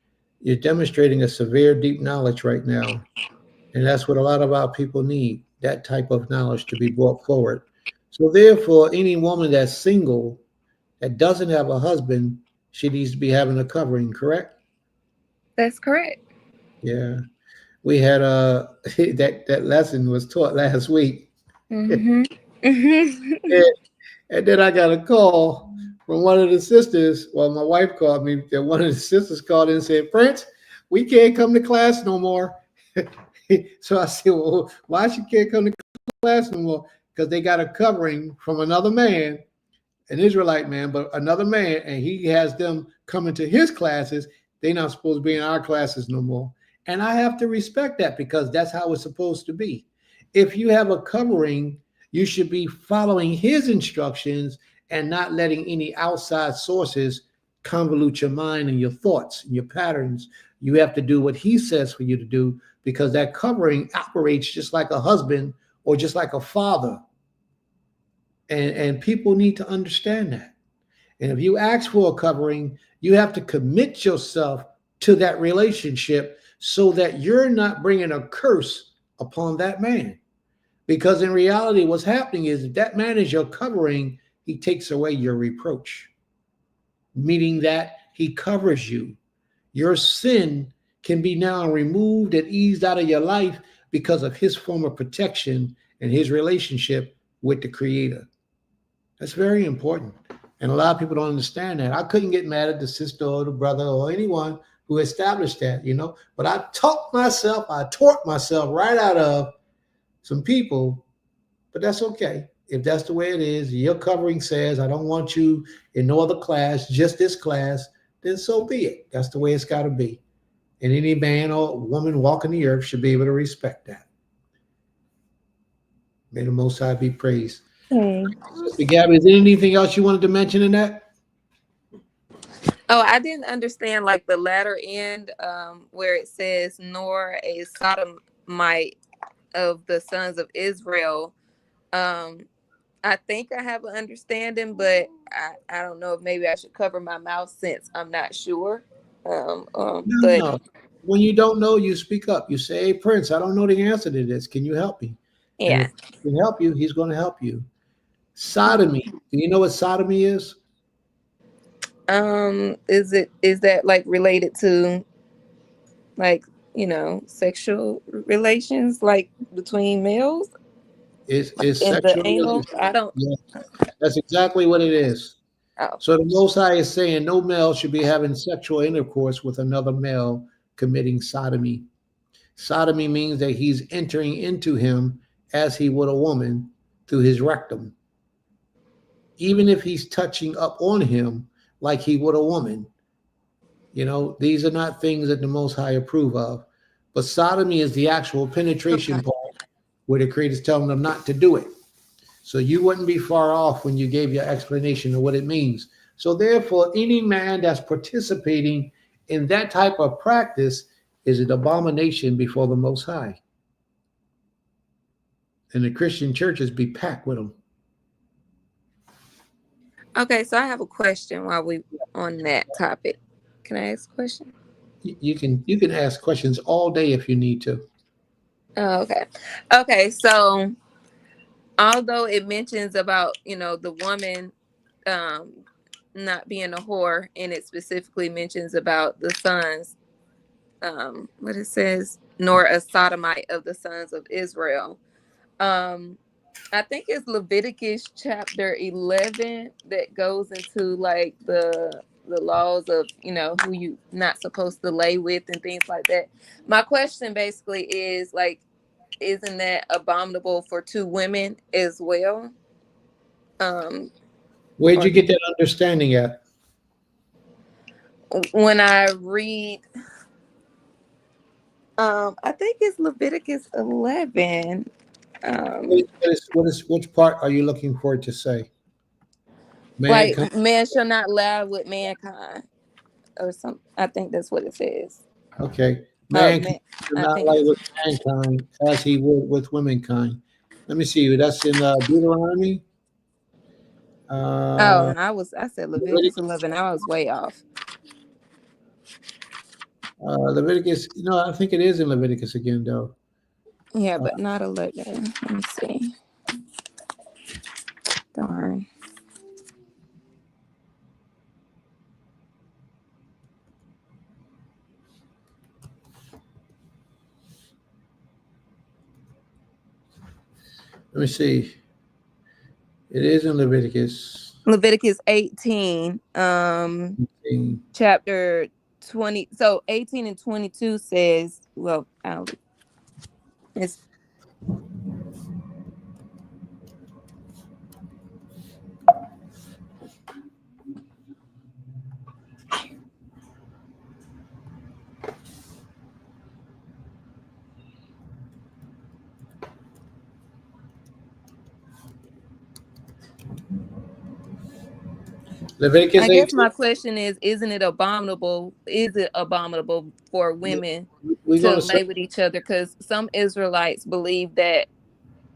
a severe, deep knowledge right now. And that's what a lot of our people need, that type of knowledge to be brought forward. So therefore, any woman that's single, that doesn't have a husband, she needs to be having a covering, correct? That's correct. Yeah. We had that lesson was taught last week. Mm-hmm. And then I got a call from one of the sisters. Well, my wife called me, that one of the sisters called in and said, Prince, we can't come to class no more. So I said, well, why she can't come to class no more? Because they got a covering from another man, an Israelite man, but another man, and he has them coming to his classes. They're not supposed to be in our classes no more. And I have to respect that, because that's how it's supposed to be. If you have a covering, you should be following his instructions and not letting any outside sources convolute your mind and your thoughts and your patterns. You have to do what he says for you to do, because that covering operates just like a husband or just like a father. And people need to understand that. And if you ask for a covering, you have to commit yourself to that relationship so that you're not bringing a curse upon that man. Because in reality, what's happening is that man is your covering, he takes away your reproach, meaning that he covers you. Your sin can be now removed and eased out of your life because of his form of protection and his relationship with the Creator. That's very important. And a lot of people don't understand that. I couldn't get mad at the sister or the brother or anyone who established that, but I taught myself right out of some people, but that's okay. If that's the way it is, your covering says, I don't want you in no other class, just this class, then so be it. That's the way it's got to be. And any man or woman walking the earth should be able to respect that. May the Most High be praised. Sister Gabby, is there anything else you wanted to mention in that? Oh, I didn't understand like the latter end where it says, nor a sodomite of the sons of Israel. I think I have an understanding, but I don't know if maybe I should cover my mouth since I'm not sure. No. When you don't know, you speak up. You say, hey, Prince, I don't know the answer to this. Can you help me? Yeah. And if he can help you, he's going to help you. Sodomy. Do you know what sodomy is? Is that like related to like, sexual relations like between males? It's in sexual. The anal? I don't. Yeah, that's exactly what it is. Oh. So the Most High is saying no male should be having sexual intercourse with another male committing sodomy. Sodomy means that he's entering into him as he would a woman through his rectum. Even if he's touching up on him like he would a woman. You know, these are not things that the Most High approve of. But sodomy is the actual penetration part where the Creator's telling them not to do it. So you wouldn't be far off when you gave your explanation of what it means. So therefore, any man that's participating in that type of practice is an abomination before the Most High. And the Christian churches be packed with them. Okay, so I have a question while we on that topic. Can I ask a question? You can ask questions all day if you need to. Oh, okay. Okay, so although it mentions about, you know, the woman not being a whore, and it specifically mentions about the sons, what it says, nor a sodomite of the sons of Israel. I think it's Leviticus chapter 11 that goes into like the laws of, you know, who you not supposed to lay with and things like that. My question basically is like, isn't that abominable for two women as well? Where'd you get that understanding at? When I read, I think it's Leviticus 11. Which part are you looking for it to say? Like, man shall not lie with mankind, or something. I think that's what it says. Okay. Man should not lie with mankind as he would with womankind. Let me see. That's in Deuteronomy. I said Leviticus 11. I was way off. Leviticus. No, I think it is in Leviticus again, though. Yeah, but not 11. Let me see. Darn. Let me see. It is in Leviticus. Leviticus 18, chapter 20. So 18 and 22 says, well, it's Leviticus I guess 18. my question is, isn't it abominable? Is it abominable for women We're to gonna lay say- with each other? Because some Israelites believe that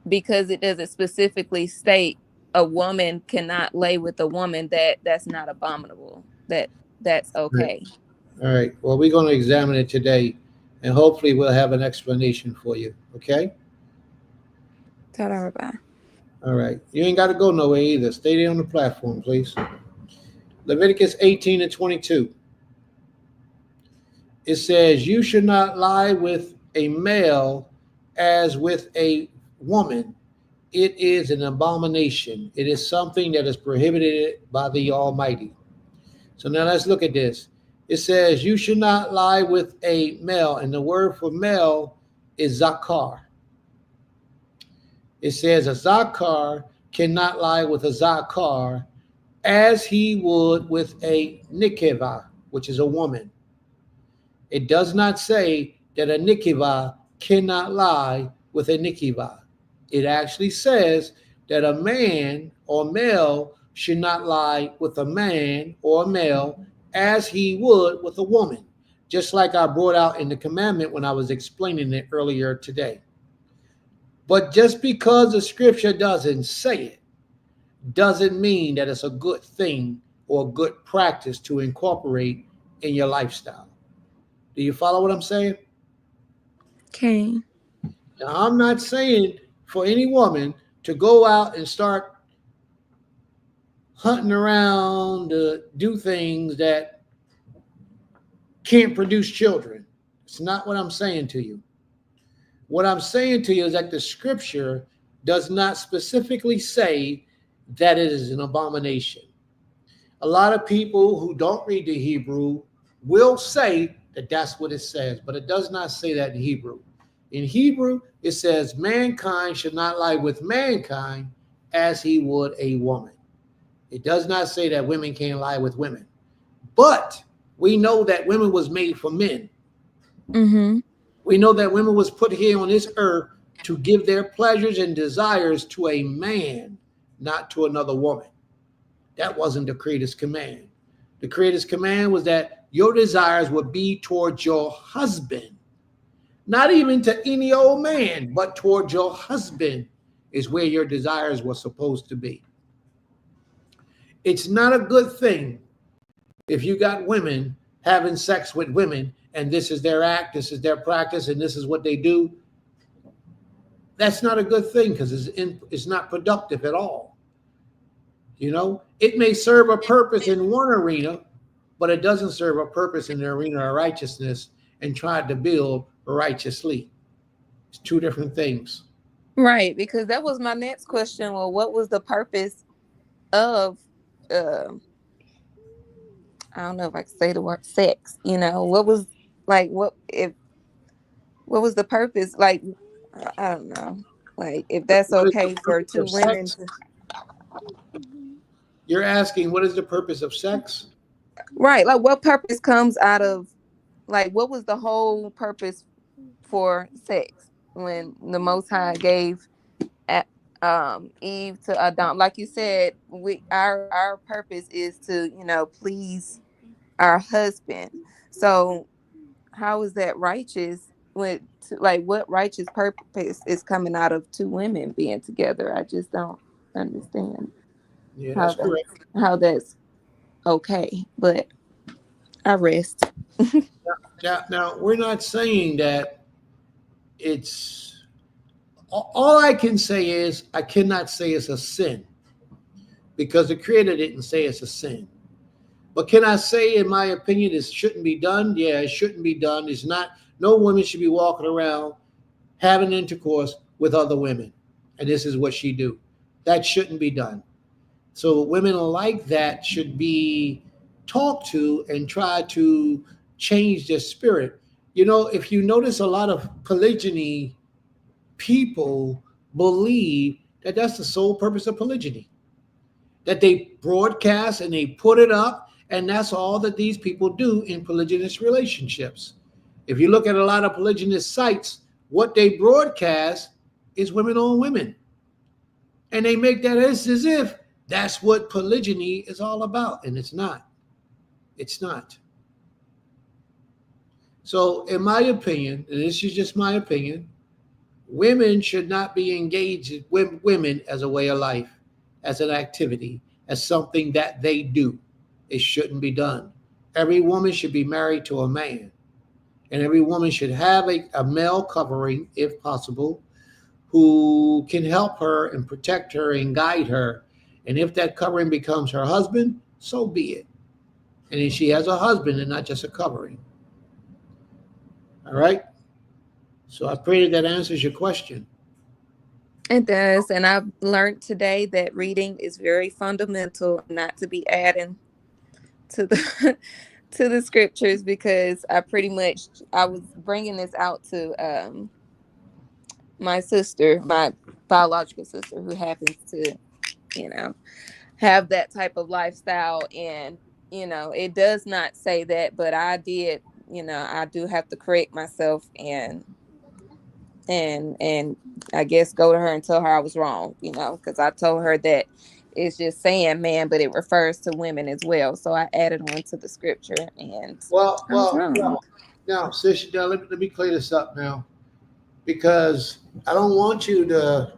because it doesn't specifically state a woman cannot lay with a woman, that's not abominable. That's okay. All right. Well, we're going to examine it today, and hopefully we'll have an explanation for you. Okay? Ta-da, bye. All right. You ain't got to go nowhere either. Stay there on the platform, please. Leviticus 18 and 22. It says, you should not lie with a male as with a woman. It is an abomination. It is something that is prohibited by the Almighty. So now let's look at this. It says, you should not lie with a male, and the word for male is zakar. It says a zakar cannot lie with a zakar as he would with a nikeva, which is a woman. It does not say that a nikeva cannot lie with a nikeva. It actually says that a man or male should not lie with a man or a male as he would with a woman, just like I brought out in the commandment when I was explaining it earlier today. But just because the scripture doesn't say it, doesn't mean that it's a good thing or a good practice to incorporate in your lifestyle. Do you follow what I'm saying? Okay. Now, I'm not saying for any woman to go out and start hunting around to do things that can't produce children. It's not what I'm saying to you. What I'm saying to you is that the scripture does not specifically say that it is an abomination. A lot of people who don't read the Hebrew will say that that's what it says, but it does not say that in Hebrew. In Hebrew, it says mankind should not lie with mankind as he would a woman. It does not say that women can't lie with women, but we know that women was made for men. Mm-hmm. We know that women was put here on this earth to give their pleasures and desires to a man, not to another woman. That wasn't the Creator's command. The Creator's command was that your desires would be towards your husband, not even to any old man, but towards your husband is where your desires were supposed to be. It's not a good thing if you got women having sex with women and this is their act, this is their practice, and this is what they do. That's not a good thing because it's not productive at all. You know, it may serve a purpose in one arena, but it doesn't serve a purpose in the arena of righteousness and try to build righteously. It's two different things. Right, because that was my next question. Well, what was the purpose of I don't know if I can say the word sex, you know, what was what was the purpose? Like, I don't know, like if that's okay for two women to... You're asking what is the purpose of sex? Right, like what purpose comes out of, like what was the whole purpose for sex when the Most High gave Eve to Adam? Like you said, our purpose is to, you know, please our husband. So how is that righteous with, like, what righteous purpose is coming out of two women being together? I just don't understand. Yeah, that's correct. How that's okay, but I rest. Now, we're not saying that it's, all I can say is I cannot say it's a sin because the Creator didn't say it's a sin. But can I say, in my opinion, it shouldn't be done? Yeah, it shouldn't be done. It's not, no woman should be walking around having intercourse with other women. And this is what she do. That shouldn't be done. So women like that should be talked to and try to change their spirit. You know, if you notice, a lot of polygyny people believe that that's the sole purpose of polygyny, that they broadcast and they put it up, and that's all that these people do in polygynous relationships. If you look at a lot of polygynous sites, what they broadcast is women on women. And they make that as if that's what polygyny is all about, and it's not. It's not. So in my opinion, and this is just my opinion, women should not be engaged with women as a way of life, as an activity, as something that they do. It shouldn't be done. Every woman should be married to a man, and every woman should have a male covering, if possible, who can help her and protect her and guide her. And if that covering becomes her husband, so be it. And then she has a husband and not just a covering. All right? So I pray that answers your question. It does. And I've learned today that reading is very fundamental, not to be adding to the to the scriptures, because I was bringing this out to my sister, my biological sister, who happens to, you know, have that type of lifestyle. And, you know, it does not say that, but I did, you know, I do have to correct myself and I guess go to her and tell her I was wrong, you know, because I told her that it's just saying man, but it refers to women as well. So I added on to the scripture, and now, sis, let me clear this up now, because I don't want you to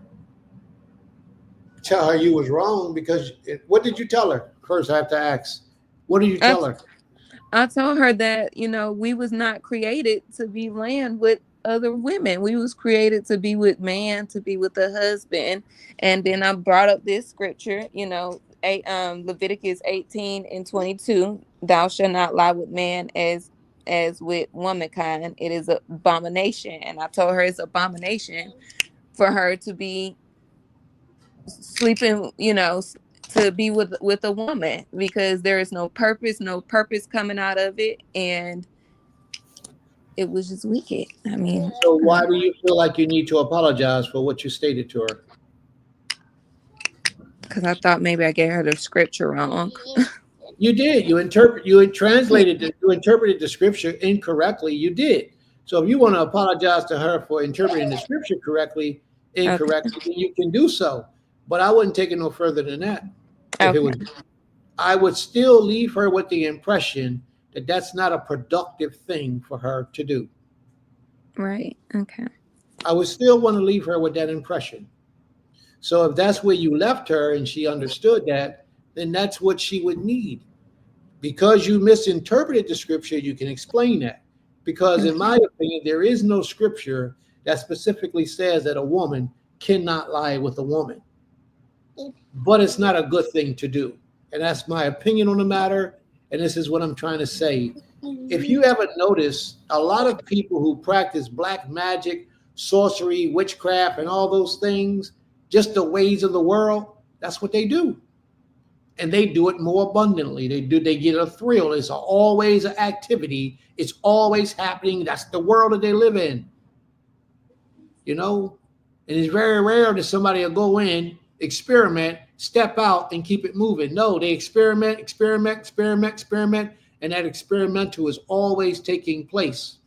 tell her you was wrong, because what did you tell her? First, I have to ask, what did you tell her? I told her that, you know, we was not created to be laying with other women. We was created to be with man, to be with a husband. And then I brought up this scripture, you know, Leviticus 18:22, thou shalt not lie with man as with womankind. It is an abomination. And I told her it's abomination for her to be sleeping, you know, to be with a woman, because there is no purpose coming out of it. And it was just wicked. I mean, So why do you feel like you need to apologize for what you stated to her? because I thought maybe I gave her the scripture wrong. You did. You interpreted the scripture incorrectly. You did. So if you want to apologize to her for interpreting the scripture incorrectly, then you can do so. But I wouldn't take it no further than that. I would still leave her with the impression that that's not a productive thing for her to do. Right. Okay. I would still want to leave her with that impression. So if that's where you left her and she understood that, then that's what she would need. Because you misinterpreted the scripture, you can explain that. Because in my opinion, there is no scripture that specifically says that a woman cannot lie with a woman. But it's not a good thing to do. And that's my opinion on the matter. And this is what I'm trying to say. If you haven't noticed, a lot of people who practice black magic, sorcery, witchcraft, and all those things, just the ways of the world, that's what they do. And they do it more abundantly. They get a thrill. It's always an activity. It's always happening. That's the world that they live in. You know? And it's very rare that somebody will go in, experiment, step out, and keep it moving. No, they experiment, and that experimental is always taking place.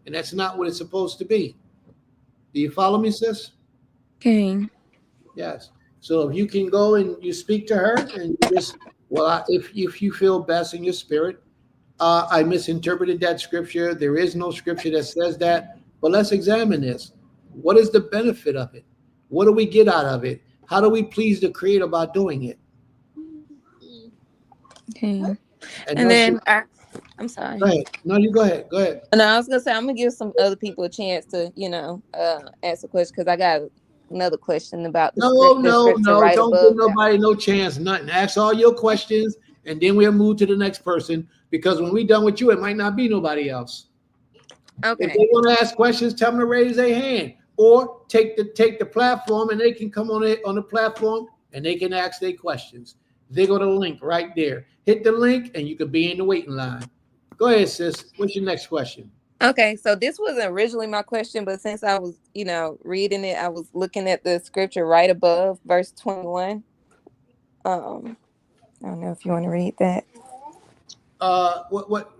And that's not what it's supposed to be. Do you follow me, sis? Okay. Yes. So if you can go and you speak to her and you just, if you feel best in your spirit, I misinterpreted that scripture. There is no scripture that says that. But let's examine this. What is the benefit of it? What do we get out of it? How do we please the Creator by doing it? Okay. And then I'm sorry. Go ahead. No, you go ahead. Go ahead. No, I was gonna say I'm gonna give some other people a chance to, ask a question because I got another question about the No, right don't above give nobody no chance, nothing. Ask all your questions, and then we'll move to the next person. Because when we're done with you, it might not be nobody else. Okay. If they want to ask questions, tell them to raise their hand, or take the platform, and they can come on the platform and they can ask their questions. They go to the link right there. Hit the link, and you can be in the waiting line. Go ahead, sis. What's your next question? Okay, so this wasn't originally my question, but since I was, reading it, I was looking at the scripture right above verse 21. I don't know if you want to read that. What?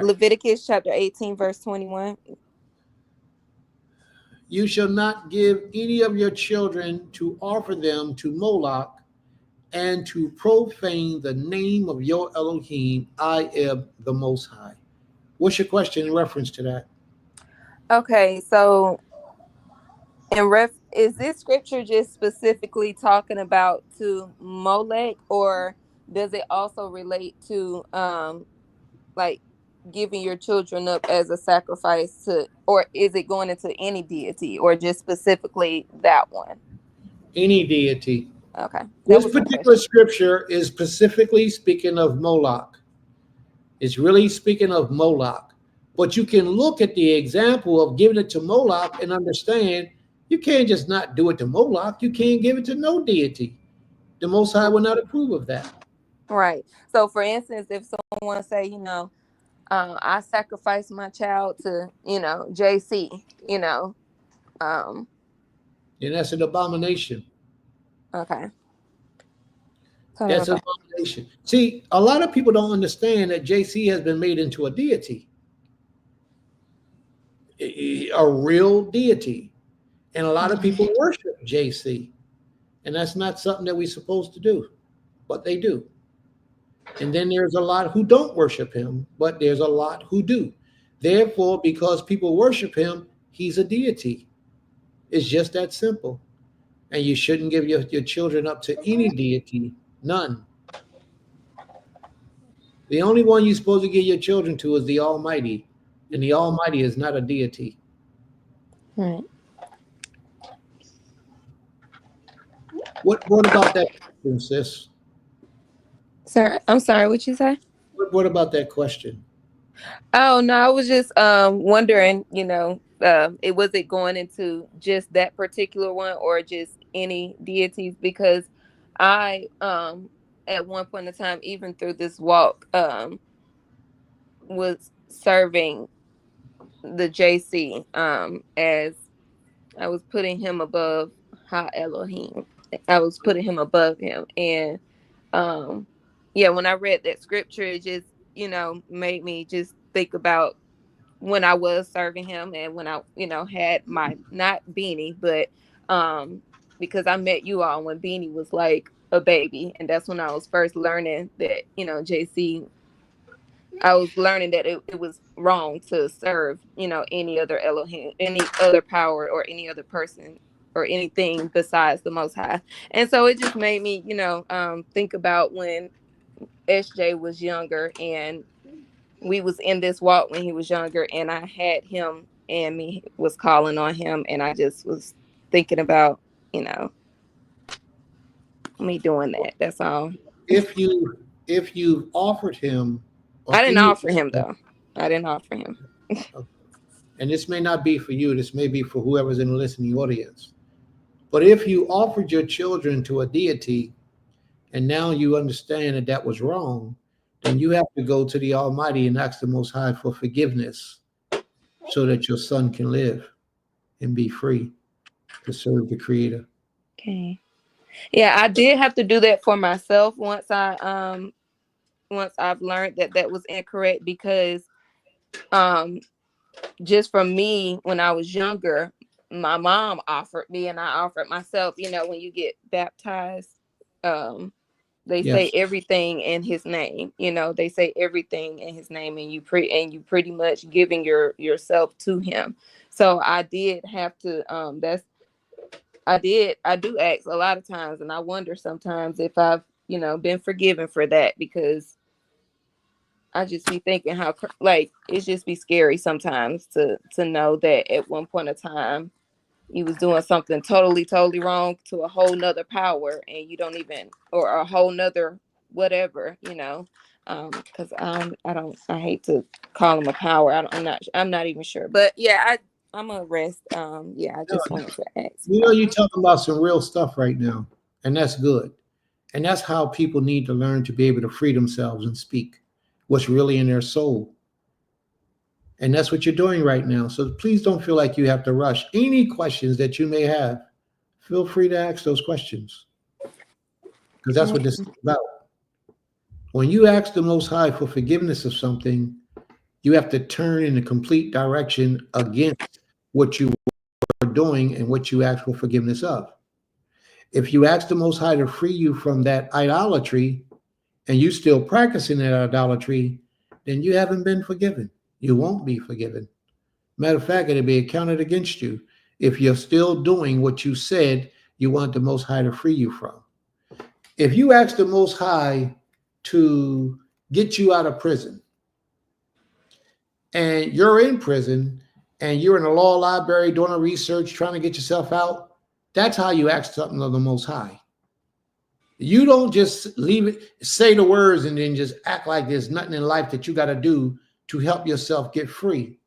Leviticus chapter 18, verse 21. You shall not give any of your children to offer them to Moloch and to profane the name of your Elohim. I am the Most High. What's your question in reference to that? Okay, so is this scripture just specifically talking about to Molech, or does it also relate to like giving your children up as a sacrifice to, or is it going into any deity, or just specifically that one? Any deity. Okay. This particular scripture is specifically speaking of Moloch. It's really speaking of Moloch. But you can look at the example of giving it to Moloch and understand you can't just not do it to Moloch. You can't give it to no deity. The Most High will not approve of that. Right. So, for instance, if someone say, I sacrifice my child to, JC, and that's an abomination. Okay. That's an abomination. See, a lot of people don't understand that JC has been made into a deity, a real deity. And a lot of people worship JC. And that's not something that we're supposed to do, but they do. And then there's a lot who don't worship him, but there's a lot who do. Therefore, because people worship him, he's a deity. It's just that simple. And you shouldn't give your children up to any deity, none. The only one you're supposed to give your children to is the Almighty, and the Almighty is not a deity. Right. What about that question, sis? Sir, I'm sorry, what you say? What about that question? Oh, no, I was just wondering, was it going into just that particular one or just any deities? Because I, at one point in time, even through this walk, was serving the JC as I was putting him above Ha Elohim. I was putting him above him. And yeah, when I read that scripture, it just, you know, made me just think about when I was serving him and when I, you know, had my, not Beanie, but because I met you all when Beanie was like a baby. And that's when I was first learning that, you know, JC, I was learning that it was wrong to serve, you know, any other Elohim, any other power or any other person or anything besides the Most High. And so it just made me, you know, think about when SJ was younger and we was in this walk when he was younger, and I had him and me was calling on him, and I just was thinking about, you know, me doing that. That's all. If you offered him, I didn't offer him though. I didn't offer him. And this may not be for you, this may be for whoever's in the listening audience. But if you offered your children to a deity and now you understand that that was wrong, then you have to go to the Almighty and ask the Most High for forgiveness so that your son can live and be free to serve the Creator. Okay. Yeah, I did have to do that for myself once I've learned that that was incorrect, because just from me when I was younger, my mom offered me and I offered myself. You know, when you get baptized, they say everything in his name. You know, they say everything in his name, and you pretty much giving yourself to him. So I did have to. I do ask a lot of times, and I wonder sometimes if I've, you know, been forgiven for that, because I just be thinking how, like, it just be scary sometimes to know that at one point of time you was doing something totally wrong to a whole nother power, and you don't even, or a whole nother whatever, you know, because I hate to call them a power. I'm not even sure, but yeah, I'm gonna rest. Yeah, I just wanted to ask. You know, you're talking about some real stuff right now, and that's good. And that's how people need to learn to be able to free themselves and speak what's really in their soul. And that's what you're doing right now. So please don't feel like you have to rush. Any questions that you may have, feel free to ask those questions, because that's what this is about. When you ask the Most High for forgiveness of something, you have to turn in a complete direction against what you are doing and what you ask for forgiveness of. If you ask the Most High to free you from that idolatry and you still practicing that idolatry, then you haven't been forgiven. You won't be forgiven. Matter of fact, it'll be accounted against you if you're still doing what you said you want the Most High to free you from. If you ask the Most High to get you out of prison, and you're in prison, and you're in a law library doing a research, trying to get yourself out, that's how you ask something of the Most High. You don't just leave it, say the words, and then just act like there's nothing in life that you got to do to help yourself get free.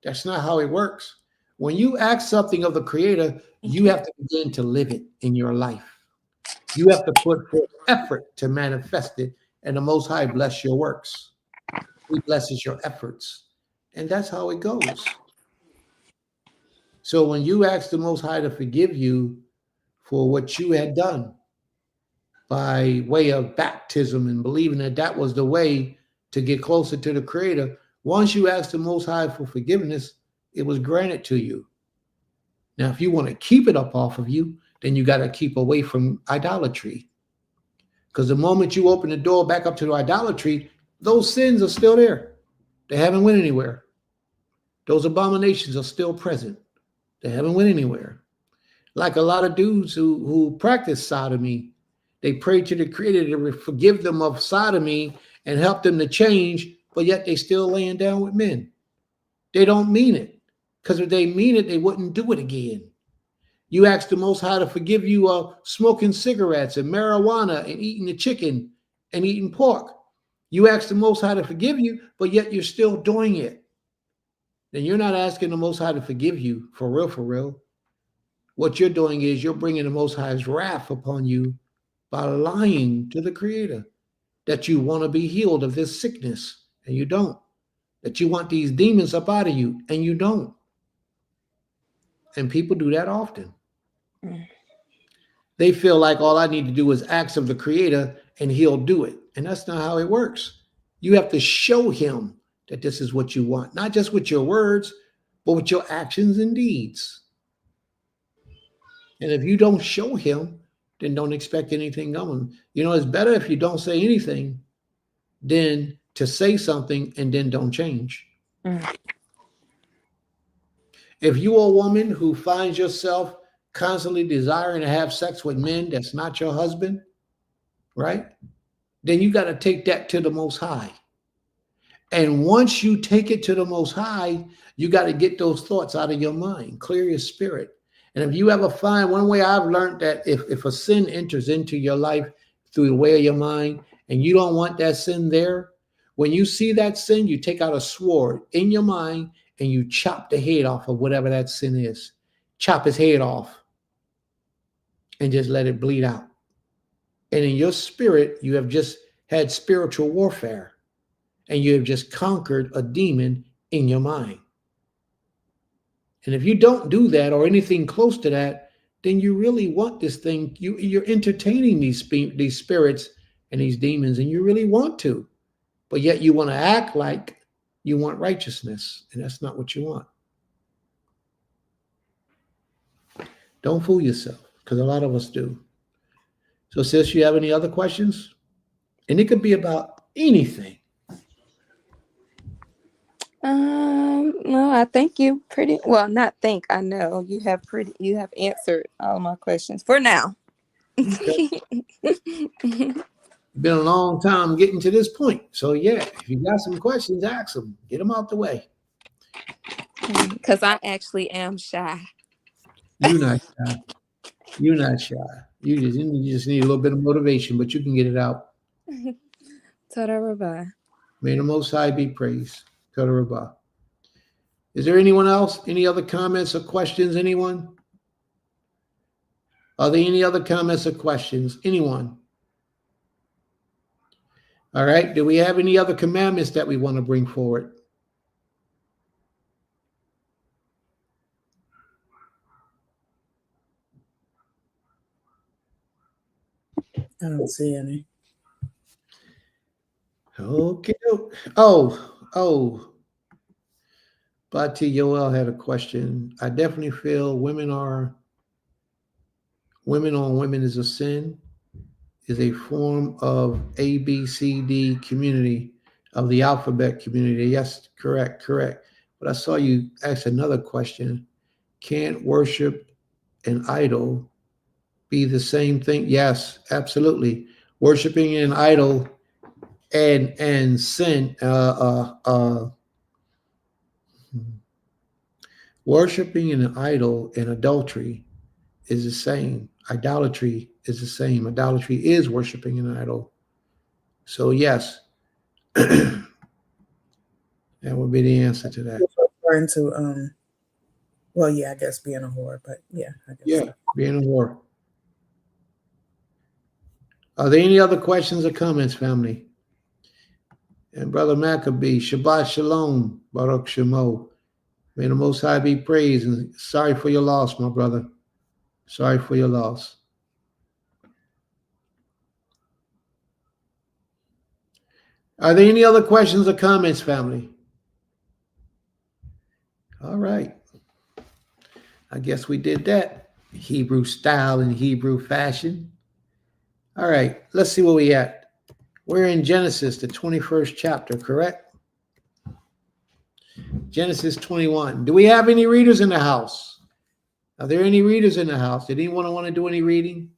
That's not how it works. When you ask something of the Creator, you have to begin to live it in your life. You have to put forth effort to manifest it, and the Most High bless your works. He blesses your efforts, and that's how it goes. So when you ask the Most High to forgive you for what you had done by way of baptism and believing that that was the way to get closer to the Creator, once you ask the Most High for forgiveness, it was granted to you. Now, if you want to keep it up off of you, then you got to keep away from idolatry. Because the moment you open the door back up to the idolatry, those sins are still there. They haven't went anywhere. Those abominations are still present. They haven't went anywhere. Like a lot of dudes who practice sodomy, they pray to the Creator to forgive them of sodomy and help them to change, but yet they still laying down with men. They don't mean it, because if they mean it, they wouldn't do it again. You ask the Most High to forgive you of smoking cigarettes and marijuana and eating the chicken and eating pork. You ask the Most High to forgive you, but yet you're still doing it. Then you're not asking the Most High to forgive you for real, for real. What you're doing is you're bringing the Most High's wrath upon you by lying to the Creator that you want to be healed of this sickness, and you don't. that you want these demons up out of you, and you don't. And people do that often. They feel like all I need to do is ask of the Creator and he'll do it. And that's not how it works. You have to show him that this is what you want, not just with your words, but with your actions and deeds. And if you don't show him, then don't expect anything coming. You know, it's better if you don't say anything than to say something and then don't change. If you're a woman who finds yourself constantly desiring to have sex with men that's not your husband, right? Then you got to take that to the Most High. And once you take it to the Most High, you got to get those thoughts out of your mind, clear your spirit. And if you ever find, one way I've learned that if a sin enters into your life through the way of your mind and you don't want that sin there, when you see that sin, you take out a sword in your mind and you chop the head off of whatever that sin is. Chop his head off and just let it bleed out. And in your spirit, you have just had spiritual warfare and you have just conquered a demon in your mind. And if you don't do that or anything close to that, then you really want this thing. You're entertaining these spirits and these demons, and you really want to. But yet you want to act like you want righteousness, and that's not what you want. Don't fool yourself, because a lot of us do. So, sis, you have any other questions? And it could be about anything. No, I think you I know you have answered all my questions for now. Okay. Been a long time getting to this point. So yeah, if you got some questions, ask them. Get them out the way. Because I actually am shy. You're not shy. You're not shy. You just need a little bit of motivation, but you can get it out. Toda Rabbi. May the Most High be praised. Toda Rabbi. Is there anyone else? Any other comments or questions? Anyone? Are there any other comments or questions? Anyone? All right. Do we have any other commandments that we want to bring forward? I don't see any. Okay. Oh. Bati Yoel had a question. I definitely feel women on women is a sin, is a form of ABCD community, of the alphabet community. Yes, correct. But I saw you ask another question. Can't worship an idol be the same thing? Yes, absolutely. Worshiping an idol and sin, worshiping an idol and adultery is the same. Idolatry is the same. Idolatry is worshiping an idol. So yes, that would be the answer to that. Referring to well, yeah, I guess being a whore, but yeah, I guess yeah, so. Being a whore. Are there any other questions or comments, family? And Brother Maccabee, Shabbat Shalom, Baruch Shemo. May the Most High be praised, and sorry for your loss, my brother. Sorry for your loss. Are there any other questions or comments, family? All right. I guess we did that. Hebrew style and Hebrew fashion. All right, let's see where we at. We're in Genesis, the 21st chapter, correct? Genesis 21. Do we have any readers in the house? Are there any readers in the house? Did anyone want to do any reading?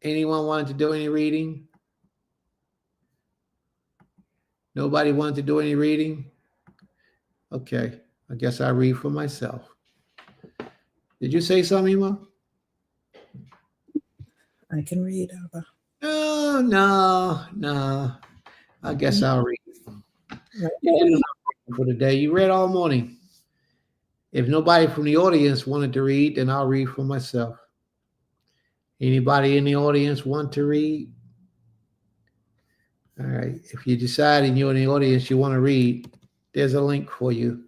Anyone wanted to do any reading? Nobody wanted to do any reading? Okay, I guess I'll read for myself. Did you say something, Ima? I can read, Abba. No. I guess I'll read. For the day. You read all morning. If nobody from the audience wanted to read, then I'll read for myself. Anybody in the audience want to read? All right. If you decide and you're in the audience you want to read, there's a link for you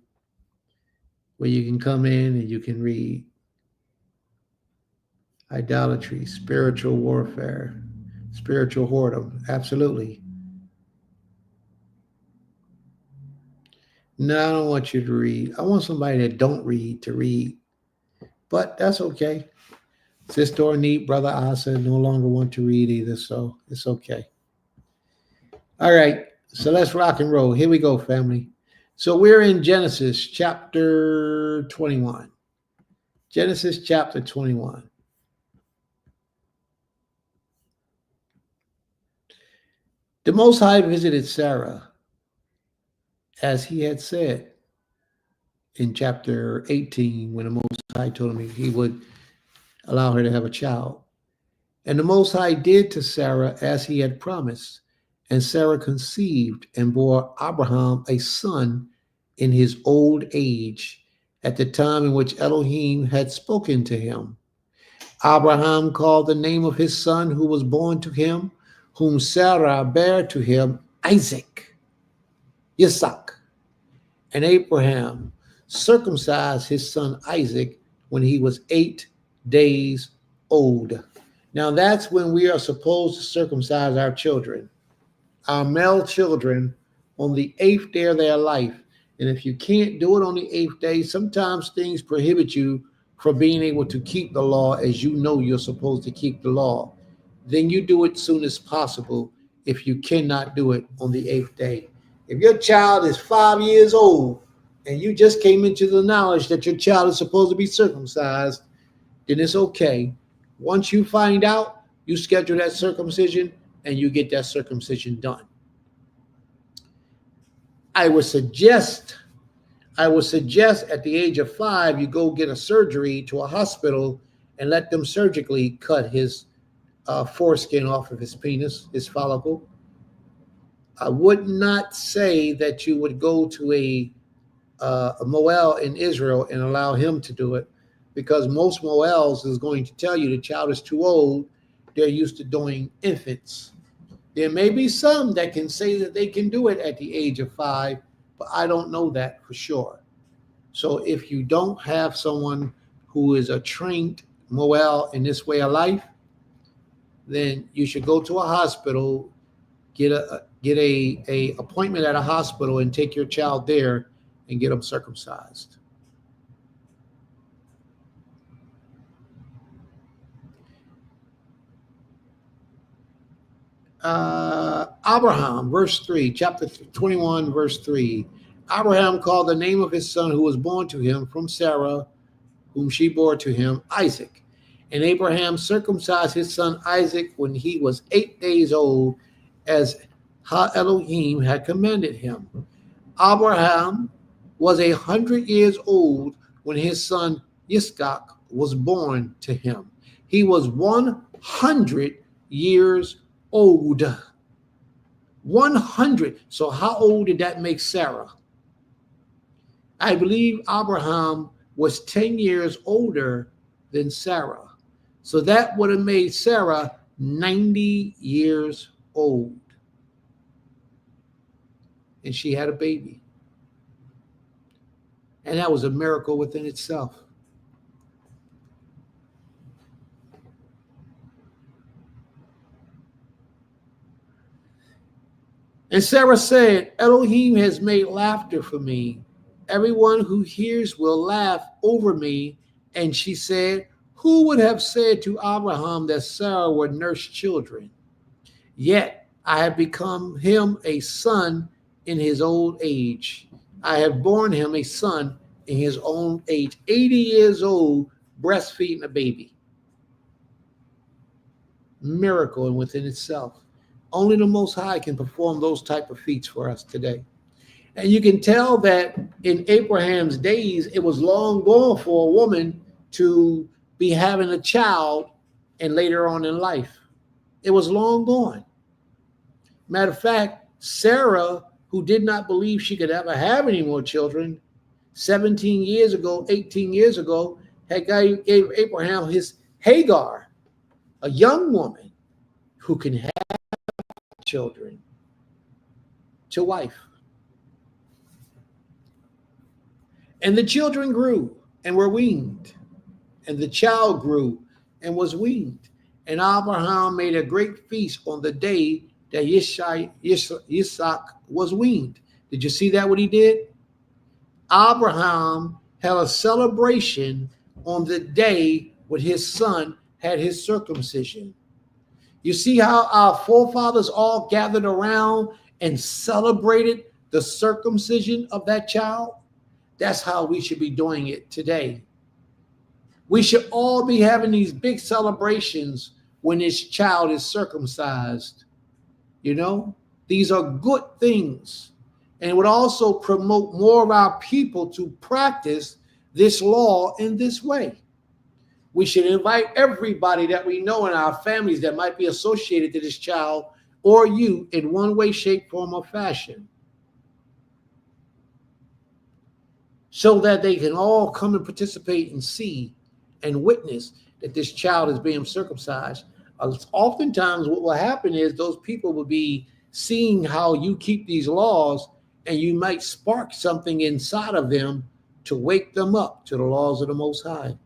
where you can come in and you can read. Idolatry, spiritual warfare, spiritual whoredom. Absolutely. No, I don't want you to read. I want somebody that don't read to read. But that's okay. Sister Ornette, Brother Asa no longer want to read either, so it's okay. All right, so let's rock and roll. Here we go, family. So we're in Genesis chapter 21. Genesis chapter 21. The Most High visited Sarah as he had said in chapter 18, when the Most High told him he would allow her to have a child. And the Most High did to Sarah as he had promised. And Sarah conceived and bore Abraham a son in his old age, at the time in which Elohim had spoken to him. Abraham called the name of his son who was born to him, whom Sarah bare to him, Isaac, Yitzhak. And Abraham circumcised his son Isaac when he was 8 days old. Now that's when we are supposed to circumcise our children, our male children, on the 8th day of their life. And if you can't do it on the 8th day, sometimes things prohibit you from being able to keep the law as you know you're supposed to keep the law. Then you do it soon as possible if you cannot do it on the 8th day. If your child is 5 years old and you just came into the knowledge that your child is supposed to be circumcised, then it's okay. Once you find out, you schedule that circumcision and you get that circumcision done. I would suggest at the age of 5, you go get a surgery to a hospital and let them surgically cut his foreskin off of his penis, his follicle. I would not say that you would go to a Moel in Israel and allow him to do it, because most Moels is going to tell you the child is too old. They're used to doing infants. There may be some that can say that they can do it at the age of 5, but I don't know that for sure. So if you don't have someone who is a trained Moel in this way of life, then you should go to a hospital, get a appointment at a hospital and take your child there and get them circumcised. Abraham, verse 3, chapter 21, verse 3. Abraham called the name of his son who was born to him from Sarah, whom she bore to him, Isaac. And Abraham circumcised his son Isaac when he was 8 days old, as Elohim had commanded him. Abraham was 100 years old when his son Yitzhak was born to him. He was 100 years old. 100. So how old did that make Sarah? I believe Abraham was 10 years older than Sarah. So that would have made Sarah 90 years old. And she had a baby. And that was a miracle within itself. And Sarah said, Elohim has made laughter for me. Everyone who hears will laugh over me. And she said, who would have said to Abraham that Sarah would nurse children? Yet I have become him a son in his old age. I have borne him a son in his own age, 80 years old, breastfeeding a baby. Miracle within itself. Only the Most High can perform those type of feats for us today. And you can tell that in Abraham's days, it was long gone for a woman to be having a child and later on in life. It was long gone. Matter of fact, Sarah, who did not believe she could ever have any more children, 17 years ago, 18 years ago, gave Abraham his Hagar, a young woman who can have children. to wife. And the children grew and were weaned, and the child grew and was weaned. And Abraham made a great feast on the day that Yitzhak was weaned. Did you see that what he did? Abraham had a celebration on the day when his son had his circumcision. You see how our forefathers all gathered around and celebrated the circumcision of that child? That's how we should be doing it today. We should all be having these big celebrations when this child is circumcised. You know, these are good things. And it would also promote more of our people to practice this law in this way. We should invite everybody that we know in our families that might be associated to this child or you in one way, shape, form, or fashion, so that they can all come and participate and see and witness that this child is being circumcised. Oftentimes what will happen is those people will be seeing how you keep these laws, and you might spark something inside of them to wake them up to the laws of the Most High.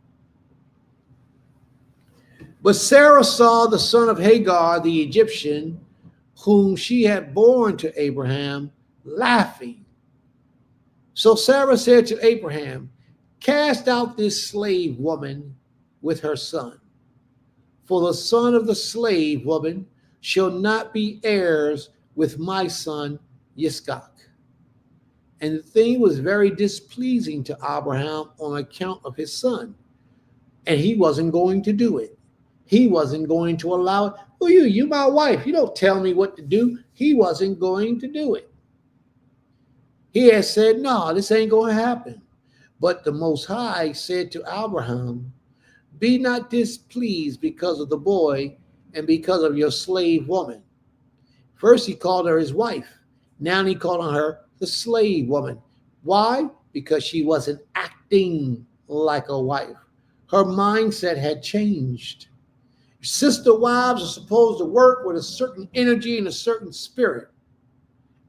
But Sarah saw the son of Hagar, the Egyptian, whom she had borne to Abraham, laughing. So Sarah said to Abraham, "Cast out this slave woman with her son, for the son of the slave woman shall not be heirs with my son Yitzhak." And the thing was very displeasing to Abraham on account of his son, and he wasn't going to do it. He wasn't going to allow it. Who are you? You my wife. You don't tell me what to do. He wasn't going to do it. He had said, no, this ain't going to happen. But the Most High said to Abraham, "Be not displeased because of the boy and because of your slave woman." First, he called her his wife. Now he called on her the slave woman. Why? Because she wasn't acting like a wife. Her mindset had changed. Sister wives are supposed to work with a certain energy and a certain spirit.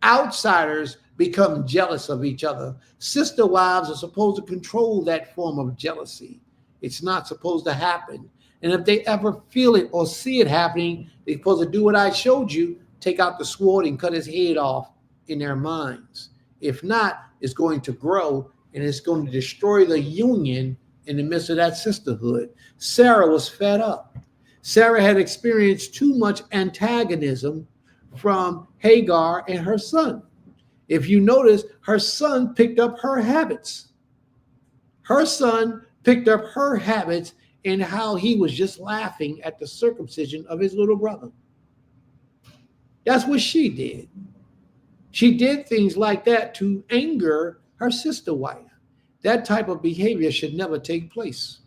Outsiders become jealous of each other. Sister wives are supposed to control that form of jealousy. It's not supposed to happen. And if they ever feel it or see it happening, they're supposed to do what I showed you, take out the sword and cut his head off in their minds. If not, it's going to grow and it's going to destroy the union in the midst of that sisterhood. Sarah was fed up. Sarah had experienced too much antagonism from Hagar and her son. If you notice, her son picked up her habits. Her son picked up her habits in how he was just laughing at the circumcision of his little brother. That's what she did. She did things like that to anger her sister wife. That type of behavior should never take place.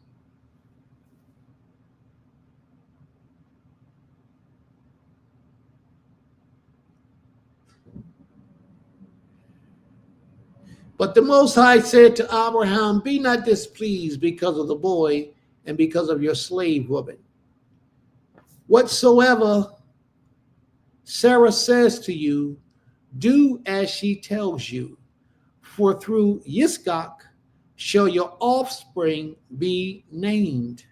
But the Most High said to Abraham, "Be not displeased because of the boy and because of your slave woman. Whatsoever Sarah says to you, do as she tells you, for through Yitzhak shall your offspring be named.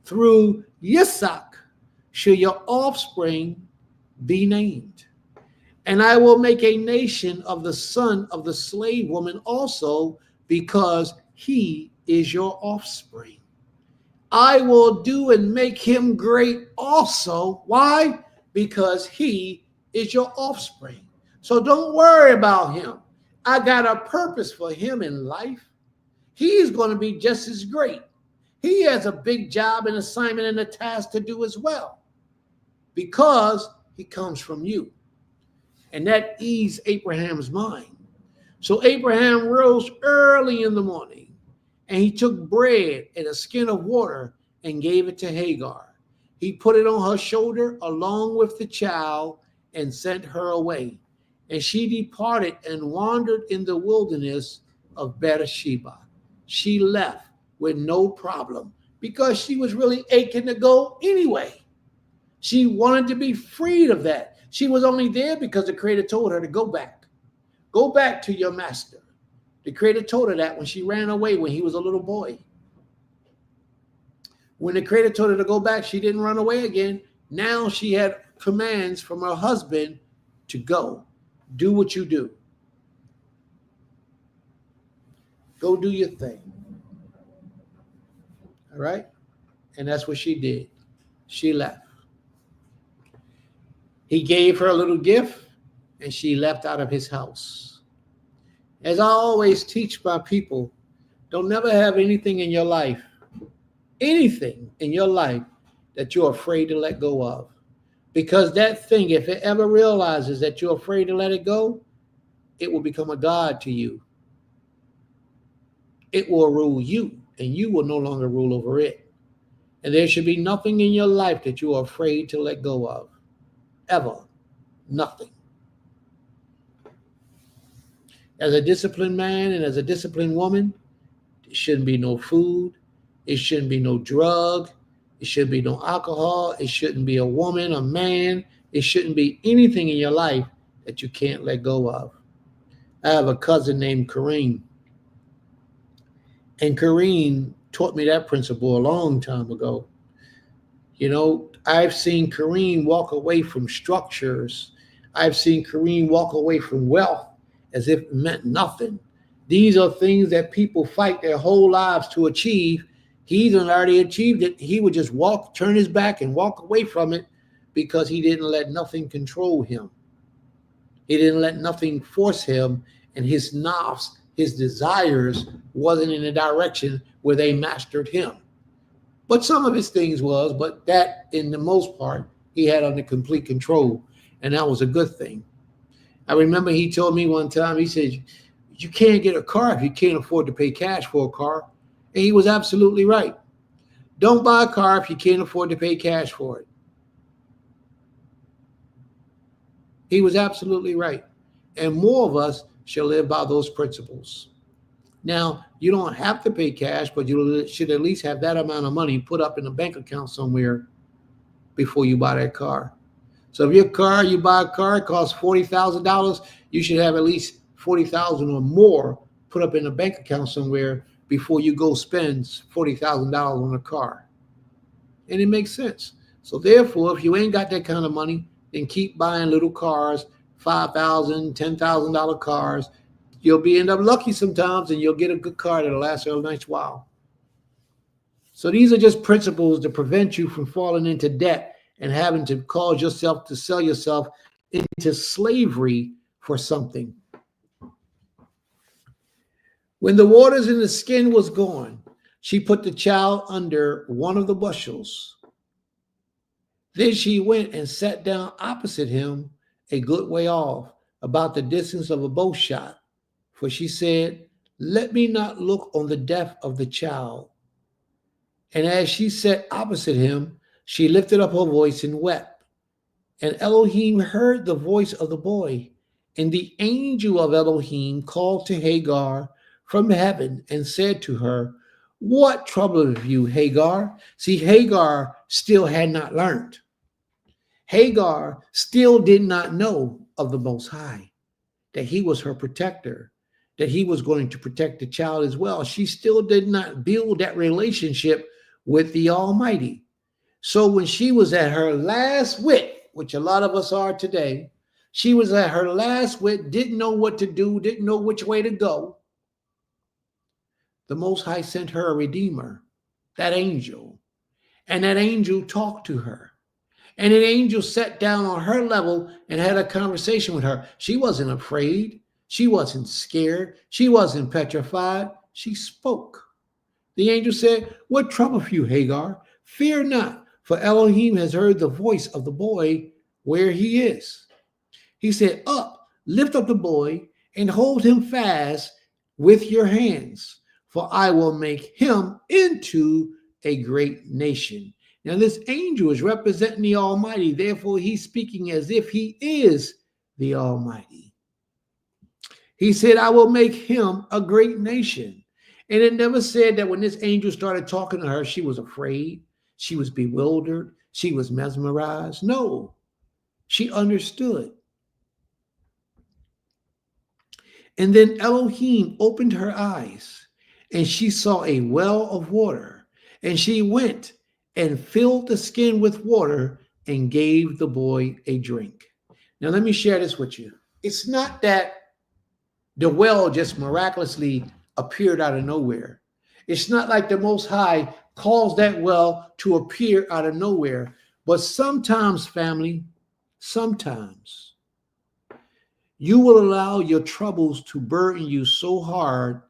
Through Yitzhak shall your offspring be named. And I will make a nation of the son of the slave woman also, because he is your offspring. I will do and make him great also." Why? Because he is your offspring. So don't worry about him. I got a purpose for him in life. He is going to be just as great. He has a big job and assignment and a task to do as well, because he comes from you. And that eased Abraham's mind. So Abraham rose early in the morning, and he took bread and a skin of water and gave it to Hagar. He put it on her shoulder along with the child and sent her away. And she departed and wandered in the wilderness of Beersheba. She left with no problem because she was really aching to go anyway. She wanted to be freed of that. She was only there because the Creator told her to go back. Go back to your master. The Creator told her that when she ran away when he was a little boy. When the Creator told her to go back, she didn't run away again. Now she had commands from her husband to go. Do what you do. Go do your thing. All right? And that's what she did. She left. He gave her a little gift, and she left out of his house. As I always teach my people, don't never have anything in your life that you're afraid to let go of. Because that thing, if it ever realizes that you're afraid to let it go, it will become a god to you. It will rule you, and you will no longer rule over it. And there should be nothing in your life that you are afraid to let go of. Ever. Nothing. As a disciplined man and as a disciplined woman, there shouldn't be no food. It shouldn't be no drug. It shouldn't be no alcohol. It shouldn't be a woman, a man. It shouldn't be anything in your life that you can't let go of. I have a cousin named Kareem. And Kareem taught me that principle a long time ago. You know, I've seen Kareem walk away from structures. I've seen Kareem walk away from wealth as if it meant nothing. These are things that people fight their whole lives to achieve. He's already achieved it. He would just turn his back and walk away from it because he didn't let nothing control him. He didn't let nothing force him, and his nafs, his desires, wasn't in the direction where they mastered him. But some of his things was, but that, in the most part, he had under complete control, and that was a good thing. I remember he told me one time, he said, you can't get a car if you can't afford to pay cash for a car. And he was absolutely right. Don't buy a car if you can't afford to pay cash for it. He was absolutely right. And more of us shall live by those principles. Now, you don't have to pay cash, but you should at least have that amount of money put up in a bank account somewhere before you buy that car. So if you buy a car, it costs $40,000, you should have at least $40,000 or more put up in a bank account somewhere before you go spend $40,000 on a car. And it makes sense. So therefore, if you ain't got that kind of money, then keep buying little cars, $5,000, $10,000 cars. You'll end up lucky sometimes, and you'll get a good car that'll last a nice while. So these are just principles to prevent you from falling into debt and having to cause yourself to sell yourself into slavery for something. When the waters in the skin was gone, she put the child under one of the bushels. Then she went and sat down opposite him a good way off, about the distance of a bow shot. For she said, let me not look on the death of the child. And as she sat opposite him, she lifted up her voice and wept. And Elohim heard the voice of the boy. And the angel of Elohim called to Hagar from heaven and said to her, what troubleth you, Hagar? See, Hagar still had not learned. Hagar still did not know of the Most High, that he was her protector, that he was going to protect the child as well. She still did not build that relationship with the Almighty. So when she was at her last wit, which a lot of us are today, she was at her last wit, didn't know what to do, didn't know which way to go. The Most High sent her a redeemer, that angel, and that angel talked to her. And an angel sat down on her level and had a conversation with her. She wasn't afraid. She wasn't scared. She wasn't petrified. She spoke. The angel said, what troubleth you, Hagar? Fear not, for Elohim has heard the voice of the boy where he is. He said, up, lift up the boy and hold him fast with your hands, for I will make him into a great nation. Now, this angel is representing the Almighty. Therefore, he's speaking as if he is the Almighty. He said, I will make him a great nation. And it never said that when this angel started talking to her, she was afraid, she was bewildered, she was mesmerized. No, She understood. And then Elohim opened her eyes, and she saw a well of water. And she went and filled the skin with water and gave the boy a drink. Now, let me share this with you. It's not that the well just miraculously appeared out of nowhere. It's not like the Most High caused that well to appear out of nowhere. But sometimes, family, sometimes you will allow your troubles to burden you so hard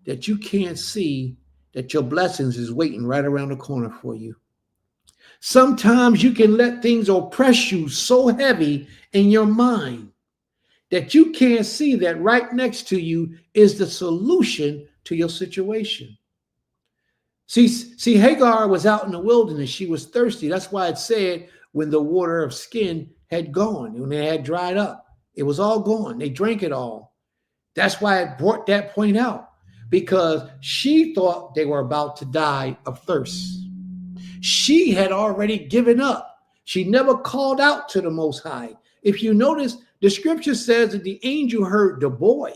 that you can't see that your blessings is waiting right around the corner for you. Sometimes you can let things oppress you so heavy in your mind that you can't see that right next to you is the solution to your situation. See, Hagar was out in the wilderness. She was thirsty. That's why it said when the water of skin had gone, when it had dried up, it was all gone. They drank it all. That's why it brought that point out, because she thought they were about to die of thirst. She had already given up. She never called out to the Most High. If you notice, the scripture says that the angel heard the boy.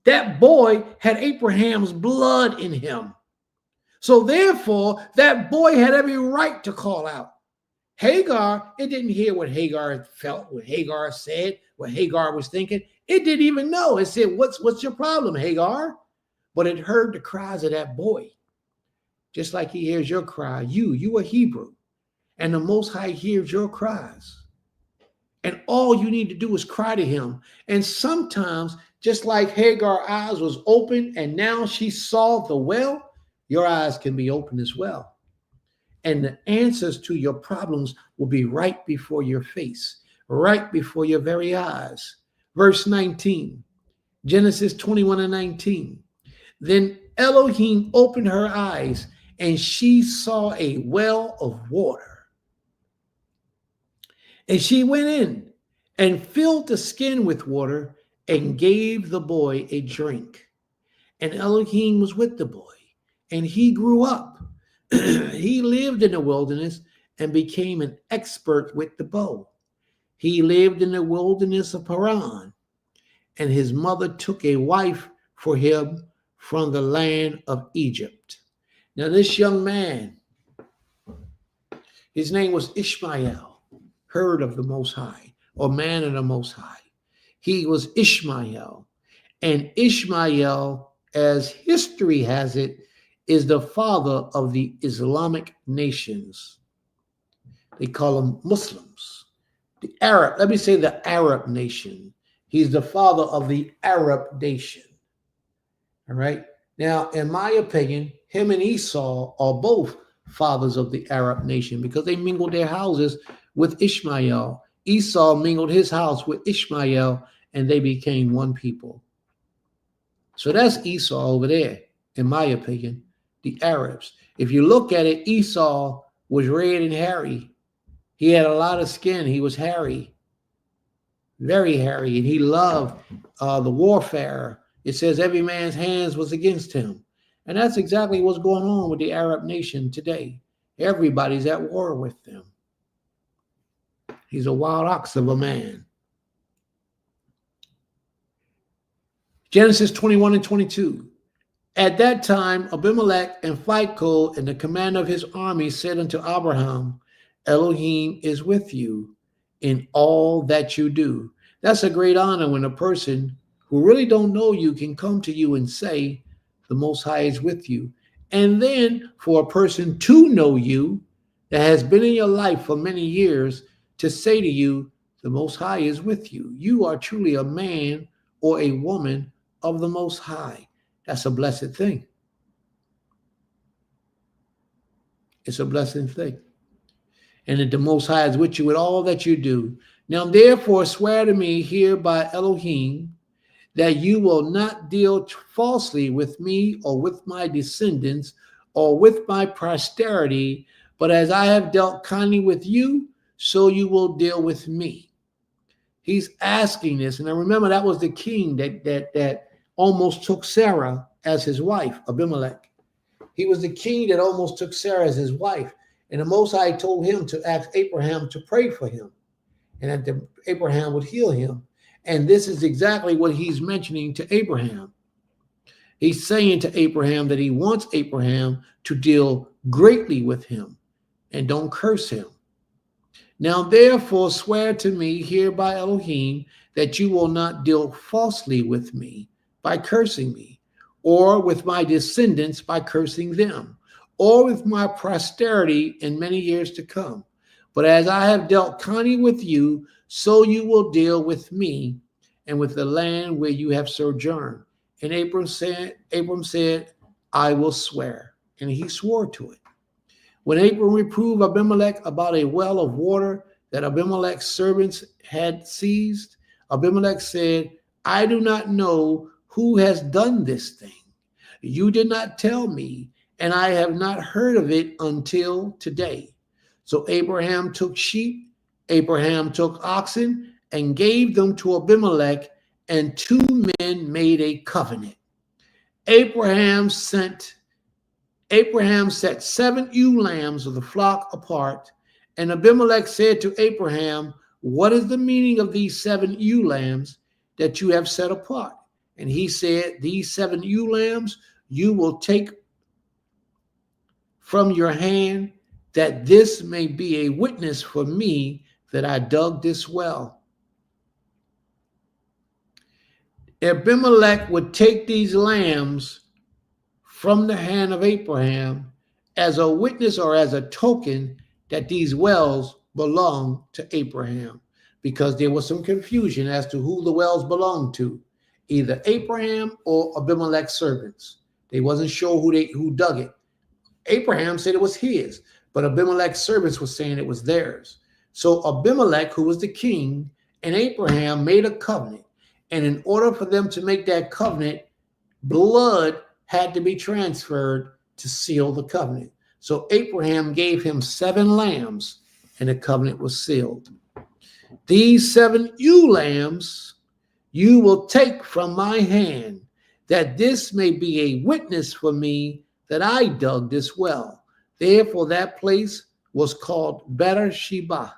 That boy had Abraham's blood in him. So therefore, that boy had every right to call out. Hagar, it didn't hear what Hagar felt, what Hagar said, what Hagar was thinking. It didn't even know. It said, what's your problem, Hagar? But it heard the cries of that boy. Just like he hears your cry. You are Hebrew. And the Most High hears your cries. And all you need to do is cry to him. And sometimes, just like Hagar's eyes was open and now she saw the well, your eyes can be open as well. And the answers to your problems will be right before your face, right before your very eyes. Verse 19, Genesis 21:19. Then Elohim opened her eyes, and she saw a well of water. And she went in and filled the skin with water and gave the boy a drink. And Elohim was with the boy, and he grew up. He lived in the wilderness and became an expert with the bow. He lived in the wilderness of Paran, and his mother took a wife for him from the land of Egypt. Now, this young man, his name was Ishmael, heard of the Most High, or man of the Most High. He was Ishmael. And Ishmael, as history has it, is the father of the Islamic nations. They call them Muslims. The Arab, let me say the Arab nation. He's the father of the Arab nation. All right. Now, in my opinion, him and Esau are both fathers of the Arab nation because they mingled their houses with Ishmael. Esau mingled his house with Ishmael, and they became one people. So that's Esau over there, in my opinion, the Arabs. If you look at it, Esau was red and hairy. He had a lot of skin. He was hairy, very hairy, and he loved the warfare. It says every man's hands was against him. And that's exactly what's going on with the Arab nation today. Everybody's at war with them. He's a wild ox of a man. Genesis 21:22. At that time, Abimelech and Phicol and the commander of his army said unto Abraham, Elohim is with you in all that you do. That's a great honor when a person who really don't know you can come to you and say, the Most High is with you. And then for a person to know you that has been in your life for many years to say to you, the Most High is with you. You are truly a man or a woman of the Most High. That's a blessed thing. It's a blessed thing. And that the Most High is with you with all that you do. Now, therefore, swear to me here by Elohim that you will not deal falsely with me or with my descendants or with my posterity, but as I have dealt kindly with you, so you will deal with me. He's asking this. And I remember that was the king that almost took Sarah as his wife, Abimelech. He was the king that almost took Sarah as his wife. And the Most High told him to ask Abraham to pray for him. and that Abraham would heal him. And this is exactly what he's mentioning to Abraham. He's saying to Abraham that he wants Abraham to deal greatly with him and don't curse him. Now, therefore, swear to me here by Elohim that you will not deal falsely with me by cursing me, or with my descendants by cursing them, or with my posterity in many years to come. But as I have dealt kindly with you, so you will deal with me and with the land where you have sojourned. And Abram said, I will swear. And he swore to it. When Abram reproved Abimelech about a well of water that Abimelech's servants had seized, Abimelech said, I do not know who has done this thing. You did not tell me, and I have not heard of it until today. So Abraham took sheep, Abraham took oxen, and gave them to Abimelech, and 2 men made a covenant. Abraham set 7 ewe lambs of the flock apart, and Abimelech said to Abraham, what is the meaning of these 7 ewe lambs that you have set apart? And he said, these 7 ewe lambs you will take from your hand, that this may be a witness for me that I dug this well. Abimelech would take these lambs from the hand of Abraham as a witness or as a token that these wells belong to Abraham, because there was some confusion as to who the wells belonged to, either Abraham or Abimelech's servants. They wasn't sure who dug it. Abraham said it was his, but Abimelech's servants were saying it was theirs. So Abimelech, who was the king, and Abraham made a covenant. And in order for them to make that covenant, blood had to be transferred to seal the covenant. So Abraham gave him 7 lambs, and the covenant was sealed. These 7 ewe lambs you will take from my hand, that this may be a witness for me that I dug this well. Therefore, that place was called Beersheba,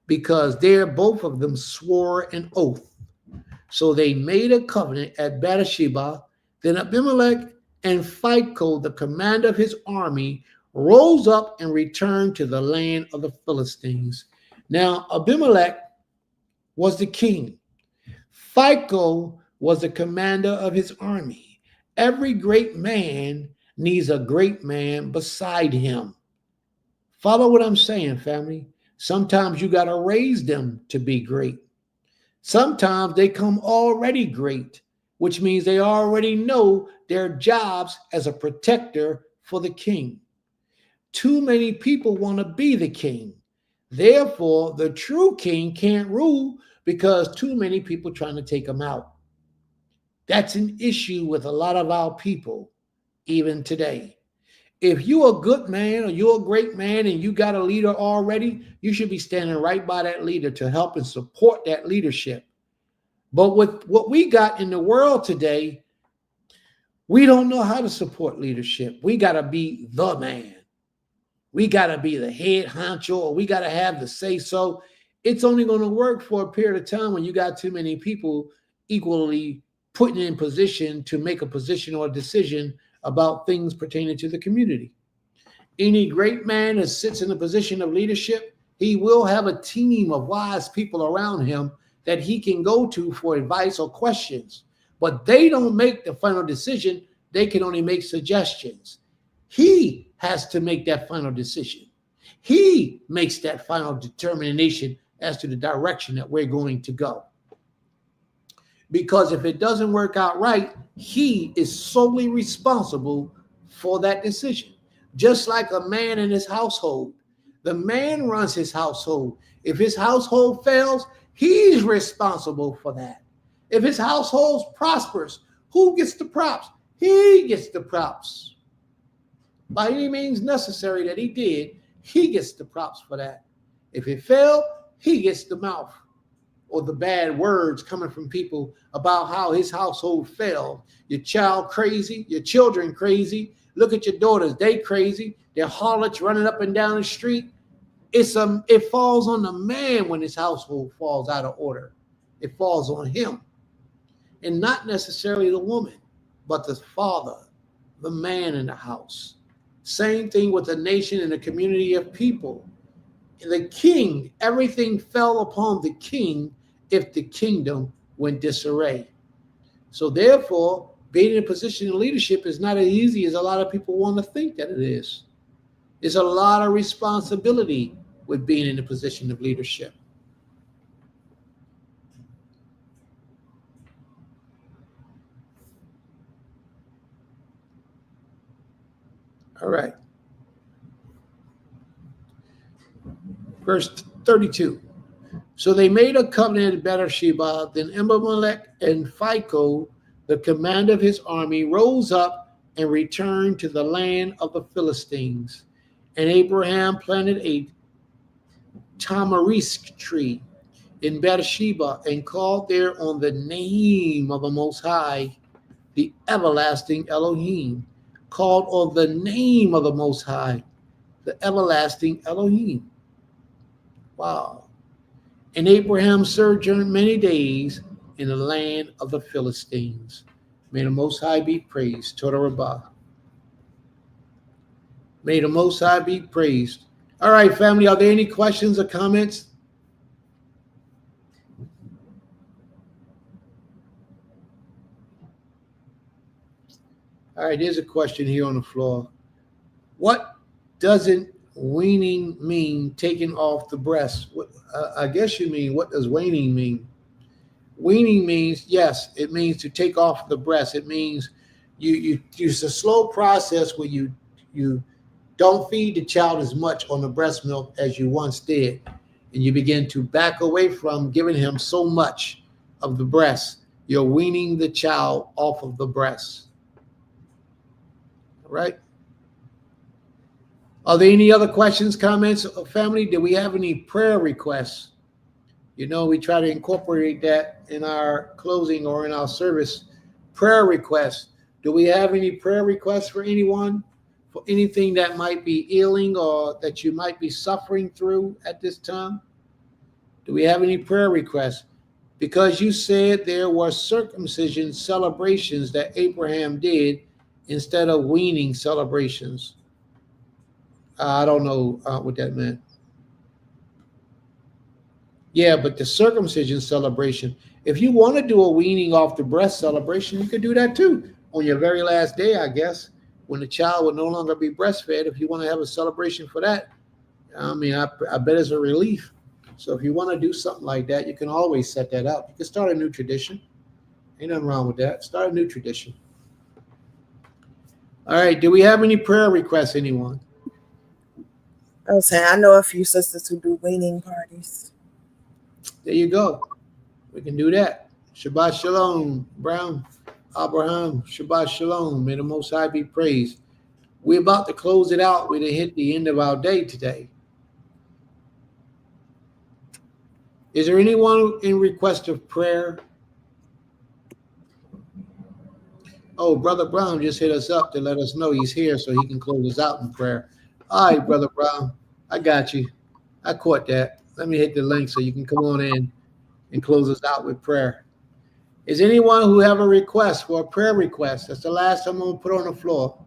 because there both of them swore an oath. So they made a covenant at Beersheba. Then Abimelech and Phicol, the commander of his army, rose up and returned to the land of the Philistines. Now, Abimelech was the king. Phicol was the commander of his army. Every great man needs a great man beside him. Follow what I'm saying, family. Sometimes you got to raise them to be great. Sometimes they come already great, which means they already know their jobs as a protector for the king. Too many people want to be the king. Therefore, the true king can't rule because too many people trying to take him out. That's an issue with a lot of our people, even today. If you're a good man or you're a great man and you got a leader already, you should be standing right by that leader to help and support that leadership. But with what we got in the world today, we don't know how to support leadership. We got to be the man. We got to be the head honcho, or we got to have the say so. It's only going to work for a period of time when you got too many people equally putting in position to make a position or a decision about things pertaining to the community. Any great man that sits in a position of leadership, he will have a team of wise people around him that he can go to for advice or questions. But they don't make the final decision. They can only make suggestions. He has to make that final decision. He makes that final determination as to the direction that we're going to go. Because if it doesn't work out right, he is solely responsible for that decision. Just like a man in his household. The man runs his household. If his household fails, he's responsible for that. If his household prospers, who gets the props? He gets the props. By any means necessary that he did, he gets the props for that. If it failed, he gets the mouth or the bad words coming from people about how his household failed. Your child crazy, your children crazy. Look at your daughters, they crazy. They're harlots running up and down the street. it falls on the man when his household falls out of order. It falls on him, and not necessarily the woman, but the father, the man in the house. Same thing with a nation and a community of people. The king, everything fell upon the king if the kingdom went disarray. So therefore, being in a position of leadership is not as easy as a lot of people want to think that it is. There's a lot of responsibility with being in a position of leadership. All right. Verse 32. So they made a covenant at Beersheba. Then Abimelech and Phicol, the commander of his army, rose up and returned to the land of the Philistines. And Abraham planted a tamarisk tree in Beersheba and called there on the name of the Most High, the everlasting Elohim. Called on the name of the Most High, the everlasting Elohim. Wow. And Abraham sojourned many days in the land of the Philistines. May the Most High be praised. Toda Rabbah. May the Most High be praised. All right, family, are there any questions or comments? All right, there's a question here on the floor. What doesn't weaning mean, taking off the breast? I guess you mean, what does weaning mean? Weaning means, yes, it means to take off the breast. It means it's a slow process where you don't feed the child as much on the breast milk as you once did. And you begin to back away from giving him so much of the breast. You're weaning the child off of the breast. All right? Are there any other questions, comments, family? Do we have any prayer requests? You know, we try to incorporate that in our closing or in our service. Prayer requests. Do we have any prayer requests for anyone? For anything that might be ailing or that you might be suffering through at this time? Do we have any prayer requests? Because you said there were circumcision celebrations that Abraham did instead of weaning celebrations. I don't know what that meant. Yeah, but the circumcision celebration, if you want to do a weaning off the breast celebration, you could do that too on your very last day, I guess, when the child will no longer be breastfed. If you want to have a celebration for that, I mean, I bet it's a relief. So if you want to do something like that, you can always set that up. You can start a new tradition. Ain't nothing wrong with that. Start a new tradition. All right. Do we have any prayer requests, anyone? I was saying, I know a few sisters who do weaning parties. There you go. We can do that. Shabbat Shalom, Brown, Abraham, Shabbat Shalom. May the Most High be praised. We're about to close it out. We done hit the end of our day today. Is there anyone in request of prayer? Oh, Brother Brown just hit us up to let us know he's here so he can close us out in prayer. All right, Brother Brown, I got you. I caught that. Let me hit the link so you can come on in and close us out with prayer. Is anyone who have a request for a prayer request? That's the last I'm going to put on the floor.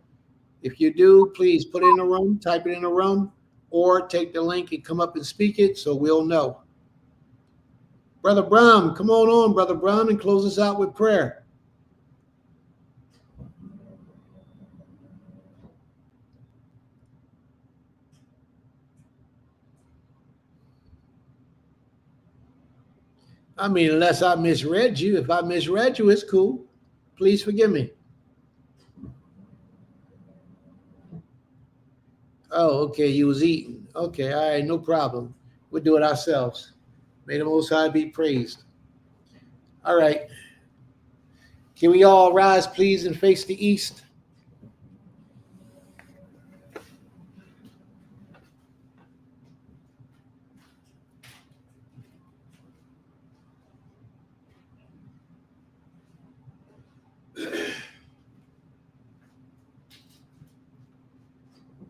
If you do, please put it in the room, type it in the room, or take the link and come up and speak it so we'll know. Brother Brown, come on, Brother Brown, and close us out with prayer. I mean, unless I misread you. If I misread you, it's cool. Please forgive me. Oh, okay, you was eating. Okay, all right, no problem. We'll do it ourselves. May the Most High be praised. All right. Can we all rise, please, and face the east?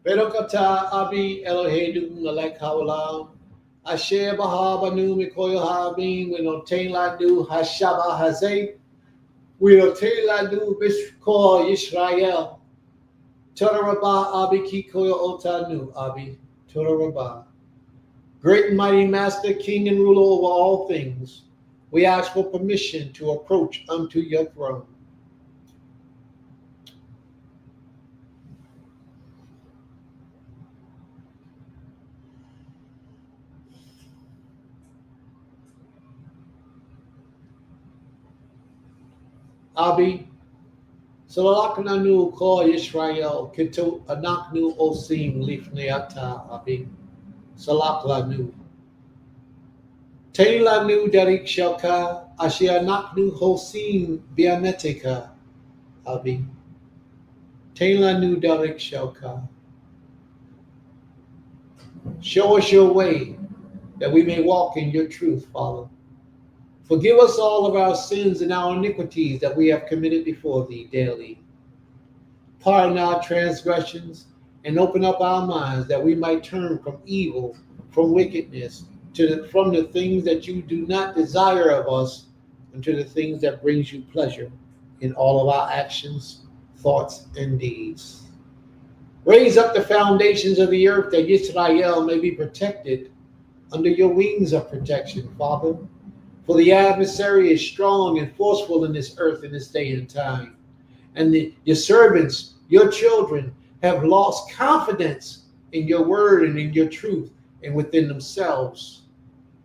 Berokata Abi Eloheinu Malek Hawalau. Asher Bahabanu Mikoyo Habin, we don't take Ladu Hashaba Hazay. We don't take Ladu Bishko Israel. Toraraba Abi Kikoyo Otanu Abi. Toraraba. Great and mighty Master, King and ruler over all things, we ask for permission to approach unto your throne. Abi, Salaknanu Ko Israel, Kito Anaknu Osim Lifneata Abi, Salaklanu. Tailanu Darik Shelka, Ashianaknu Hosim Bianetika Abi. Tailanu Darik Shelka. Show us your way that we may walk in your truth, Father. Forgive us all of our sins and our iniquities that we have committed before thee daily. Pardon our transgressions and open up our minds that we might turn from evil, from wickedness, from the things that you do not desire of us, and to the things that brings you pleasure in all of our actions, thoughts, and deeds. Raise up the foundations of the earth that Israel may be protected under your wings of protection, Father. For the adversary is strong and forceful in this earth in this day and time. And your servants, your children, have lost confidence in your word and in your truth and within themselves.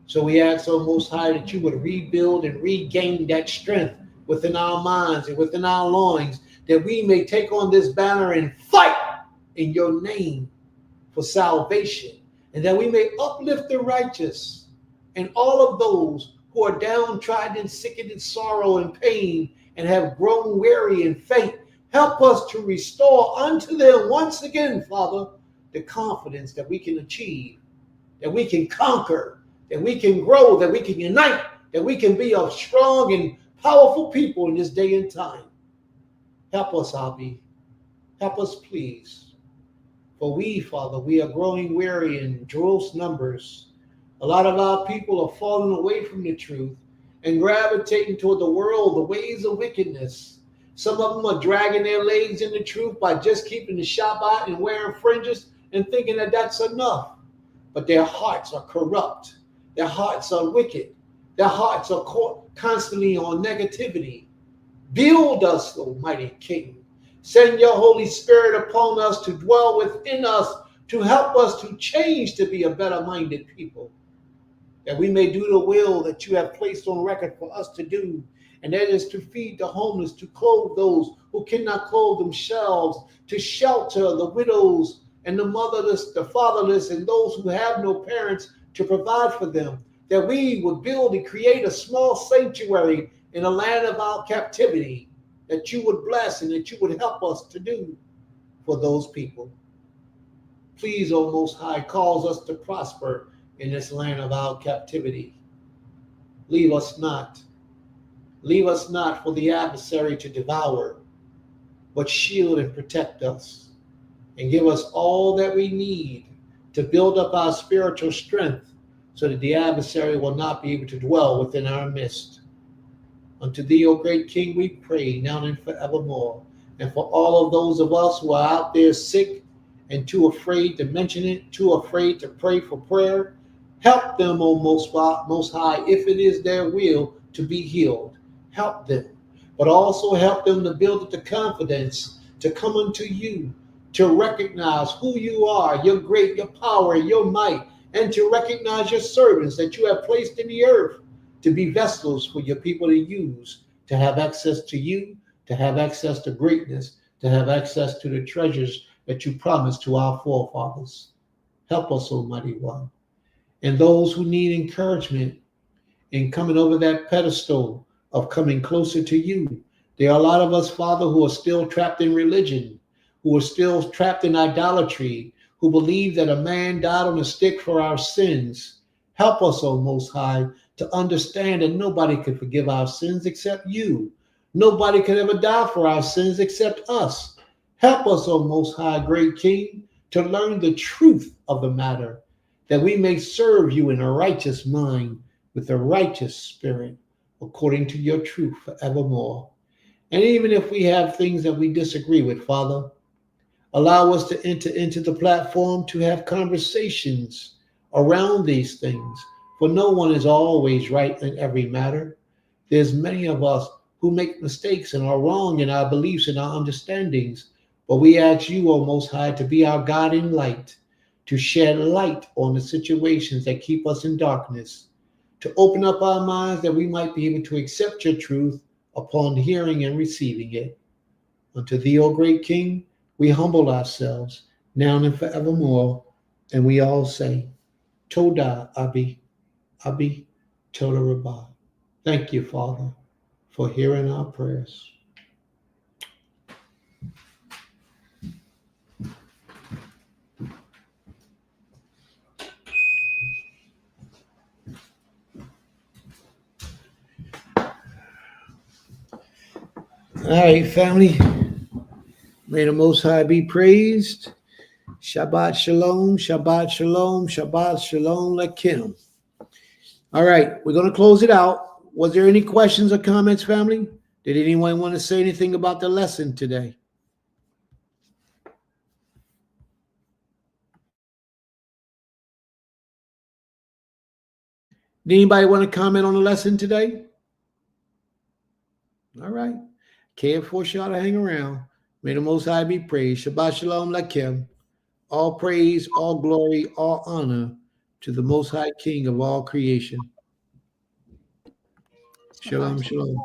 So we ask, O Most High, that you would rebuild and regain that strength within our minds and within our loins, that we may take on this banner and fight in your name for salvation, and that we may uplift the righteous and all of those who are downtrodden, sickened in sorrow and pain, and have grown weary and faint. Help us to restore unto them once again, Father, the confidence that we can achieve, that we can conquer, that we can grow, that we can unite, that we can be a strong and powerful people in this day and time. Help us, Abi. Help us, please. For we, Father, we are growing weary in gross numbers. A lot of our people are falling away from the truth and gravitating toward the world, the ways of wickedness. Some of them are dragging their legs in the truth by just keeping the Shabbat and wearing fringes and thinking that that's enough. But their hearts are corrupt. Their hearts are wicked. Their hearts are constantly on negativity. Build us, Almighty King. Send your Holy Spirit upon us to dwell within us, to help us to change to be a better-minded people, that we may do the will that you have placed on record for us to do, and that is to feed the homeless, to clothe those who cannot clothe themselves, to shelter the widows and the motherless, the fatherless, and those who have no parents, to provide for them, that we would build and create a small sanctuary in the land of our captivity, that you would bless and that you would help us to do for those people. Please, O Most High, cause us to prosper in this land of our captivity. Leave us not. Leave us not for the adversary to devour, but shield and protect us, and give us all that we need to build up our spiritual strength, so that the adversary will not be able to dwell within our midst. Unto thee, O great King, we pray now and forevermore. And for all of those of us who are out there sick and too afraid to mention it, too afraid to pray for prayer, help them, O Most High, if it is their will to be healed. Help them, but also help them to build up the confidence to come unto you, to recognize who you are, your great, your power, your might, and to recognize your servants that you have placed in the earth to be vessels for your people to use, to have access to you, to have access to greatness, to have access to the treasures that you promised to our forefathers. Help us, Almighty One. And those who need encouragement in coming over that pedestal of coming closer to you. There are a lot of us, Father, who are still trapped in religion, who are still trapped in idolatry, who believe that a man died on a stick for our sins. Help us, O Most High, to understand that nobody could forgive our sins except you. Nobody could ever die for our sins except us. Help us, O Most High, great King, to learn the truth of the matter, that we may serve you in a righteous mind with a righteous spirit, according to your truth forevermore. And even if we have things that we disagree with, Father, allow us to enter into the platform to have conversations around these things, for no one is always right in every matter. There's many of us who make mistakes and are wrong in our beliefs and our understandings, but we ask you, O Most High, to be our guiding light, to shed light on the situations that keep us in darkness, to open up our minds that we might be able to accept your truth upon hearing and receiving it. Unto thee, O great King, we humble ourselves now and forevermore, and we all say, Toda Abi, Abi, Toda Rabbah. Thank you, Father, for hearing our prayers. All right, family. May the Most High be praised. Shabbat shalom, Shabbat shalom, Shabbat shalom lekim. All right, we're going to close it out. Was there any questions or comments, family? Did anyone want to say anything about the lesson today? Did anybody want to comment on the lesson today? All right. Can't force y'all to hang around. May the Most High be praised. Shabbat shalom lakim. All praise, all glory, all honor to the Most High King of all creation. Shalom, shalom.